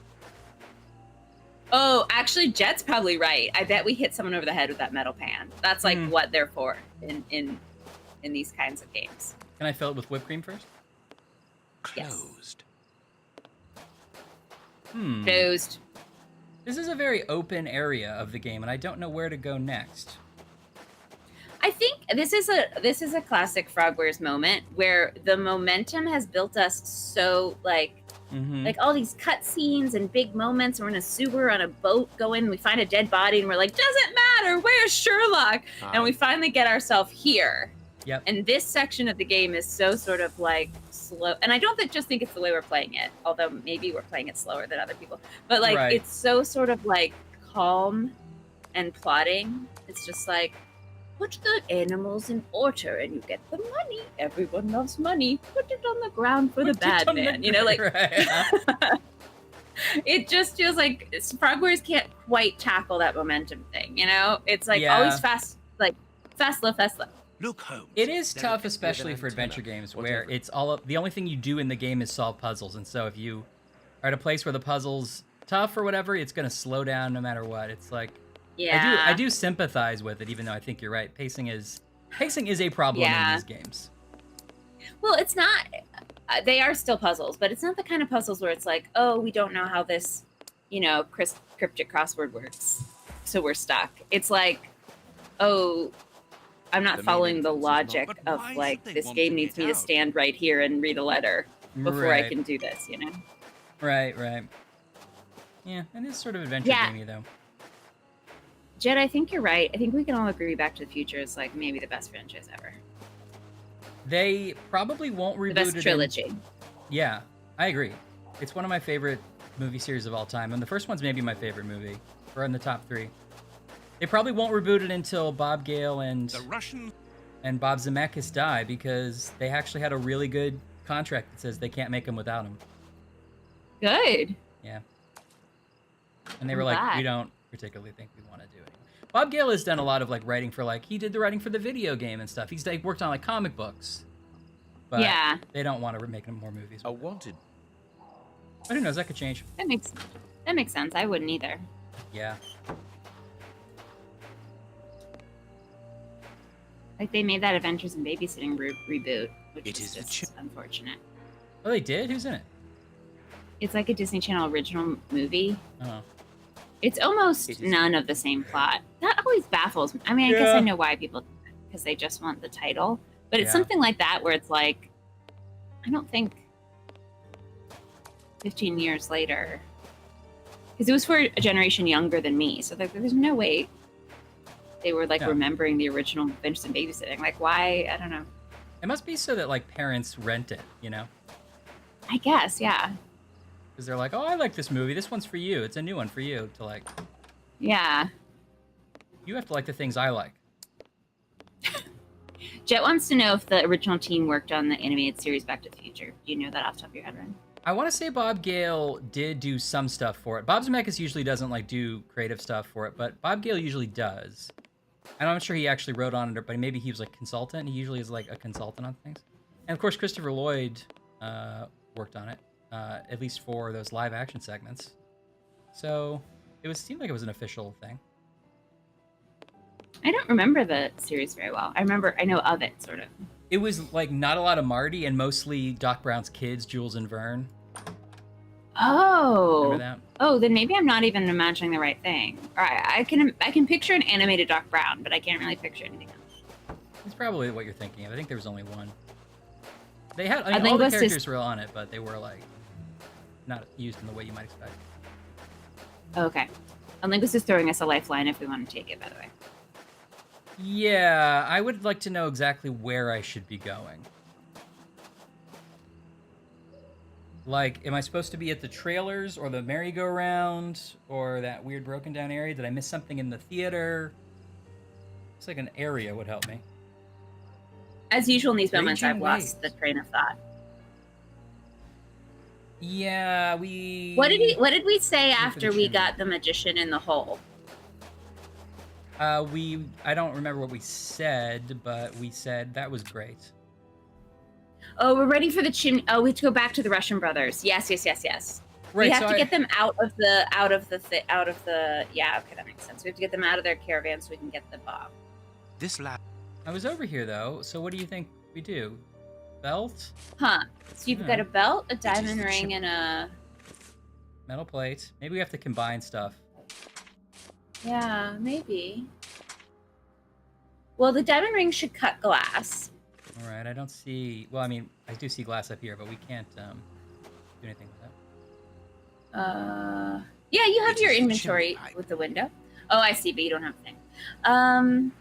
Oh, actually, Jet's probably right. I bet we hit someone over the head with that metal pan. That's like what they're for in these kinds of games. Can I fill it with whipped cream first? Closed. Yes. Closed. This is a very open area of the game, and I don't know where to go next. I think this is a classic Frogwares moment where the momentum has built us so like all these cutscenes and big moments. We're in a sewer on a boat going. We find a dead body, and we're like, doesn't matter. Where's Sherlock? And we finally get ourselves here. Yep. And this section of the game is so sort of like slow. And I don't just think it's the way we're playing it, although maybe we're playing it slower than other people. But like it's so sort of like calm and plotting. It's just like, put the animals in order and you get the money. Everyone loves money. Put it on the ground for the bad man. You know, like it just feels like Frogwares can't quite tackle that momentum thing. You know, it's like always fast, like fast, slow, fast, slow. Look, Holmes. It is tough, especially for adventure games, where it's the only thing you do in the game is solve puzzles, and so if you are at a place where the puzzle's tough or whatever, it's going to slow down no matter what. It's like, I do sympathize with it, even though I think you're right. Pacing is a problem in these games. Well, it's not. They are still puzzles, but it's not the kind of puzzles where it's like, oh, we don't know how this, cryptic crossword works, so we're stuck. It's like, oh, I'm not following the logic of like this game needs me to stand right here and read a letter before I can do this, you know? Right. Yeah, it is sort of adventure gamey though. Jed, I think you're right. I think we can all agree Back to the Future is like maybe the best franchise ever. They probably won't reboot it. The best trilogy. Yeah, I agree. It's one of my favorite movie series of all time, and the first one's maybe my favorite movie, or in the top 3. They probably won't reboot it until Bob Gale and Bob Zemeckis die, because they actually had a really good contract that says they can't make them without him. Good. Yeah. And they were like, we don't particularly think we want to do it. Bob Gale has done a lot of like writing for he did the writing for the video game and stuff. He's worked on like comic books. But they don't want to make more movies. A wanted. But who knows? That could change. That makes sense. I wouldn't either. Yeah. Like they made that Adventures in Babysitting reboot, which is just unfortunate. Oh, they did? Who's in it? It's like a Disney Channel original movie. Oh. It's almost none of the same plot. That always baffles me. I mean, I guess I know why people do it, because they just want the title. But it's something like that where it's like, I don't think 15 years later, because it was for a generation younger than me. So there's no way they were like remembering the original Adventures in Babysitting. Like, why? I don't know. It must be so that like parents rent it, you know? I guess, yeah. Because they're like, oh, I like this movie. This one's for you. It's a new one for you to like. Yeah. You have to like the things I like. Jet wants to know if the original team worked on the animated series Back to the Future. Do you know that off the top of your head, Ryan? I want to say Bob Gale did do some stuff for it. Bob Zemeckis usually doesn't like do creative stuff for it, but Bob Gale usually does. And I'm sure he actually wrote on it, but maybe he was like consultant. He usually is like a consultant on things. And of course, Christopher Lloyd worked on it, at least for those live action segments. So it seemed like it was an official thing. I don't remember the series very well. I know of it, sort of. It was like not a lot of Marty and mostly Doc Brown's kids, Jules and Vern. Oh. Remember that? Oh, then maybe I'm not even imagining the right thing. All right, I can picture an animated Doc Brown, but I can't really picture anything else. It's probably what you're thinking of. I think there was only one. They had all the characters were on it, but they were like not used in the way you might expect. Okay. Linguist is throwing us a lifeline if we want to take it, by the way. Yeah, I would like to know exactly where I should be going. Like, am I supposed to be at the trailers or the merry-go-round or that weird broken down area? Did I miss something in the theater? Looks like an area would help me. As usual in these moments, I've lost the train of thought. Yeah, What did we say after we got the magician in the hole? I don't remember what we said, but we said that was great. Oh, we're ready for the chimney. Oh, we have to go back to the Russian brothers. Yes. Right, we have to get them out of the. Yeah, okay, that makes sense. We have to get them out of their caravan so we can get the Bob. I was over here though. So what do you think we do? Belt? Huh. So you've got a belt, a diamond ring, and a metal plate. Maybe we have to combine stuff. Yeah, maybe. Well, the diamond ring should cut glass. All right, I don't see... Well, I mean, I do see glass up here, but we can't do anything with that. Yeah, you have your inventory with the window. Oh, I see, but you don't have a thing.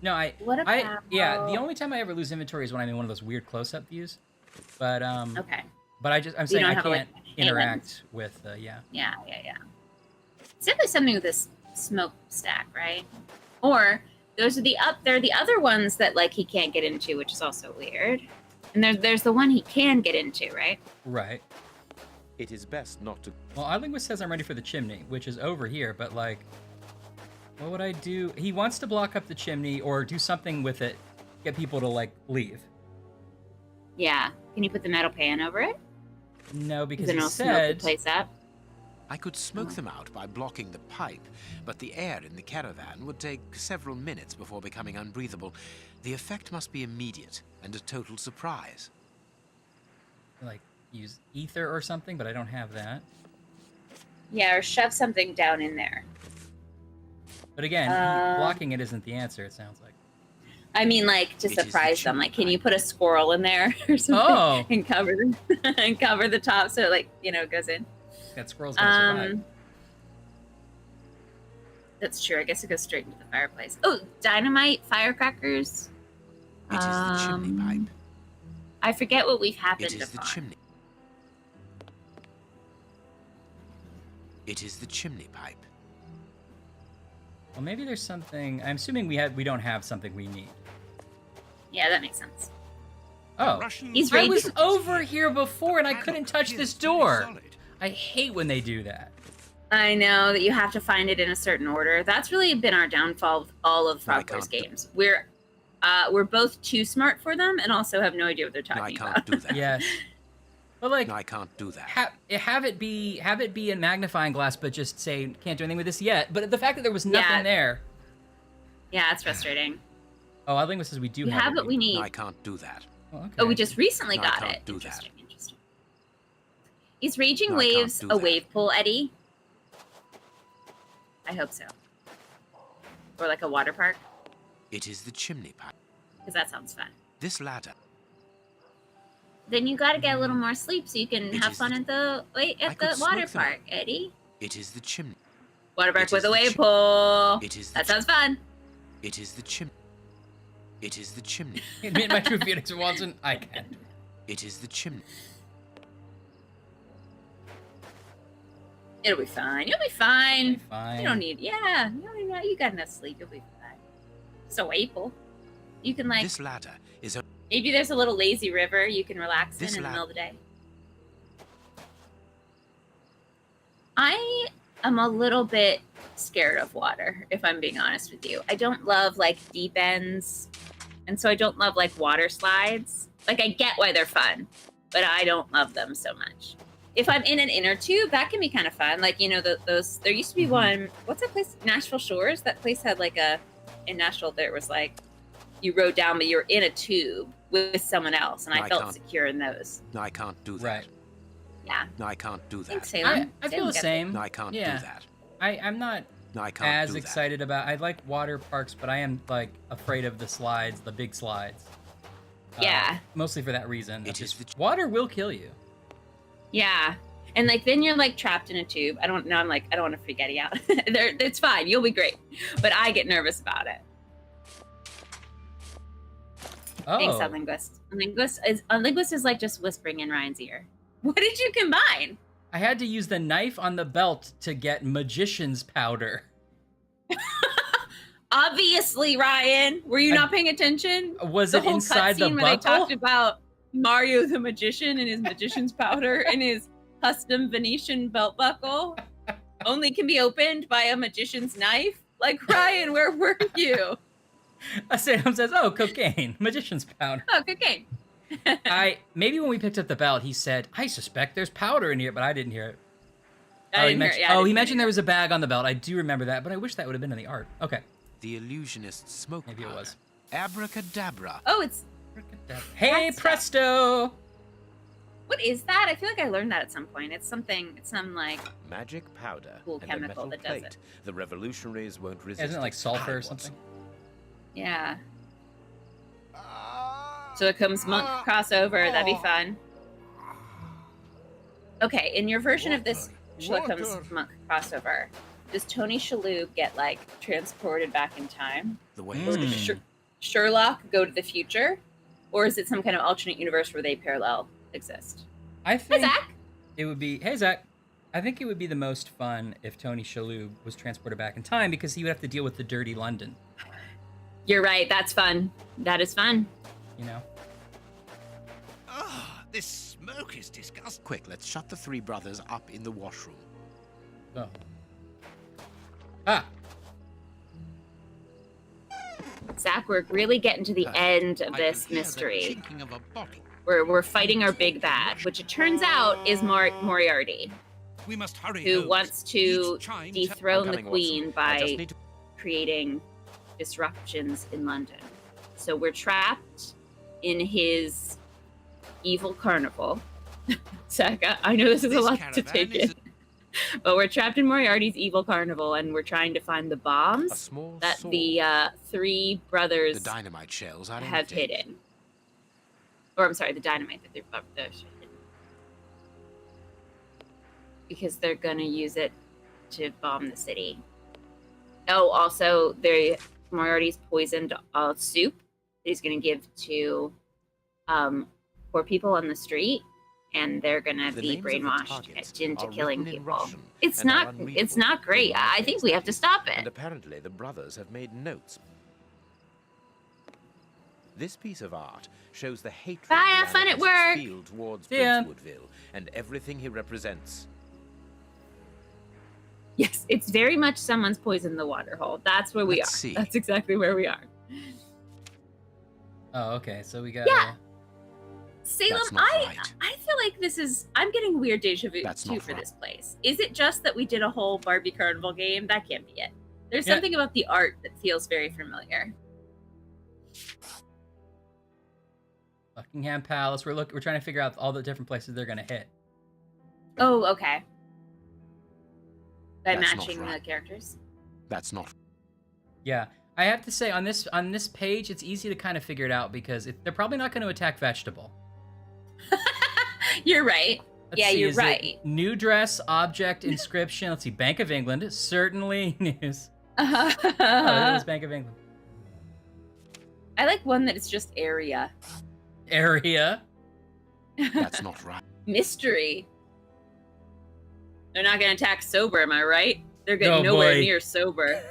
No, What about... Yeah, the only time I ever lose inventory is when I'm in one of those weird close-up views. But, Okay. But I'm saying I can't interact with, yeah. Yeah. It's definitely something with this smokestack, right? Or... They're the other ones that like he can't get into, which is also weird. And there's the one he can get into, right? Right. It is best not to. Well, Oddlinguist says I'm ready for the chimney, which is over here, but like, what would I do? He wants to block up the chimney or do something with it, get people to like leave. Yeah. Can you put the metal pan over it? No, because he said. The place up. I could smoke them out by blocking the pipe, but the air in the caravan would take several minutes before becoming unbreathable. The effect must be immediate and a total surprise. Like, use ether or something, but I don't have that. Yeah, or shove something down in there. But again, blocking it isn't the answer, it sounds like. I mean, like, to surprise them. Like, can you put a squirrel in there or something and cover the top so it, like, goes in? That squirrel's gonna survive. That's true. I guess it goes straight into the fireplace. Oh, dynamite, firecrackers. It is the chimney pipe. I forget what we've happened It is the upon. chimney. It is the chimney pipe. Well, maybe there's something. I'm assuming we don't have something we need. Yeah, that makes sense. Oh, I was over here before and I couldn't touch this door. I hate when they do that. I know that you have to find it in a certain order. That's really been our downfall of all of Frog Boys games. We're both too smart for them and also have no idea what they're talking about. I can't do that. Yes. But like, I can't do that. Have it be a magnifying glass, but just say can't do anything with this yet. But the fact that there was nothing there. Yeah, it's frustrating. Oh, Oddlinguist says we do have what we need. No, I can't do that. Oh, okay. Oh, we just recently got I it. can't do Interesting. Is Raging Waves a wave pool, Eddie? I hope so. Or like a water park? It is the chimney pipe. Because that sounds fun. This ladder. Then you gotta get a little more sleep so you can have fun at the water park, Eddie. It is the chimney. Water park with a wave pool. That sounds fun. It is the chimney. It is the chimney. Admit my true feelings, Watson. I can't do it. It is the chimney. It'll be fine. You'll be fine. Fine. You don't need. Yeah. You got enough sleep. You'll be fine. So April. You can like. This ladder is a. Maybe there's a little lazy river you can relax in the middle of the day. I am a little bit scared of water, if I'm being honest with you. I don't love like deep ends, and so I don't love like water slides. Like I get why they're fun, but I don't love them so much. If I'm in an inner tube, that can be kind of fun. Like, you know, those, there used to be one, what's that place? Nashville Shores? That place had like in Nashville, there was like, you rode down, but you were in a tube with someone else, and I felt secure in those. No, I can't do that. Right. Yeah. No, I can't do that. Thanks, Salem. I feel the same. No, I can't do that. I'm not as excited about. I like water parks, but I am like afraid of the slides, the big slides. Yeah. Mostly for that reason. Water will kill you. Yeah. And like then you're like trapped in a tube. I don't want to freak Eddie out. It's fine. You'll be great. But I get nervous about it. Oh. Thanks, Linguist is like just whispering in Ryan's ear. What did you combine? I had to use the knife on the belt to get magician's powder. Obviously, Ryan. Were you not paying attention? Was it inside the buckle? Where they talked about Mario the magician and his magician's powder and his custom Venetian belt buckle only can be opened by a magician's knife? Like, Ryan, where were you? Sam says, "Oh, cocaine, magician's powder." Oh, cocaine. Maybe when we picked up the belt, he said, "I suspect there's powder in here," but I didn't hear it. He mentioned there was a bag on the belt. I do remember that, but I wish that would have been in the art. Okay. The illusionist smoke. Maybe it was. Abracadabra. Oh, it's. Hey, presto! What is that? I feel like I learned that at some point. It's some like magic powder. Cool and chemical a metal that plate. does it. The revolutionaries won't resist. Isn't it like sulfur or something? Yeah. So it comes monk crossover. That'd be fun. Okay, in your version of this Comes monk crossover, does Tony Shalhoub get like transported back in time? Or does Sherlock go to the future? Or is it some kind of alternate universe where they parallel exist? I think hey, Zach. It would be. Hey, Zach. I think it would be the most fun if Tony Shalhoub was transported back in time because he would have to deal with the dirty London. You're right. That's fun. That is fun. You know. This smoke is disgusting. Quick, let's shut the three brothers up in the washroom. Oh. Ah. Zach, we're really getting to the end of this mystery. We're fighting our big bad, which it turns out is Moriarty. We must hurry. Who wants to dethrone the Queen by creating disruptions in London. So we're trapped in his evil carnival. Zach, I know this is a lot to take in. But we're trapped in Moriarty's evil carnival, and we're trying to find the bombs that the three brothers the dynamite shells have hidden. Or, I'm sorry, the dynamite that they're hidden. Because they're going to use it to bomb the city. Oh, also, Moriarty's poisoned soup that he's going to give to poor people on the street. And they're gonna be brainwashed into killing people. It's not great. I think we have to stop it. And apparently the brothers have made notes. This piece of art shows the hatred Bye, have fun at work. Feel towards Prince Woodville and everything he represents. Yes, it's very much someone's poisoned the water hole. That's where we are. See. That's exactly where we are. Oh, okay. So we got. Yeah. Salem, I feel like I'm getting weird deja vu too for this place. Is it just that we did a whole Barbie Carnival game? That can't be it. There's something about the art that feels very familiar. Buckingham Palace. We're trying to figure out all the different places they're gonna hit. Oh, okay. By matching the characters. That's not. Yeah. I have to say, on this page, it's easy to kind of figure it out because they're probably not going to attack Vegetable. You're right. You're right. New dress, object, inscription. Let's see. Bank of England. Certainly news. Oh, that was Bank of England. I like one that is just area. Area? That's not right. Mystery. They're not going to attack sober, am I right? They're getting nowhere near sober.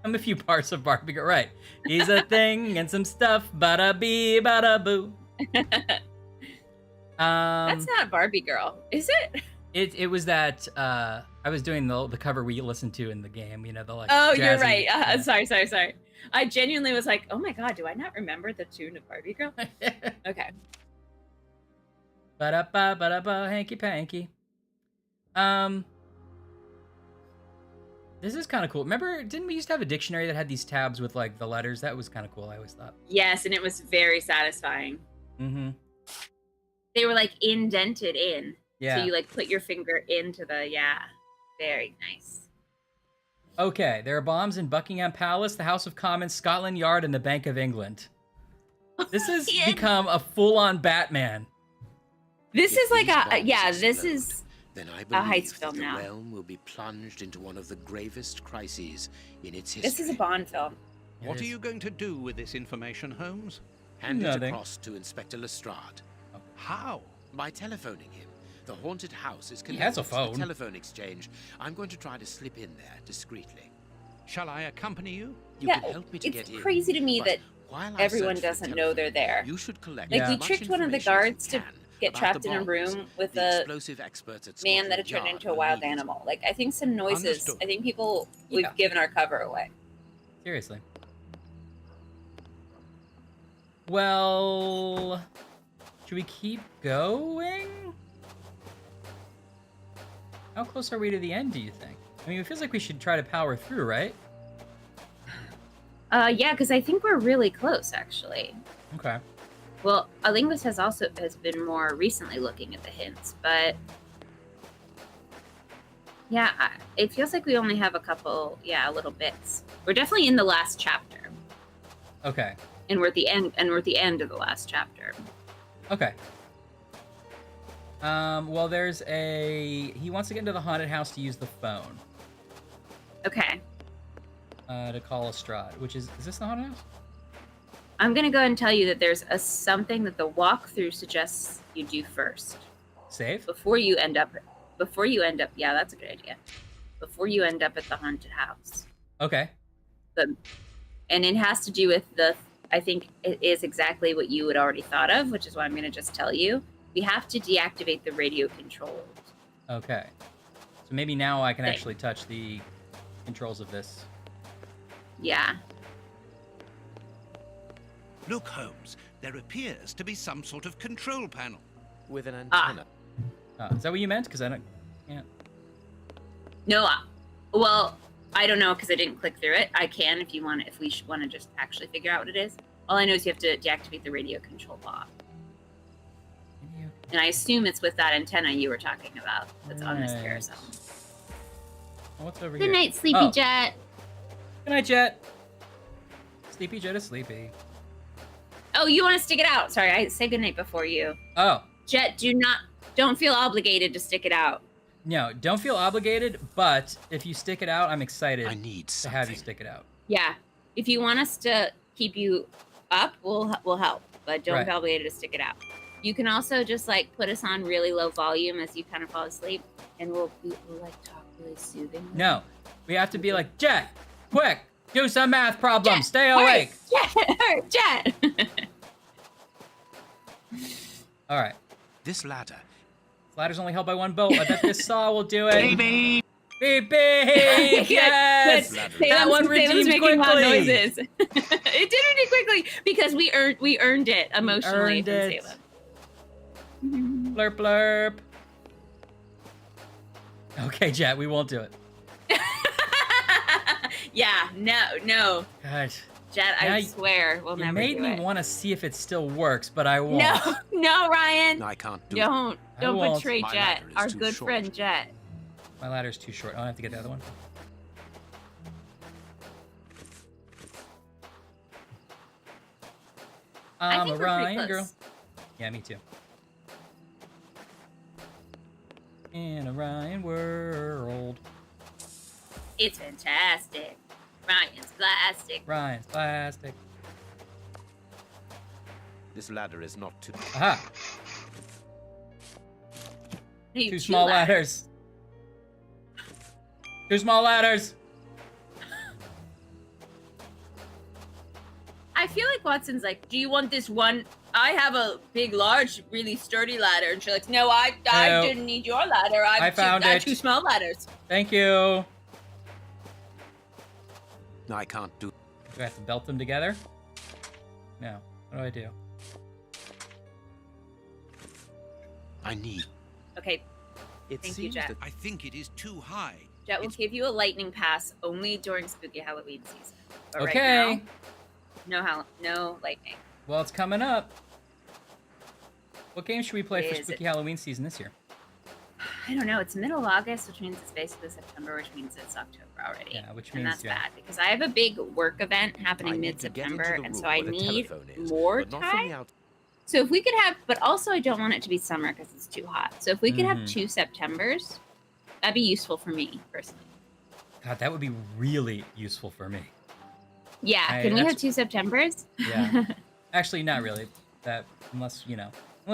I'm a few parts of Barbie Girl. Right. He's a thing and some stuff. Bada bee, bada boo. That's not Barbie Girl, is it? It was that I was doing the cover we listened to in the game. You know, the like. Oh, jazzy, you're right. Sorry. I genuinely was like, oh my god, do I not remember the tune of Barbie Girl? Okay. Ba-da-ba, hanky panky. This is kind of cool. Remember, didn't we used to have a dictionary that had these tabs with like the letters? That was kind of cool, I always thought. Yes, and it was very satisfying. Mm-hmm. They were like indented in. Yeah. So you like put your finger into the, very nice. Okay, there are bombs in Buckingham Palace, the House of Commons, Scotland Yard, and the Bank of England. This has become a full-on Batman. This is like this is then I a heist believe film now. The realm will be plunged into one of the gravest crises in its history. This is a Bond film. What are you going to do with this information, Holmes? Hand it across to Inspector Lestrade. How? By telephoning him. The haunted house is He has connected a phone. to the telephone exchange. I'm going to try to slip in there discreetly. Shall I accompany you? You can help me to get in. It's crazy to me that everyone doesn't know they're there. You should collect we tricked one of the guards to get trapped in a room with a man that had turned into a wild animal. Like, I think some noises. Understood. I think we've given our cover away. Seriously. Well, should we keep going? How close are we to the end, do you think? I mean, it feels like we should try to power through, right? Yeah, because I think we're really close, actually. Okay. Well, a linguist has been more recently looking at the hints, but yeah, it feels like we only have a couple, little bits. We're definitely in the last chapter. Okay. And we're at the end, of the last chapter. Okay. Well, there's he wants to get into the haunted house to use the phone. Okay. To call Lestrade, which is this the haunted house? I'm gonna go ahead and tell you that there's something that the walkthrough suggests you do first. Save? Before you end up, yeah, that's a good idea. Before you end up at the haunted house. Okay. And it has to do with I think it is exactly what you had already thought of, which is why I'm gonna just tell you. We have to deactivate the radio controls. Okay. So maybe now I can actually touch the controls of this. Yeah. Look, Holmes, there appears to be some sort of control panel. With an antenna. Is that what you meant? Because I don't... Yeah. No, well, I don't know because I didn't click through it. I can if you want, if we want to just actually figure out what it is. All I know is you have to deactivate the radio control box. And I assume it's with that antenna you were talking about that's on this carousel. What's over here? Good night, Sleepy Jet. Good night, Jet. Sleepy Jet is sleepy. Oh, you want to stick it out? Sorry, I said good night before you. Oh. Jet, don't feel obligated to stick it out. No, don't feel obligated, but if you stick it out, I'm excited to have you stick it out. Yeah. If you want us to keep you up, we'll help, but don't feel obligated to stick it out. You can also just like put us on really low volume as you kind of fall asleep, and we'll like talk really soothingly. No, we have to be like, Jet, quick, do some math problems, stay awake. Jet. All right. This ladder. This ladder's only held by one bolt. I bet this saw will do it. Beep. Beep, beep. Yes. That one redeemed quickly. Loud noises. It did redeem quickly because we earned it emotionally. Earned it. Blurp, blurp. Okay, Jet, we won't do it. Yeah, no. God. Jet, I swear we'll never do it. You made me want to see if it still works, but I won't. No, Ryan. No, I can't do it. Don't betray My Jet, our good short. friend Jet. My ladder's too short. I'll have to get the other one. I'm a Ryan girl. Yeah, me too. In a Ryan world. It's fantastic. Ryan's plastic. Ryan's plastic. This ladder is not too... Aha! Two small ladders. Two small ladders. I feel like Watson's like, do you want this one? I have a big, large, really sturdy ladder. And Sherlock's, no, I didn't need your ladder. I found it. Two small ladders. Thank you. No, I can't do. Do I have to belt them together? No. What do I do? I need. Okay. It Thank you, Jet. I think it is too high. Jet will give you a lightning pass only during spooky Halloween season. But okay. Right now, no lightning. Well, it's coming up. What game should we play for spooky Halloween season this year? I don't know. It's middle of August, which means it's basically September, which means it's October already. Yeah, which means that's bad because I have a big work event happening mid-September, and so I need more time. So if we could have, but also I don't want it to be summer because it's too hot. So if we could have 2 Septembers, that'd be useful for me personally. God, that would be really useful for me. Yeah, can we have 2 Septembers? Yeah. Actually, not really. That unless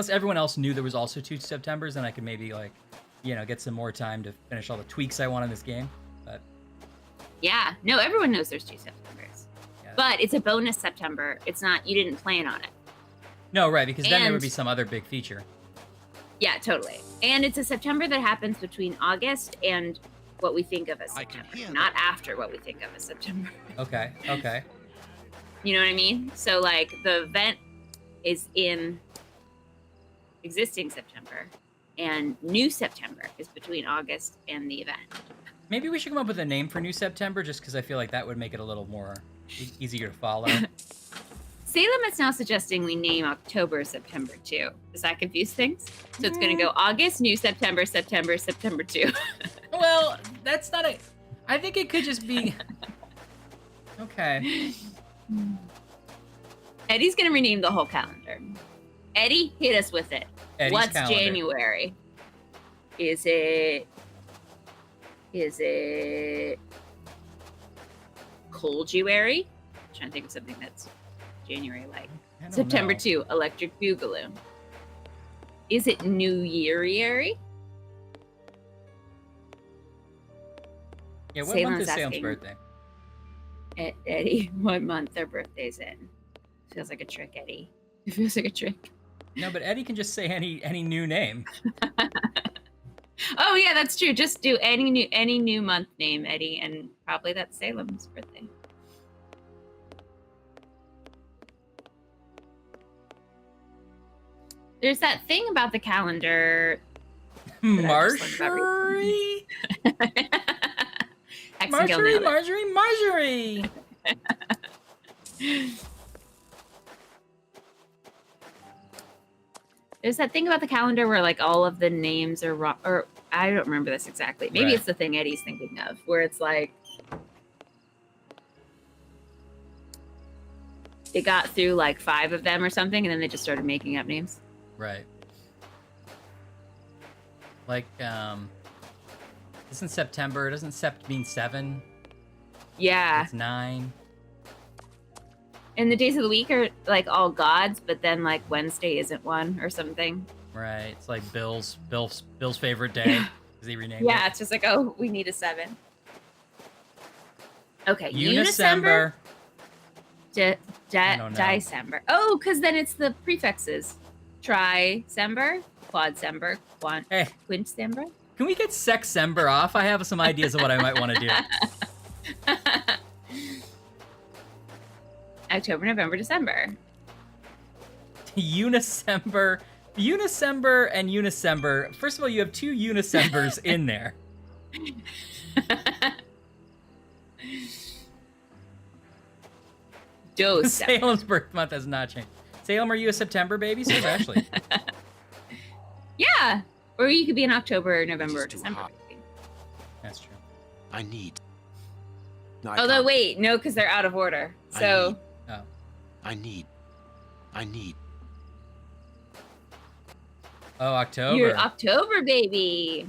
everyone else knew there was also 2 Septembers, then I could maybe get some more time to finish all the tweaks I want in this game. But yeah, no, everyone knows there's 2 Septembers. Yeah. But it's a bonus September. It's not, you didn't plan on it. No, right, because then there would be some other big feature. Yeah, totally. And it's a September that happens between August and what we think of as September, not after what we think of as September. Okay. You know what I mean? So, like, the event is in existing September, and New September is between August and the event. Maybe we should come up with a name for New September, just because I feel like that would make it a little more easier to follow. Salem is now suggesting we name October September 2. Does that confuse things? So it's going to go August, New September, September 2. Well, that's not a... I think it could just be... Okay. Eddie's going to rename the whole calendar. Eddie, hit us with it. Eddie's What's calendar. January? Is it Colduary? I'm trying to think of something that's January like. September 2, Electric Boogaloo. Is it New Year-ary? Yeah, what month is Salem's birthday? Eddie, what month their birthday's in? Feels like a trick, Eddie. It feels like a trick. No, but Eddie can just say any new name. Oh yeah, that's true. Just do any new month name, Eddie, and probably that's Salem's birthday. There's that thing about the calendar. Marjorie? Marjorie! There's that thing about the calendar where like all of the names are wrong, or I don't remember this exactly. Maybe it's the thing Eddie's thinking of, where it's like they got through like 5 of them or something, and then they just started making up names. Right. Like, isn't September, doesn't Sept mean 7? Yeah. It's 9. And the days of the week are like all gods, but then like Wednesday isn't one or something. Right. It's like Bill's favorite day. Because he renamed it. Yeah, it's just like, oh, we need a 7. Okay, Unicember. December. Oh, because then it's the prefixes. Tricember, Quadcember, Quintcember. Can we get Sexember off? I have some ideas of what I might want to do. October, November, December. Unicember and Unicember. First of all, you have 2 Unicembers in there. Salem's birth month has not changed. Salem, are you a September baby? So Ashley. Yeah. Or you could be in October, November, or December. That's true. I need. No, although, wait, no, because they're out of order. So. I need. Oh, October. You're October, baby.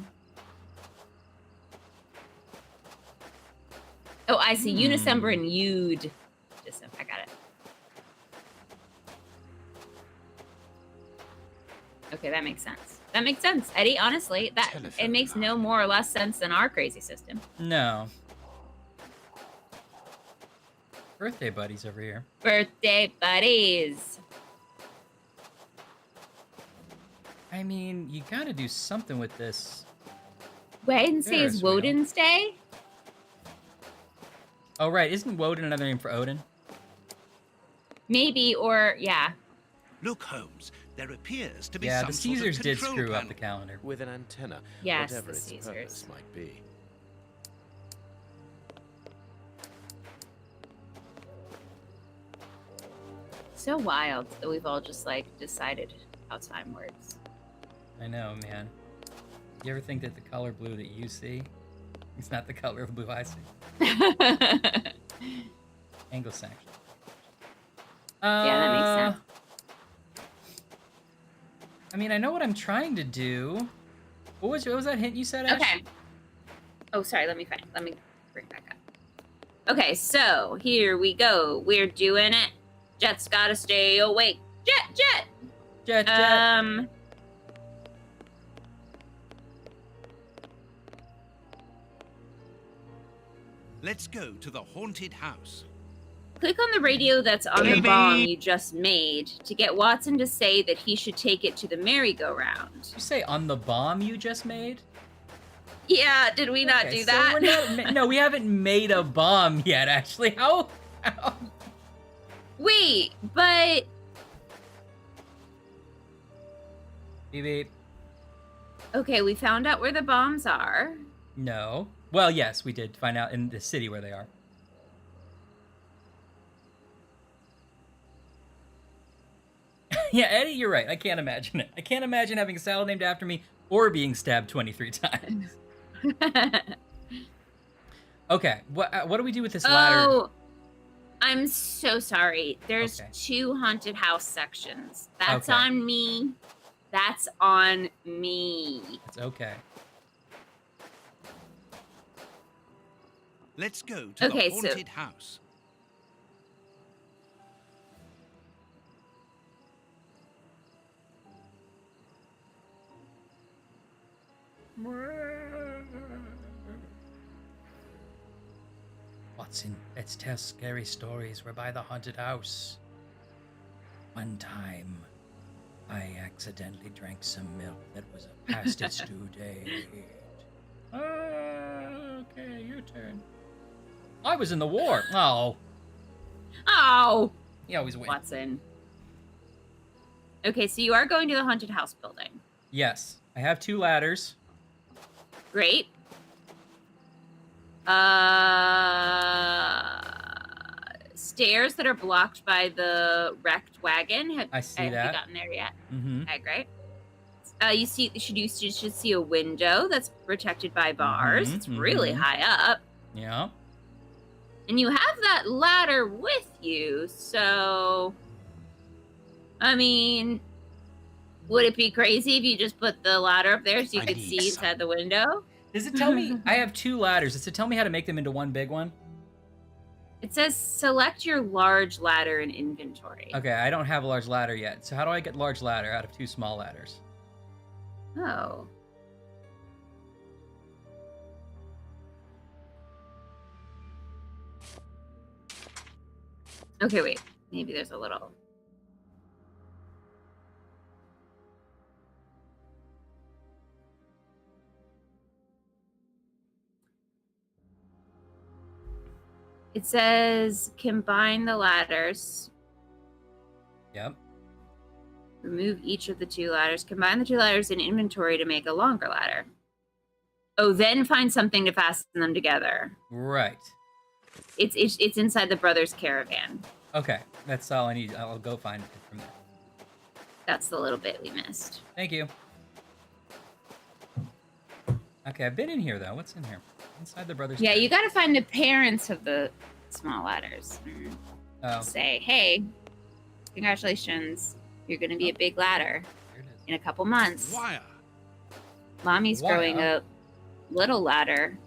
Oh, I see. Unicember and Ude. I got it. Okay, that makes sense. That makes sense, Eddie. Honestly, it makes no more or less sense than our crazy system. No. Birthday buddies over here. Birthday buddies. I mean, you gotta do something with this. Wednesday is Woden's Day? Oh, right. Isn't Woden another name for Odin? Maybe, or, yeah. Look, Holmes, there appears to be some some the Caesars sort of did screw panel. up the calendar. With an antenna, yes, whatever the its Caesars. purpose might be. So wild that we've all just, like, decided how time works. I know, man. You ever think that the color blue that you see is not the color of blue I see? Anglo-Saxon. Yeah, that makes sense. I mean, I know what I'm trying to do. What was that hint you said, Ash? Okay. Oh, sorry. Let me bring back up. Okay, so here we go. We're doing it. Jet's gotta stay awake. Jet. Let's go to the haunted house. Click on the radio that's on the bomb you just made to get Watson to say that he should take it to the merry-go-round. You say on the bomb you just made? Yeah, did we not do that? So no, we haven't made a bomb yet, actually. How? Wait, but... Beep, beep. Okay, we found out where the bombs are. No. Well, yes, we did find out in the city where they are. Yeah, Eddie, you're right. I can't imagine it. I can't imagine having a salad named after me or being stabbed 23 times. Okay, what do we do with this ladder? Oh, I'm so sorry. There's 2 haunted house sections. That's on me. That's on me. It's okay. Let's go to the haunted house. Watson, let's tell scary stories. We're by the haunted house. One time, I accidentally drank some milk that was past its due date. Okay, your turn. I was in the war. Oh. You always win. Watson. Okay, so you are going to the haunted house building. Yes. I have 2 ladders. Great. Stairs that are blocked by the wrecked wagon. I see have that. you gotten there yet? Mm-hmm. Okay, great. You should see a window that's protected by bars. It's really high up. Yeah. And you have that ladder with you, so... I mean... Would it be crazy if you just put the ladder up there so you could see inside the window? Does it tell me... I have 2 ladders. Does it tell me how to make them into one big one? It says select your large ladder in inventory. Okay, I don't have a large ladder yet. So how do I get large ladder out of 2 small ladders? Oh. Okay, wait. Maybe there's a little... It says combine the ladders. Yep. Remove each of the 2 ladders. Combine the 2 ladders in inventory to make a longer ladder. Oh, then find something to fasten them together. Right. It's inside the brothers' caravan. Okay, that's all I need. I'll go find it from there. That's the little bit we missed. Thank you. Okay, I've been in here, though. What's in here? Inside the brothers' caravan. You gotta find the parents of the small ladders. Oh. Say, hey, congratulations. You're gonna be a big ladder in a couple months. Wire. Mommy's growing a little ladder.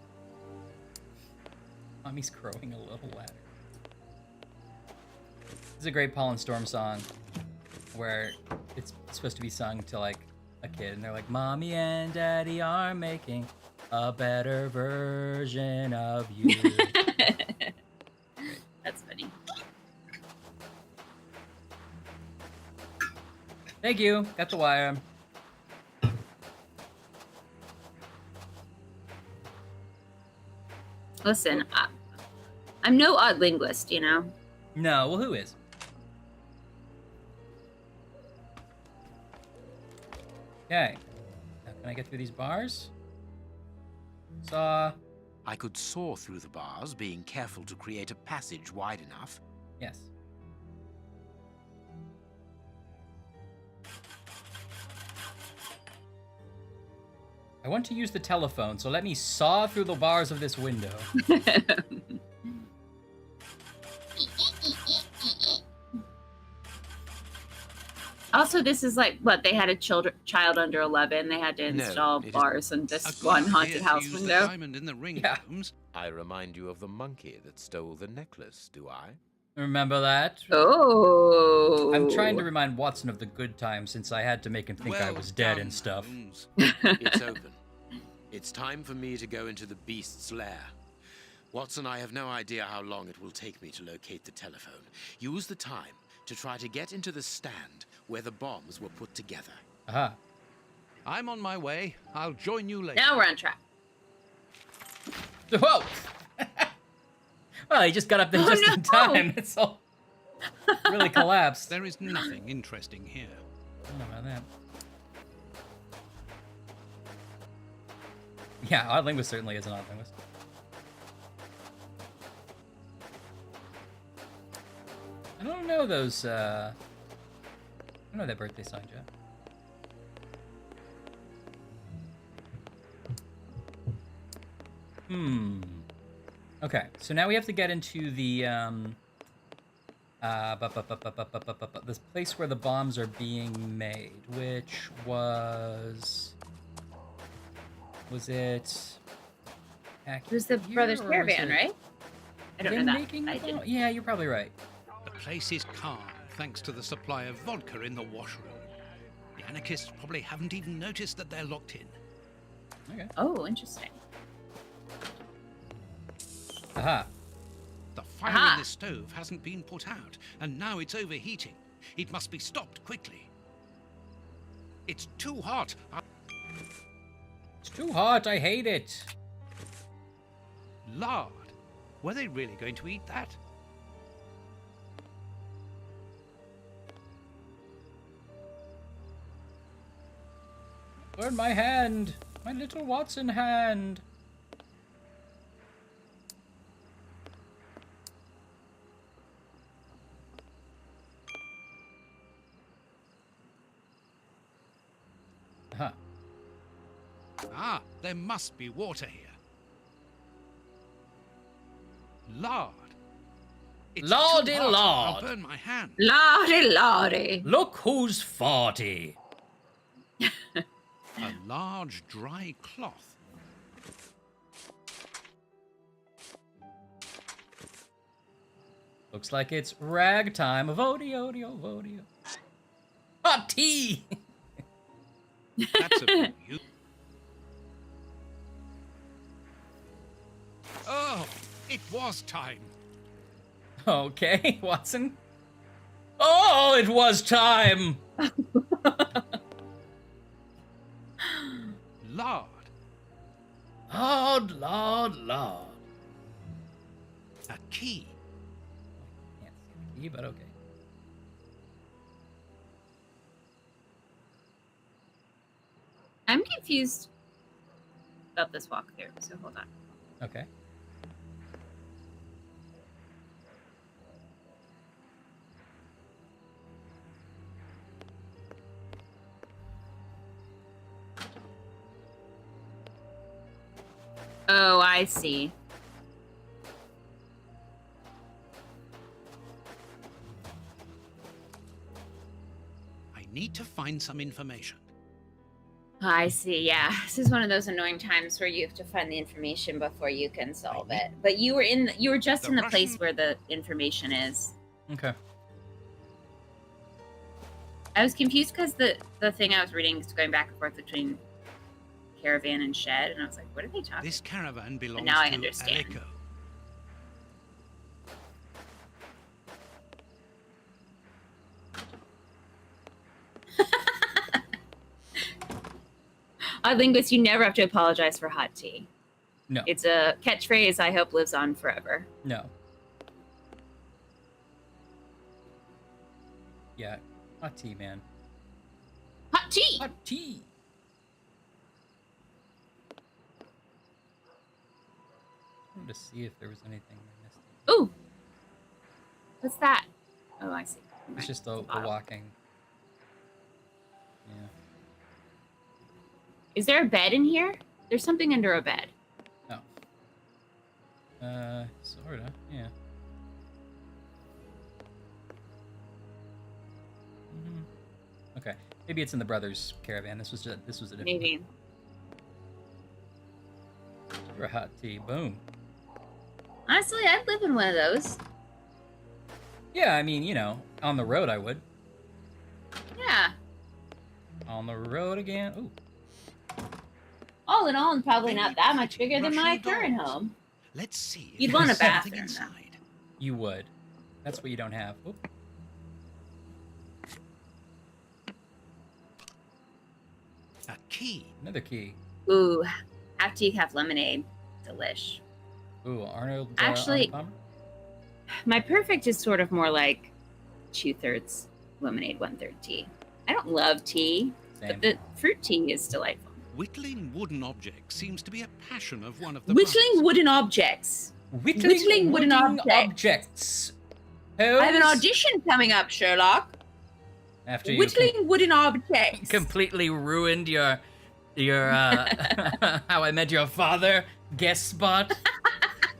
Mommy's growing a little ladder. This is a great Paul and Storm song where it's supposed to be sung to like a kid, and they're like, "Mommy and Daddy are making a better version of you." That's funny. Thank you. Got the wire. Listen, I'm no odd linguist, you know? No, well, who is? Okay. Now, can I get through these bars? Saw. I could saw through the bars, being careful to create a passage wide enough. Yes. I want to use the telephone, so let me saw through the bars of this window. Also, this is like, what, they had a child under 11. They had to install bars in this one haunted house window. Diamond in the ring, yeah. Holmes. I remind you of the monkey that stole the necklace, do I? Remember that? Oh. I'm trying to remind Watson of the good times since I had to make him think I was dead and stuff. It's open. It's time for me to go into the beast's lair. Watson, I have no idea how long it will take me to locate the telephone. Use the time to try to get into the stand where the bombs were put together. Aha. I'm on my way. I'll join you later. Now we're on track. Whoa! Well, he just got up there just in time. It's all really collapsed. There is nothing interesting here. I don't know about that. Yeah, odd linguist certainly is an odd linguist. I don't know those, I don't know that birthday song yet. Okay, so now we have to get into the, this place where the bombs are being made, which was it... It was the Brothers Caravan, right? I don't know that. Yeah, you're probably right. The place is calm, thanks to the supply of vodka in the washroom. The anarchists probably haven't even noticed that they're locked in. Okay. Oh, interesting. Aha. The fire in the stove hasn't been put out, and now it's overheating. It must be stopped quickly. It's too hot. It's too hot, I hate it. Lard. Were they really going to eat that? Burn my hand! My little Watson hand! Huh. Ah, there must be water here. Lard. It's Lardy too hot. lard. I'll burn my hand. Lardy lardy. Look who's 40. A large dry cloth. Looks like it's ragtime. Vodio, vodio. Hot tea! That's a you. Oh, it was time. Okay, Watson. Oh, it was time! Lard. Lard. A key. Can't see the key, but okay. I'm confused about this walkthrough, so hold on. Okay. Oh, I see. I need to find some information. I see, yeah. This is one of those annoying times where you have to find the information before you can solve it. But you were just in the place where the information is. Okay. I was confused because the thing I was reading is going back and forth between caravan and shed, and I was like, what are they talking? This caravan belongs now I to understand. Aleko. Linguist, you never have to apologize for hot tea. No. It's a catchphrase I hope lives on forever. No. Yeah, hot tea, man. Hot tea! Hot tea! I wanted to see if there was anything I missed. Ooh! What's that? Oh, I see. It's just the walking. Yeah. Is there a bed in here? There's something under a bed. Oh. Sorta, yeah. Okay, maybe it's in the brothers' caravan. This was a different. Maybe. For a hot tea, boom. Honestly, I'd live in one of those. Yeah, I mean, on the road I would. Yeah. On the road again. Ooh. All in all, probably not that much bigger than my current home. Let's see. You'd want a bathroom inside. You would. That's what you don't have. Oop. A key. Another key. Ooh, half tea, half lemonade. Delish. Ooh, Arnold. Actually, Arnold my perfect is sort of more like 2/3 lemonade, 1/3 tea. I don't love tea, but the fruit tea is delightful. Whittling wooden objects seems to be a passion of one of the Whittling wooden objects. Whittling wooden objects. I have an audition coming up, Sherlock. After you Whittling wooden objects. completely ruined your How I Met Your Father guest spot.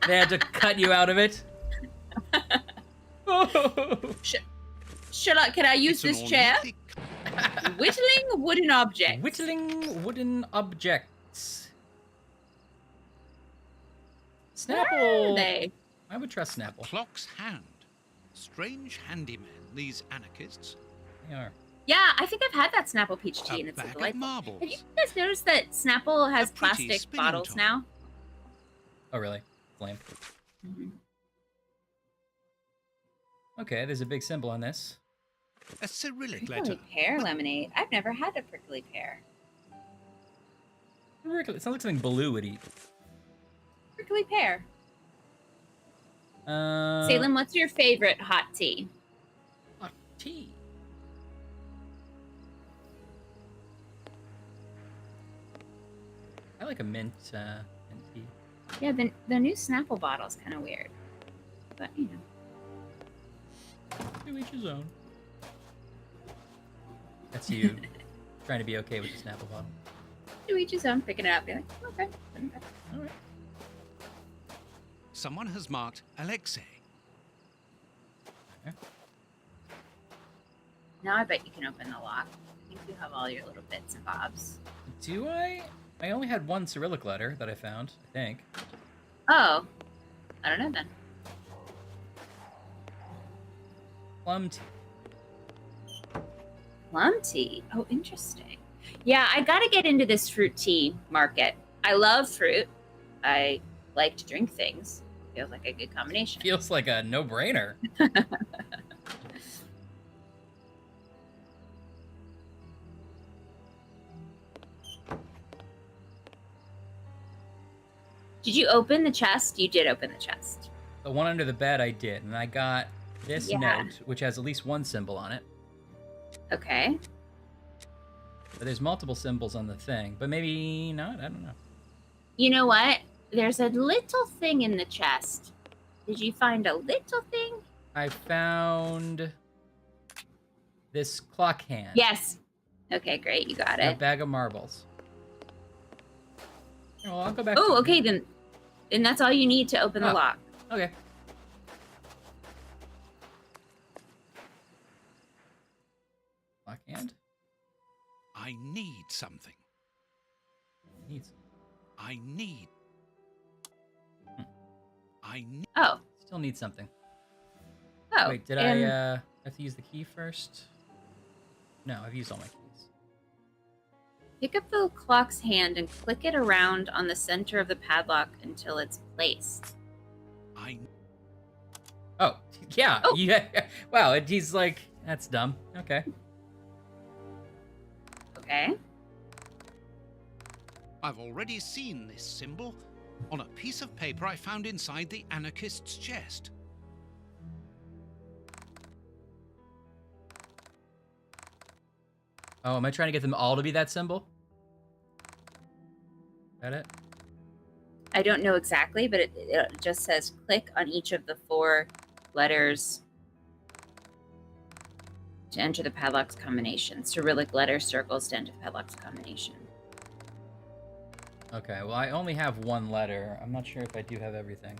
They had to cut you out of it. Sherlock, can I use this chair? Whittling wooden objects. Whittling wooden objects. Snapple. Where are they? I would trust Snapple. Clock's hand. Strange handymen, these anarchists. They are. Yeah, I think I've had that Snapple peach tea, and it's bag of delightful. marbles. Have you guys noticed that Snapple has A pretty plastic spinning bottles top. now? Oh, really? Lame. Mm-hmm. Okay, there's a big symbol on this. A Cyrillic Prickly letter. pear lemonade. I've never had a prickly pear. It sounds like something Baloo would eat. Prickly pear. Salem, what's your favorite hot tea? Hot tea. I like a mint tea. Yeah, the new Snapple bottle's kind of weird, but you know. To each his own. That's you trying to be okay with the Snapple bottle. To each his own. Picking it up, be like, okay. All right. Someone has marked Alexei. Okay. Now I bet you can open the lock. I think you have all your little bits and bobs. Do I? I only had one Cyrillic letter that I found, I think. Oh, I don't know then. Plum tea. Plum tea. Oh, interesting. Yeah, I gotta get into this fruit tea market. I love fruit. I like to drink things. Feels like a good combination. Feels like a no-brainer. Did you open the chest? You did open the chest. The one under the bed I did, and I got this Yeah. note, which has at least one symbol on it. Okay. But there's multiple symbols on the thing, but maybe not. I don't know. You know what? There's a little thing in the chest. Did you find a little thing? I found this clock hand. Yes. Okay, great. You got A it. bag of marbles. Well, I'll go back. Oh, to okay, then that's all you need to open the lock. Okay. Clock hand. I need something. Needs. I need. I need. Oh. Still need something. Oh. Wait, did I have to use the key first? No, I've used all my keys. Pick up the clock's hand and click it around on the center of the padlock until it's placed. Oh, yeah. Oh. Yeah. Wow, he's like, that's dumb. Okay. Okay. I've already seen this symbol on a piece of paper I found inside the anarchist's chest. Oh, am I trying to get them all to be that symbol? Is that it? I don't know exactly, but it just says click on each of the 4 letters to enter the padlock's combination. Cyrillic letter circles to enter the padlock's combination. Okay, well, I only have 1 letter. I'm not sure if I do have everything.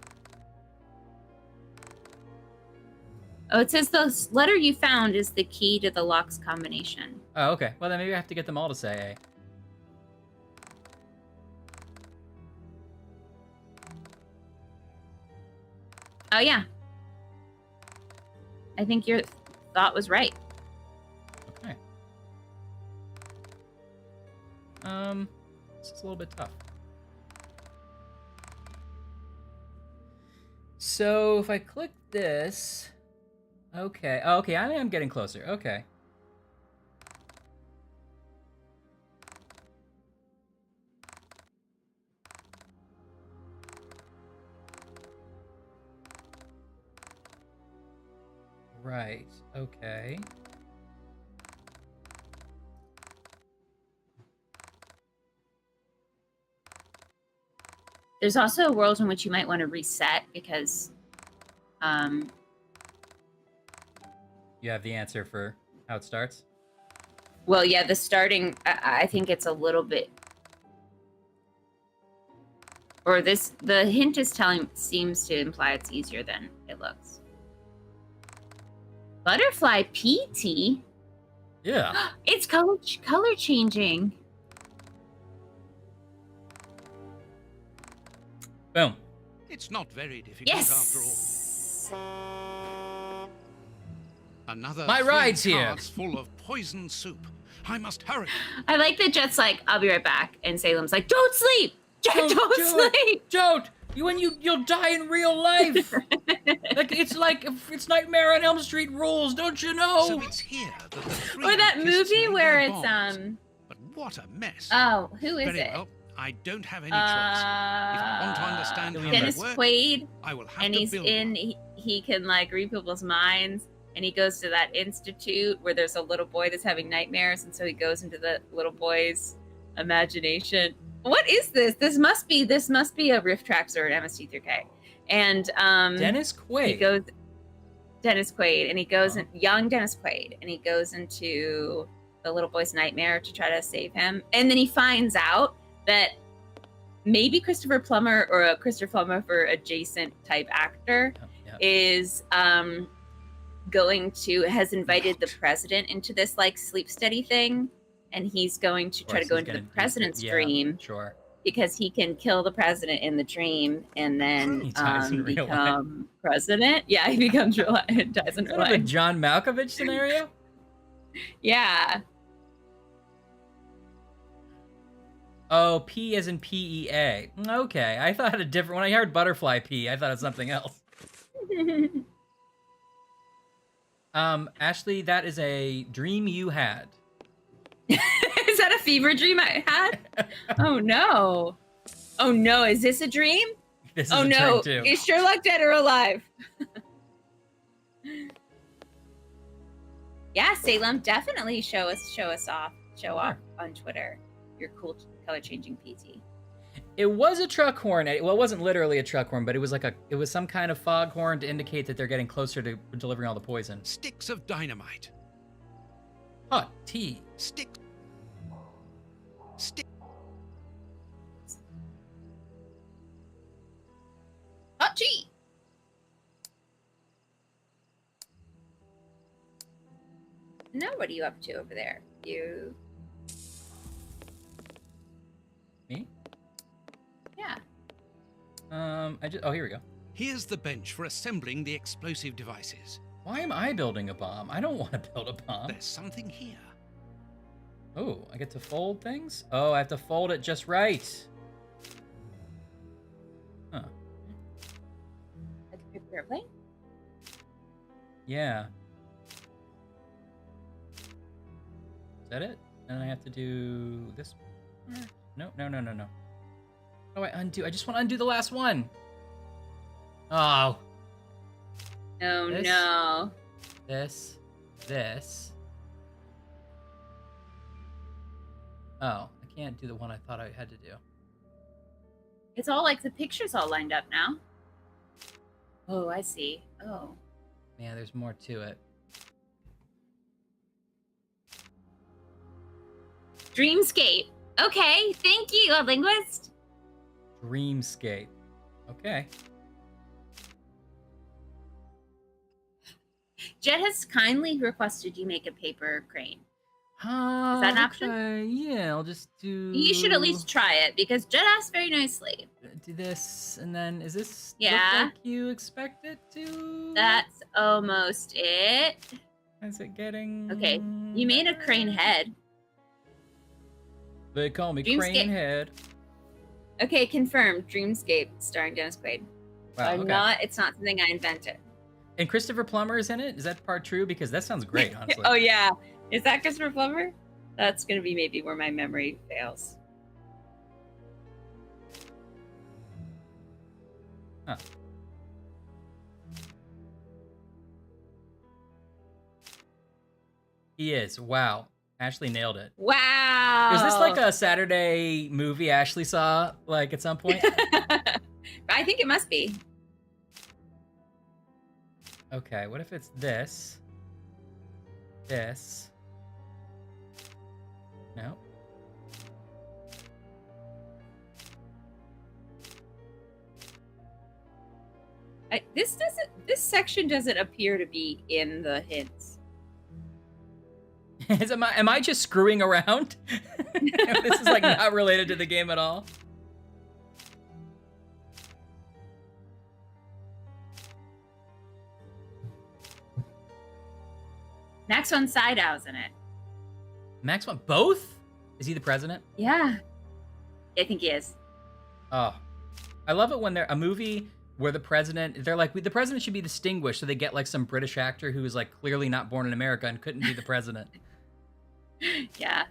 Oh, it says the letter you found is the key to the lock's combination. Oh, okay. Well, then maybe I have to get them all to say A. Oh, yeah. I think your thought was right. Okay. This is a little bit tough. So if I click this, okay. Oh, okay, I am getting closer. Okay. Right. Okay. There's also a world in which you might want to reset because you have the answer for how it starts? Well, yeah, the starting, I think it's a little bit, or the hint is seems to imply it's easier than it looks. Butterfly PT? Yeah. It's color changing. Boom. It's not very difficult after all. Another My ride's here. Full of poison soup. I must hurry. I like that Jet's like, I'll be right back, and Salem's like, don't sleep! Jet, don't sleep! Don't! You'll die in real life. It's Nightmare on Elm Street rules, don't you know? So it's here that the 3 Or that movie where it's But what a mess. Oh, who is Very it? well, I don't have any choice. If I want to understand how Dennis they work, Quaid, I will have and to he's build in. one. He can like read people's minds, and he goes to that institute where there's a little boy that's having nightmares, and so he goes into the little boy's imagination. What is this? This must be a Riff Tracks or an MST3K. And Dennis Quaid. He goes Dennis Quaid, and he goes in, young Dennis Quaid, and he goes into the little boy's nightmare to try to save him, and then he finds out that maybe Christopher Plummer or a Christopher Plummer adjacent type actor is has invited the president into this like sleep study thing, and he's going to try to go into the president's dream. Sure. Because he can kill the president in the dream and then become president. Yeah, he becomes real life. It dies in real life. A John Malkovich scenario? Yeah. Oh, P as in PEA. Okay, I thought a different. When I heard butterfly P, I thought it was something else. Ashley, that is a dream you had. Is that a fever dream I had? Oh no. Oh no, is this a dream? This is a dream too. Is Sherlock dead or alive? Yeah, Salem, definitely show off on Twitter. Your cool color changing PT. It was a truck horn. Well, it wasn't literally a truck horn, but it was some kind of fog horn to indicate that they're getting closer to delivering all the poison. Sticks of dynamite. Hot tea. Stick. Hot tea. Now what are you up to over there? You. Me? Yeah. Oh, here we go. Here's the bench for assembling the explosive devices. Why am I building a bomb? I don't want to build a bomb. There's something here. Oh, I get to fold things? Oh, I have to fold it just right. Huh. Like a paper airplane? Yeah. Is that it? And I have to do this part? No. How do I undo? I just want to undo the last one. Oh. Oh, no. This. Oh, I can't do the one I thought I had to do. It's all like the pictures all lined up now. Oh, I see. Oh. Yeah, there's more to it. Dreamscape. Okay, thank you, a linguist. Dreamscape. Okay. Jet has kindly requested you make a paper crane. Is that an option? Yeah, I'll just do... You should at least try it, because Jet asked very nicely. Do this, and then, is this look like you expect it to? That's almost it. Is it getting... Okay, you made a crane head. They call me Crane Head. Okay, confirmed. Dreamscape, starring Dennis Quaid. Wow, okay. It's not something I invented. And Christopher Plummer is in it? Is that part true? Because that sounds great, honestly. Oh, yeah. Is that Christopher Plummer? That's going to be maybe where my memory fails. Huh. He is. Wow. Ashley nailed it. Wow. Is this like a Saturday movie Ashley saw, like, at some point? I think it must be. Okay, what if it's this? This. No. This section doesn't appear to be in the hints. Am I just screwing around? This is like not related to the game at all. Max von Sydow's in it. Max von both? Is he the president? Yeah. I think he is. Oh. I love it when they're a movie where the president, they're like, the president should be distinguished, so they get like some British actor who is like clearly not born in America and couldn't be the president. Yeah.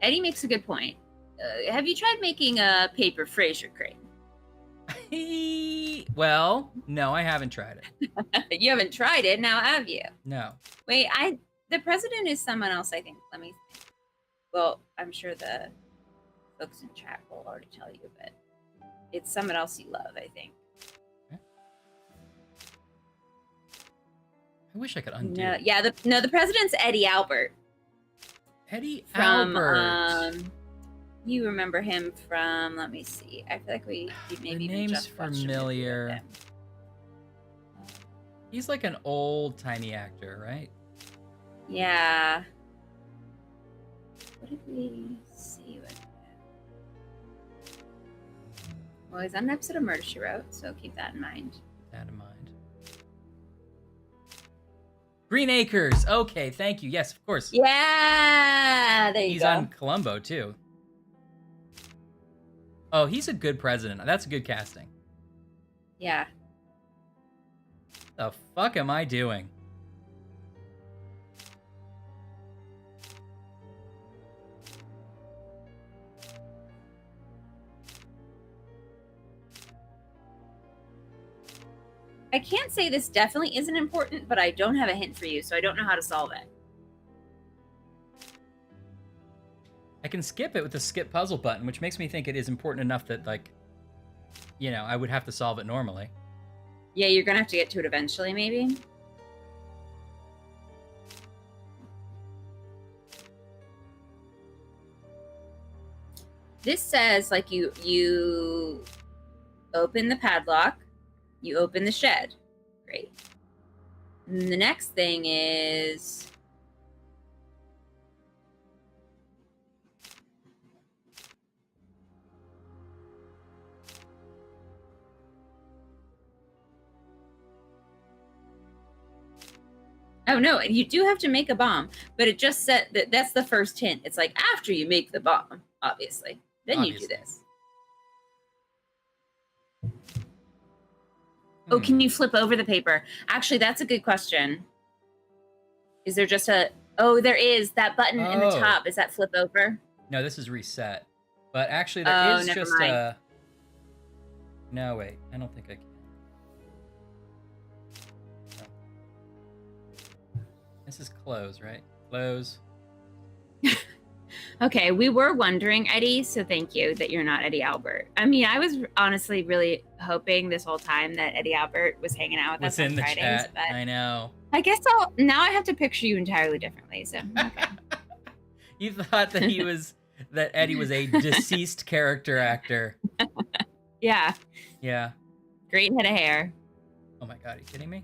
Eddie makes a good point. Have you tried making a paper Fraser crane? Well, no, I haven't tried it. You haven't tried it, now have you? No. Wait, the president is someone else, I think. Let me think. Well, I'm sure the folks in chat will already tell you, but it's someone else you love, I think. Okay. I wish I could undo. No, yeah, the president's Eddie Albert. Eddie Albert. You remember him from? Let me see. I feel like we maybe the name's familiar. He's like an old-timey actor, right? Yeah. What did we see with him? Well, he's on an episode of Murder, She Wrote, so keep that in mind. Keep that in mind. Green Acres. Okay, thank you. Yes, of course. Yeah, there you go. He's on Columbo, too. Oh, he's a good president. That's good casting. Yeah. The fuck am I doing? I can't say this definitely isn't important, but I don't have a hint for you, so I don't know how to solve it. I can skip it with the skip puzzle button, which makes me think it is important enough that, like, you know, I would have to solve it normally. Yeah, you're gonna have to get to it eventually, maybe. This says, like, you open the padlock, you open the shed. Great. And the next thing is... Oh, no, you do have to make a bomb, but it just said that's the first hint. It's like after you make the bomb, obviously. Then you do this. Oh, can you flip over the paper? Actually, that's a good question. Is there just a... Oh, there is. That button in the top. Is that flip over? No, this is reset. But actually, there is just a... No, wait. I don't think I can. No. This is close, right? Close. Okay, we were wondering, Eddie, so thank you that you're not Eddie Albert. I mean, I was honestly really hoping this whole time that Eddie Albert was hanging out with us on Fridays. Chat? But I know. I guess now I have to picture you entirely differently, so okay. You thought that that Eddie was a deceased character actor. Yeah. Yeah. Great head of hair. Oh my God, are you kidding me?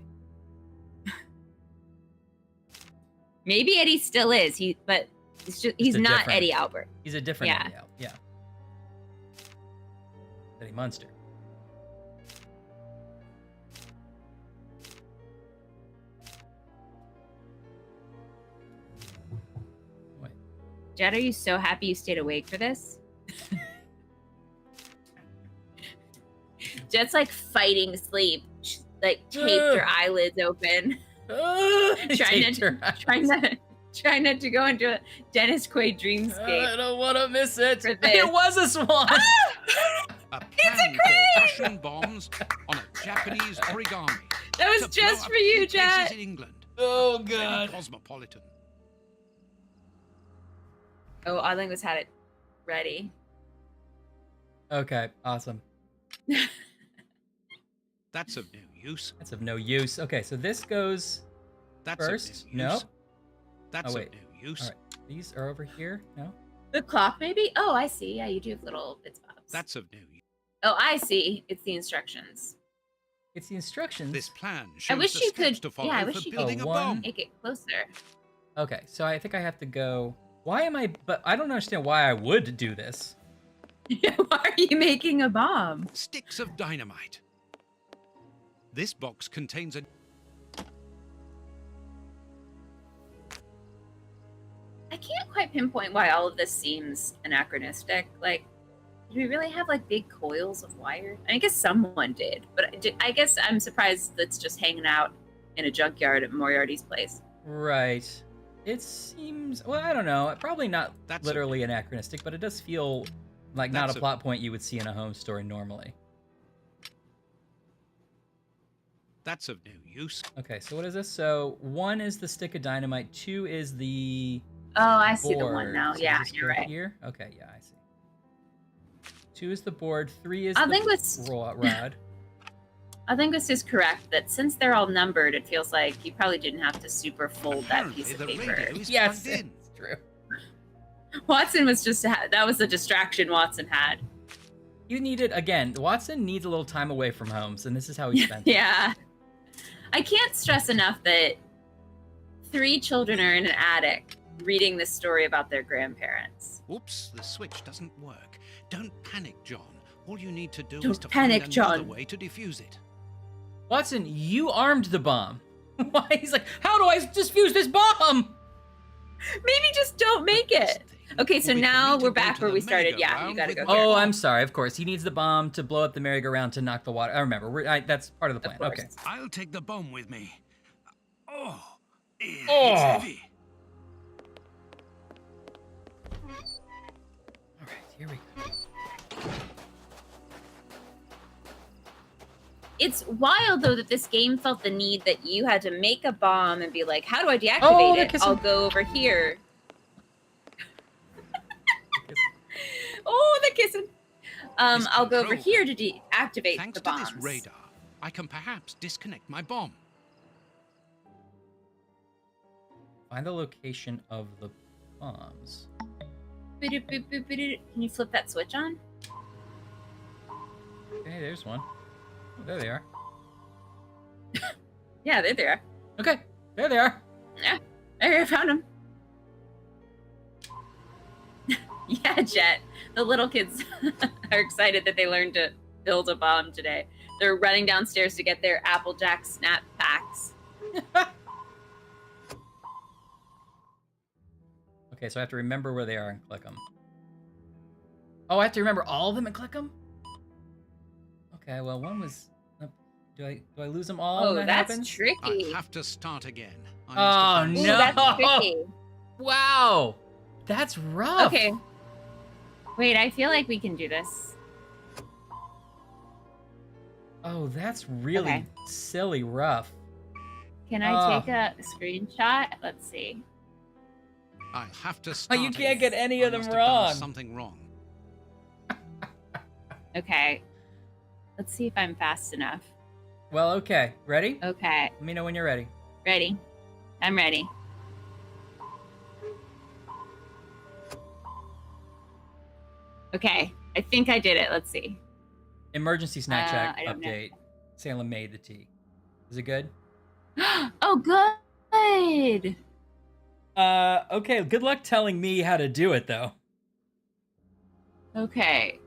Maybe Eddie still is, but he's not Eddie Albert. He's a different Eddie Albert. Yeah. Eddie Munster. Wait. Jed, are you so happy you stayed awake for this? Jed's like fighting sleep, like taped her eyelids open. Trying not to go into a Dennis Quaid dreamscape. I don't want to miss it. It was a swan. A plan for fashion bombs on a Japanese origami. That was just for you, Jack. In England. Oh God. Cosmopolitan. Oh, Oddlingus had it ready. Okay, awesome. That's of no use. That's of no use. Okay, so this goes first. No. That's of no use. All right. These are over here. No. The clock, maybe? Oh, I see. Yeah, you do have little bits bobs. That's of no use. Oh, I see. It's the instructions. It's the instructions. This plan shows I wish the you steps could. to follow Yeah, I wish you building could a bomb. make it closer. Okay, so I think I have to go. Why am I? But I don't understand why I would do this. Why are you making a bomb? Sticks of dynamite. This box contains a... I can't quite pinpoint why all of this seems anachronistic. Like, do we really have like big coils of wire? I guess someone did, but I guess I'm surprised that's just hanging out in a junkyard at Moriarty's place. Right. It seems, well, I don't know. Probably not literally anachronistic, but it does feel like not a plot point you would see in a Holmes story normally. That's of no use. Okay, so what is this? So 1 is the stick of dynamite. 2 is the Oh, I see board. the one now. So Yeah, you're right. Here? Okay, yeah, I see. 2 is the board. 3 is the rod. I think this is correct that since they're all numbered, it feels like you probably didn't have to super fold that piece of paper. Yes, it's true. Watson was just, that was the distraction Watson had. You needed, again, Watson needs a little time away from Holmes, and this is how he spent it. Yeah. I can't stress enough that 3 children are in an attic reading this story about their grandparents. Oops, the switch doesn't work. Don't panic, John. All you need to do Don't is to panic, find John. another way to defuse it. Watson, you armed the bomb. Why? He's like, how do I defuse this bomb? Maybe just don't make it. Okay, so now we're back where we started. Yeah, you gotta go. Oh, I'm sorry. Of course, he needs the bomb to blow up the merry-go-round to knock the water. I remember. That's part of the plan. Okay. I'll take the bomb with me. Oh, it's heavy. All right, here we go. It's wild though that this game felt the need that you had to make a bomb and be like, "How do I deactivate it? I'll go over here." Oh, the kissing. I'll go over here to deactivate the bombs. Thanks to this radar, I can perhaps disconnect my bomb. Find the location of the bombs. Can you flip that switch on? Okay, there's one. Oh, there they are. Yeah, there they are. Okay, there they are. Yeah, I found them. Yeah, Jet. The little kids are excited that they learned to build a bomb today. They're running downstairs to get their Applejack snap packs. Okay, so I have to remember where they are and click them. Oh, I have to remember all of them and click them? Okay, well, one was... Do I lose them all when that that's happens? tricky. I have to start again. Oh no! Ooh, that's tricky. Wow, that's rough. Okay. Wait, I feel like we can do this. Oh, that's really silly rough. Can I take a screenshot? Let's see. I'll have to start. Oh, you can't get any of them wrong. Something wrong. Okay. Let's see if I'm fast enough. Well, okay. Ready? Okay. Let me know when you're ready. Ready. I'm ready. Okay. I think I did it. Let's see. Emergency snack check update. Salem made the tea. Is it good? Oh, good. Okay. Good luck telling me how to do it, though. Okay.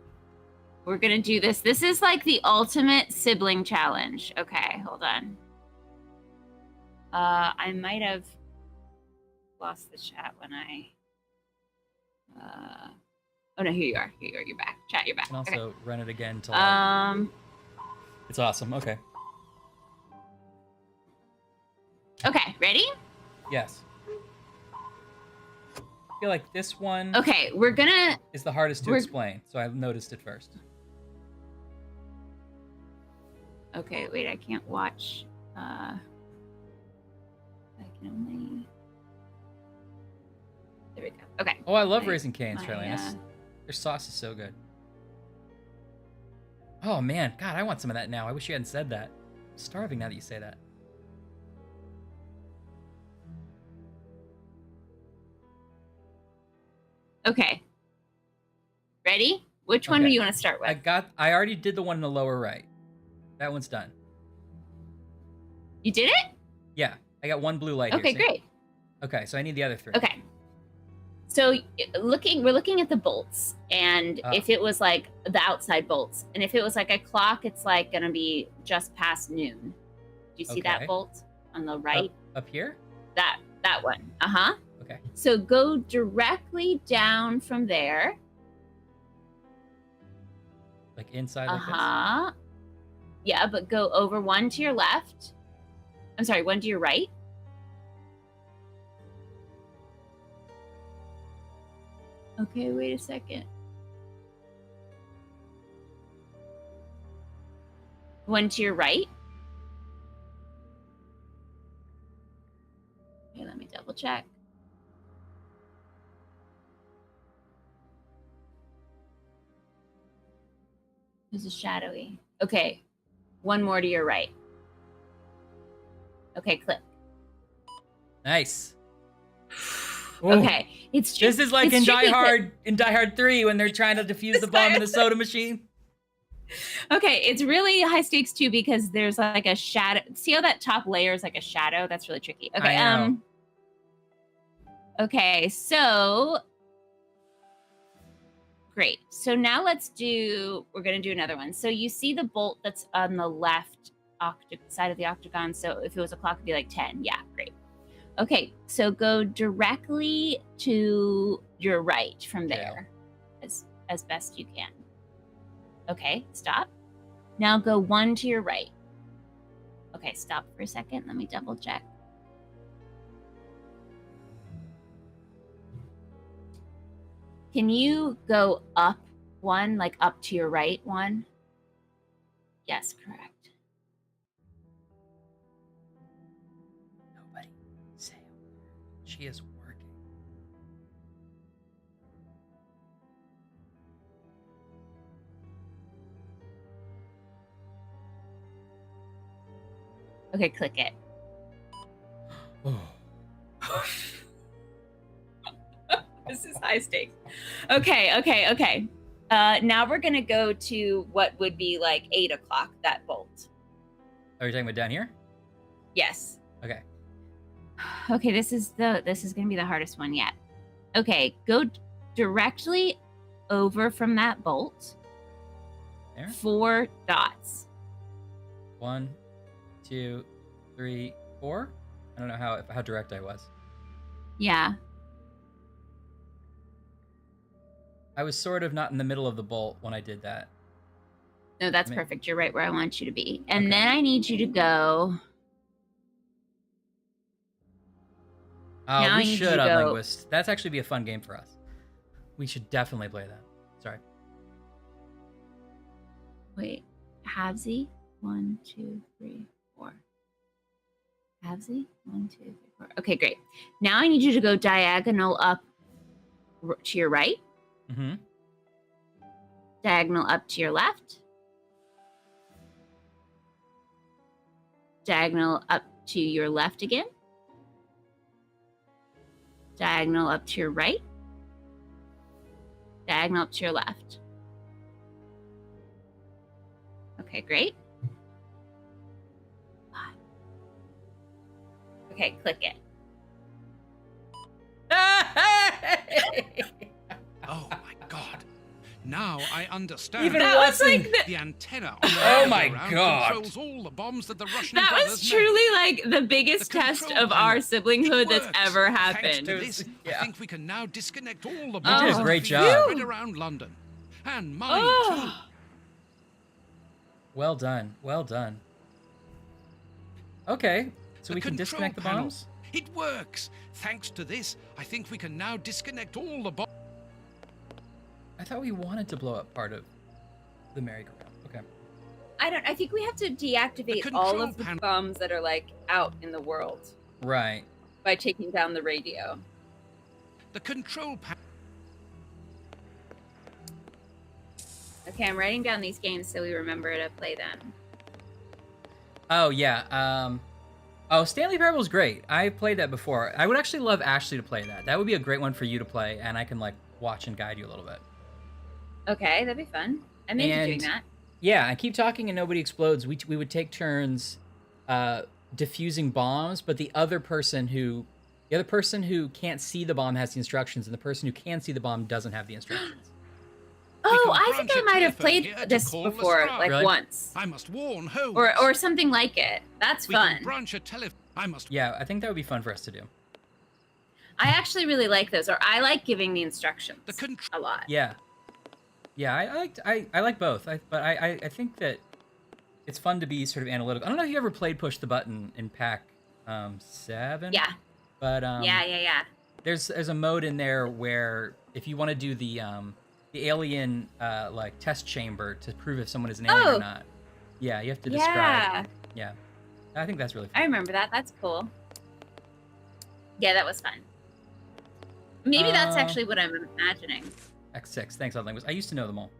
We're going to do this. This is like the ultimate sibling challenge. Okay, hold on. I might have lost the chat when I... Oh, no, here you are. Here you are. You're back. Chat, you're back. And also run it again to It's awesome. Okay. Okay, ready? Yes. I feel like this one... Okay, we're gonna... is the hardest to explain, so I've noticed it first. Okay, wait, I can't watch. I can only... There we go. Okay. Oh, I love Raising Cane's, Charlene. Their sauce is so good. Oh, man. God, I want some of that now. I wish you hadn't said that. I'm starving now that you say that. Okay. Ready? Which one do you want to start with? I already did the one in the lower right. That one's done. You did it? Yeah. I got one blue light here. Okay, great. Okay, so I need the other three. Okay. So we're looking at the bolts, and if it was like the outside bolts, and if it was like a clock, it's like gonna be just past noon. Do you see that bolt on the right? Up here? That one. Uh-huh. Okay. So go directly down from there. Like inside like this? Yeah, but go over one to your left. I'm sorry, one to your right. Okay, wait a second. One to your right. Okay, let me double check. This is shadowy. Okay, one more to your right. Okay, click. Nice. Okay, it's just, this is like in Die Hard 3 when they're trying to defuse the bomb in the soda machine. Okay, it's really high stakes too because there's like a shadow. See how that top layer is like a shadow? That's really tricky. Okay, okay, so great. So now we're gonna do another one. So you see the bolt that's on the left side of the octagon. So if it was a clock, it'd be like 10. Yeah, great. Okay, so go directly to your right from there, as best you can. Okay, stop. Now go one to your right. Okay, stop for a second. Let me double check. Can you go up one, like up to your right one? Yes, correct. She is working. Okay, click it. This is high stakes. Okay. Now we're gonna go to what would be like 8 o'clock, that bolt. Are you talking about down here? Yes. Okay. Okay, this is gonna be the hardest one yet. Okay, go directly over from that bolt. There? 4 dots. 1, 2, 3, 4. I don't know how direct I was. Yeah. I was sort of not in the middle of the bolt when I did that. No, that's perfect. You're right where I want you to be. And then I need you to go We should on Linguist. That's actually be a fun game for us. We should definitely play that. Sorry. Wait, halvesy? 1, 2, 3, 4. Halvesy? 1, 2, 3, 4. Okay, great. Now I need you to go diagonal up to your right. Mm-hmm. Diagonal up to your left. Diagonal up to your left again. Diagonal up to your right. Diagonal up to your left. Okay, great. Okay, click it. Oh my god. Now I understand. Even Watson, the antenna on oh my god, controls all the bombs that the Russian that brothers was truly like the biggest the test control of our panel. siblinghood that's ever Thanks happened. to this, I think we can now disconnect all the You bombs did a great job. spread around London. And mine too. Well done. Well done. Okay, so The we can control disconnect the panel. bombs? It works. Thanks to this, I think we can now disconnect all the bombs. I thought we wanted to blow up part of the merry-go-round. Okay. I think we have to deactivate all of the bombs that are like out in the world. Right. By taking down the radio. The control panel. Okay, I'm writing down these games so we remember to play them. Oh, yeah. Stanley Parable's great. I played that before. I would actually love Ashley to play that. That would be a great one for you to play, and I can, like, watch and guide you a little bit. Okay, that'd be fun. I'm into doing that. Yeah, and Keep Talking and Nobody Explodes. We would take turns diffusing bombs, but the other person who can't see the bomb has the instructions, and the person who can see the bomb doesn't have the instructions. Oh, I think I might have played this before, like really? Once. I must warn Holmes. Or something like it. That's fun. Yeah, I think that would be fun for us to do. I actually really like those, or I like giving the instructions a lot. Yeah. Yeah, I like both, but I think that it's fun to be sort of analytical. I don't know if you ever played Push the Button in Pack 7. Yeah. But yeah. There's a mode in there where if you want to do the alien like test chamber to prove if someone is an alien or not. Yeah, you have to describe. Yeah. I think that's really fun. I remember that. That's cool. Yeah, that was fun. Maybe that's actually what I'm imagining. X6. Thanks, Odd Linguist. I used to know them all.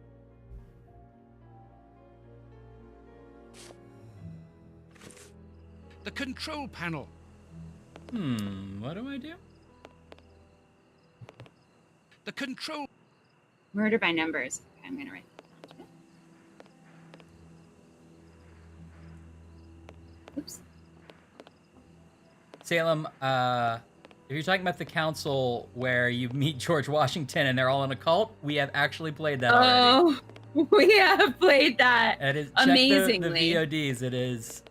The control panel. What do I do? The control. Murder by numbers. Okay, I'm gonna write that down. Oops. Salem, if you're talking about the council where you meet George Washington and they're all in a cult, we have actually played that already. Oh, we have played that. It is amazingly. Check the VODs. It is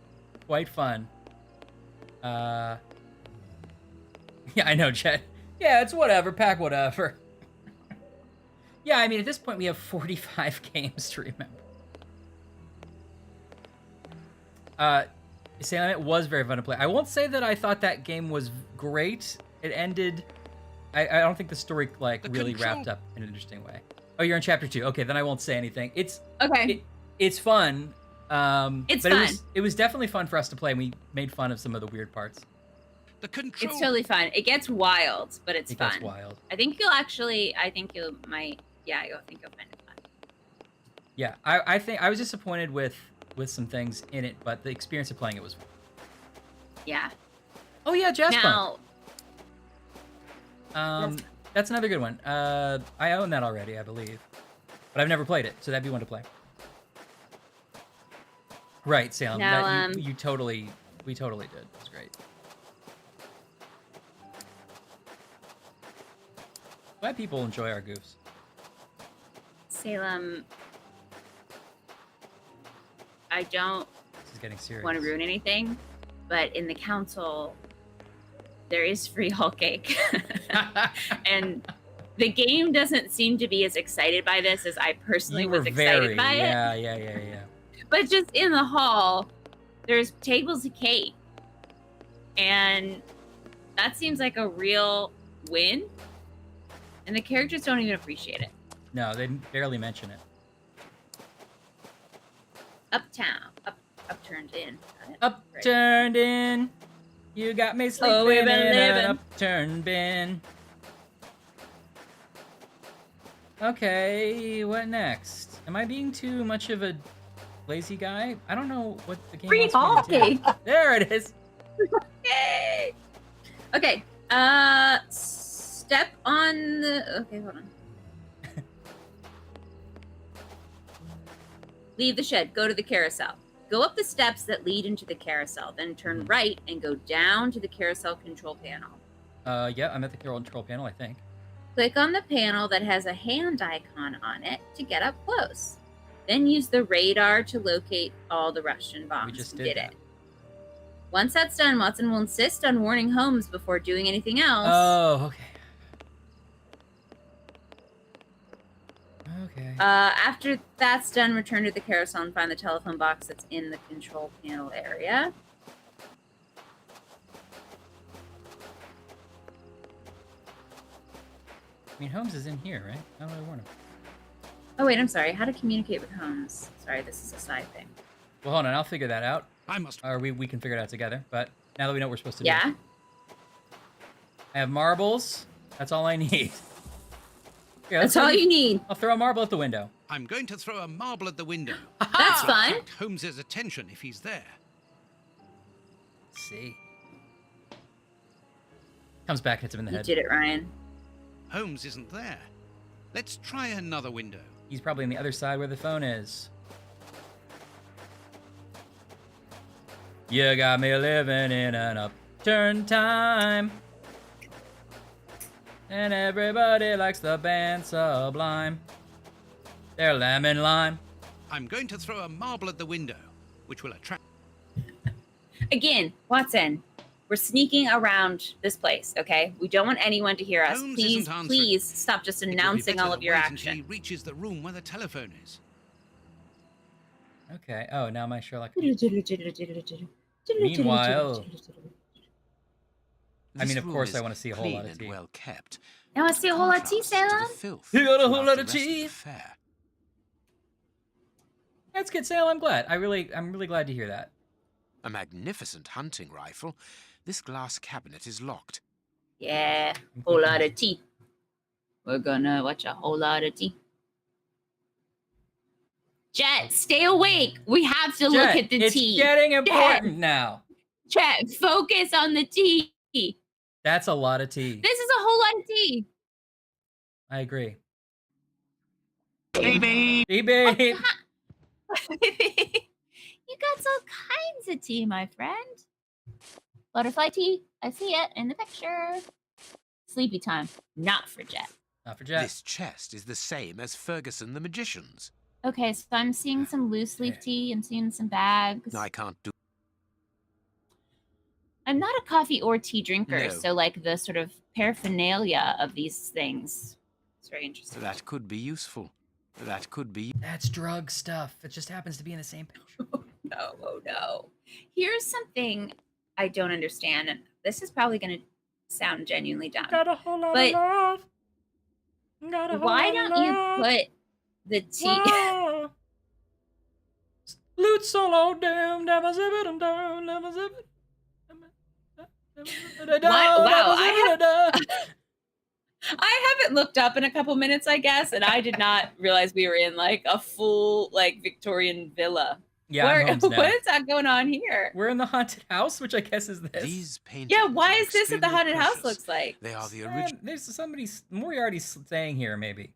quite fun. Yeah, I know, Chet. Yeah, it's whatever. Pack whatever. Yeah, I mean, at this point, we have 45 games to remember. Salem, it was very fun to play. I won't say that I thought that game was great. It ended. I don't think the story really wrapped up in an interesting way. Oh, you're in chapter 2. Okay, then I won't say anything. It's okay. It's fun. It's but fun. It was definitely fun for us to play. And we made fun of some of the weird parts. The control. It's totally fun. It gets wild, but it's fun. It gets wild. I think you'll find it fun. Yeah, I think I was disappointed with some things in it, but the experience of playing it was fun. Yeah. Oh yeah, Jazz Now, Punk. That's another good one. I own that already, I believe, but I've never played it, so that'd be one to play. Right, Salem. Now, we totally did. It was great. Glad people enjoy our goofs. Salem, I don't This is getting serious. want to ruin anything, but in the council, there is free Hulk cake. And the game doesn't seem to be as excited by this as I personally was excited by it. Yeah. But just in the hall, there's tables of cake. And That seems like a real win. And the characters don't even appreciate it. No, they barely mention it. Uptown. Upturned in. Upturned in. You got me sleeping in an upturned bin. Okay, what next? Am I being too much of a lazy guy? I don't know what the game wants me to do. There it is. Yay! Okay. Step on the... Okay, hold on. Leave the shed. Go to the carousel. Go up the steps that lead into the carousel. Then turn right and go down to the carousel control panel. Yeah, I'm at the control panel, I think. Click on the panel that has a hand icon on it to get up close. Then use the radar to locate all the Russian bombs. We just did that. Once that's done, Watson will insist on warning Holmes before doing anything else. Oh, okay. Okay. After that's done, return to the carousel and find the telephone box that's in the control panel area. I mean, Holmes is in here, right? How do I warn him? Oh, wait, I'm sorry. How to communicate with Holmes. Sorry, this is a side thing. Well, hold on. I'll figure that out. I must... Or we can figure it out together. But now that we know what we're supposed to do. Yeah? I have marbles. That's all I need. Here, that's all you need. I'll throw a marble at the window. I'm going to throw a marble at the window. That's fun. Holmes's attention if he's there. Let's see. Comes back and hits him in the head. You did it, Ryan. Holmes isn't there. Let's try another window. He's probably on the other side where the phone is. You got me living in an upturned time. And everybody likes the band Sublime. They're lemon lime. I'm going to throw a marble at the window, which will attract... Again, Watson, we're sneaking around this place, okay? We don't want anyone to hear us. Holmes please stop just announcing all of your action. He reaches the room where the telephone is. Okay. Oh, now my Sherlock. Meanwhile, I mean, of course, I want to see a whole lot of tea. Well kept. Now I see a whole lot of tea, Salem. You got a whole lot of tea. That's good, Salem. I'm glad. I'm really glad to hear that. A magnificent hunting rifle. This glass cabinet is locked. Yeah, whole lot of tea. We're gonna watch a whole lot of tea. Jet, stay awake. We have to look at the tea. It's getting important now. Jet, focus on the tea. That's a lot of tea. This is a whole lot of tea. I agree. Baby! Baby! You got all kinds of tea, my friend. Butterfly tea. I see it in the picture. Sleepy time. Not for Jet. Not for Jet. This chest is the same as Ferguson the Magician's. Okay, so I'm seeing some loose leaf tea. I'm seeing some bags. I can't do... I'm not a coffee or tea drinker, No. so like the sort of paraphernalia of these things. It's very interesting. That could be useful. That could be... That's drug stuff. It just happens to be in the same picture. No, oh no. Here's something I don't understand, and this is probably going to sound genuinely dumb. Got a whole lot of love. Why don't you put the tea... Loot solo down, never zip it down, never zip it. Wow, I haven't looked up in a couple minutes, I guess, and I did not realize we were in like a full like Victorian villa. Yeah, what is that going on here? We're in the haunted house, which I guess is this. These paintings Yeah, why are is this what the haunted extremely house looks like? They are the original... There's somebody Moriarty staying here, maybe.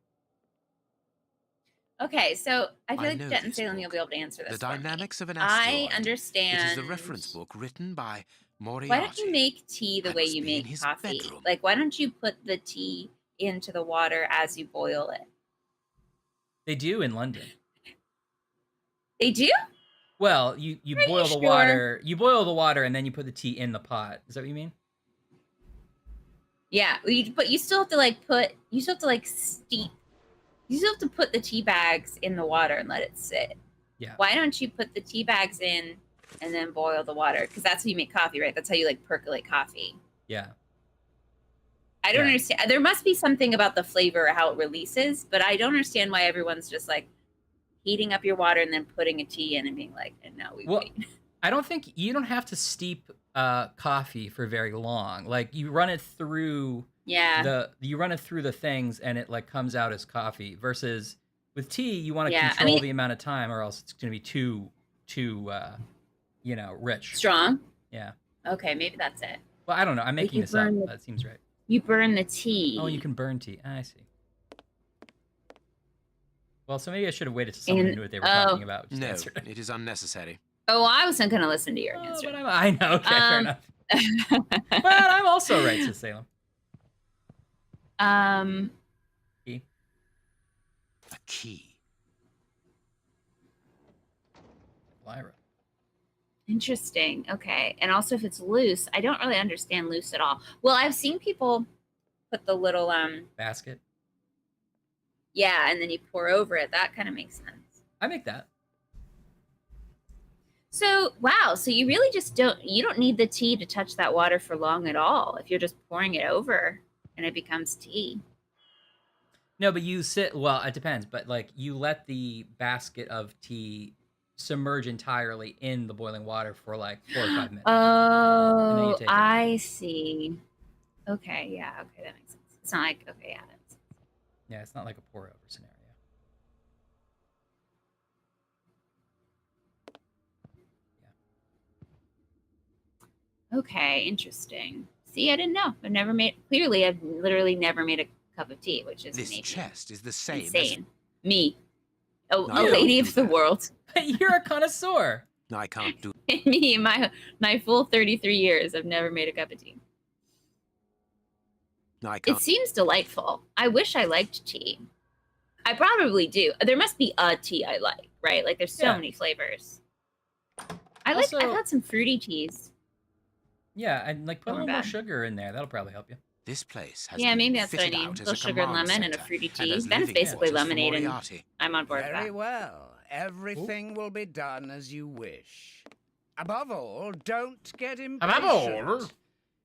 Okay, so I feel I like know Jet and this Salem, book. you'll be able to answer this. The for me. Dynamics of an Asteroid. I understand. It is the reference book written by Moriarty. Why don't you make tea the I way must you be in make his coffee? bedroom. Like, why don't you put the tea into the water as you boil it? They do in London. They do? Well, you boil the water. You boil the water and then you put the tea in the pot. Is that what you mean? Yeah, but you still have to like steep. You still have to put the tea bags in the water and let it sit. Yeah. Why don't you put the tea bags in and then boil the water? Because that's how you make coffee, right? That's how you like percolate coffee. Yeah. I don't understand. There must be something about the flavor, how it releases, but I don't understand why everyone's just like heating up your water and then putting a tea in and being like, and now we wait. I don't think you don't have to steep coffee for very long. Like you run it through the things and it like comes out as coffee versus with tea, you want to control the amount of time or else it's going to be too rich. Strong? Yeah. Okay, maybe that's it. Well, I don't know. I'm making this up. That seems right. You burn the tea. Oh, you can burn tea. I see. Well, so maybe I should have waited till someone knew what they were talking about. No, it is unnecessary. Oh, I wasn't going to listen to your answer. But I know. Okay, fair enough. But I'm also right, says Salem. Key. A key. Lyra. Interesting. Okay. And also if it's loose, I don't really understand loose at all. Well, I've seen people put the little basket. Yeah, and then you pour over it. That kind of makes sense. I make that. So, wow. So you really just don't need the tea to touch that water for long at all. If you're just pouring it over and it becomes tea. No, but it depends, but like you let the basket of tea submerge entirely in the boiling water for like 4 or 5 minutes. Oh, I see. Okay, yeah, okay, that makes sense. It's not like, okay, yeah, that's... Yeah, it's not like a pour over scenario. Yeah. Okay, interesting. See, I didn't know. I've literally never made a cup of tea, which is this chest is the same. Insane. Me. A lady of the world. You're a connoisseur. No, I can't do. Me, my full 33 years, I've never made a cup of tea. No, I can't. It seems delightful. I wish I liked tea. I probably do. There must be a tea I like, right? Like there's so many flavors. I've had some fruity teas. Yeah, and like put a little more sugar in there. That'll probably help you. This place has maybe that's what I need. A little sugar and lemon and a fruity tea. That is basically lemonade, and I'm on board with that. Very well. Everything will be done as you wish. Above all, don't get impatient. Above all?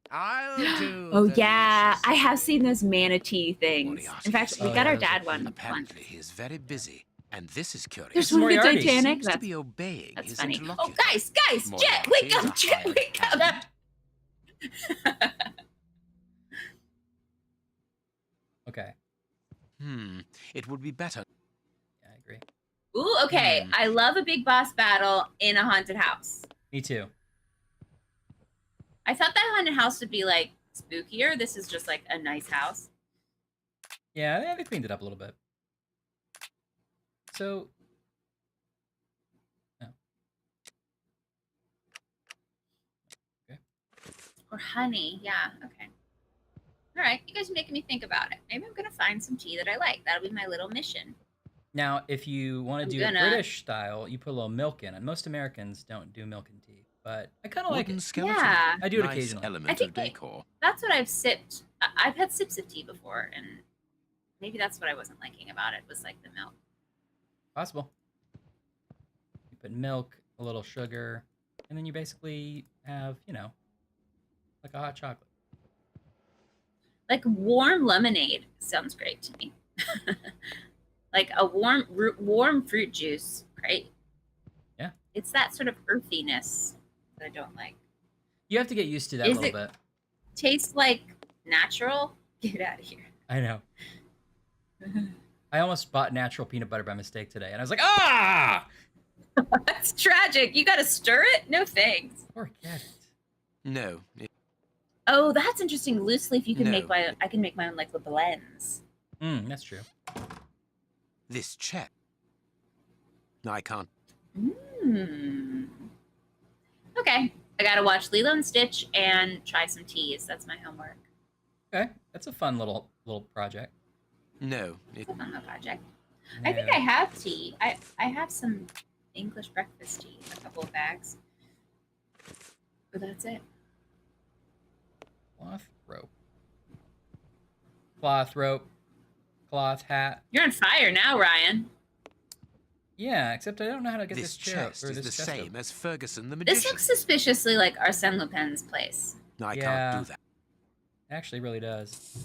I'll do. Oh yeah, I have seen those manatee things. In fact, we got our dad one. Apparently, he is very busy, and this is curious. There's one with Titanic. That's to be obeying that's his funny. interlocutor. Oh, guys, Jet, wake up, Jet, wake up. Okay. It would be better. Yeah, I agree. Ooh, okay. I love a big boss battle in a haunted house. Me too. I thought that haunted house would be like spookier. This is just like a nice house. Yeah, they cleaned it up a little bit. So, okay. Or honey, yeah, okay. All right, you guys are making me think about it. Maybe I'm gonna find some tea that I like. That'll be my little mission. Now, if you want to do it British style, you put a little milk in. And most Americans don't do milk and tea, but I kind of like it. Yeah, I do it occasionally. Element of decor. That's what I've sipped. I've had sips of tea before, and maybe that's what I wasn't liking about it. Was like the milk. Possible. You put milk, a little sugar, and then you basically have, like a hot chocolate. Like warm lemonade sounds great to me. Like a warm fruit juice, right? Yeah. It's that sort of earthiness that I don't like. You have to get used to that a little bit. Tastes like natural? Get out of here. I know. I almost bought natural peanut butter by mistake today, and I was like, ah! That's tragic. You got to stir it? No thanks. Forget it. No. Oh, that's interesting. Loose leaf, you can make I can make my own like blends. That's true. This check. No, I can't. Okay. I gotta watch Lilo and Stitch and try some teas. That's my homework. Okay. That's a fun little project. No. It's a fun little project. No. I think I have tea. I have some English breakfast tea, a couple of bags. But that's it. Cloth rope. Cloth hat. You're on fire now, Ryan. Yeah, except I don't know how to get this chest is the same as Ferguson the magician. This looks suspiciously like Arsène Lupin's place. No, I can't do that. Actually, really does.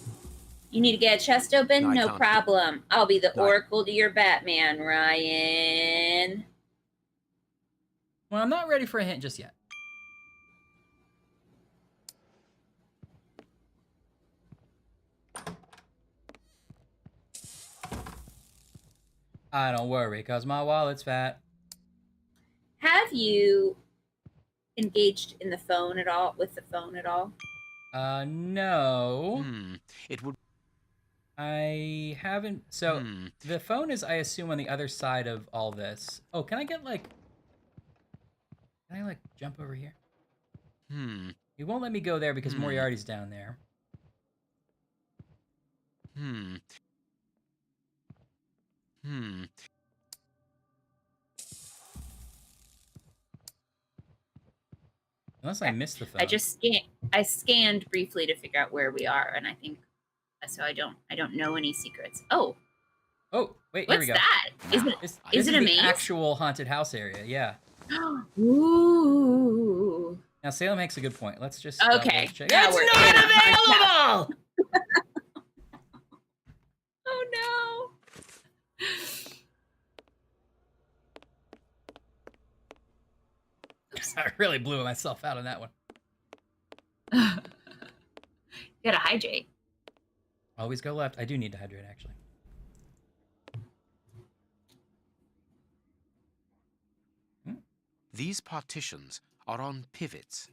You need to get a chest open? No can't. problem. I'll be the Oracle to your Batman, Ryan. Well, I'm not ready for a hint just yet. I don't worry, cause my wallet's fat. Have you engaged in the phone at all? With the phone at all? No. It would. I haven't. So the phone is, I assume, on the other side of all this. Oh, can I get like? Can I like jump over here? He won't let me go there because Moriarty's down there. Unless I missed the phone. I scanned briefly to figure out where we are, and I think so. I don't know any secrets. Oh. Oh, wait, What's here we go. That? Is it a maze? The actual haunted house area, yeah. Ooh. Now Salem makes a good point. Let's just okay. Check. It's not available. Oh no. I really blew myself out on that one. You gotta hydrate. Always go left. I do need to hydrate, actually. These partitions are on pivots.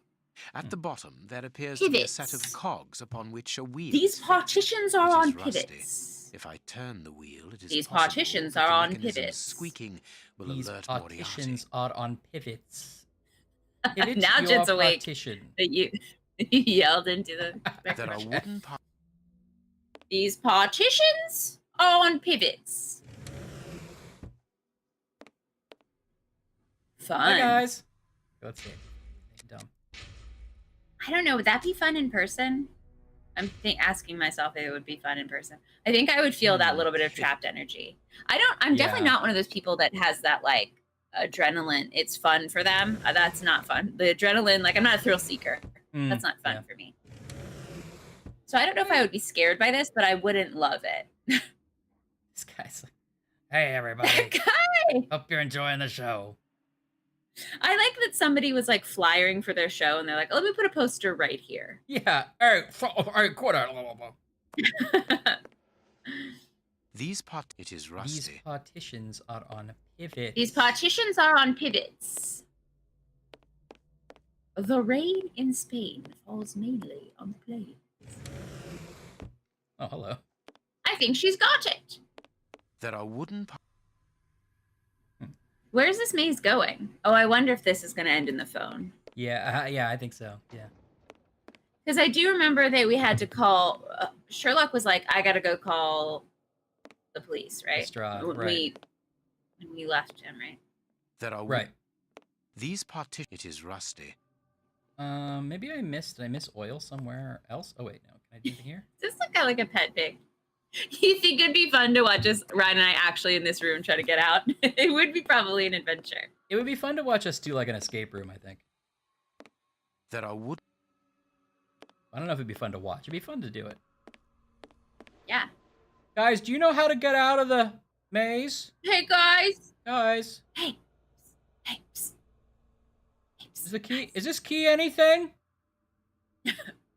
At the bottom, there appears to be a set of cogs upon which a wheel. These partitions are on pivots. If I turn the wheel, it is These partitions are on pivots. Squeaking will These alert partitions Moriarty. are on pivots. Now Jed's awake. Partition. That you yelled into the. There are wooden These partitions are on pivots. Fun. Hi guys. Let's see. Dumb. I don't know. Would that be fun in person? I'm asking myself if it would be fun in person. I think I would feel that little bit of trapped energy. I'm definitely not one of those people that has that like adrenaline. It's fun for them. That's not fun. The adrenaline, like I'm not a thrill seeker. That's not fun for me. So I don't know if I would be scared by this, but I wouldn't love it. This guy's like, hey everybody. Hi. Hope you're enjoying the show. I like that somebody was like flyering for their show and they're like, oh, let me put a poster right here. Yeah. Hey, quarter. It is rusty. These partitions are on pivots. These partitions are on pivots. The rain in Spain falls mainly on plains. Oh, hello. I think she's got it. There are wooden. Where's this maze going? Oh, I wonder if this is going to end in the phone. Yeah, yeah, I think so. Yeah. Because I do remember that we had to call. Sherlock was like, "I got to go call the police," right? Right. When we left him, right? There are right. These partitions. It is rusty. Maybe I missed. Did I miss oil somewhere else? Oh wait, no. Can I do it here? Just look at like a pet pig. You think it'd be fun to watch us, Ryan and I, actually in this room try to get out? It would be probably an adventure. It would be fun to watch us do like an escape room, I think. There are wood. I don't know if it'd be fun to watch. It'd be fun to do it. Yeah. Guys, do you know how to get out of the maze? Hey, guys. Guys. Hey. Hey. Psst. Is the key? Is this key anything?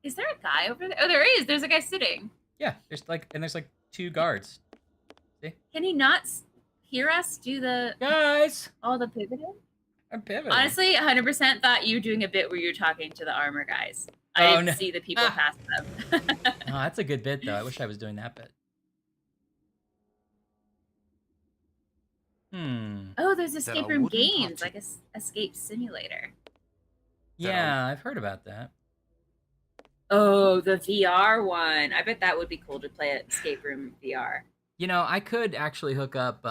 Is there a guy over there? Oh, there is. There's a guy sitting. Yeah, there's like 2 guards. See? Can he not hear us do the all the pivoting? I'm pivoting. Honestly, 100% thought you were doing a bit where you're talking to the armor guys. I didn't see the people past them. Oh, that's a good bit though. I wish I was doing that bit. Oh, there's escape room games, like escape simulator. Yeah, I've heard about that. Oh, the VR one. I bet that would be cool to play at escape room VR. You know, I could actually hook up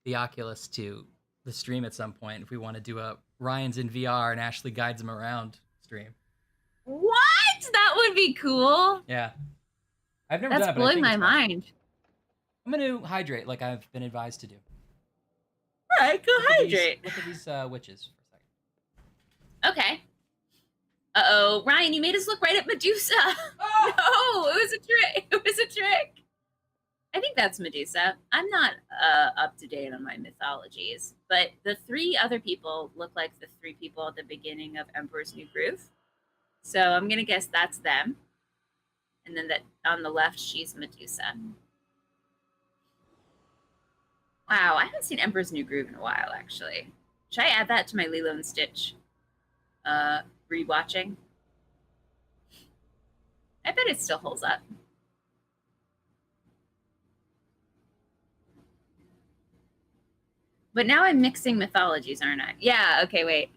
the Oculus to the stream at some point if we want to do a Ryan's in VR and Ashley guides him around stream. What? That would be cool. Yeah. I've never done it, That's blowing my mind. I'm going to hydrate like I've been advised to do. All right, go hydrate. Look at these witches for a second. Okay. Uh-oh, Ryan, you made us look right at Medusa. Oh! No, it was a trick. It was a trick. I think that's Medusa. I'm not up to date on my mythologies, but the 3 other people look like the 3 people at the beginning of Emperor's New Groove. So I'm going to guess that's them. And then that on the left, she's Medusa. Wow, I haven't seen Emperor's New Groove in a while, actually. Should I add that to my Lilo and Stitch rewatching? I bet it still holds up. But now I'm mixing mythologies, aren't I? Yeah, okay, wait.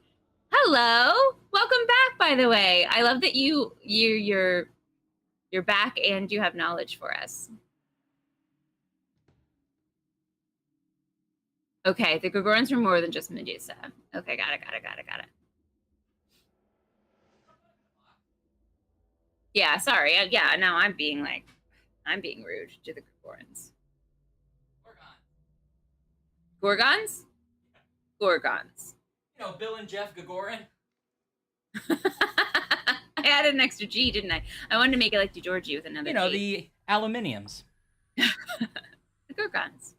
Hello! Welcome back, by the way. I love that you're back and you have knowledge for us. Okay, the Gregorians were more than just Medusa. Okay, got it. Yeah, sorry. Yeah, now I'm being rude to the Gregorians. Gorgons? Gorgons. You know, Bill and Jeff Gagarin. I added an extra G, didn't I? I wanted to make it like DeGiorgi with another G. You know, the aluminiums. The Gorgons.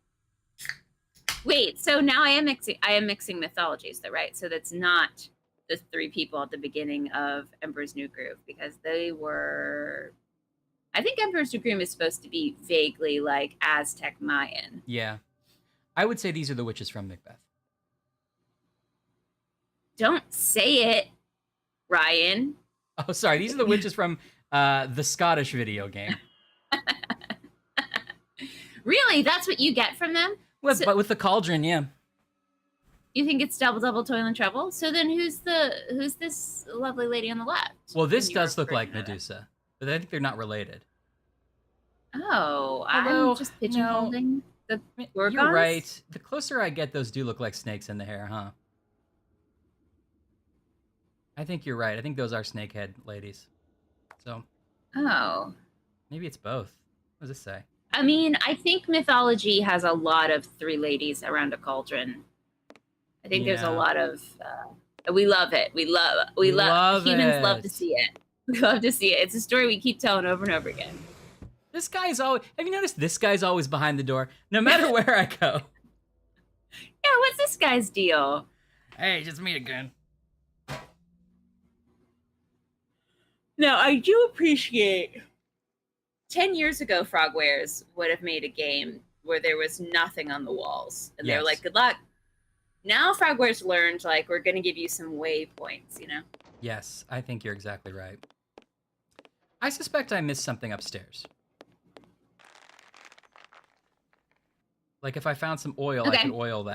Wait, so now I am mixing mythologies, though, right? So that's not the 3 people at the beginning of Emperor's New Groove, because they were... I think Emperor's New Groove is supposed to be vaguely like Aztec Mayan. Yeah. I would say these are the witches from Macbeth. Don't say it, Ryan. Oh, sorry. These are the witches from the Scottish video game. Really? That's what you get from them? But with the cauldron, yeah. You think it's double toil and trouble? So then who's this lovely lady on the left? Well, this does look like Medusa, but I think they're not related. Oh, I'm just pigeonholing the Gorgons? You're right. The closer I get, those do look like snakes in the hair, huh? I think you're right. I think those are snakehead ladies. So. Oh. Maybe it's both. What does this say? I mean, I think mythology has a lot of 3 ladies around a cauldron. I think there's a lot of. We love it. We love humans love to see it. We love to see it. It's a story we keep telling over and over again. This guy's always. Have you noticed this guy's always behind the door, no matter where I go? Yeah, what's this guy's deal? Hey, just me again. Now, I do appreciate 10 years ago, Frogwares would have made a game where there was nothing on the walls. And they were like, good luck. Now Frogwares learned, like, we're going to give you some waypoints, you know? Yes, I think you're exactly right. I suspect I missed something upstairs. Like, if I found some oil, I could oil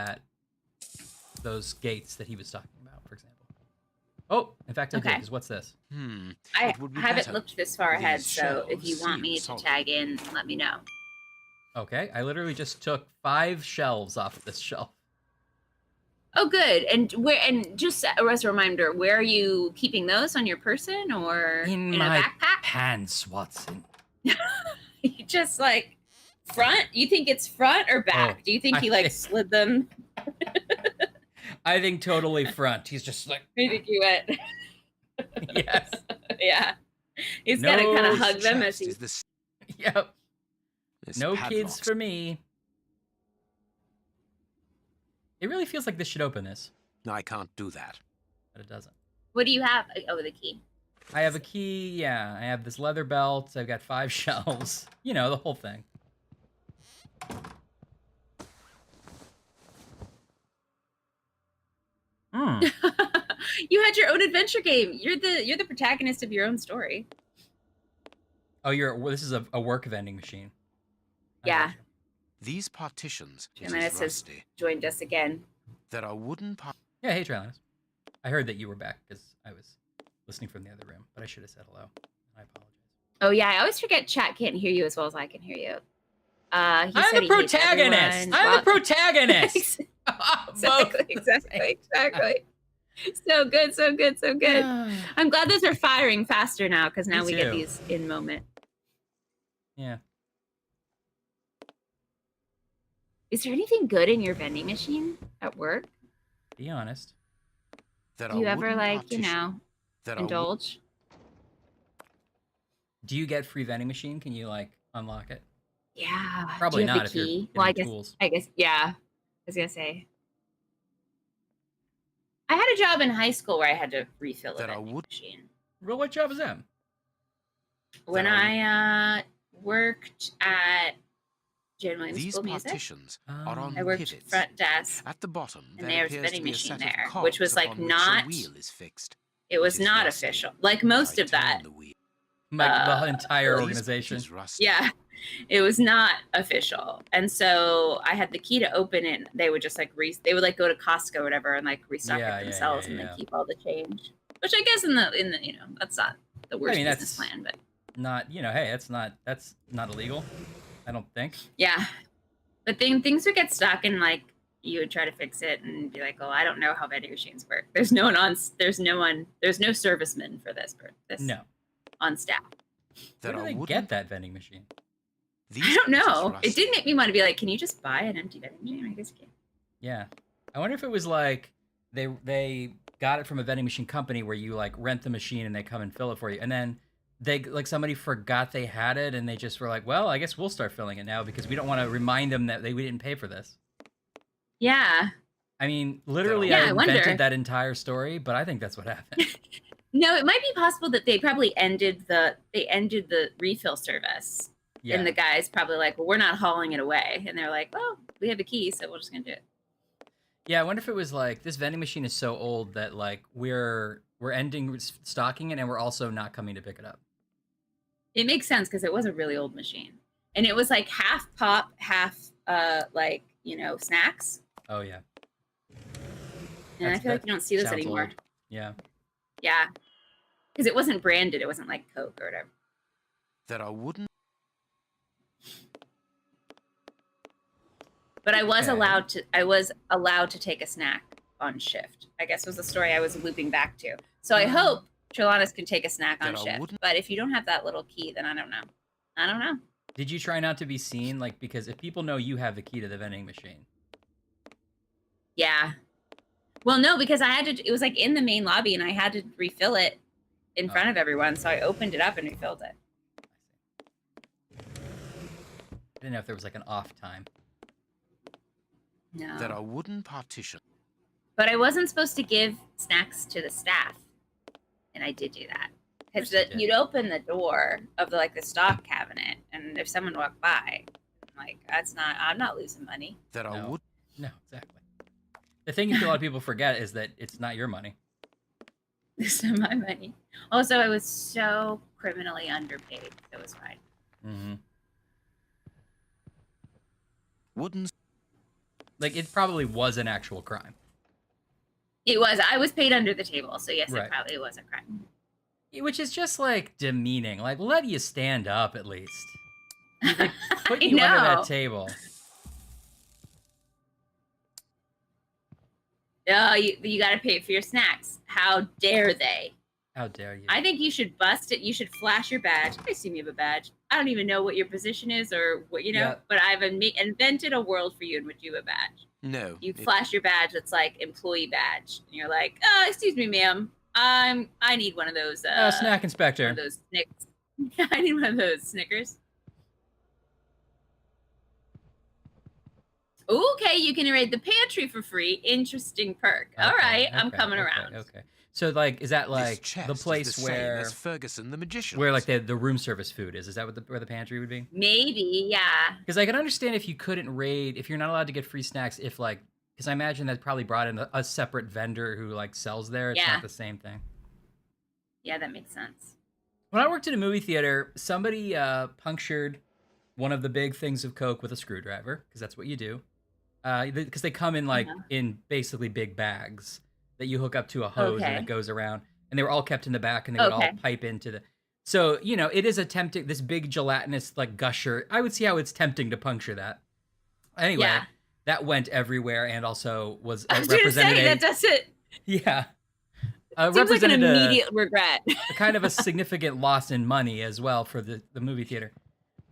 those gates that he was talking about, for example. Oh, in fact, I did, because what's this? I haven't looked this far ahead, so if you want me to tag in, let me know. Okay, I literally just took 5 shelves off of this shelf. Oh, good. And just as a reminder, where are you keeping those, on your person or in my a backpack? Pants, Watson. You just like front? You think it's front or back? Oh, do you think he slid them? I think totally front. He's just like. I think you went. Yes. Yeah. He's got to kind of hug them as he. Yep. No kids for me. It really feels like this should open this. No, I can't do that. But it doesn't. What do you have? Oh, the key. I have a key, yeah. I have this leather belt. I've got 5 shelves. You know, the whole thing. You had your own adventure game. You're the protagonist of your own story. Oh, this is a work vending machine. Yeah. These partitions. Trailus has joined us again. There are wooden Yeah, hey Trailus. I heard that you were back because I was listening from the other room, but I should have said hello. I apologize. Oh yeah, I always forget chat can't hear you as well as I can hear you. I'm the protagonist. I'm the protagonist. Exactly. So good. I'm glad those are firing faster now because now we get these in moment. Yeah. Is there anything good in your vending machine at work? Be honest. Do you ever indulge. Do you get free vending machine? Can you like unlock it? Yeah. Probably not if you're getting tools. I guess, yeah. I was gonna say. I had a job in high school where I had to refill the vending machine. Well, what job was that? When I worked at Generally These School Music, partitions are on I worked pivots. front desk. At the bottom, and there there's a appears vending to be a machine set of there, cogs which was like upon which not. a wheel is fixed. It was It is not rusty. official, like most I of that. turn the wheel. Like the entire organization. Is rusty. Yeah, it was not official, and so I had the key to open it. They would just like they would like go to Costco or whatever and like restock it themselves, and then keep all the change. Which I guess in the that's not the worst business plan, but not hey, that's not illegal. I don't think. Yeah, but things would get stuck, and like you would try to fix it and be like, oh, I don't know how vending machines work. There's no serviceman for this. No. On staff. Where do they get that vending machine? I don't know. It did make me want to be like, can you just buy an empty vending machine? I guess you can. Yeah. I wonder if it was like they got it from a vending machine company where you like rent the machine and they come and fill it for you. And then they like somebody forgot they had it and they just were like, well, I guess we'll start filling it now because we don't want to remind them that we didn't pay for this. Yeah. I mean, literally I invented that entire story, but I think that's what happened. No, it might be possible that they probably ended the refill service. Yeah. And the guy's probably like, well, we're not hauling it away. And they're like, well, we have a key, so we're just going to do it. Yeah, I wonder if it was like, this vending machine is so old that like we're ending stocking it and we're also not coming to pick it up. It makes sense because it was a really old machine. And it was like half pop, half snacks. Oh, yeah. And I feel like you don't see those anymore. Old. Yeah. Yeah. Because it wasn't branded. It wasn't like Coke or whatever. There are wooden. But I was allowed to take a snack on shift. I guess was the story I was looping back to. So I hope Trelawnus can take a snack on shift. But if you don't have that little key, then I don't know. Did you try not to be seen? Like, because if people know you have the key to the vending machine. Yeah. Well, no, because I had to, it was like in the main lobby and I had to refill it in front of everyone. So I opened it up and refilled it. I didn't know if there was like an off time. No. There are wooden partitions. But I wasn't supposed to give snacks to the staff. And I did do that. Because you'd open the door of the stock cabinet. And if someone walked by, I'm like, I'm not losing money. There are wood. No, exactly. The thing a lot of people forget is that it's not your money. It's not my money. Also, I was so criminally underpaid. It was fine. Mm-hmm. Wooden. Like, it probably was an actual crime. It was. I was paid under the table, so yes, it probably was a crime. Which is just, like, demeaning. Like, let you stand up, at least. Like, put you under that table. Oh, you got to pay for your snacks. How dare they? How dare you? I think you should bust it. You should flash your badge. I assume you have a badge. I don't even know what your position is or what, but I've invented a world for you in which you have a badge. No. You flash your badge that's like employee badge. And you're like, excuse me, ma'am. I need one of those. Snack inspector. One of those Snickers. I need one of those Snickers. Okay, you can raid the pantry for free. Interesting perk. All right, I'm coming around. Okay. So, like, is that like the place where Ferguson the magician, where like the room service food is? Is that where the pantry would be? Maybe, yeah. Because I can understand if you couldn't raid, if you're not allowed to get free snacks, if like, because I imagine that probably brought in a separate vendor who like sells there. It's not the same thing. Yeah, that makes sense. When I worked at a movie theater, somebody punctured one of the big things of Coke with a screwdriver, because that's what you do. Because they come in like in basically big bags that you hook up to a hose and it goes around, and they were all kept in the back and they would all pipe into the. So it is a tempting, this big gelatinous like gusher. I would see how it's tempting to puncture that. Anyway, that went everywhere and also was I was going to say that does it. Yeah, seems like an immediate regret. Kind of a significant loss in money as well for the movie theater.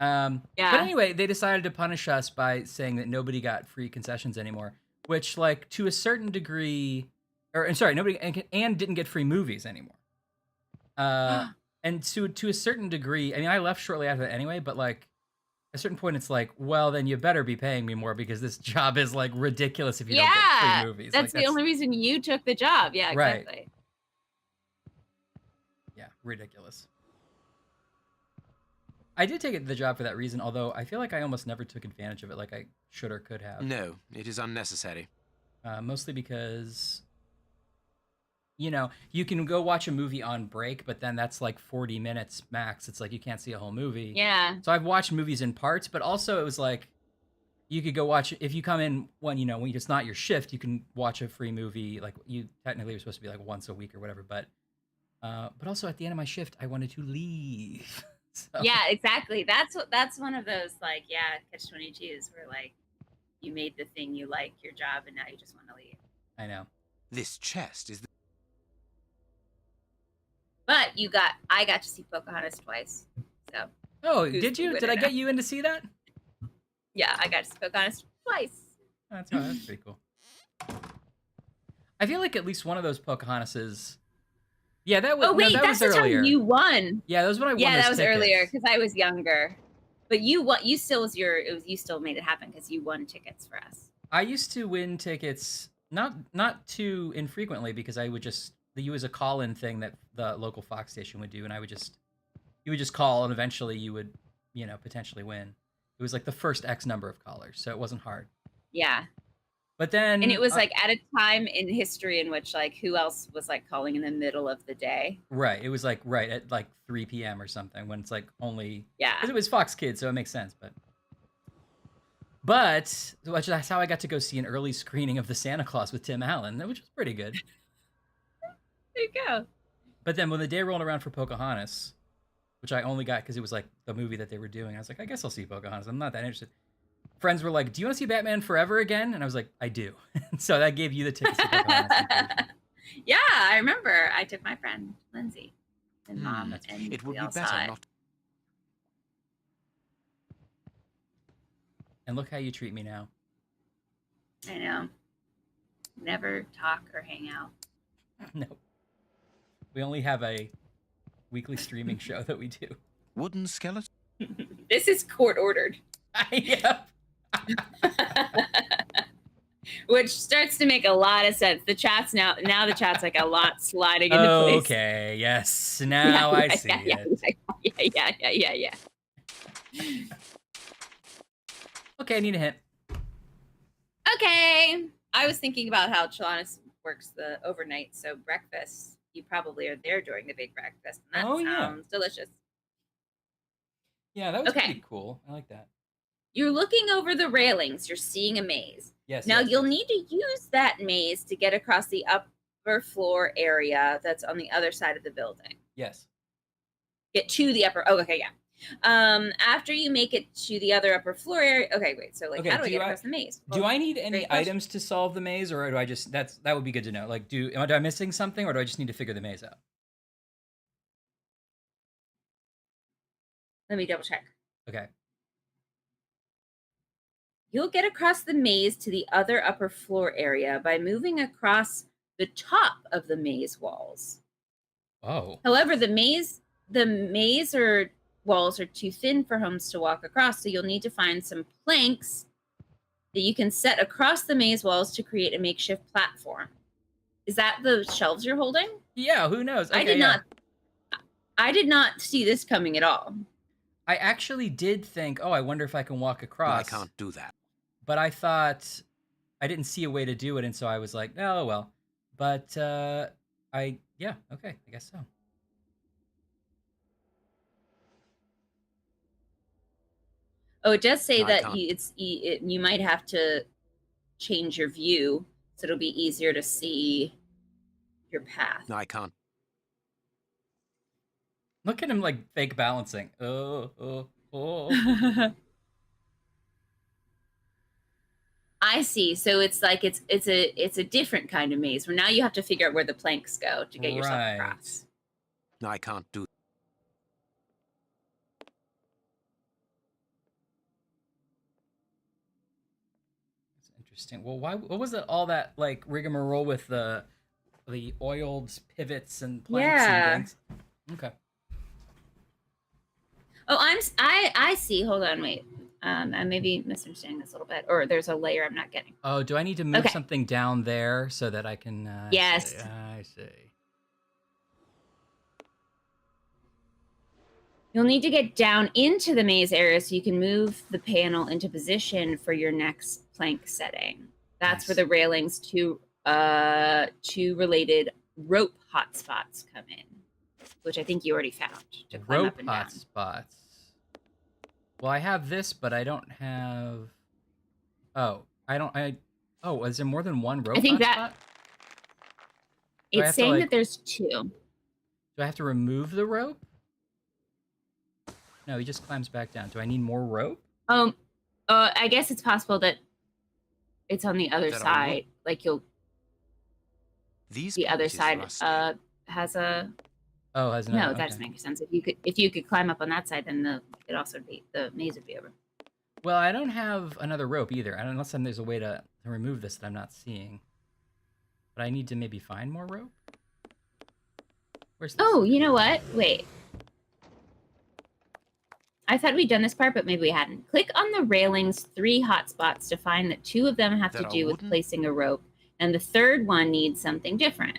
But anyway, they decided to punish us by saying that nobody got free concessions anymore, which, like, to a certain degree, nobody and didn't get free movies anymore. And to a certain degree, I mean, I left shortly after that anyway, but like at a certain point, it's like, well, then you better be paying me more because this job is like ridiculous if you don't get free movies. That's the only reason you took the job. Yeah, exactly. Right. Yeah, ridiculous. I did take the job for that reason, although I feel like I almost never took advantage of it like I should or could have. No, it is unnecessary. Mostly because, you know, you can go watch a movie on break, but then that's like 40 minutes max. It's like you can't see a whole movie. Yeah. So I've watched movies in parts, but also it was like you could go watch, if you come in when it's not your shift, you can watch a free movie. Like you technically were supposed to be like once a week or whatever, but also at the end of my shift, I wanted to leave. So. Yeah, exactly. That's one of those like, catch-22s where like you made the thing you like your job and now you just want to leave. I know. This chest is. But I got to see Pocahontas twice. So. Oh, did you? Did I get you in to see that? Yeah, I got to see Pocahontas twice. That's pretty cool. I feel like at least one of those Pocahontases. Yeah, that was. Oh wait, that's the time you won. Yeah, that was when I won. Yeah, that was tickets. Earlier because I was younger. But you still made it happen because you won tickets for us. I used to win tickets not too infrequently because I would just use a call-in thing that the local Fox station would do, and you would just call, and eventually you would potentially win. It was like the first X number of callers, so it wasn't hard. Yeah. But then, and it was like at a time in history in which like who else was like calling in the middle of the day? Right. It was like right at like 3 p.m. or something when it's like only because it was Fox Kids, so it makes sense. But that's how I got to go see an early screening of The Santa Claus with Tim Allen, which was pretty good. There you go. But then when the day rolled around for Pocahontas, which I only got because it was like the movie that they were doing, I was like, I guess I'll see Pocahontas. I'm not that interested. Friends were like, do you want to see Batman Forever again? And I was like, I do. So that gave you the tickets to Pocahontas. Yeah, I remember. I took my friend Lindsay and Mom, and it would we be all better saw it. not. And look how you treat me now. I know. Never talk or hang out. No. We only have a weekly streaming show that we do. Wooden skeleton? This is court ordered. Yep. Which starts to make a lot of sense. The chat's now the chat's like a lot sliding into place. Okay, yes. Now I see it. Yeah. Okay, I need a hint. Okay. I was thinking about how Chelonis works the overnight, so breakfast, you probably are there during the big breakfast, and that sounds delicious. Yeah, that was pretty cool. I like that. You're looking over the railings. You're seeing a maze. Yes. Now, you'll need to use that maze to get across the upper floor area that's on the other side of the building. Yes. Get to the upper... Oh, okay, yeah. After you make it to the other upper floor area... Okay, wait. So, like, how do I get across the maze? Do I need any items to solve the maze, or do I just... That would be good to know. Like, am I missing something, or do I just need to figure the maze out? Let me double check. Okay. You'll get across the maze to the other upper floor area by moving across the top of the maze walls. Oh. However, the maze or walls are too thin for Holmes to walk across, so you'll need to find some planks that you can set across the maze walls to create a makeshift platform. Is that the shelves you're holding? Yeah, who knows? Okay, I did not see this coming at all. I actually did think, I wonder if I can walk across. I can't do that. But I thought I didn't see a way to do it, and so I was like, oh, well. But okay, I guess so. Oh, it does say that you might have to change your view, so it'll be easier to see your path. No, I can't. Look at him like fake balancing. Oh. I see. So it's like it's a different kind of maze where now you have to figure out where the planks go to get yourself across. No, I can't do. That's interesting. Well, what was it all that like rigmarole with the oiled pivots and planks and things? Okay. Oh, I see. Hold on, wait. I may be misunderstanding this a little bit, or there's a layer I'm not getting. Oh, do I need to move something down there so that I can? Yes. I see. You'll need to get down into the maze area so you can move the panel into position for your next plank setting. That's where the railings to related rope hotspots come in, which I think you already found to climb up and down. Rope hotspots. Well, I have this, but I don't have. Oh, Oh, is there more than one rope? I think hotspot? It's saying that there's 2. Do I have to remove the rope? No, he just climbs back down. Do I need more rope? I guess it's possible that it's on the other side. Like the other side has a. Oh, has another. No, that doesn't make sense. If you could climb up on that side, then the maze would be over. Well, I don't have another rope either, unless there's a way to remove this that I'm not seeing. But I need to maybe find more rope. Where's this? Oh, you know what? Wait. I thought we'd done this part, but maybe we hadn't. Click on the railings 3 hotspots to find that 2 of them have to do with placing a rope, and the third one needs something different.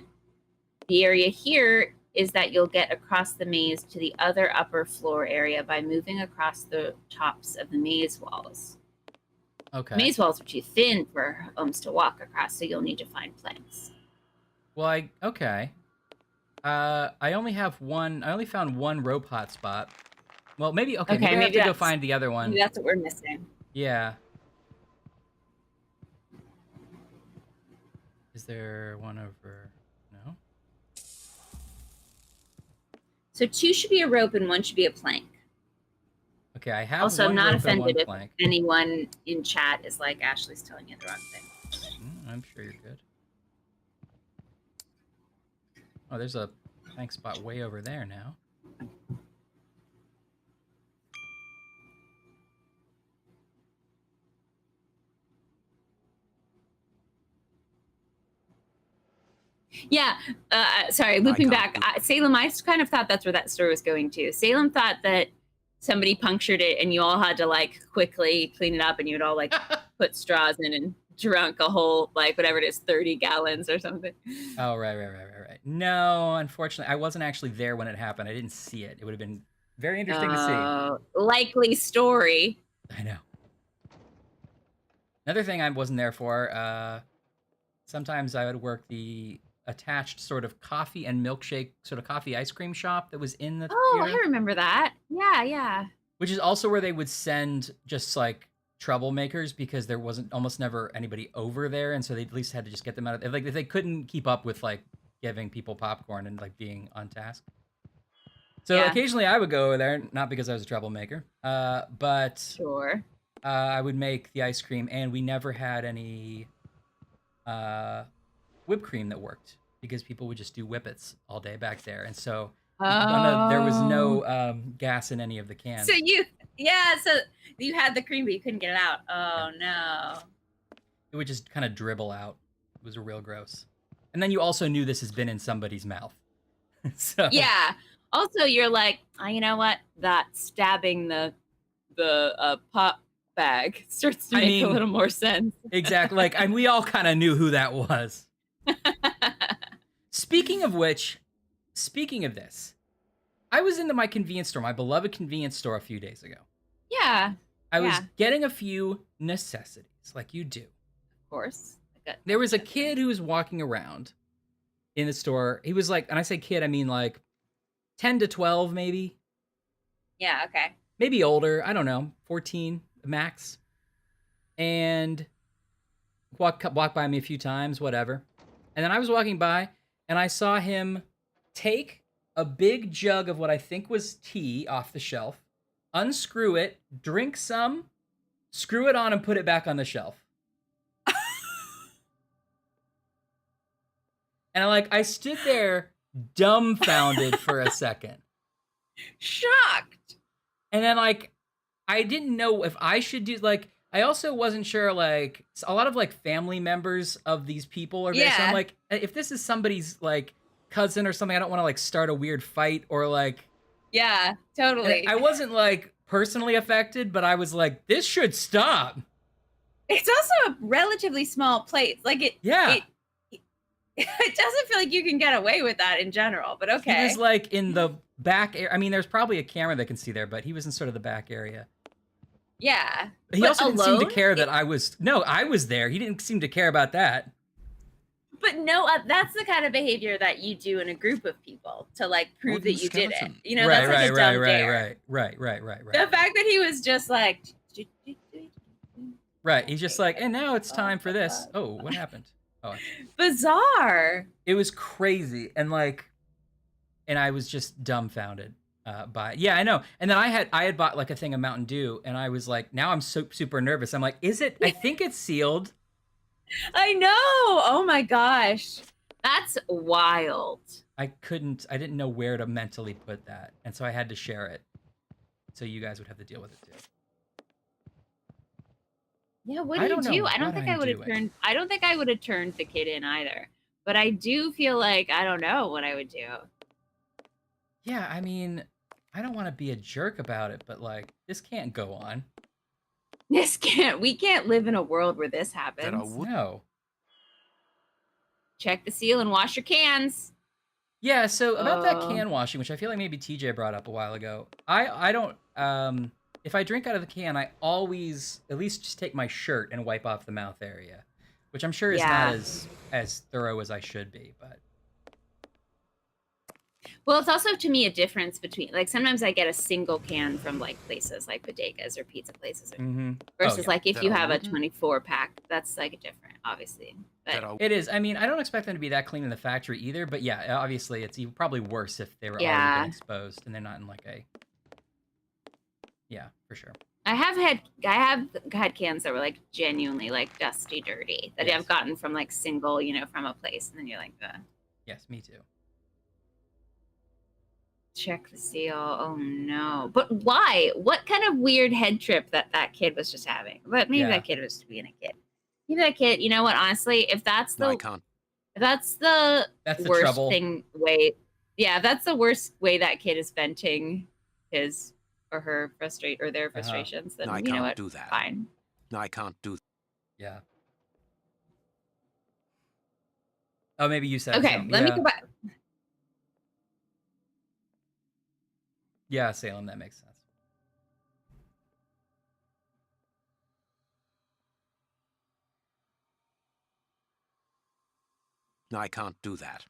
The area here is that you'll get across the maze to the other upper floor area by moving across the tops of the maze walls. Okay. Maze walls are too thin for Holmes to walk across, so you'll need to find planks. Well, okay. I only found one rope hotspot. Well, maybe maybe I have to go find the other one. Maybe that's what we're missing. Yeah. Is there one over? No. So 2 should be a rope and 1 should be a plank. Okay, I have. Also, one I'm not rope and offended if plank. anyone in chat is like, Ashley's telling you the wrong thing. I'm sure you're good. Oh, there's a plank spot way over there now. Yeah, sorry, looping back. Salem, I kind of thought that's where that story was going to. Salem thought that somebody punctured it and you all had to like quickly clean it up and you'd all like put straws in and drunk a whole, like whatever it is, 30 gallons or something. Oh, right. No, unfortunately, I wasn't actually there when it happened. I didn't see it. It would have been very interesting to see. Likely story. I know. Another thing I wasn't there for, sometimes I would work the attached sort of coffee and milkshake, sort of coffee ice cream shop that was in the theater. I remember that. Yeah. Which is also where they would send just like troublemakers because there wasn't almost never anybody over there, and so they at least had to just get them out of like if they couldn't keep up with like giving people popcorn and like being on task. So occasionally I would go over there, not because I was a troublemaker, but sure. I would make the ice cream, and we never had any whipped cream that worked because people would just do whippets all day back there, and so there was no gas in any of the cans. So you had the cream, but you couldn't get it out. Oh no! It would just kind of dribble out. It was real gross. And then you also knew this has been in somebody's mouth. So yeah. Also, you're like, you know what? That stabbing the pop bag starts to make a little more sense. Exactly. Like, and we all kind of knew who that was. Speaking of this, I was into my convenience store, my beloved convenience store, a few days ago. Yeah. I was getting a few necessities, like you do. Of course. There was a kid who was walking around in the store. He was like, and I say kid, I mean like 10 to 12, maybe. Yeah, okay. Maybe older. I don't know. 14 max. And walked by me a few times, whatever. And then I was walking by, and I saw him take a big jug of what I think was tea off the shelf, unscrew it, drink some, screw it on, and put it back on the shelf. And I stood there dumbfounded for a second. Shocked. And then I didn't know if I should do I also wasn't sure a lot of family members of these people are there. So I'm like, if this is somebody's cousin or something. I don't want to like start a weird fight or like. Yeah, totally. I wasn't like personally affected, but I was like, this should stop. It's also a relatively small place. Like it doesn't feel like you can get away with that in general, but okay. He was like in the back area. I mean, there's probably a camera that can see there, but he was in sort of the back area. Yeah. He also didn't seem to care that I was there. He didn't seem to care about that. But no, that's the kind of behavior that you do in a group of people to like prove that you did it. You know, that's like a dumb dare. Right. The fact that he was just like. Right. He's just like, and now it's time for this. Oh, what happened? Oh. Bizarre. It was crazy. And I was just dumbfounded by it. Yeah, I know. And then I had bought like a thing of Mountain Dew and I was like, now I'm so super nervous. I'm like, I think it's sealed. I know. Oh my gosh. That's wild. I didn't know where to mentally put that. And so I had to share it. So you guys would have to deal with it too. Yeah, what do you do? I don't think I would have turned the kid in either. But I do feel like I don't know what I would do. Yeah, I mean, I don't want to be a jerk about it, but like this can't go on. We can't live in a world where this happens. No. Check the seal and wash your cans. Yeah, so about that can washing, which I feel like maybe TJ brought up a while ago. I don't if I drink out of the can, I always at least just take my shirt and wipe off the mouth area, which I'm sure is not as thorough as I should be, but well, it's also to me a difference between like sometimes I get a single can from like places like bodegas or pizza places versus like if you have a 24 pack, that's like a different, obviously. But it is. I mean, I don't expect them to be that clean in the factory either, but yeah, obviously it's probably worse if they were already been exposed and they're not in like a for sure. I have had cans that were like genuinely like dusty, dirty that I've gotten from like single, from a place, and then you're like, yes, me too. Check the seal. Oh no! But why? What kind of weird head trip that kid was just having? But maybe that kid was just being a kid. Maybe that kid. You know what? Honestly, if that's the worst trouble. way. Yeah, if that's the worst way that kid is venting his or her their frustrations, then you know what? Do that. Fine. No, I can't do that. Yeah. Oh, maybe you said. Okay, let me go back. Yeah, Salem, that makes sense. No, I can't do that.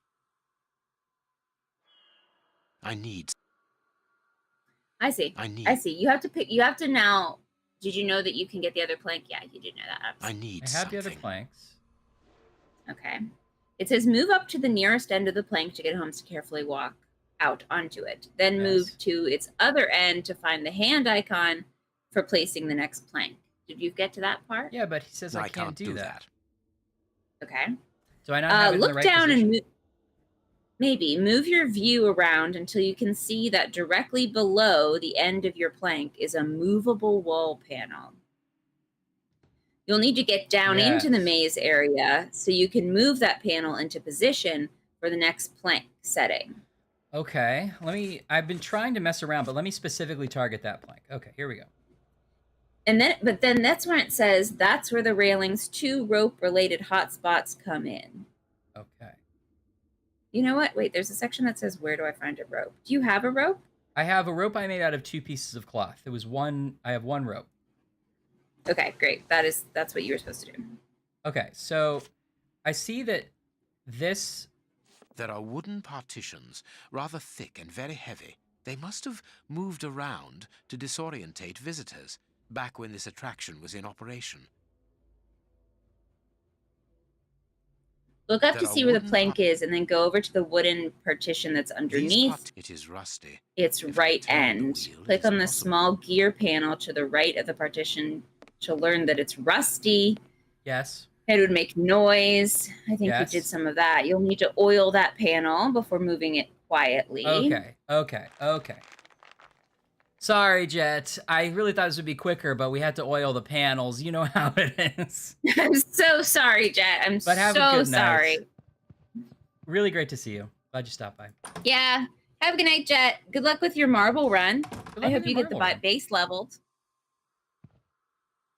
I see. You have to now. Did you know that you can get the other plank? Yeah, you did know that. I have the other planks. Okay. It says move up to the nearest end of the plank to get Holmes to carefully walk out onto it. Then move to its other end to find the hand icon for placing the next plank. Did you get to that part? Yeah, but he says I can't do that. Okay. So I not have it in the right look down position? and move your view around until you can see that directly below the end of your plank is a movable wall panel. You'll need to get down into the maze area so you can move that panel into position for the next plank setting. Okay, I've been trying to mess around, but let me specifically target that plank. Okay, here we go. But then that's when it says that's where the railing's 2 rope-related hotspots come in. Okay. You know what? Wait, there's a section that says, where do I find a rope? Do you have a rope? I have a rope I made out of 2 pieces of cloth. I have 1 rope. Okay, great. That's what you were supposed to do. Okay, so I see that there are wooden partitions, rather thick and very heavy. They must have moved around to disorientate visitors back when this attraction was in operation. Look up to see where the plank is and then go over to the wooden partition that's underneath. It is rusty. Its right end. Click on the small gear panel to the right of the partition to learn that it's rusty. Yes. It would make noise. I think you did some of that. You'll need to oil that panel before moving it quietly. Okay. Sorry, Jet. I really thought this would be quicker, but we had to oil the panels. You know how it is. I'm so sorry, Jet. I'm so sorry. Really great to see you. Glad you stopped by. Yeah. Have a good night, Jet. Good luck with your marble run. I hope you get the base leveled.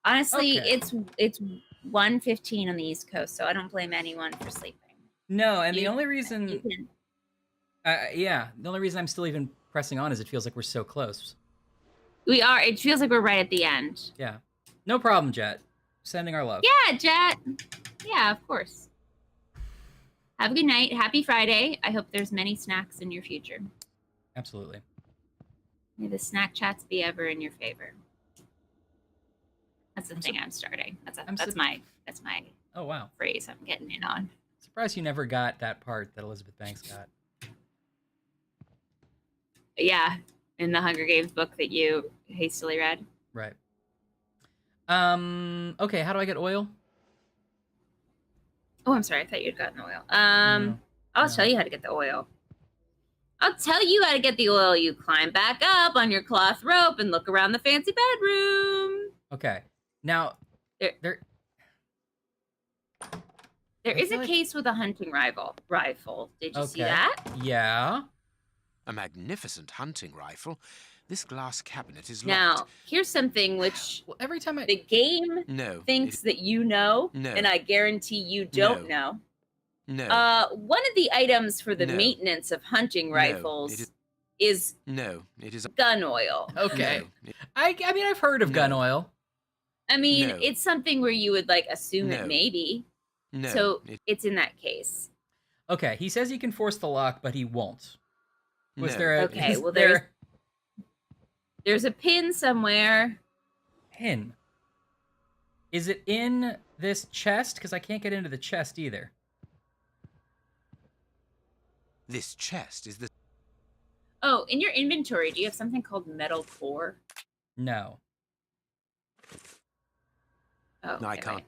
Honestly, it's 1:15 on the East Coast, so I don't blame anyone for sleeping. No, and the only reason, the only reason I'm still even pressing on is it feels like we're so close. We are. It feels like we're right at the end. Yeah. No problem, Jet. Sending our love. Yeah, Jet. Yeah, of course. Have a good night. Happy Friday. I hope there's many snacks in your future. Absolutely. May the snack chats be ever in your favor. That's the thing I'm starting. That's my oh wow phrase I'm getting in on. Surprised you never got that part that Elizabeth Banks got. Yeah, in the Hunger Games book that you hastily read. Right. Okay, how do I get oil? Oh, I'm sorry. I thought you'd gotten the oil. I'll tell you how to get the oil. I'll tell you how to get the oil. You climb back up on your cloth rope and look around the fancy bedroom. Okay. Now, there is a case with a hunting rifle. Did you see that? Yeah. A magnificent hunting rifle. This glass cabinet is locked. Now, here's something which every time the game thinks that you know, and I guarantee you don't know. No. One of the items for the maintenance of hunting rifles is gun oil. Okay. I mean, I've heard of gun oil. I mean, it's something where you would like assume it maybe. No. So it's in that case. Okay, he says he can force the lock, but he won't. Was there a there's a pin somewhere. Pin. Is it in this chest? Because I can't get into the chest either. This chest is the... Oh, in your inventory, do you have something called metal core? No. Oh, no, I can't.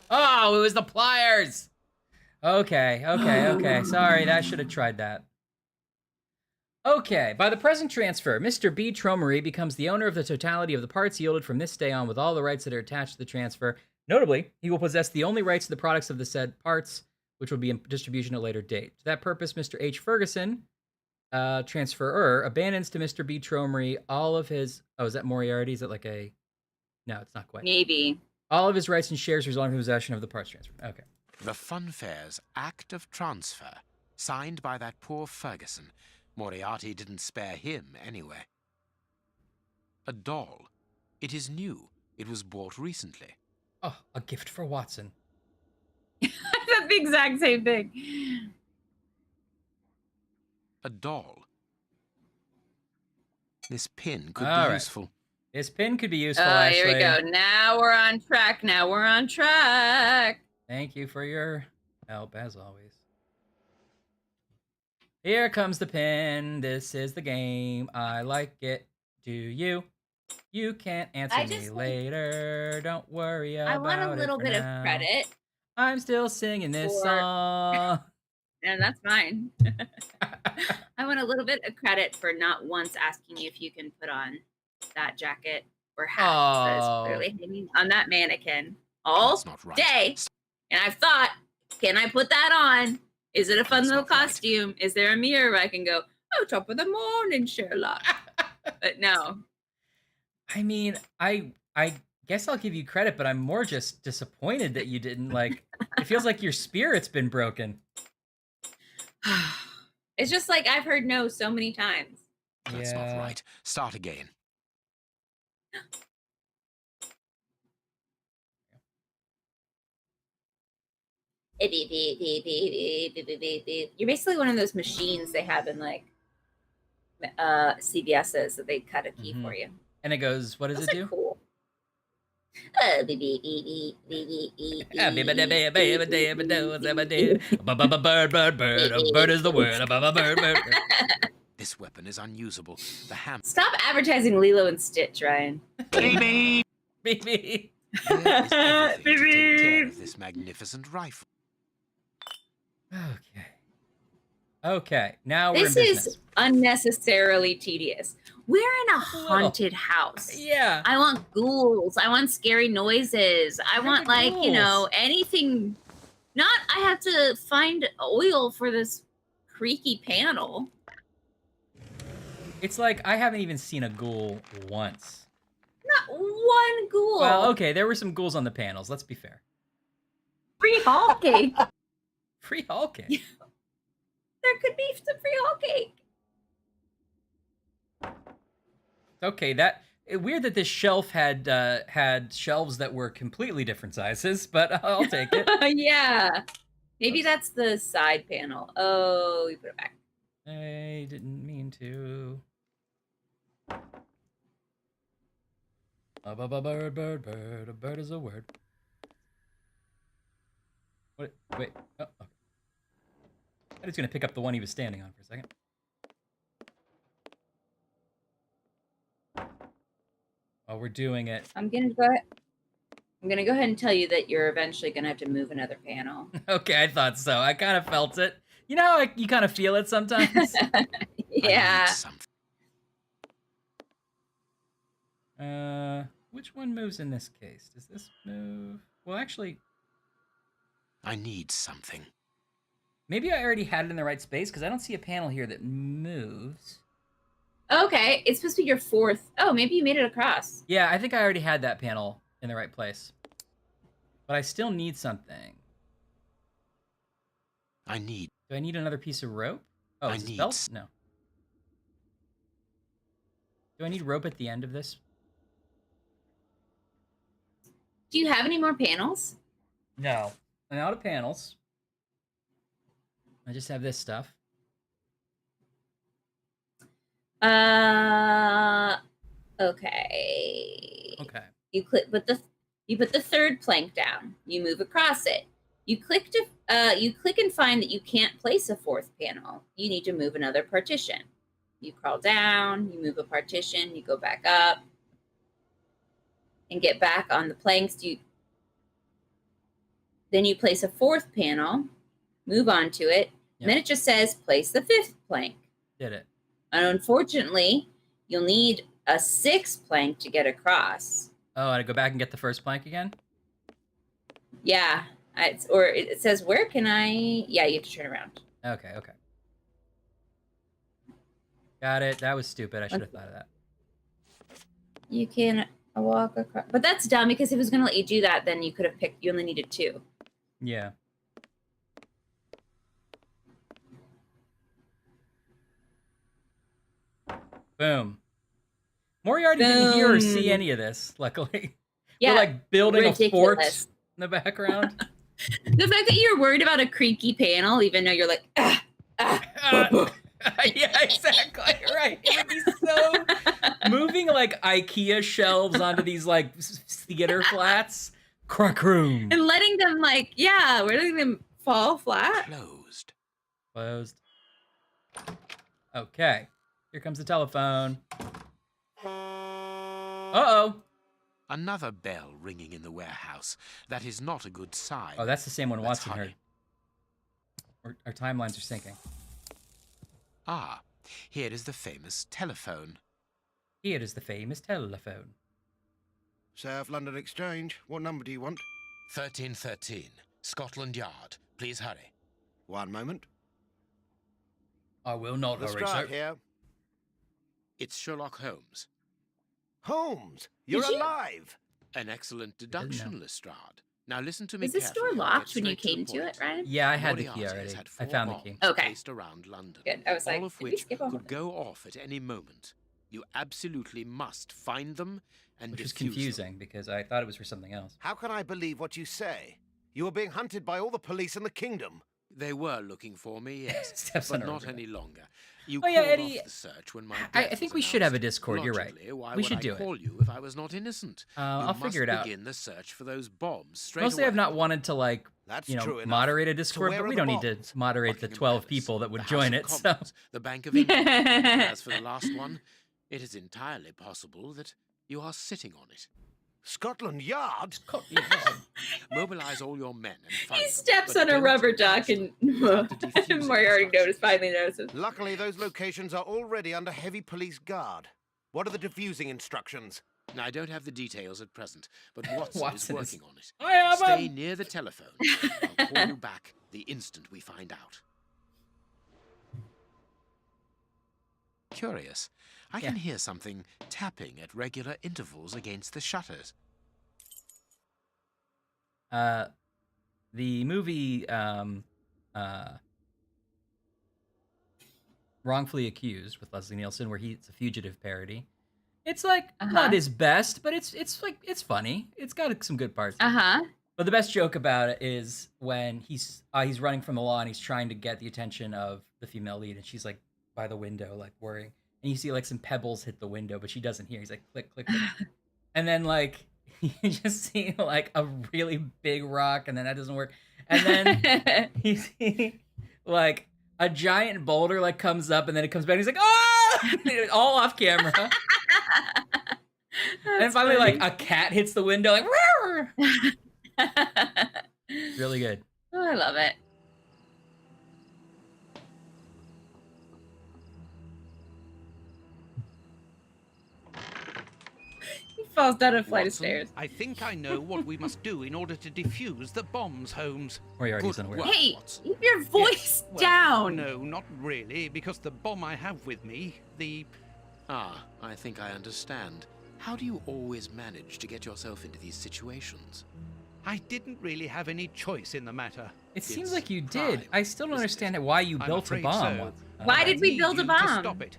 Oh, it was the pliers! Okay. Sorry, I should have tried that. Okay, by the present transfer, Mr. B. Tromery becomes the owner of the totality of the parts yielded from this day on with all the rights that are attached to the transfer. Notably, he will possess the only rights to the products of the said parts, which will be in distribution at a later date. To that purpose, Mr. H. Ferguson, transferor, abandons to Mr. B. Tromery all of his... Oh, is that Moriarty? Is it like a... No, it's not quite. Maybe. All of his rights and shares resulting from possession of the parts transfer. Okay. The Funfair's Act of Transfer, signed by that poor Ferguson. Moriarty didn't spare him, anyway. A doll. It is new. It was bought recently. Oh, a gift for Watson. I thought the exact same thing. A doll. This pin could be useful. This pin could be useful, Ashley. Here we go. Now we're on track. Thank you for your help, as always. Here comes the pin. This is the game. I like it. Do you? You can't answer me later. Don't worry about it. I want a little bit of credit. I'm still singing this song. And that's fine. I want a little bit of credit for not once asking you if you can put on that jacket or hat that is clearly hanging on that mannequin all day. And I've thought, can I put that on? Is it a fun little costume? Right. Is there a mirror where I can go, oh, top of the morning, Sherlock? But no. I mean, I guess I'll give you credit, but I'm more just disappointed that you didn't, like, it feels like your spirit's been broken. It's just like I've heard no so many times. That's not right. Start again. You're basically one of those machines they have in like CVS's that they cut a key for you. And it goes, what does it do? Cool. Bird is the word. Bird. This weapon is unusable. The hammer. Stop advertising Lilo and Stitch, Ryan. Baby. Baby. This magnificent rifle. Okay. Now we're this is unnecessarily tedious. We're in a haunted house. Yeah. I want ghouls. I want scary noises. I want like, you know, anything. Not I have to find oil for this creaky panel. It's like I haven't even seen a ghoul once. Not one ghoul. Well, okay, there were some ghouls on the panels. Let's be fair. Free hall cake. Free hall cake. There could be some free hall cake. Okay, weird that this shelf had shelves that were completely different sizes, but I'll take it. Yeah. Maybe that's the side panel. Oh, we put it back. I didn't mean to. A bird is a word. What? Wait. Oh, okay. I'm just gonna pick up the one he was standing on for a second. Oh, we're doing it. I'm gonna go ahead and tell you that you're eventually gonna have to move another panel. Okay, I thought so. I kind of felt it. You know how you kind of feel it sometimes? Yeah. Which one moves in this case? Does this move? Well, actually... I need something. Maybe I already had it in the right space, because I don't see a panel here that moves. Okay, it's supposed to be your fourth. Oh, maybe you made it across. Yeah, I think I already had that panel in the right place. But I still need something. I need... Do I need another piece of rope? Oh, is this belt? No. Do I need rope at the end of this? Do you have any more panels? No. I'm out of panels. I just have this stuff. Okay. Okay. You put the third plank down. You move across it. You click and find that you can't place a fourth panel. You need to move another partition. You crawl down, you move a partition, you go back up, and get back on the planks. Then you place a fourth panel, move onto it, and then it just says place the fifth plank. Did it. And unfortunately, you'll need a sixth plank to get across. Oh, and I go back and get the first plank again? Yeah. It says, where can I... Yeah, you have to turn around. Okay. Got it. That was stupid. I should have thought of that. You can walk across... But that's dumb, because if it was going to let you do that, then you could have picked... You only needed 2. Yeah. Boom. Moriarty didn't hear or see any of this, luckily. Yeah, we're like building ridiculous. A fort in the background. The fact that you're worried about a creaky panel, even though you're like, yeah, exactly. Right. It would be so moving like IKEA shelves onto these like theater flats. Crack room. And letting them we're letting them fall flat. Closed. Okay. Here comes the telephone. Uh-oh. Another bell ringing in the warehouse. That is not a good sign. Oh, that's the same one Watson heard. Our timelines are syncing. Ah, here is the famous telephone. Here is the famous telephone. South London Exchange. What number do you want? 1313, Scotland Yard. Please hurry. One moment. I will not hurry, sir. Here. It's Sherlock Holmes. Holmes, you're alive! An excellent deduction, Lestrade. Now listen to me carefully. Was the store locked when you came to it, Ryan? Yeah, I had the key already. I found the key. Okay. Placed around London, good. I was all like, of which could go off at any moment. You absolutely must find them and Which is defuse confusing them. because I thought it was for something else. How can I believe what you say? You are being hunted by all the police in the kingdom. They were looking for me, yes, Steps but on not her. any longer. You Oh, yeah, called Eddie, off the search when my I death think was we should have a announced. Discord, you're right. Logically, why We would should I do it. call you if I was not innocent? I'll figure it out. Begin the search for those bombs straight Mostly away. I've not wanted to That's true enough. moderate a Discord, where but are we the don't need to bombs? moderate the Buckingham 12 Palace, people that would the join House it. of So Commons, the Bank of England. As for the last one, it is entirely possible that you are sitting on it. Scotland Yard? Mobilize all your men and find He them, steps but on a don't rubber use duck them. and You have to defuse the Moriarty instructions. notices. Luckily, those locations are already under heavy police guard. What are the defusing instructions? I don't have the details at present, but Watson is working on it. I have Stay him. near the telephone. I'll call you back the instant we find out. Curious. I can hear something tapping at regular intervals against the shutters. The movie Wrongfully Accused with Leslie Nielsen, where it's a fugitive parody. It's like not his best, but it's funny. It's got some good parts. But the best joke about it is when he's running from the law and he's trying to get the attention of the female lead, and she's like by the window, like worrying, and you see like some pebbles hit the window, but she doesn't hear. He's like click click click, and then like you just see like a really big rock, and then that doesn't work, and then you see like a giant boulder like comes up, and then it comes back. And he's like, oh, all off camera. And finally, funny. Like a cat hits the window, like. Really good. Oh, I love it. He falls down a flight of stairs. I think I know what we must do in order to defuse the bombs, Holmes. Hey, keep your voice down. No, not really, because the bomb I have with me, I think I understand. How do you always manage to get yourself into these situations? I didn't really have any choice in the matter. It seems like you did. I still don't understand why you built a bomb. So. Why did we build a bomb? To stop it.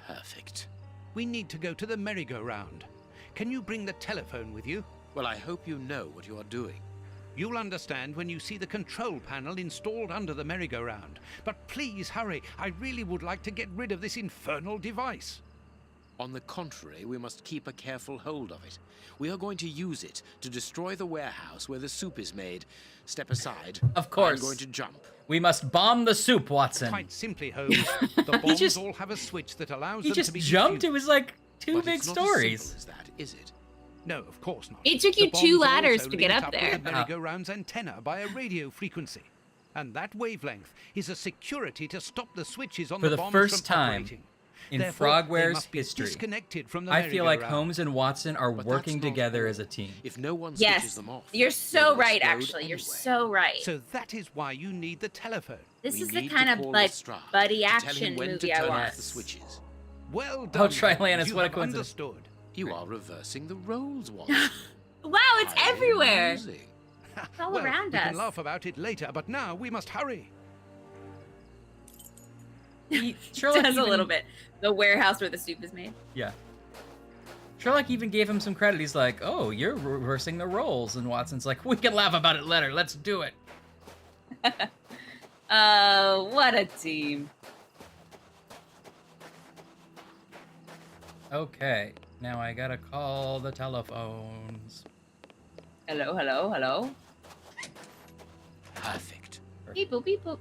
Perfect. We need to go to the merry-go-round. Can you bring the telephone with you? Well, I hope you know what you are doing. You'll understand when you see the control panel installed under the merry-go-round. But please hurry. I really would like to get rid of this infernal device. On the contrary, we must keep a careful hold of it. We are going to use it to destroy the warehouse where the soup is made. Step aside. Of course. I'm going to jump. We must bomb the soup, Watson. Quite simply, Holmes. The bombs all have a switch that allows them to be... He just jumped. It was like two but big it's not stories. As simple as that, is it? No, of course not. It took you 2 ladders to get up there. The merry-go-round's antenna by a radio frequency. And that wavelength is a security to stop the switches on the bombs from operating. For the first time in Frogware's history, I feel like Holmes and Watson are working together as a team. If no one switches them off, you're so right, actually. You're so right. So that is why you need the telephone. This is the kind of like buddy action movie I want. The switches. Well done. Oh, Trilanus, what a coincidence. Understood. You are reversing the roles, Watson. Wow, it's everywhere. It's all around us. We can laugh about it later, but now we must hurry. Sherlock does a little bit. The warehouse where the soup is made. Yeah. Sherlock even gave him some credit. He's like, oh, you're reversing the roles. And Watson's like, we can laugh about it later. Let's do it. What a team. Okay. Now I gotta call the telephones. Hello, hello, hello. Perfect. Beep boop, beep boop.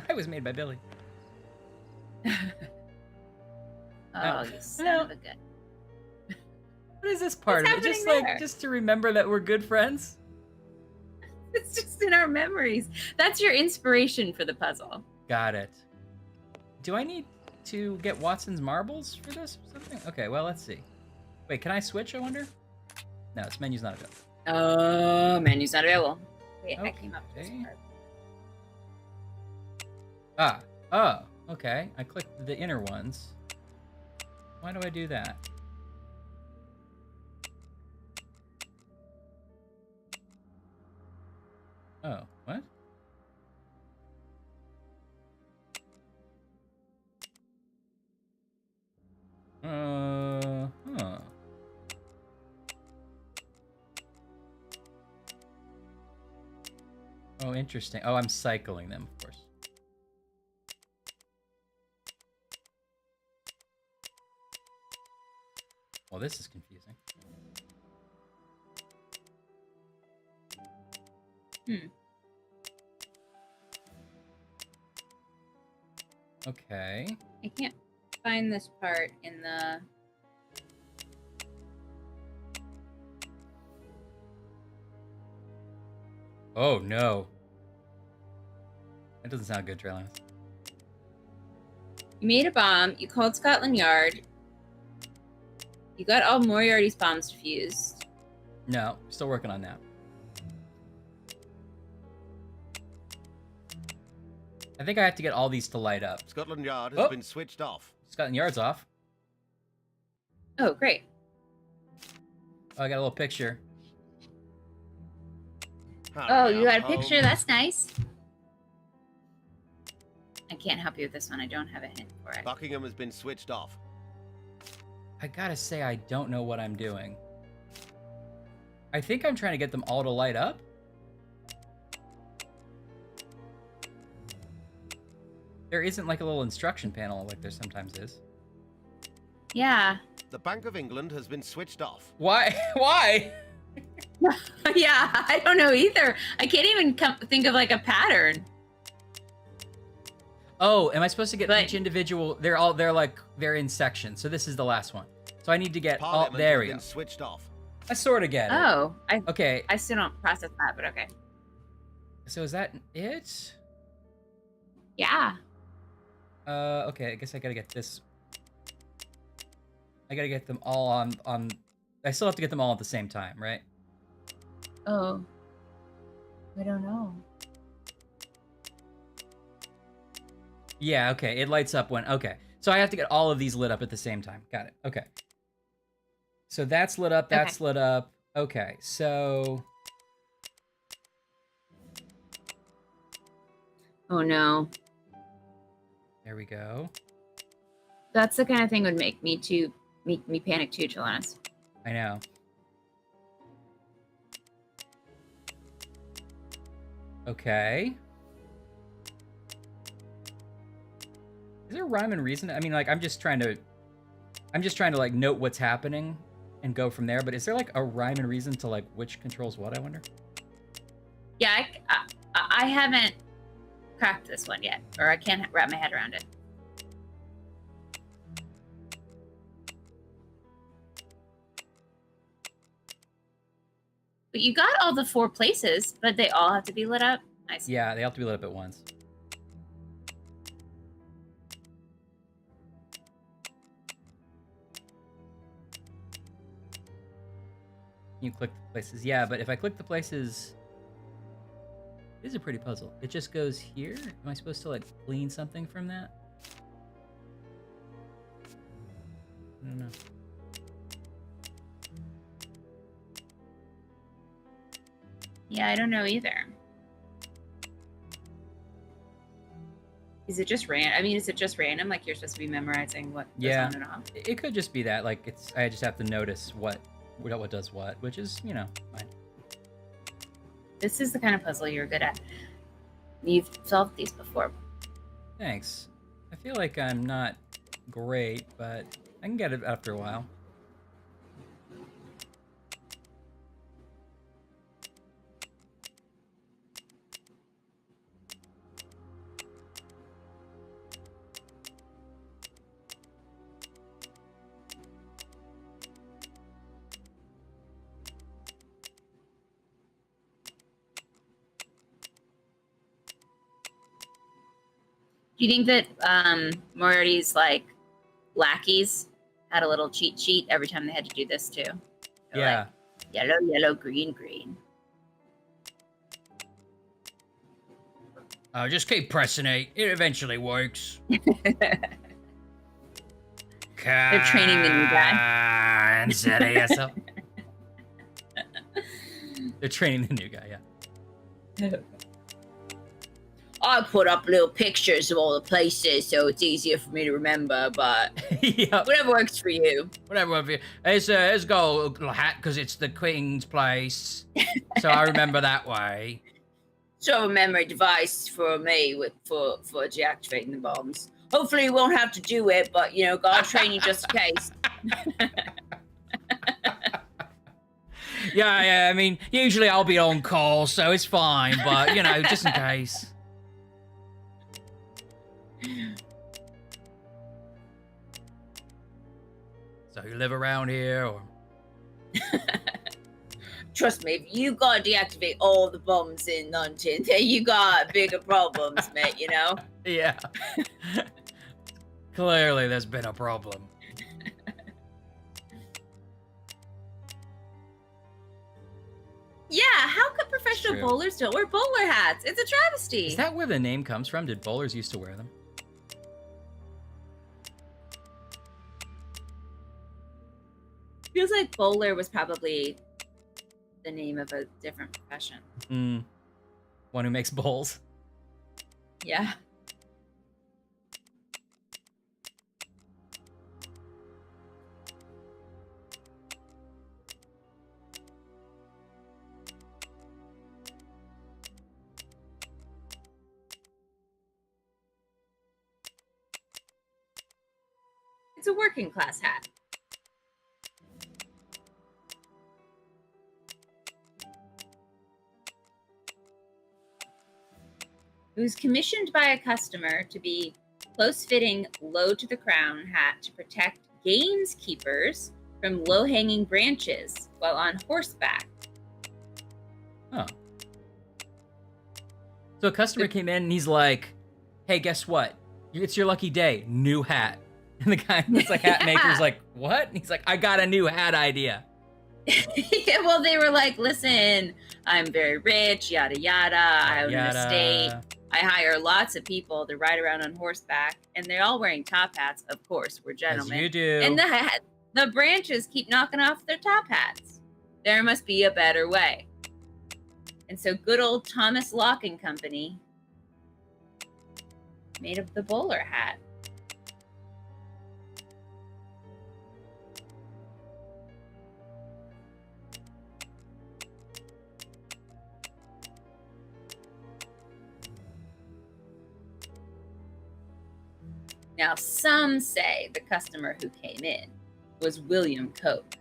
I was made by Billy. Oh, you son of a gun. What is this part of it? Just like just to remember that we're good friends? It's just in our memories. That's your inspiration for the puzzle. Got it. Do I need to get Watson's marbles for this or something? Okay, well, let's see. Wait, can I switch, I wonder? No, this menu's not available. Oh, menu's not available. Wait, I came up with this part. Oh, okay. I clicked the inner ones. Why do I do that? Oh, what? Huh. Oh, interesting. Oh, I'm cycling them, of course. Well, this is confusing. Okay. I can't find this part in the... Oh, no. That doesn't sound good, Trailance. You made a bomb. You called Scotland Yard. You got all Moriarty's bombs defused. No, still working on that. I think I have to get all these to light up. Scotland Yard has been switched off. Scotland Yard's off. Oh, great. Oh, I got a little picture. Oh, you got a picture? That's nice. I can't help you with this one. I don't have a hint for it. Buckingham has been switched off. I gotta say, I don't know what I'm doing. I think I'm trying to get them all to light up. There isn't like a little instruction panel like there sometimes is. Yeah. The Bank of England has been switched off. Why? Why? Yeah, I don't know either. I can't even think of like a pattern. Oh, am I supposed to get each individual? They're in sections. So this is the last one. So I need to get all. There we go. Switched off. I sort of get it. Oh, okay. I still don't process that, but okay. So is that it? Yeah. Okay. I guess I gotta get this. I gotta get them all on. I still have to get them all at the same time, right? Oh. I don't know. Yeah, okay. It lights up when... Okay. So I have to get all of these lit up at the same time. Got it. Okay. So that's lit up. That's lit up. Okay. So... Oh, no. There we go. That's the kind of thing would make me panic too, to be honest. I know. Okay. Is there rhyme and reason? I mean, like, I'm just trying to like note what's happening and go from there. But is there like a rhyme and reason to like which controls what? I wonder. Yeah, I haven't cracked this one yet, or I can't wrap my head around it. But you got all the 4 places, but they all have to be lit up. Nice. Yeah, they have to be lit up at once. You click the places. Yeah, but if I click the places... It is a pretty puzzle. It just goes here? Am I supposed to, like, glean something from that? I don't know. Yeah, I don't know either. Is it just random? I mean, is it just random? Like you're supposed to be memorizing what goes on and off? It could just be that. Like I just have to notice what does what, which is, you know, fine. This is the kind of puzzle you're good at. You've solved these before. Thanks. I feel like I'm not great, but I can get it after a while. Do you think that Moriarty's like lackeys had a little cheat sheet every time they had to do this too? They're Yeah. Like, yellow, yellow, green, green. Oh, just keep pressing it. It eventually works. They're training the new guy. They're training the new guy, yeah. I put up little pictures of all the places so it's easier for me to remember, but whatever works for you. Whatever works for you. Let's go, little hat, because it's the Queen's place. So I remember that way. So a memory device for me for deactivating the bombs. Hopefully you won't have to do it, but, you know, gotta train you just in case. Yeah, I mean, usually I'll be on call, so it's fine, but, you know, just in case. So you live around here, or? Trust me, if you gotta deactivate all the bombs in London, then you got bigger problems, mate, you know? Yeah. Clearly there's been a problem. Yeah, how come professional bowlers don't wear bowler hats? It's a travesty. Is that where the name comes from? Did bowlers used to wear them? Feels like bowler was probably the name of a different profession. One who makes bowls. Yeah. It's a working class hat. It was commissioned by a customer to be close-fitting, low to the crown hat to protect gameskeepers from low-hanging branches while on horseback. Oh. So a customer came in and he's like, hey, guess what? It's your lucky day. New hat. And the guy that's like hat maker's like, what? And he's like, I got a new hat idea. Yeah, well, they were like, listen, I'm very rich, yada, yada. I own an estate. I hire lots of people to ride around on horseback. And they're all wearing top hats. Of course, we're gentlemen. As you do. And the branches keep knocking off their top hats. There must be a better way. And so good old Thomas Locke and Company made up the bowler hat. Now, some say the customer who came in was William Coke.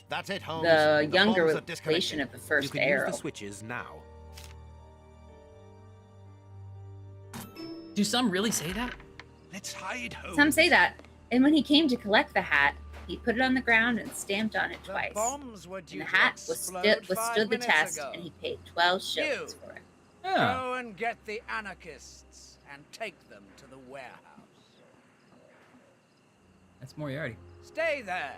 That's it, Holmes. The younger relation of the first you Arrow. Use the switches now. Do some really say that? Let's hide, Holmes. Some say that. And when he came to collect the hat, he put it on the ground and stamped on it twice. Bombs were due And the hat stood the test, ago. and he paid 12 shillings for it. Go and get the anarchists and take them to the warehouse. That's Moriarty. Stay there.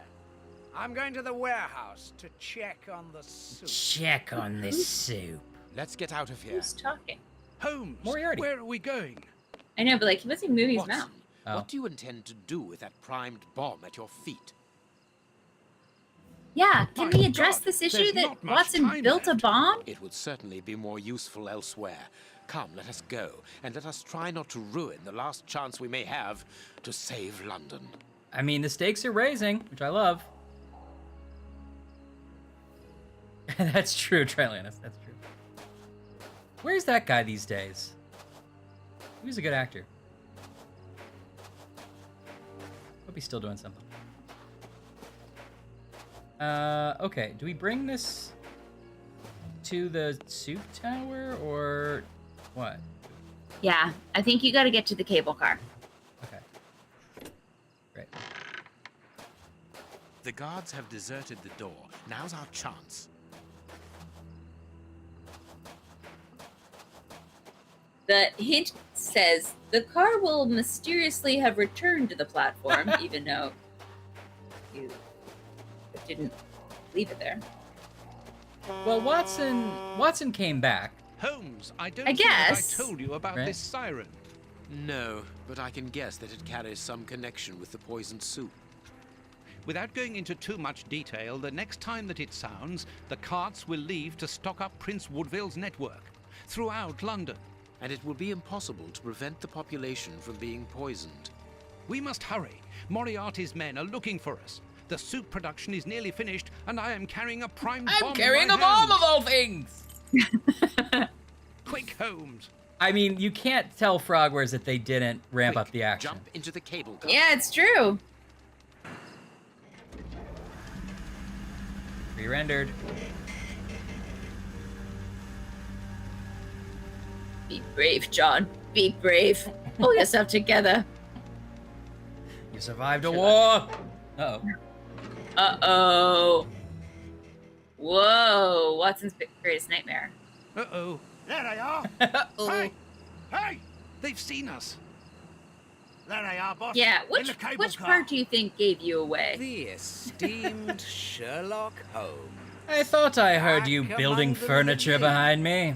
I'm going to the warehouse to check on the soup. Check on this soup. Let's get out of here. Who's talking? Holmes, Moriarty. where are we going? I know, but like he wasn't even moving his mouth. What do you intend to do with that primed bomb at your feet? Yeah, can we address this issue that Watson built a bomb? It would certainly be more useful elsewhere. Come, let us go, and let us try not to ruin the last chance we may have to save London. I mean, the stakes are raising, which I love. That's true, Trilanus. That's true. Where's that guy these days? He was a good actor. Hope he's still doing something. Okay. Do we bring this to the soup tower or what? Yeah, I think you got to get to the cable car. Okay. Great. The guards have deserted the door. Now's our chance. The hint says the car will mysteriously have returned to the platform, even though you didn't leave it there. Well, Watson came back. Holmes, I don't I think guess. I told you about this siren. No, but I can guess that it carries some connection with the poisoned soup. Without going into too much detail, the next time that it sounds, the carts will leave to stock up Prince Woodville's network throughout London. And it will be impossible to prevent the population from being poisoned. We must hurry. Moriarty's men are looking for us. The soup production is nearly finished, and I am carrying a prime bomb. I'm carrying a bomb of all things! Quick, Holmes. I mean, you can't tell Frogwares that they didn't ramp up the action. Jump into the cable car. Yeah, it's true. Re-rendered. Be brave, John. Be brave. Pull yourself together. You survived a war. Uh-oh. Uh-oh. Whoa. Watson's greatest nightmare. Uh-oh. There they are. Hey! Hey! They've seen us. There they are, boss. Yeah, In the cable which car. part do you think gave you away? The esteemed Sherlock Holmes. I thought I heard you Back building among the furniture living. behind me.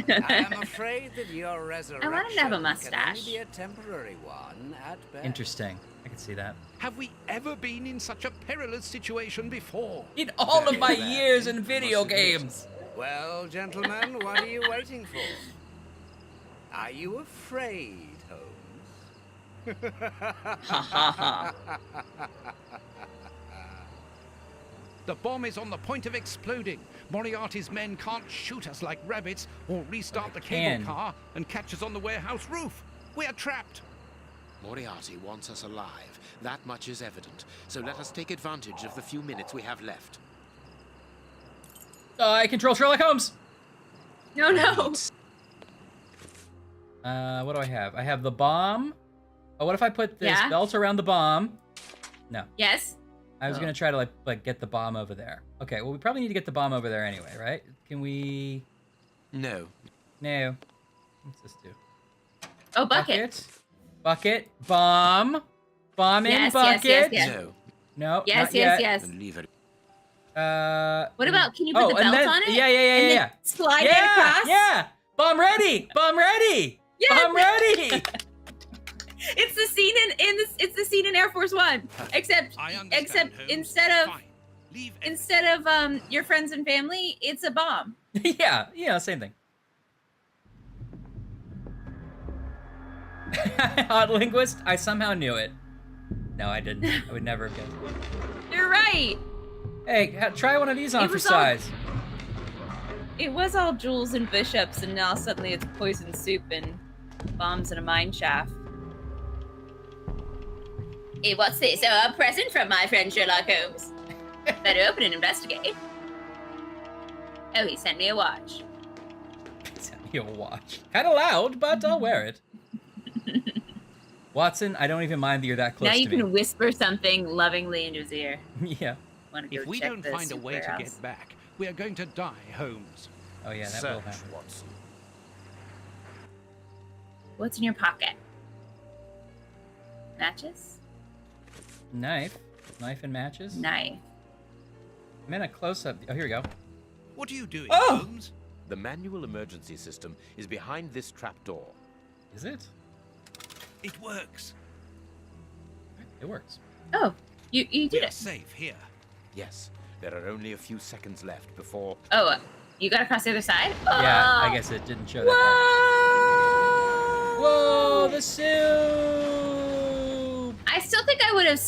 I'm afraid that your resurrection I want him to have a can mustache. only be a temporary one at best. Interesting. I can see that. Have we ever been in such a perilous situation before? In all of my Very years bad. in video games. Well, gentlemen, what are you waiting for? Are you afraid, Holmes? Ha ha ha. The bomb is on the point of exploding. Moriarty's men can't shoot us like rabbits or restart the cable car and catch us on the warehouse roof. We are trapped. Moriarty wants us alive. That much is evident. So let us take advantage of the few minutes we have left. I control Sherlock Holmes. No, no. What do I have? I have the bomb. Oh, what if I put this belt around the bomb? No. Yes. I was gonna try to like get the bomb over there. Okay, well we probably need to get the bomb over there anyway, right? Can we? No. No. What's this do? Oh, bucket. Bucket. Bomb. Bomb in bucket. Yes, yes. No. No. Yes, not yes, yet. yes. Then leave it. What about, can you put the belt on it? Yeah. And then slide it across? Yeah. Bomb ready. Bomb ready. Yeah. Bomb ready. It's the scene it's the scene in Air Force One, except Holmes. instead of your friends and family, it's a bomb. yeah, same thing. Odd linguist. I somehow knew it. No, I didn't. I would never have guessed. You're right. Hey, try one of these on for size. It was all jewels and bishops, and now suddenly it's poison soup and bombs in a mine shaft. Hey, what's this? Oh, a present from my friend Sherlock Holmes. Better open and investigate. Oh, he sent me a watch. He sent me a watch. Kind of loud, but I'll wear it. Watson, I don't even mind that you're that close to me. Now you can whisper something lovingly into his ear. Yeah. If we don't find a way to get back, we are going to die, Holmes. Oh yeah, that will happen. Watson. What's in your pocket? Matches? Knife and matches. Knife. I'm in a close-up. Oh, here we go. What are you doing, Oh! Holmes? The manual emergency system is behind this trapdoor. Is it? It works. It works. Oh, you did We are it. safe here. Yes, there are only a few seconds left before... Oh, you got across the other side? Oh. Yeah, I guess it didn't show that part. Whoa, the soup! I still think I would have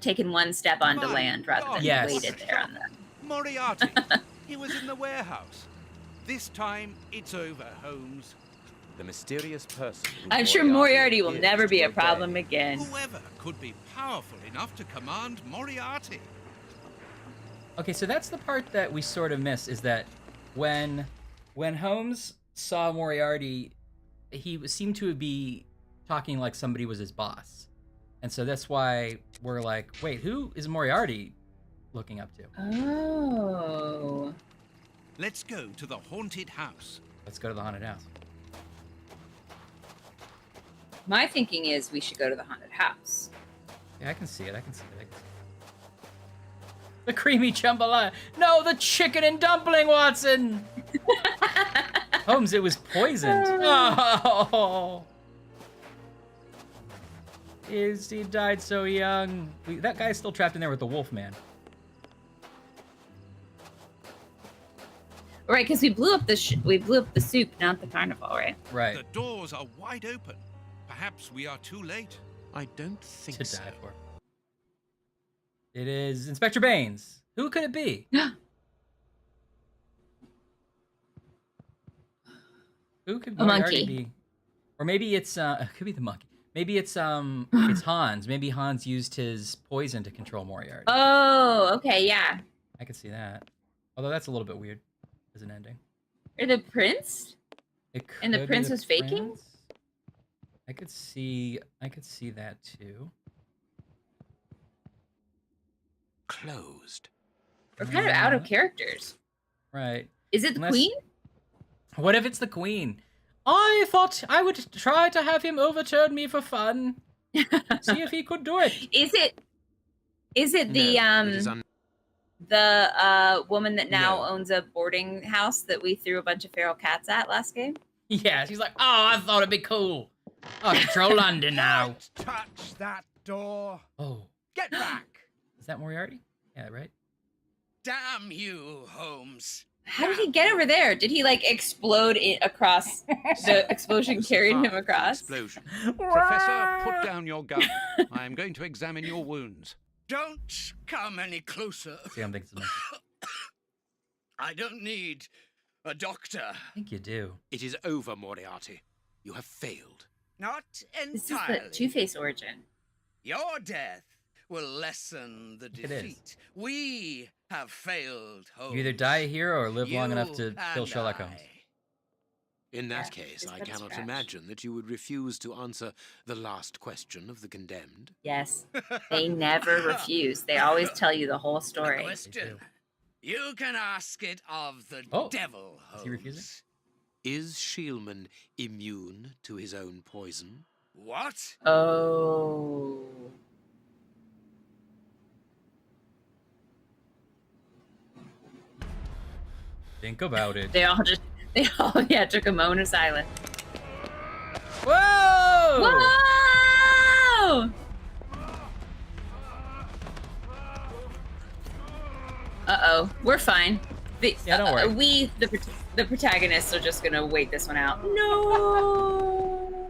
taken one step onto My land rather God, than waited there on them. Moriarty. He was in the warehouse. This time, it's over, Holmes. The mysterious person... who I'm sure Moriarty will never be a problem again. Whoever could be powerful enough to command Moriarty? Okay, so that's the part that we sort of miss, is that when Holmes saw Moriarty, he seemed to be talking like somebody was his boss. And so that's why we're like, wait, who is Moriarty looking up to? Oh. Let's go to the haunted house. Let's go to the haunted house. My thinking is we should go to the haunted house. Yeah, I can see it. The creamy jambalaya. No, the chicken and dumpling, Watson! Holmes, it was poisoned. Oh. He died so young. That guy's still trapped in there with the wolf man. Right, because we blew up the soup, not the carnival, right? Right. The doors are wide open. Perhaps we are too late. I don't think so. Die for. It is Inspector Baines. Who could it be? Who could Moriarty be? Or maybe it's it could be the monkey. Maybe it's it's Hans. Maybe Hans used his poison to control Moriarty. Oh, okay, yeah. I could see that. Although that's a little bit weird as an ending. Or the prince? It could and the prince be was faking? Prince. I could see that too. Closed. We're kind of out of characters. Right. Is it the queen? What if it's the queen? I thought I would try to have him overturn me for fun. See if he could do it. Is it the woman that now owns a boarding house that we threw a bunch of feral cats at last game? Yeah, she's like, oh, I thought it'd be cool. I control London now. Don't touch that door. Oh. Get back. Is that Moriarty? Yeah, right? Damn you, Holmes. How did he get over there? Did he like explode across? The explosion carried him across. Explosion. Professor, put down your gun. I am going to examine your wounds. Don't come any closer. See, I'm thinking I don't need a doctor. I think you do. It is over, Moriarty. You have failed. Not entirely. This is the Two-Face origin. Your death will lessen the defeat. We have failed, Holmes. You either die a hero or live long enough to kill Sherlock Holmes. In that case, I cannot imagine that you would refuse to answer the last question of the condemned. Yes, they never refuse. They always tell you the whole story. Question. You can ask it of the devil, Holmes. Is he refusing? Is Sheilman immune to his own poison? What? Oh. Think about it. They all took a moment of silence. Whoa! Whoa! Uh-oh, we're fine. Yeah, don't worry. The protagonists, are just gonna wait this one out. No!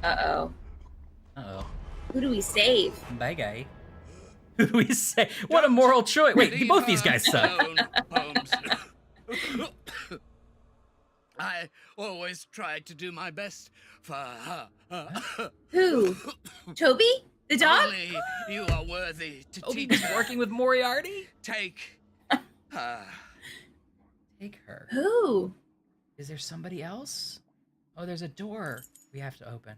Uh-oh. Uh-oh. Who do we save? Bye, guy. Who do we say? What a moral choice. Wait, both these guys suck. I always tried to do my best for her. Who? Toby? The dog? Only you are worthy to Toby teach was her. working with Moriarty? Take her. Take her. Who? Is there somebody else? Oh, there's a door we have to open.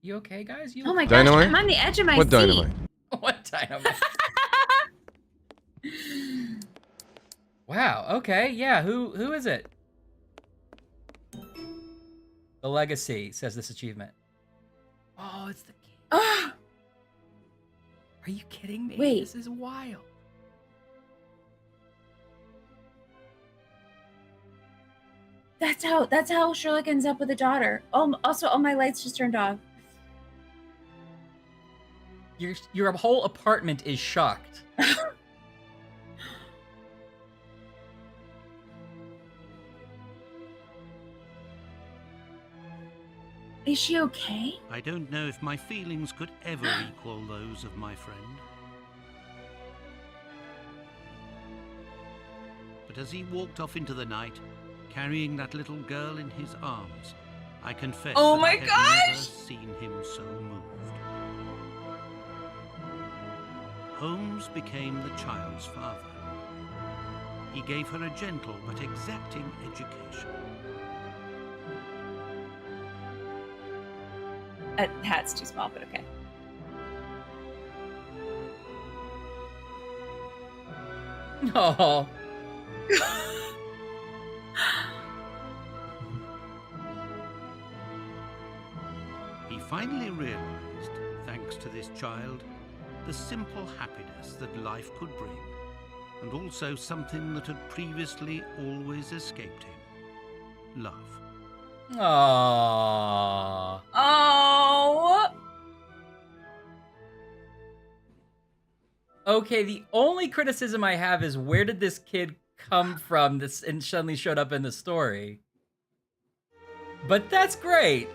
You okay, guys? You Oh my gosh, I'm on the edge of my What seat. dynamite? What dynamite? Wow, okay, yeah, who is it? The Legacy says this achievement. Oh, it's the key. Are you kidding me? Wait. This is wild. That's how Sherlock ends up with a daughter. Also, all my lights just turned off. Your whole apartment is shocked. Is she okay? I don't know if my feelings could ever equal those of my friend. But as he walked off into the night, carrying that little girl in his arms, I confess Oh that my I had gosh! never seen him so moved. Holmes became the child's father. He gave her a gentle but exacting education. Hat's too small, but okay. Oh. He finally realized, thanks to this child, the simple happiness that life could bring, and also something that had previously always escaped him: love. Aww. Oh. Okay, the only criticism I have is where did this kid come from this and suddenly showed up in the story? But that's great.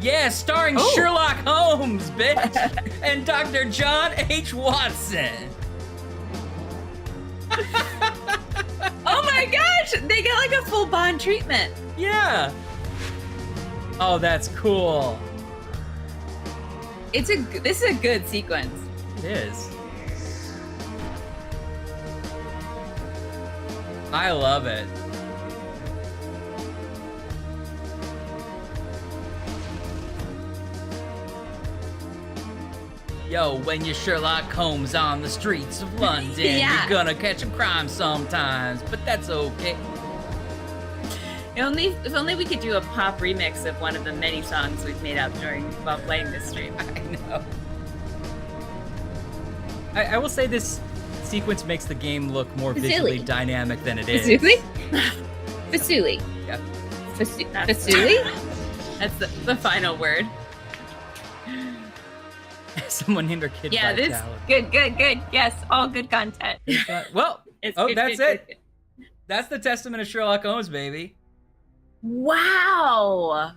Yeah, starring Sherlock Holmes, bitch, and Dr. John H. Watson. Oh my gosh, they get like a full Bond treatment. Yeah. Oh, that's cool. This is a good sequence. It is. I love it. Yo, when you're Sherlock Holmes on the streets of London, you're gonna catch a crime sometimes, but that's okay. If only we could do a pop remix of one of the many songs we've made up while playing this stream. I know. I will say this sequence makes the game look more visually dynamic than it is. Fasuli? Yeah. Fasuli? That's the final word. Someone named their kid good. Yes, all good content. Well, that's it. That's the testament of Sherlock Holmes, baby. Wow.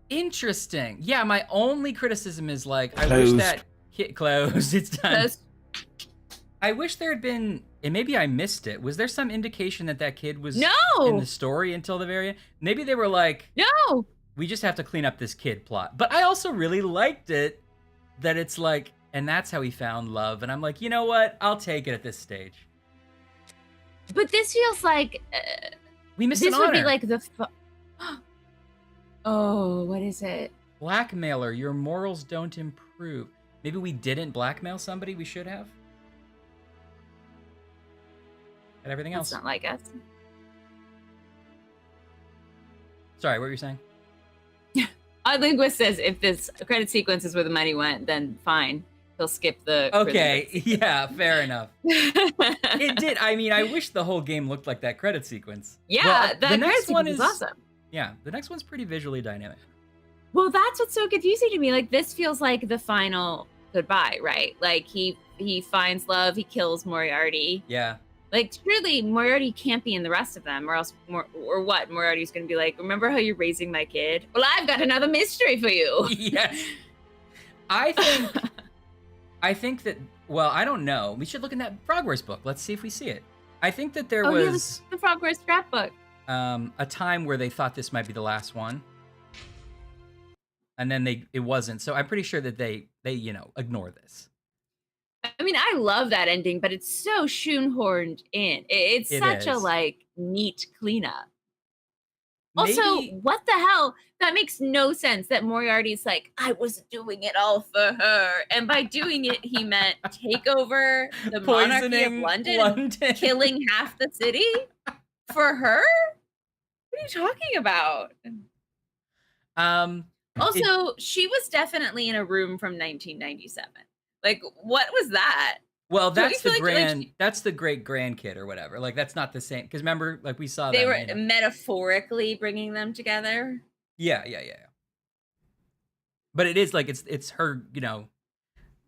Interesting. Yeah, my only criticism is like, I wish that kid closed. It's done. Closed. I wish there had been, and maybe I missed it. Was there some indication that kid was in the story until the very end? Maybe they were like, no, we just have to clean up this kid plot. But I also really liked it that it's like, and that's how he found love. And I'm like, you know what? I'll take it at this stage. But this feels like we missed an honor. This would be like the. Oh, what is it? Blackmailer. Your morals don't improve. Maybe we didn't blackmail somebody we should have. And everything else. That's not like us. Sorry, what were you saying? Odd Linguist says if this credit sequence is where the money went, then fine. He'll skip the. Okay, yeah, fair enough. It did. I mean, I wish the whole game looked like that credit sequence. Yeah, the next one is awesome. Yeah, the next one's pretty visually dynamic. Well, that's what's so confusing to me. Like, this feels like the final goodbye, right? Like, he finds love, he kills Moriarty. Yeah. Like, truly, Moriarty can't be in the rest of them, or else, or what? Moriarty's going to be like, remember how you're raising my kid? Well, I've got another mystery for you. Yes. I think that, well, I don't know. We should look in that Frogwares book. Let's see if we see it. I think that there was the Frogwares scrapbook. A time where they thought this might be the last one. And then it wasn't. So I'm pretty sure that they ignore this. I mean, I love that ending, but it's so shoehorned in. It's such a neat cleanup. Maybe... Also, what the hell? That makes no sense that Moriarty's like, I was doing it all for her. And by doing it, he meant take over the monarchy of London. Killing half the city for her? What are you talking about? Also, she was definitely in a room from 1997. Like, what was that? Well, that's the that's the great grandkid or whatever. Like, that's not the same. Because remember, like, we saw they were metaphorically bringing them together. Yeah. But it is like it's her,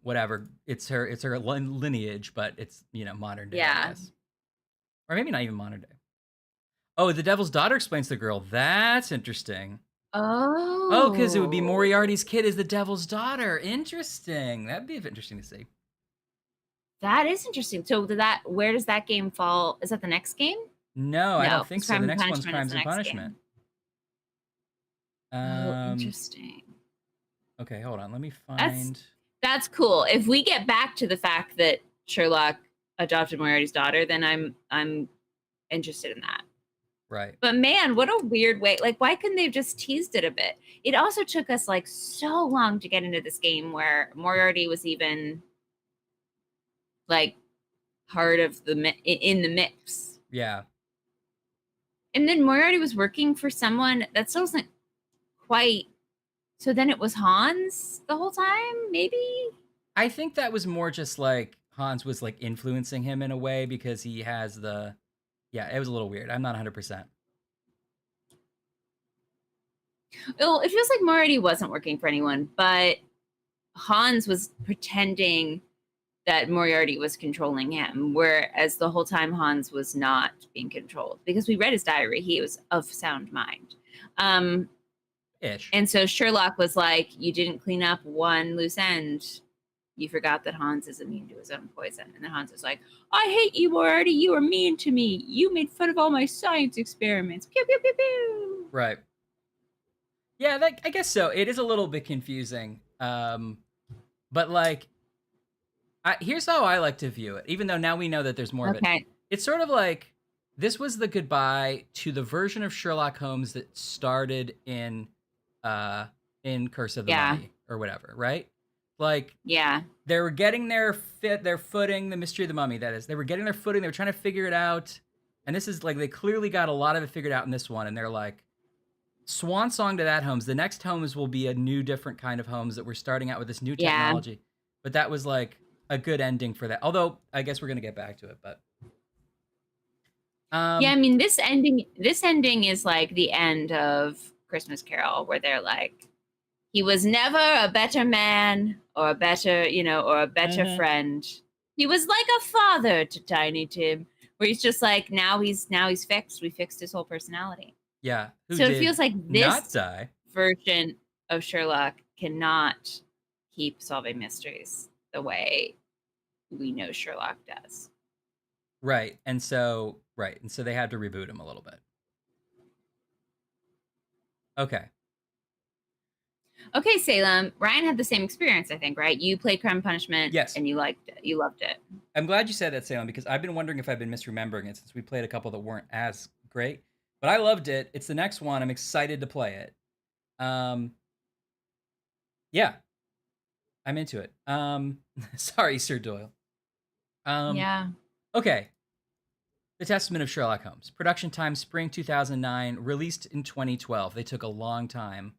whatever. It's her lineage, but it's modern day. Yeah. I guess. Or maybe not even modern day. Oh, the Devil's Daughter explains the girl. That's interesting. Oh, because it would be Moriarty's kid is the Devil's Daughter. Interesting. That'd be interesting to see. That is interesting. So where does that game fall? Is that the next game? No, I don't think so. The next one's Crimes and Punishment. Interesting. Okay, hold on. Let me find. That's cool. If we get back to the fact that Sherlock adopted Moriarty's daughter, then I'm interested in that. Right. But man, what a weird way. Like, why couldn't they have just teased it a bit? It also took us so long to get into this game where Moriarty was even part of in the mix. Yeah. And then Moriarty was working for someone that still wasn't quite. So then it was Hans the whole time, maybe? I think that was more just Hans was influencing him in a way because he has the. Yeah, it was a little weird. I'm not 100%. Well, it feels like Moriarty wasn't working for anyone, but Hans was pretending that Moriarty was controlling him, whereas the whole time Hans was not being controlled. Because we read his diary, he was of sound mind. Ish. And so Sherlock was like, you didn't clean up one loose end. You forgot that Hans is immune to his own poison. And then Hans was like, I hate you, Moriarty. You were mean to me. You made fun of all my science experiments. Pew, pew, pew, pew. Right. Yeah, I guess so. It is a little bit confusing. But here's how I like to view it. Even though now we know that there's more of it. It's sort of like this was the goodbye to the version of Sherlock Holmes that started in Curse of the Mummy or whatever, right? Like, yeah, they were getting their footing, the Mystery of the Mummy, that is. They were getting their footing, they were trying to figure it out. And this is like, they clearly got a lot of it figured out in this one. And they're like, swan song to that, Holmes. The next Holmes will be a new, different kind of Holmes that we're starting out with this new technology. Yeah. But that was like a good ending for that. Although, I guess we're going to get back to it, but. Yeah, I mean, this ending is like the end of Christmas Carol, where they're like, he was never a better man or a better, or a better friend. He was like a father to Tiny Tim, where he's just like, now he's fixed. We fixed his whole personality. Yeah. So it feels like this version of Sherlock cannot keep solving mysteries the way we know Sherlock does. Right. And so they had to reboot him a little bit. Okay, Salem. Ryan had the same experience, I think, right? You played Crime and Punishment. Yes. And you liked it. You loved it. I'm glad you said that, Salem, because I've been wondering if I've been misremembering it since we played a couple that weren't as great. But I loved it. It's the next one. I'm excited to play it. Yeah. I'm into it. Sorry, Sir Doyle. Yeah. Okay. The Testament of Sherlock Holmes. Production time, spring 2009. Released in 2012. They took a long time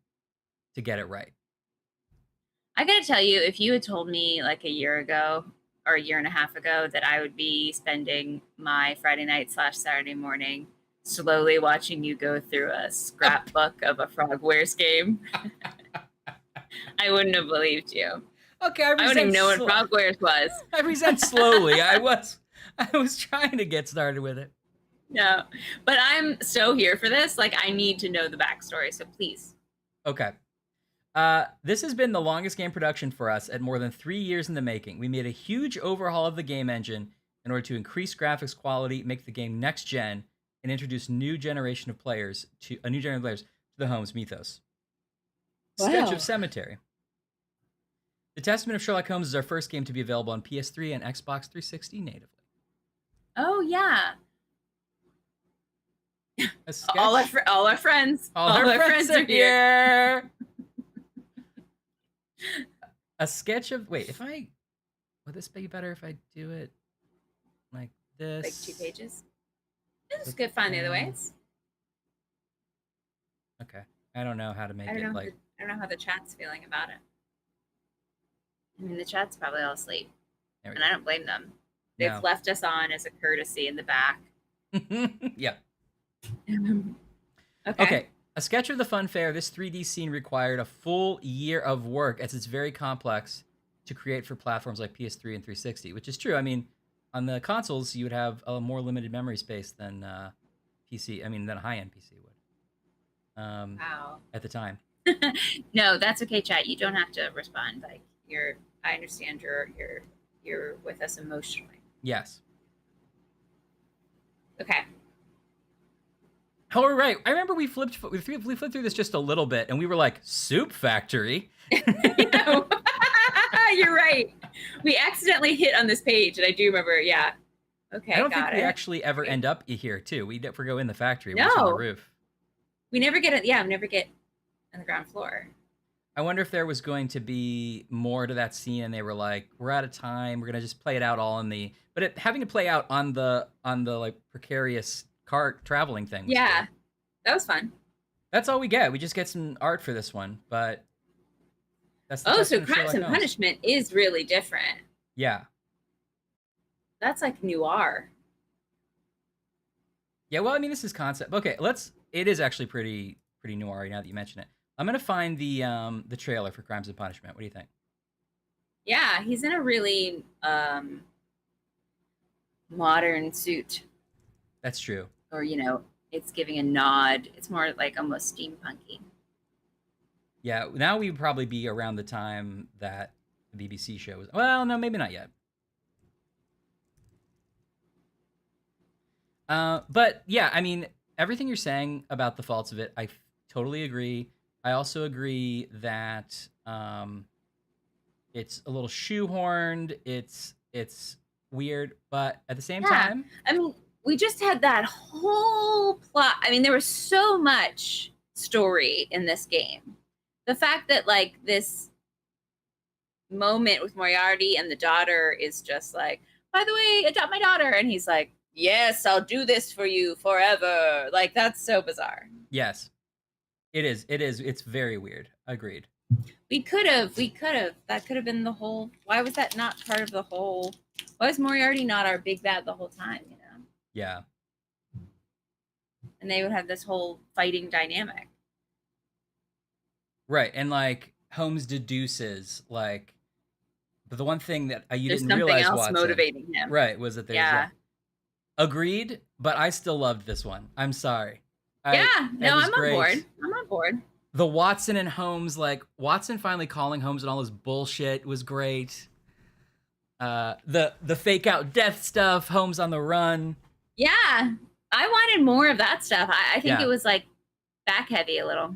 to get it right. I gotta tell you, if you had told me like a year ago or a year and a half ago that I would be spending my Friday night / Saturday morning slowly watching you go through a scrapbook of a Frog Wears game, I wouldn't have believed you. Okay, I wouldn't even know what Frog Wears was. I resent slowly. I was trying to get started with it. No, but I'm so here for this. Like, I need to know the backstory, so please. Okay. This has been the longest game production for us at more than 3 years in the making. We made a huge overhaul of the game engine in order to increase graphics quality, make the game next gen, and introduce a new generation of players to the Holmes mythos. Wow. Sketch of Cemetery. The Testament of Sherlock Holmes is our first game to be available on PS3 and Xbox 360 natively. Oh yeah. All our friends. All our friends are here. A sketch of would this be better if I do it like this? Like 2 pages. This is good fun the other ways. Okay. I don't know how to make it like. I don't know how the chat's feeling about it. I mean, the chat's probably all asleep, and I don't blame them. They've left us on as a courtesy in the back. Yeah. Okay. A sketch of the fun fair. This 3D scene required a full year of work, as it's very complex to create for platforms like PS3 and 360, which is true. I mean, on the consoles, you would have a more limited memory space than PC. I mean, than a high-end PC would. Wow. At the time. No, that's okay, chat. You don't have to respond. Like, I understand you're with us emotionally. Yes. Okay. Oh, right. I remember we flipped through this just a little bit, and we were like, Soup Factory. You're right. We accidentally hit on this page, and I do remember. Yeah. Okay. I don't think we actually ever end up here too. We never go in the factory. No. We're just on the roof. We never get it. Yeah, we never get on the ground floor. I wonder if there was going to be more to that scene, and they were like, "We're out of time. We're gonna just play it out all in the." But having to play out on the like precarious car traveling thing. Yeah, cool. That was fun. That's all we get. We just get some art for this one, but. That's so Crimes and Punishment is really different. Yeah. That's like noir. Yeah, well, I mean, this is concept. Okay, it is actually pretty noir now that you mention it. I'm gonna find the trailer for Crimes and Punishment. What do you think? Yeah, he's in a really modern suit. That's true. Or it's giving a nod. It's more like almost steampunky. Yeah, now we would probably be around the time that the BBC show was. Well, no, maybe not yet. But yeah, I mean, everything you're saying about the faults of it, I totally agree. I also agree that it's a little shoehorned. It's weird, but at the same time, I mean, we just had that whole plot. I mean, there was so much story in this game. The fact that like this moment with Moriarty, and the daughter is just like, by the way, adopt my daughter, and he's like, yes, I'll do this for you forever. Like, that's so bizarre. Yes, it is. It's very weird. Agreed. We could have. That could have been the whole. Why was that not part of the whole? Why was Moriarty not our big bad the whole time? You know. Yeah. And they would have this whole fighting dynamic. Right, and like Holmes deduces like, but the one thing that you there's didn't realize, else Watson, motivating him, right, was that there's agreed, but I still loved this one. I'm sorry. I'm on board. I'm on board. The Watson and Holmes, like Watson finally calling Holmes and all his bullshit was great. The fake out death stuff, Holmes on the run. Yeah, I wanted more of that stuff. I think it was like back heavy a little.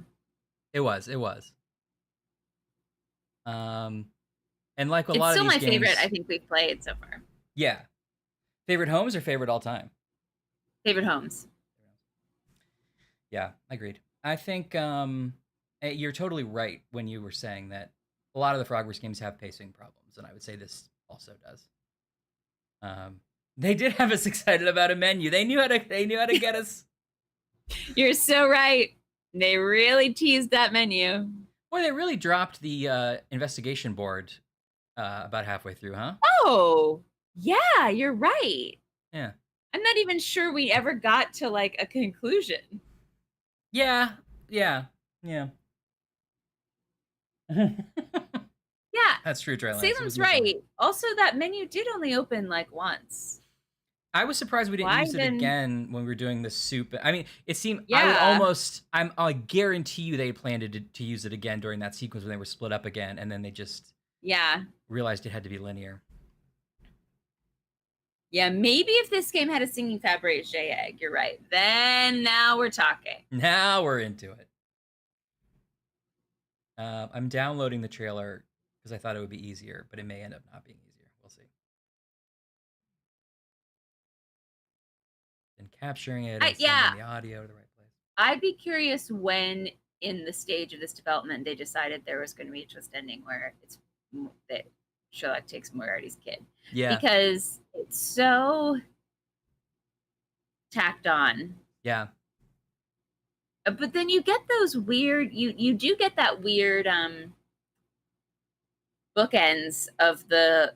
It was. And like a lot of these games, it's still my favorite. I think we've played so far. Yeah, favorite Holmes or favorite all time? Favorite Holmes. Yeah, agreed. I think you're totally right when you were saying that a lot of the Frogverse games have pacing problems, and I would say this also does. They did have us excited about a menu. They knew how to get us. You're so right. They really teased that menu. Boy, they really dropped the investigation board about halfway through, huh? Oh, yeah, you're right. Yeah. I'm not even sure we ever got to like a conclusion. Yeah. Yeah. That's true, Trey. Salem's right. Also, that menu did only open like once. I was surprised we didn't use it again when we were doing the soup. I mean, it seemed I guarantee you they planned to use it again during that sequence when they were split up again, and then they just realized it had to be linear. Yeah, maybe if this game had a singing Fabergé egg, you're right. Then now we're talking. Now we're into it. I'm downloading the trailer because I thought it would be easier, but it may end up not being easier. We'll see. And capturing it and sending the audio to the right place. I'd be curious when in the stage of this development they decided there was going to be a twist ending where it's that Sherlock takes Moriarty's kid. Yeah. Because it's so tacked on. Yeah. But then you get those weird, you do get that weird bookends of the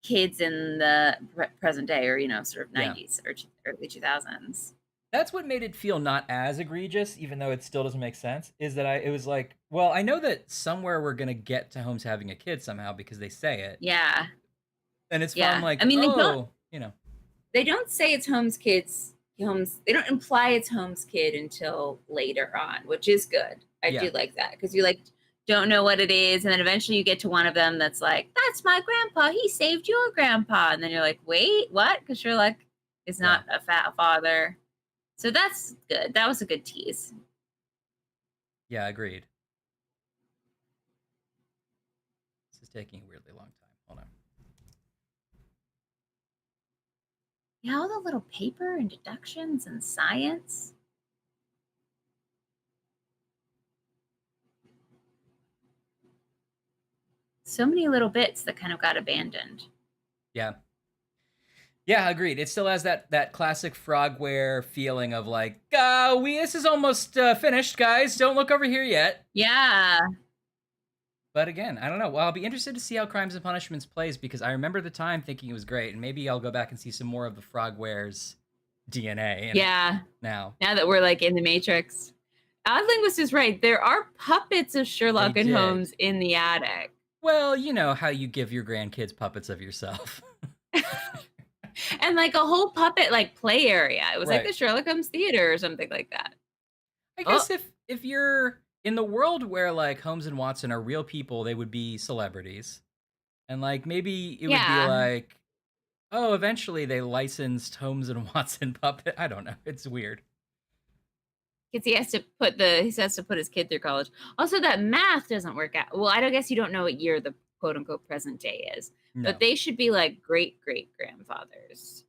kids in the present day, or, sort of 90s or early 2000s. That's what made it feel not as egregious, even though it still doesn't make sense, is that it was like, well, I know that somewhere we're going to get to Holmes having a kid somehow because they say it. Yeah. And it's from like, I mean, they don't say it's Holmes' kids. They don't imply it's Holmes' kid until later on, which is good. I do like that because you don't know what it is, and then eventually you get to one of them that's like, that's my grandpa. He saved your grandpa, and then you're like, wait, what? Because Sherlock is not a fat father. So that's good. That was a good tease. Yeah, agreed. This is taking a weirdly long time. Hold on. Yeah, all the little paper and deductions and science. So many little bits that kind of got abandoned. Yeah. Yeah, agreed. It still has that classic Frogware feeling of like, this is almost finished, guys. Don't look over here yet. Yeah. But again, I don't know. Well, I'll be interested to see how Crimes and Punishments plays because I remember the time thinking it was great, and maybe I'll go back and see some more of the Frogware's DNA. Now that we're like in the Matrix. Oddlinguist is right. There are puppets of Sherlock and Holmes in the attic. Well, you know how you give your grandkids puppets of yourself. And like a whole puppet like play area. It was like the Sherlock Holmes Theater or something like that. I guess if you're in the world where like Holmes and Watson are real people, they would be celebrities. And like maybe it would be like, oh, eventually they licensed Holmes and Watson puppet. I don't know. It's weird. Because he has to put his kid through college. Also, that math doesn't work out. Well, I guess you don't know what year the quote unquote present day is. No. But they should be like great grandfathers.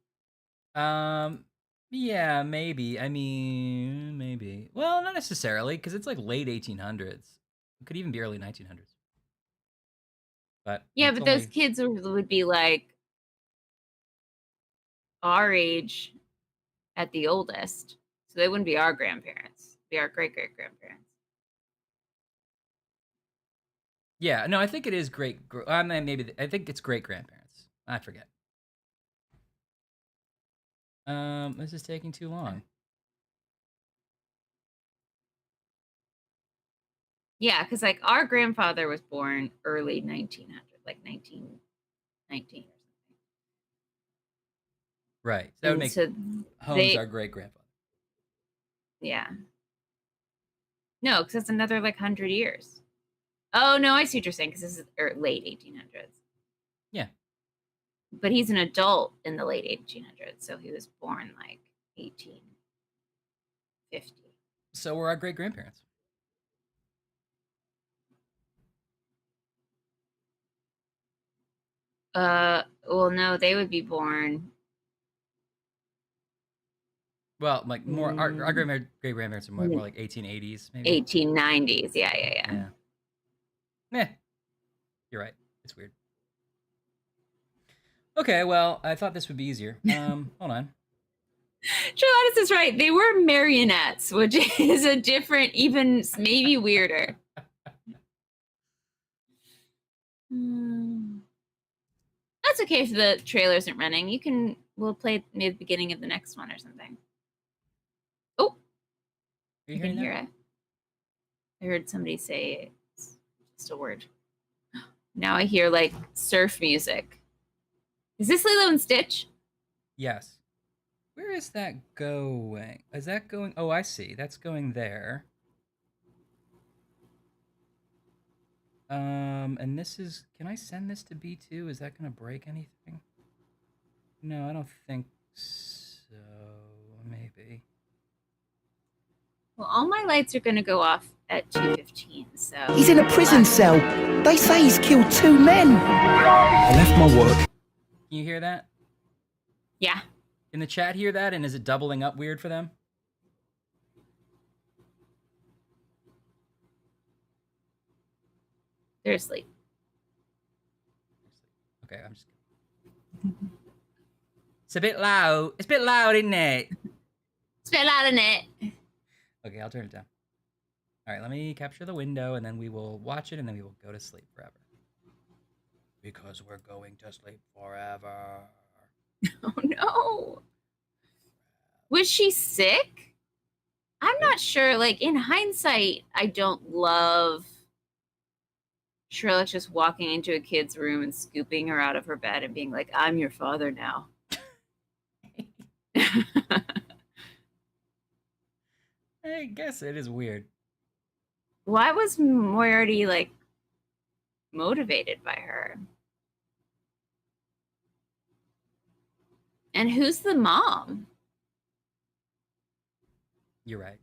Yeah, maybe. I mean, maybe. Well, not necessarily, because it's like late 1800s. It could even be early 1900s. But yeah, but those kids would be like our age at the oldest, so they wouldn't be our grandparents. They'd be our great grandparents. Yeah, no, I think it is great. I think it's great grandparents. I forget. This is taking too long. Yeah, because like our grandfather was born early 1900, like 1919 or something. Right. So that would make Holmes our great grandfather. Yeah. No, because it's another like 100 years. Oh no, I see what you're saying. Because this is late 1800s. Yeah. But he's an adult in the late 1800s, so he was born like 1850. So we're our great grandparents. Well, no, they would be born. Well, like more our great grandparents are more like 1880s, maybe 1890s. Yeah. Meh. You're right. It's weird. Okay, well, I thought this would be easier. Hold on. Charlotte is right. They were marionettes, which is a different, even maybe weirder. That's okay if the trailer isn't running. We'll play maybe the beginning of the next one or something. Oh, you can hear it. I heard somebody say it's just a word. Now I hear like surf music. Is this Lilo and Stitch? Yes. Where is that going? Is that going? Oh, I see. That's going there. And this is. Can I send this to B2? Is that going to break anything? No, I don't think so. Maybe. Well, all my lights are going to go off at 2:15. So he's in a prison cell. They say he's killed 2 men. I left my work. Can you hear that? Yeah. Can the chat hear that? And is it doubling up weird for them? They're asleep. Okay, I'm just. It's a bit loud. It's a bit loud, isn't it? It's a bit loud, isn't it? Okay, I'll turn it down. All right, let me capture the window, and then we will watch it, and then we will go to sleep forever. Because we're going to sleep forever. Oh, no. Was she sick? I'm not sure. Like, in hindsight, I don't love Sherlock just walking into a kid's room and scooping her out of her bed and being like, I'm your father now. I guess it is weird. Why was Moriarty, like, motivated by her? And who's the mom? You're right.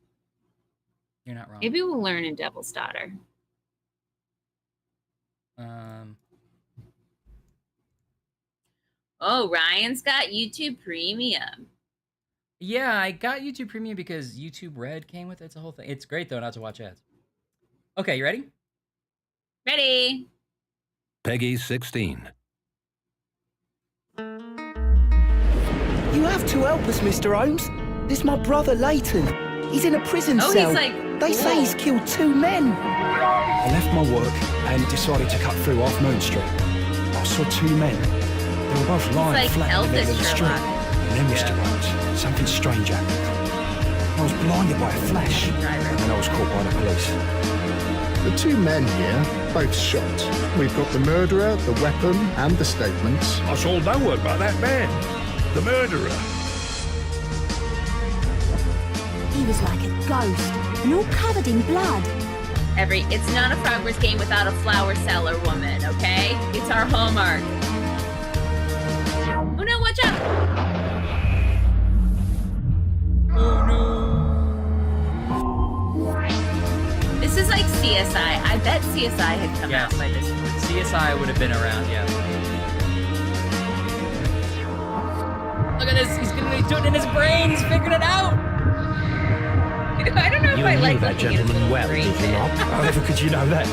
You're not wrong. Maybe we'll learn in Devil's Daughter. Oh, Ryan's got YouTube Premium. Yeah, I got YouTube Premium because YouTube Red came with it. It's a whole thing. It's great, though, not to watch ads. Okay, you ready? Ready. Peggy 16. You have to help us, Mr. Holmes. This is my brother, Leighton. He's in a prison cell. He's like, they say he's killed 2 men. I left my work and decided to cut through Half Moon Street. I saw 2 men. They were both lying flat in the middle of the street. And then, Mr. Holmes, something strange happened. I was blinded by a flash, and I was caught by the police. The 2 men here, both shot. We've got the murderer, the weapon, and the statements. I saw no one but that man, the murderer. He was like a ghost, and all covered in blood. It's not a Frogger's game without a flower seller woman, okay? It's our hallmark. Oh no, watch out! Oh no. This is like CSI. I bet CSI had come out by this point. CSI would have been around, yeah. Look at this. He's doing it in his brain. He's figuring it out. I don't know if I like that gentleman well, did you not? However could you know that?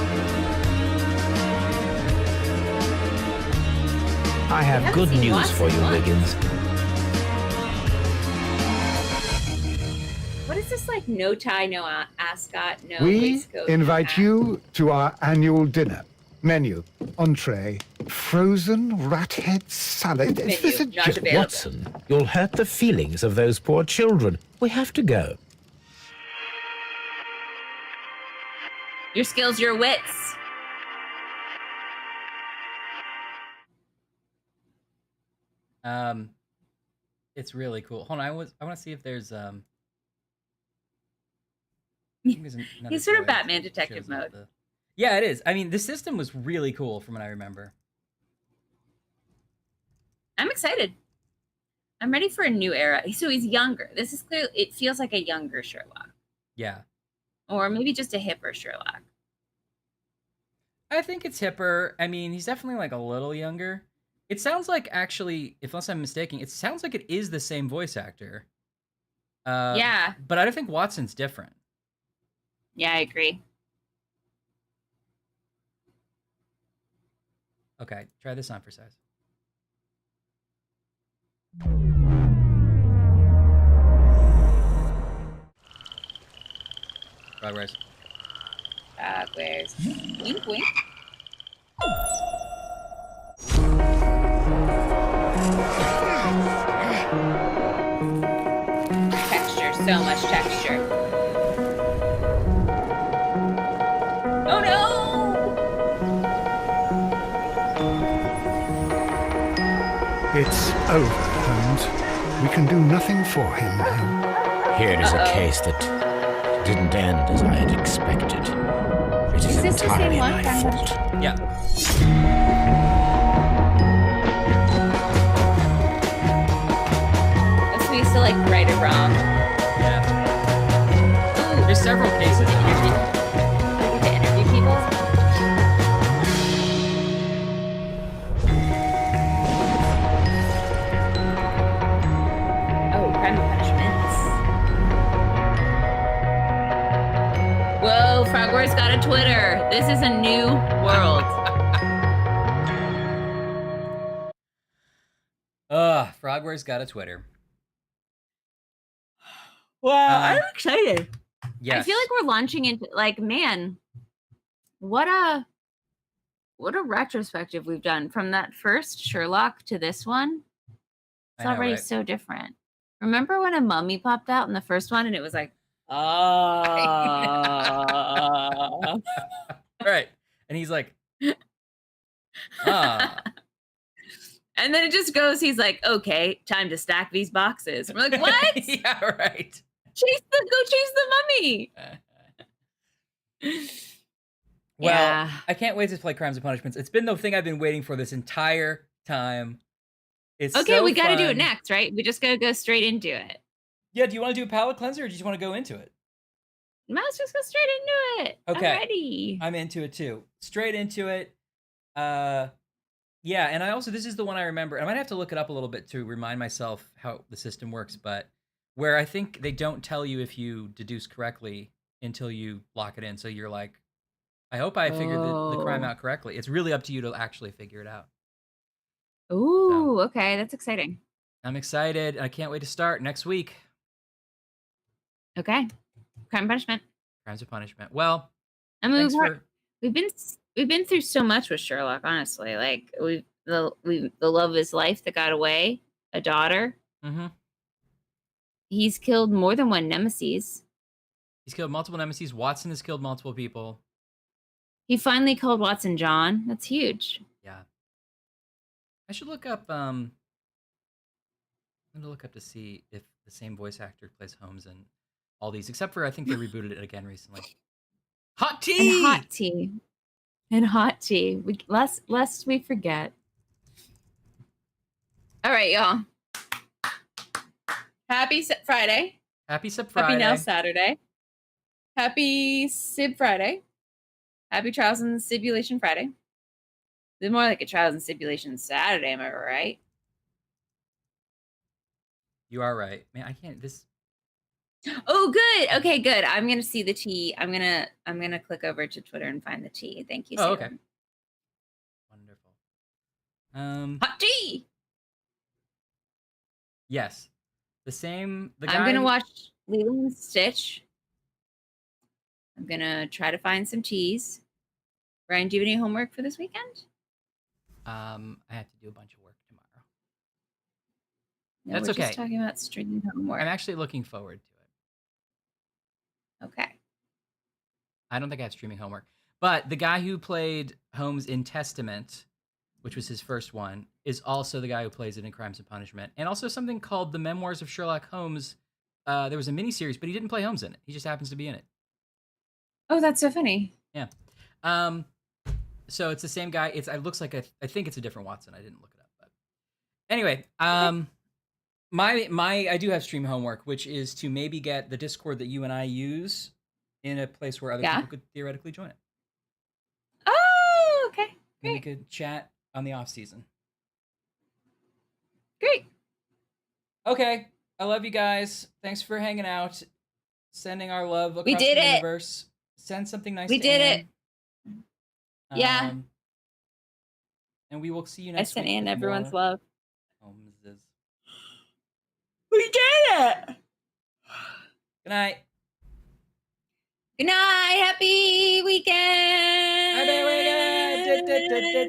I have good news for you, Wiggins. What is this like? No tie, no ascot, no We waistcoat. invite you to our annual dinner. Menu, entree, frozen rat head salad. Is this a joke? Watson, you'll hurt the feelings of those poor children. We have to go. Your skills, your wits. It's really cool. Hold on, I want to see if there's He's sort of Batman detective mode. Yeah, it is. I mean, the system was really cool from what I remember. I'm excited. I'm ready for a new era. So he's younger. This is clear. It feels like a younger Sherlock. Yeah. Or maybe just a hipper Sherlock. I think it's hipper. I mean, he's definitely like a little younger. It sounds like, actually, unless I'm mistaken, it sounds like it is the same voice actor. Yeah. But I don't think Watson's different. Yeah, I agree. Okay, try this on for size. Progress. Progress. Wink, wink. Texture, so much texture. Oh no! It's over, Holmes. We can do nothing for him now. Here is a case that didn't end as I had expected. It is this the same entirely one? my fault. Yeah. So we used to like right or wrong. Yeah. Ooh, there's several cases. We get to interview people. Oh, crime and punishments. Whoa, Frogware's got a Twitter. This is a new world. Frogware's got a Twitter. Wow, I'm excited. Yes. I feel like we're launching into like, man, what a retrospective we've done from that first Sherlock to this one. It's already so different. Remember when a mummy popped out in the first one and it was like, Right. And he's like, ah. And then it just goes, he's like, okay, time to stack these boxes. And we're like, what? Yeah, right. Go chase the mummy. Well, Yeah. I can't wait to play Crimes and Punishments. It's been the thing I've been waiting for this entire time. It's Okay, so we got to do it fun. next, right? We just got to go straight into it. Yeah, do you want to do a palate cleanser or do you just want to go into it? Let's just go straight into it. Okay. I'm ready. I'm into it too. Straight into it. Yeah, and I also, this is the one I remember. I might have to look it up a little bit to remind myself how the system works, but where I think they don't tell you if you deduce correctly until you lock it in. So you're like, I hope I figured the crime out correctly. It's really up to you to actually figure it out. Ooh, okay. That's exciting. I'm excited. I can't wait to start next week. Okay. Crime and Punishment. Crimes and Punishment. Well, I mean, thanks we've been through so much with Sherlock, honestly. Like the love of his life that got away, a daughter. Mm-hmm. He's killed more than one nemesis. He's killed multiple nemesis. Watson has killed multiple people. He finally called Watson John. That's huge. Yeah. I should look up. I'm gonna look up to see if the same voice actor plays Holmes in all these, except for I think they rebooted it again recently. Hot tea. And hot tea. And hot tea. Lest we forget. All right, y'all. Happy Friday. Happy Sip Friday. Happy Now Saturday. Happy Sib Friday. Happy Trials and Stipulation Friday. It's more like a Trials and Stipulation Saturday, am I right? You are right. Man, I can't this. Oh, good. Okay, good. I'm gonna see the tea. I'm gonna click over to Twitter and find the tea. Thank you. Oh, Sarah. okay. Wonderful. Hot tea. Yes. The guy... I'm gonna watch Lilo and Stitch. I'm gonna try to find some teas. Brian, do you have any homework for this weekend? I have to do a bunch of work tomorrow. No, That's we're okay. Just talking about streaming homework. I'm actually looking forward to it. Okay. I don't think I have streaming homework. But the guy who played Holmes in Testament, which was his first one, is also the guy who plays it in Crimes and Punishment. And also something called The Memoirs of Sherlock Holmes. There was a miniseries, but he didn't play Holmes in it. He just happens to be in it. Oh, that's so funny. Yeah. So it's the same guy. It looks like I think it's a different Watson. I didn't look it up, but anyway, I do have stream homework, which is to maybe get the Discord that you and I use in a place where other people could theoretically join it. Oh, okay. And we could chat on the off season. Great. Okay. I love you guys. Thanks for hanging out. Sending our love across the universe. Send something nice to We did Anne. it. Yeah. And we will see you next week. I sent Anne everyone's love. Holmes's. We did it. Good night. Good night. Happy weekend. Happy weekend.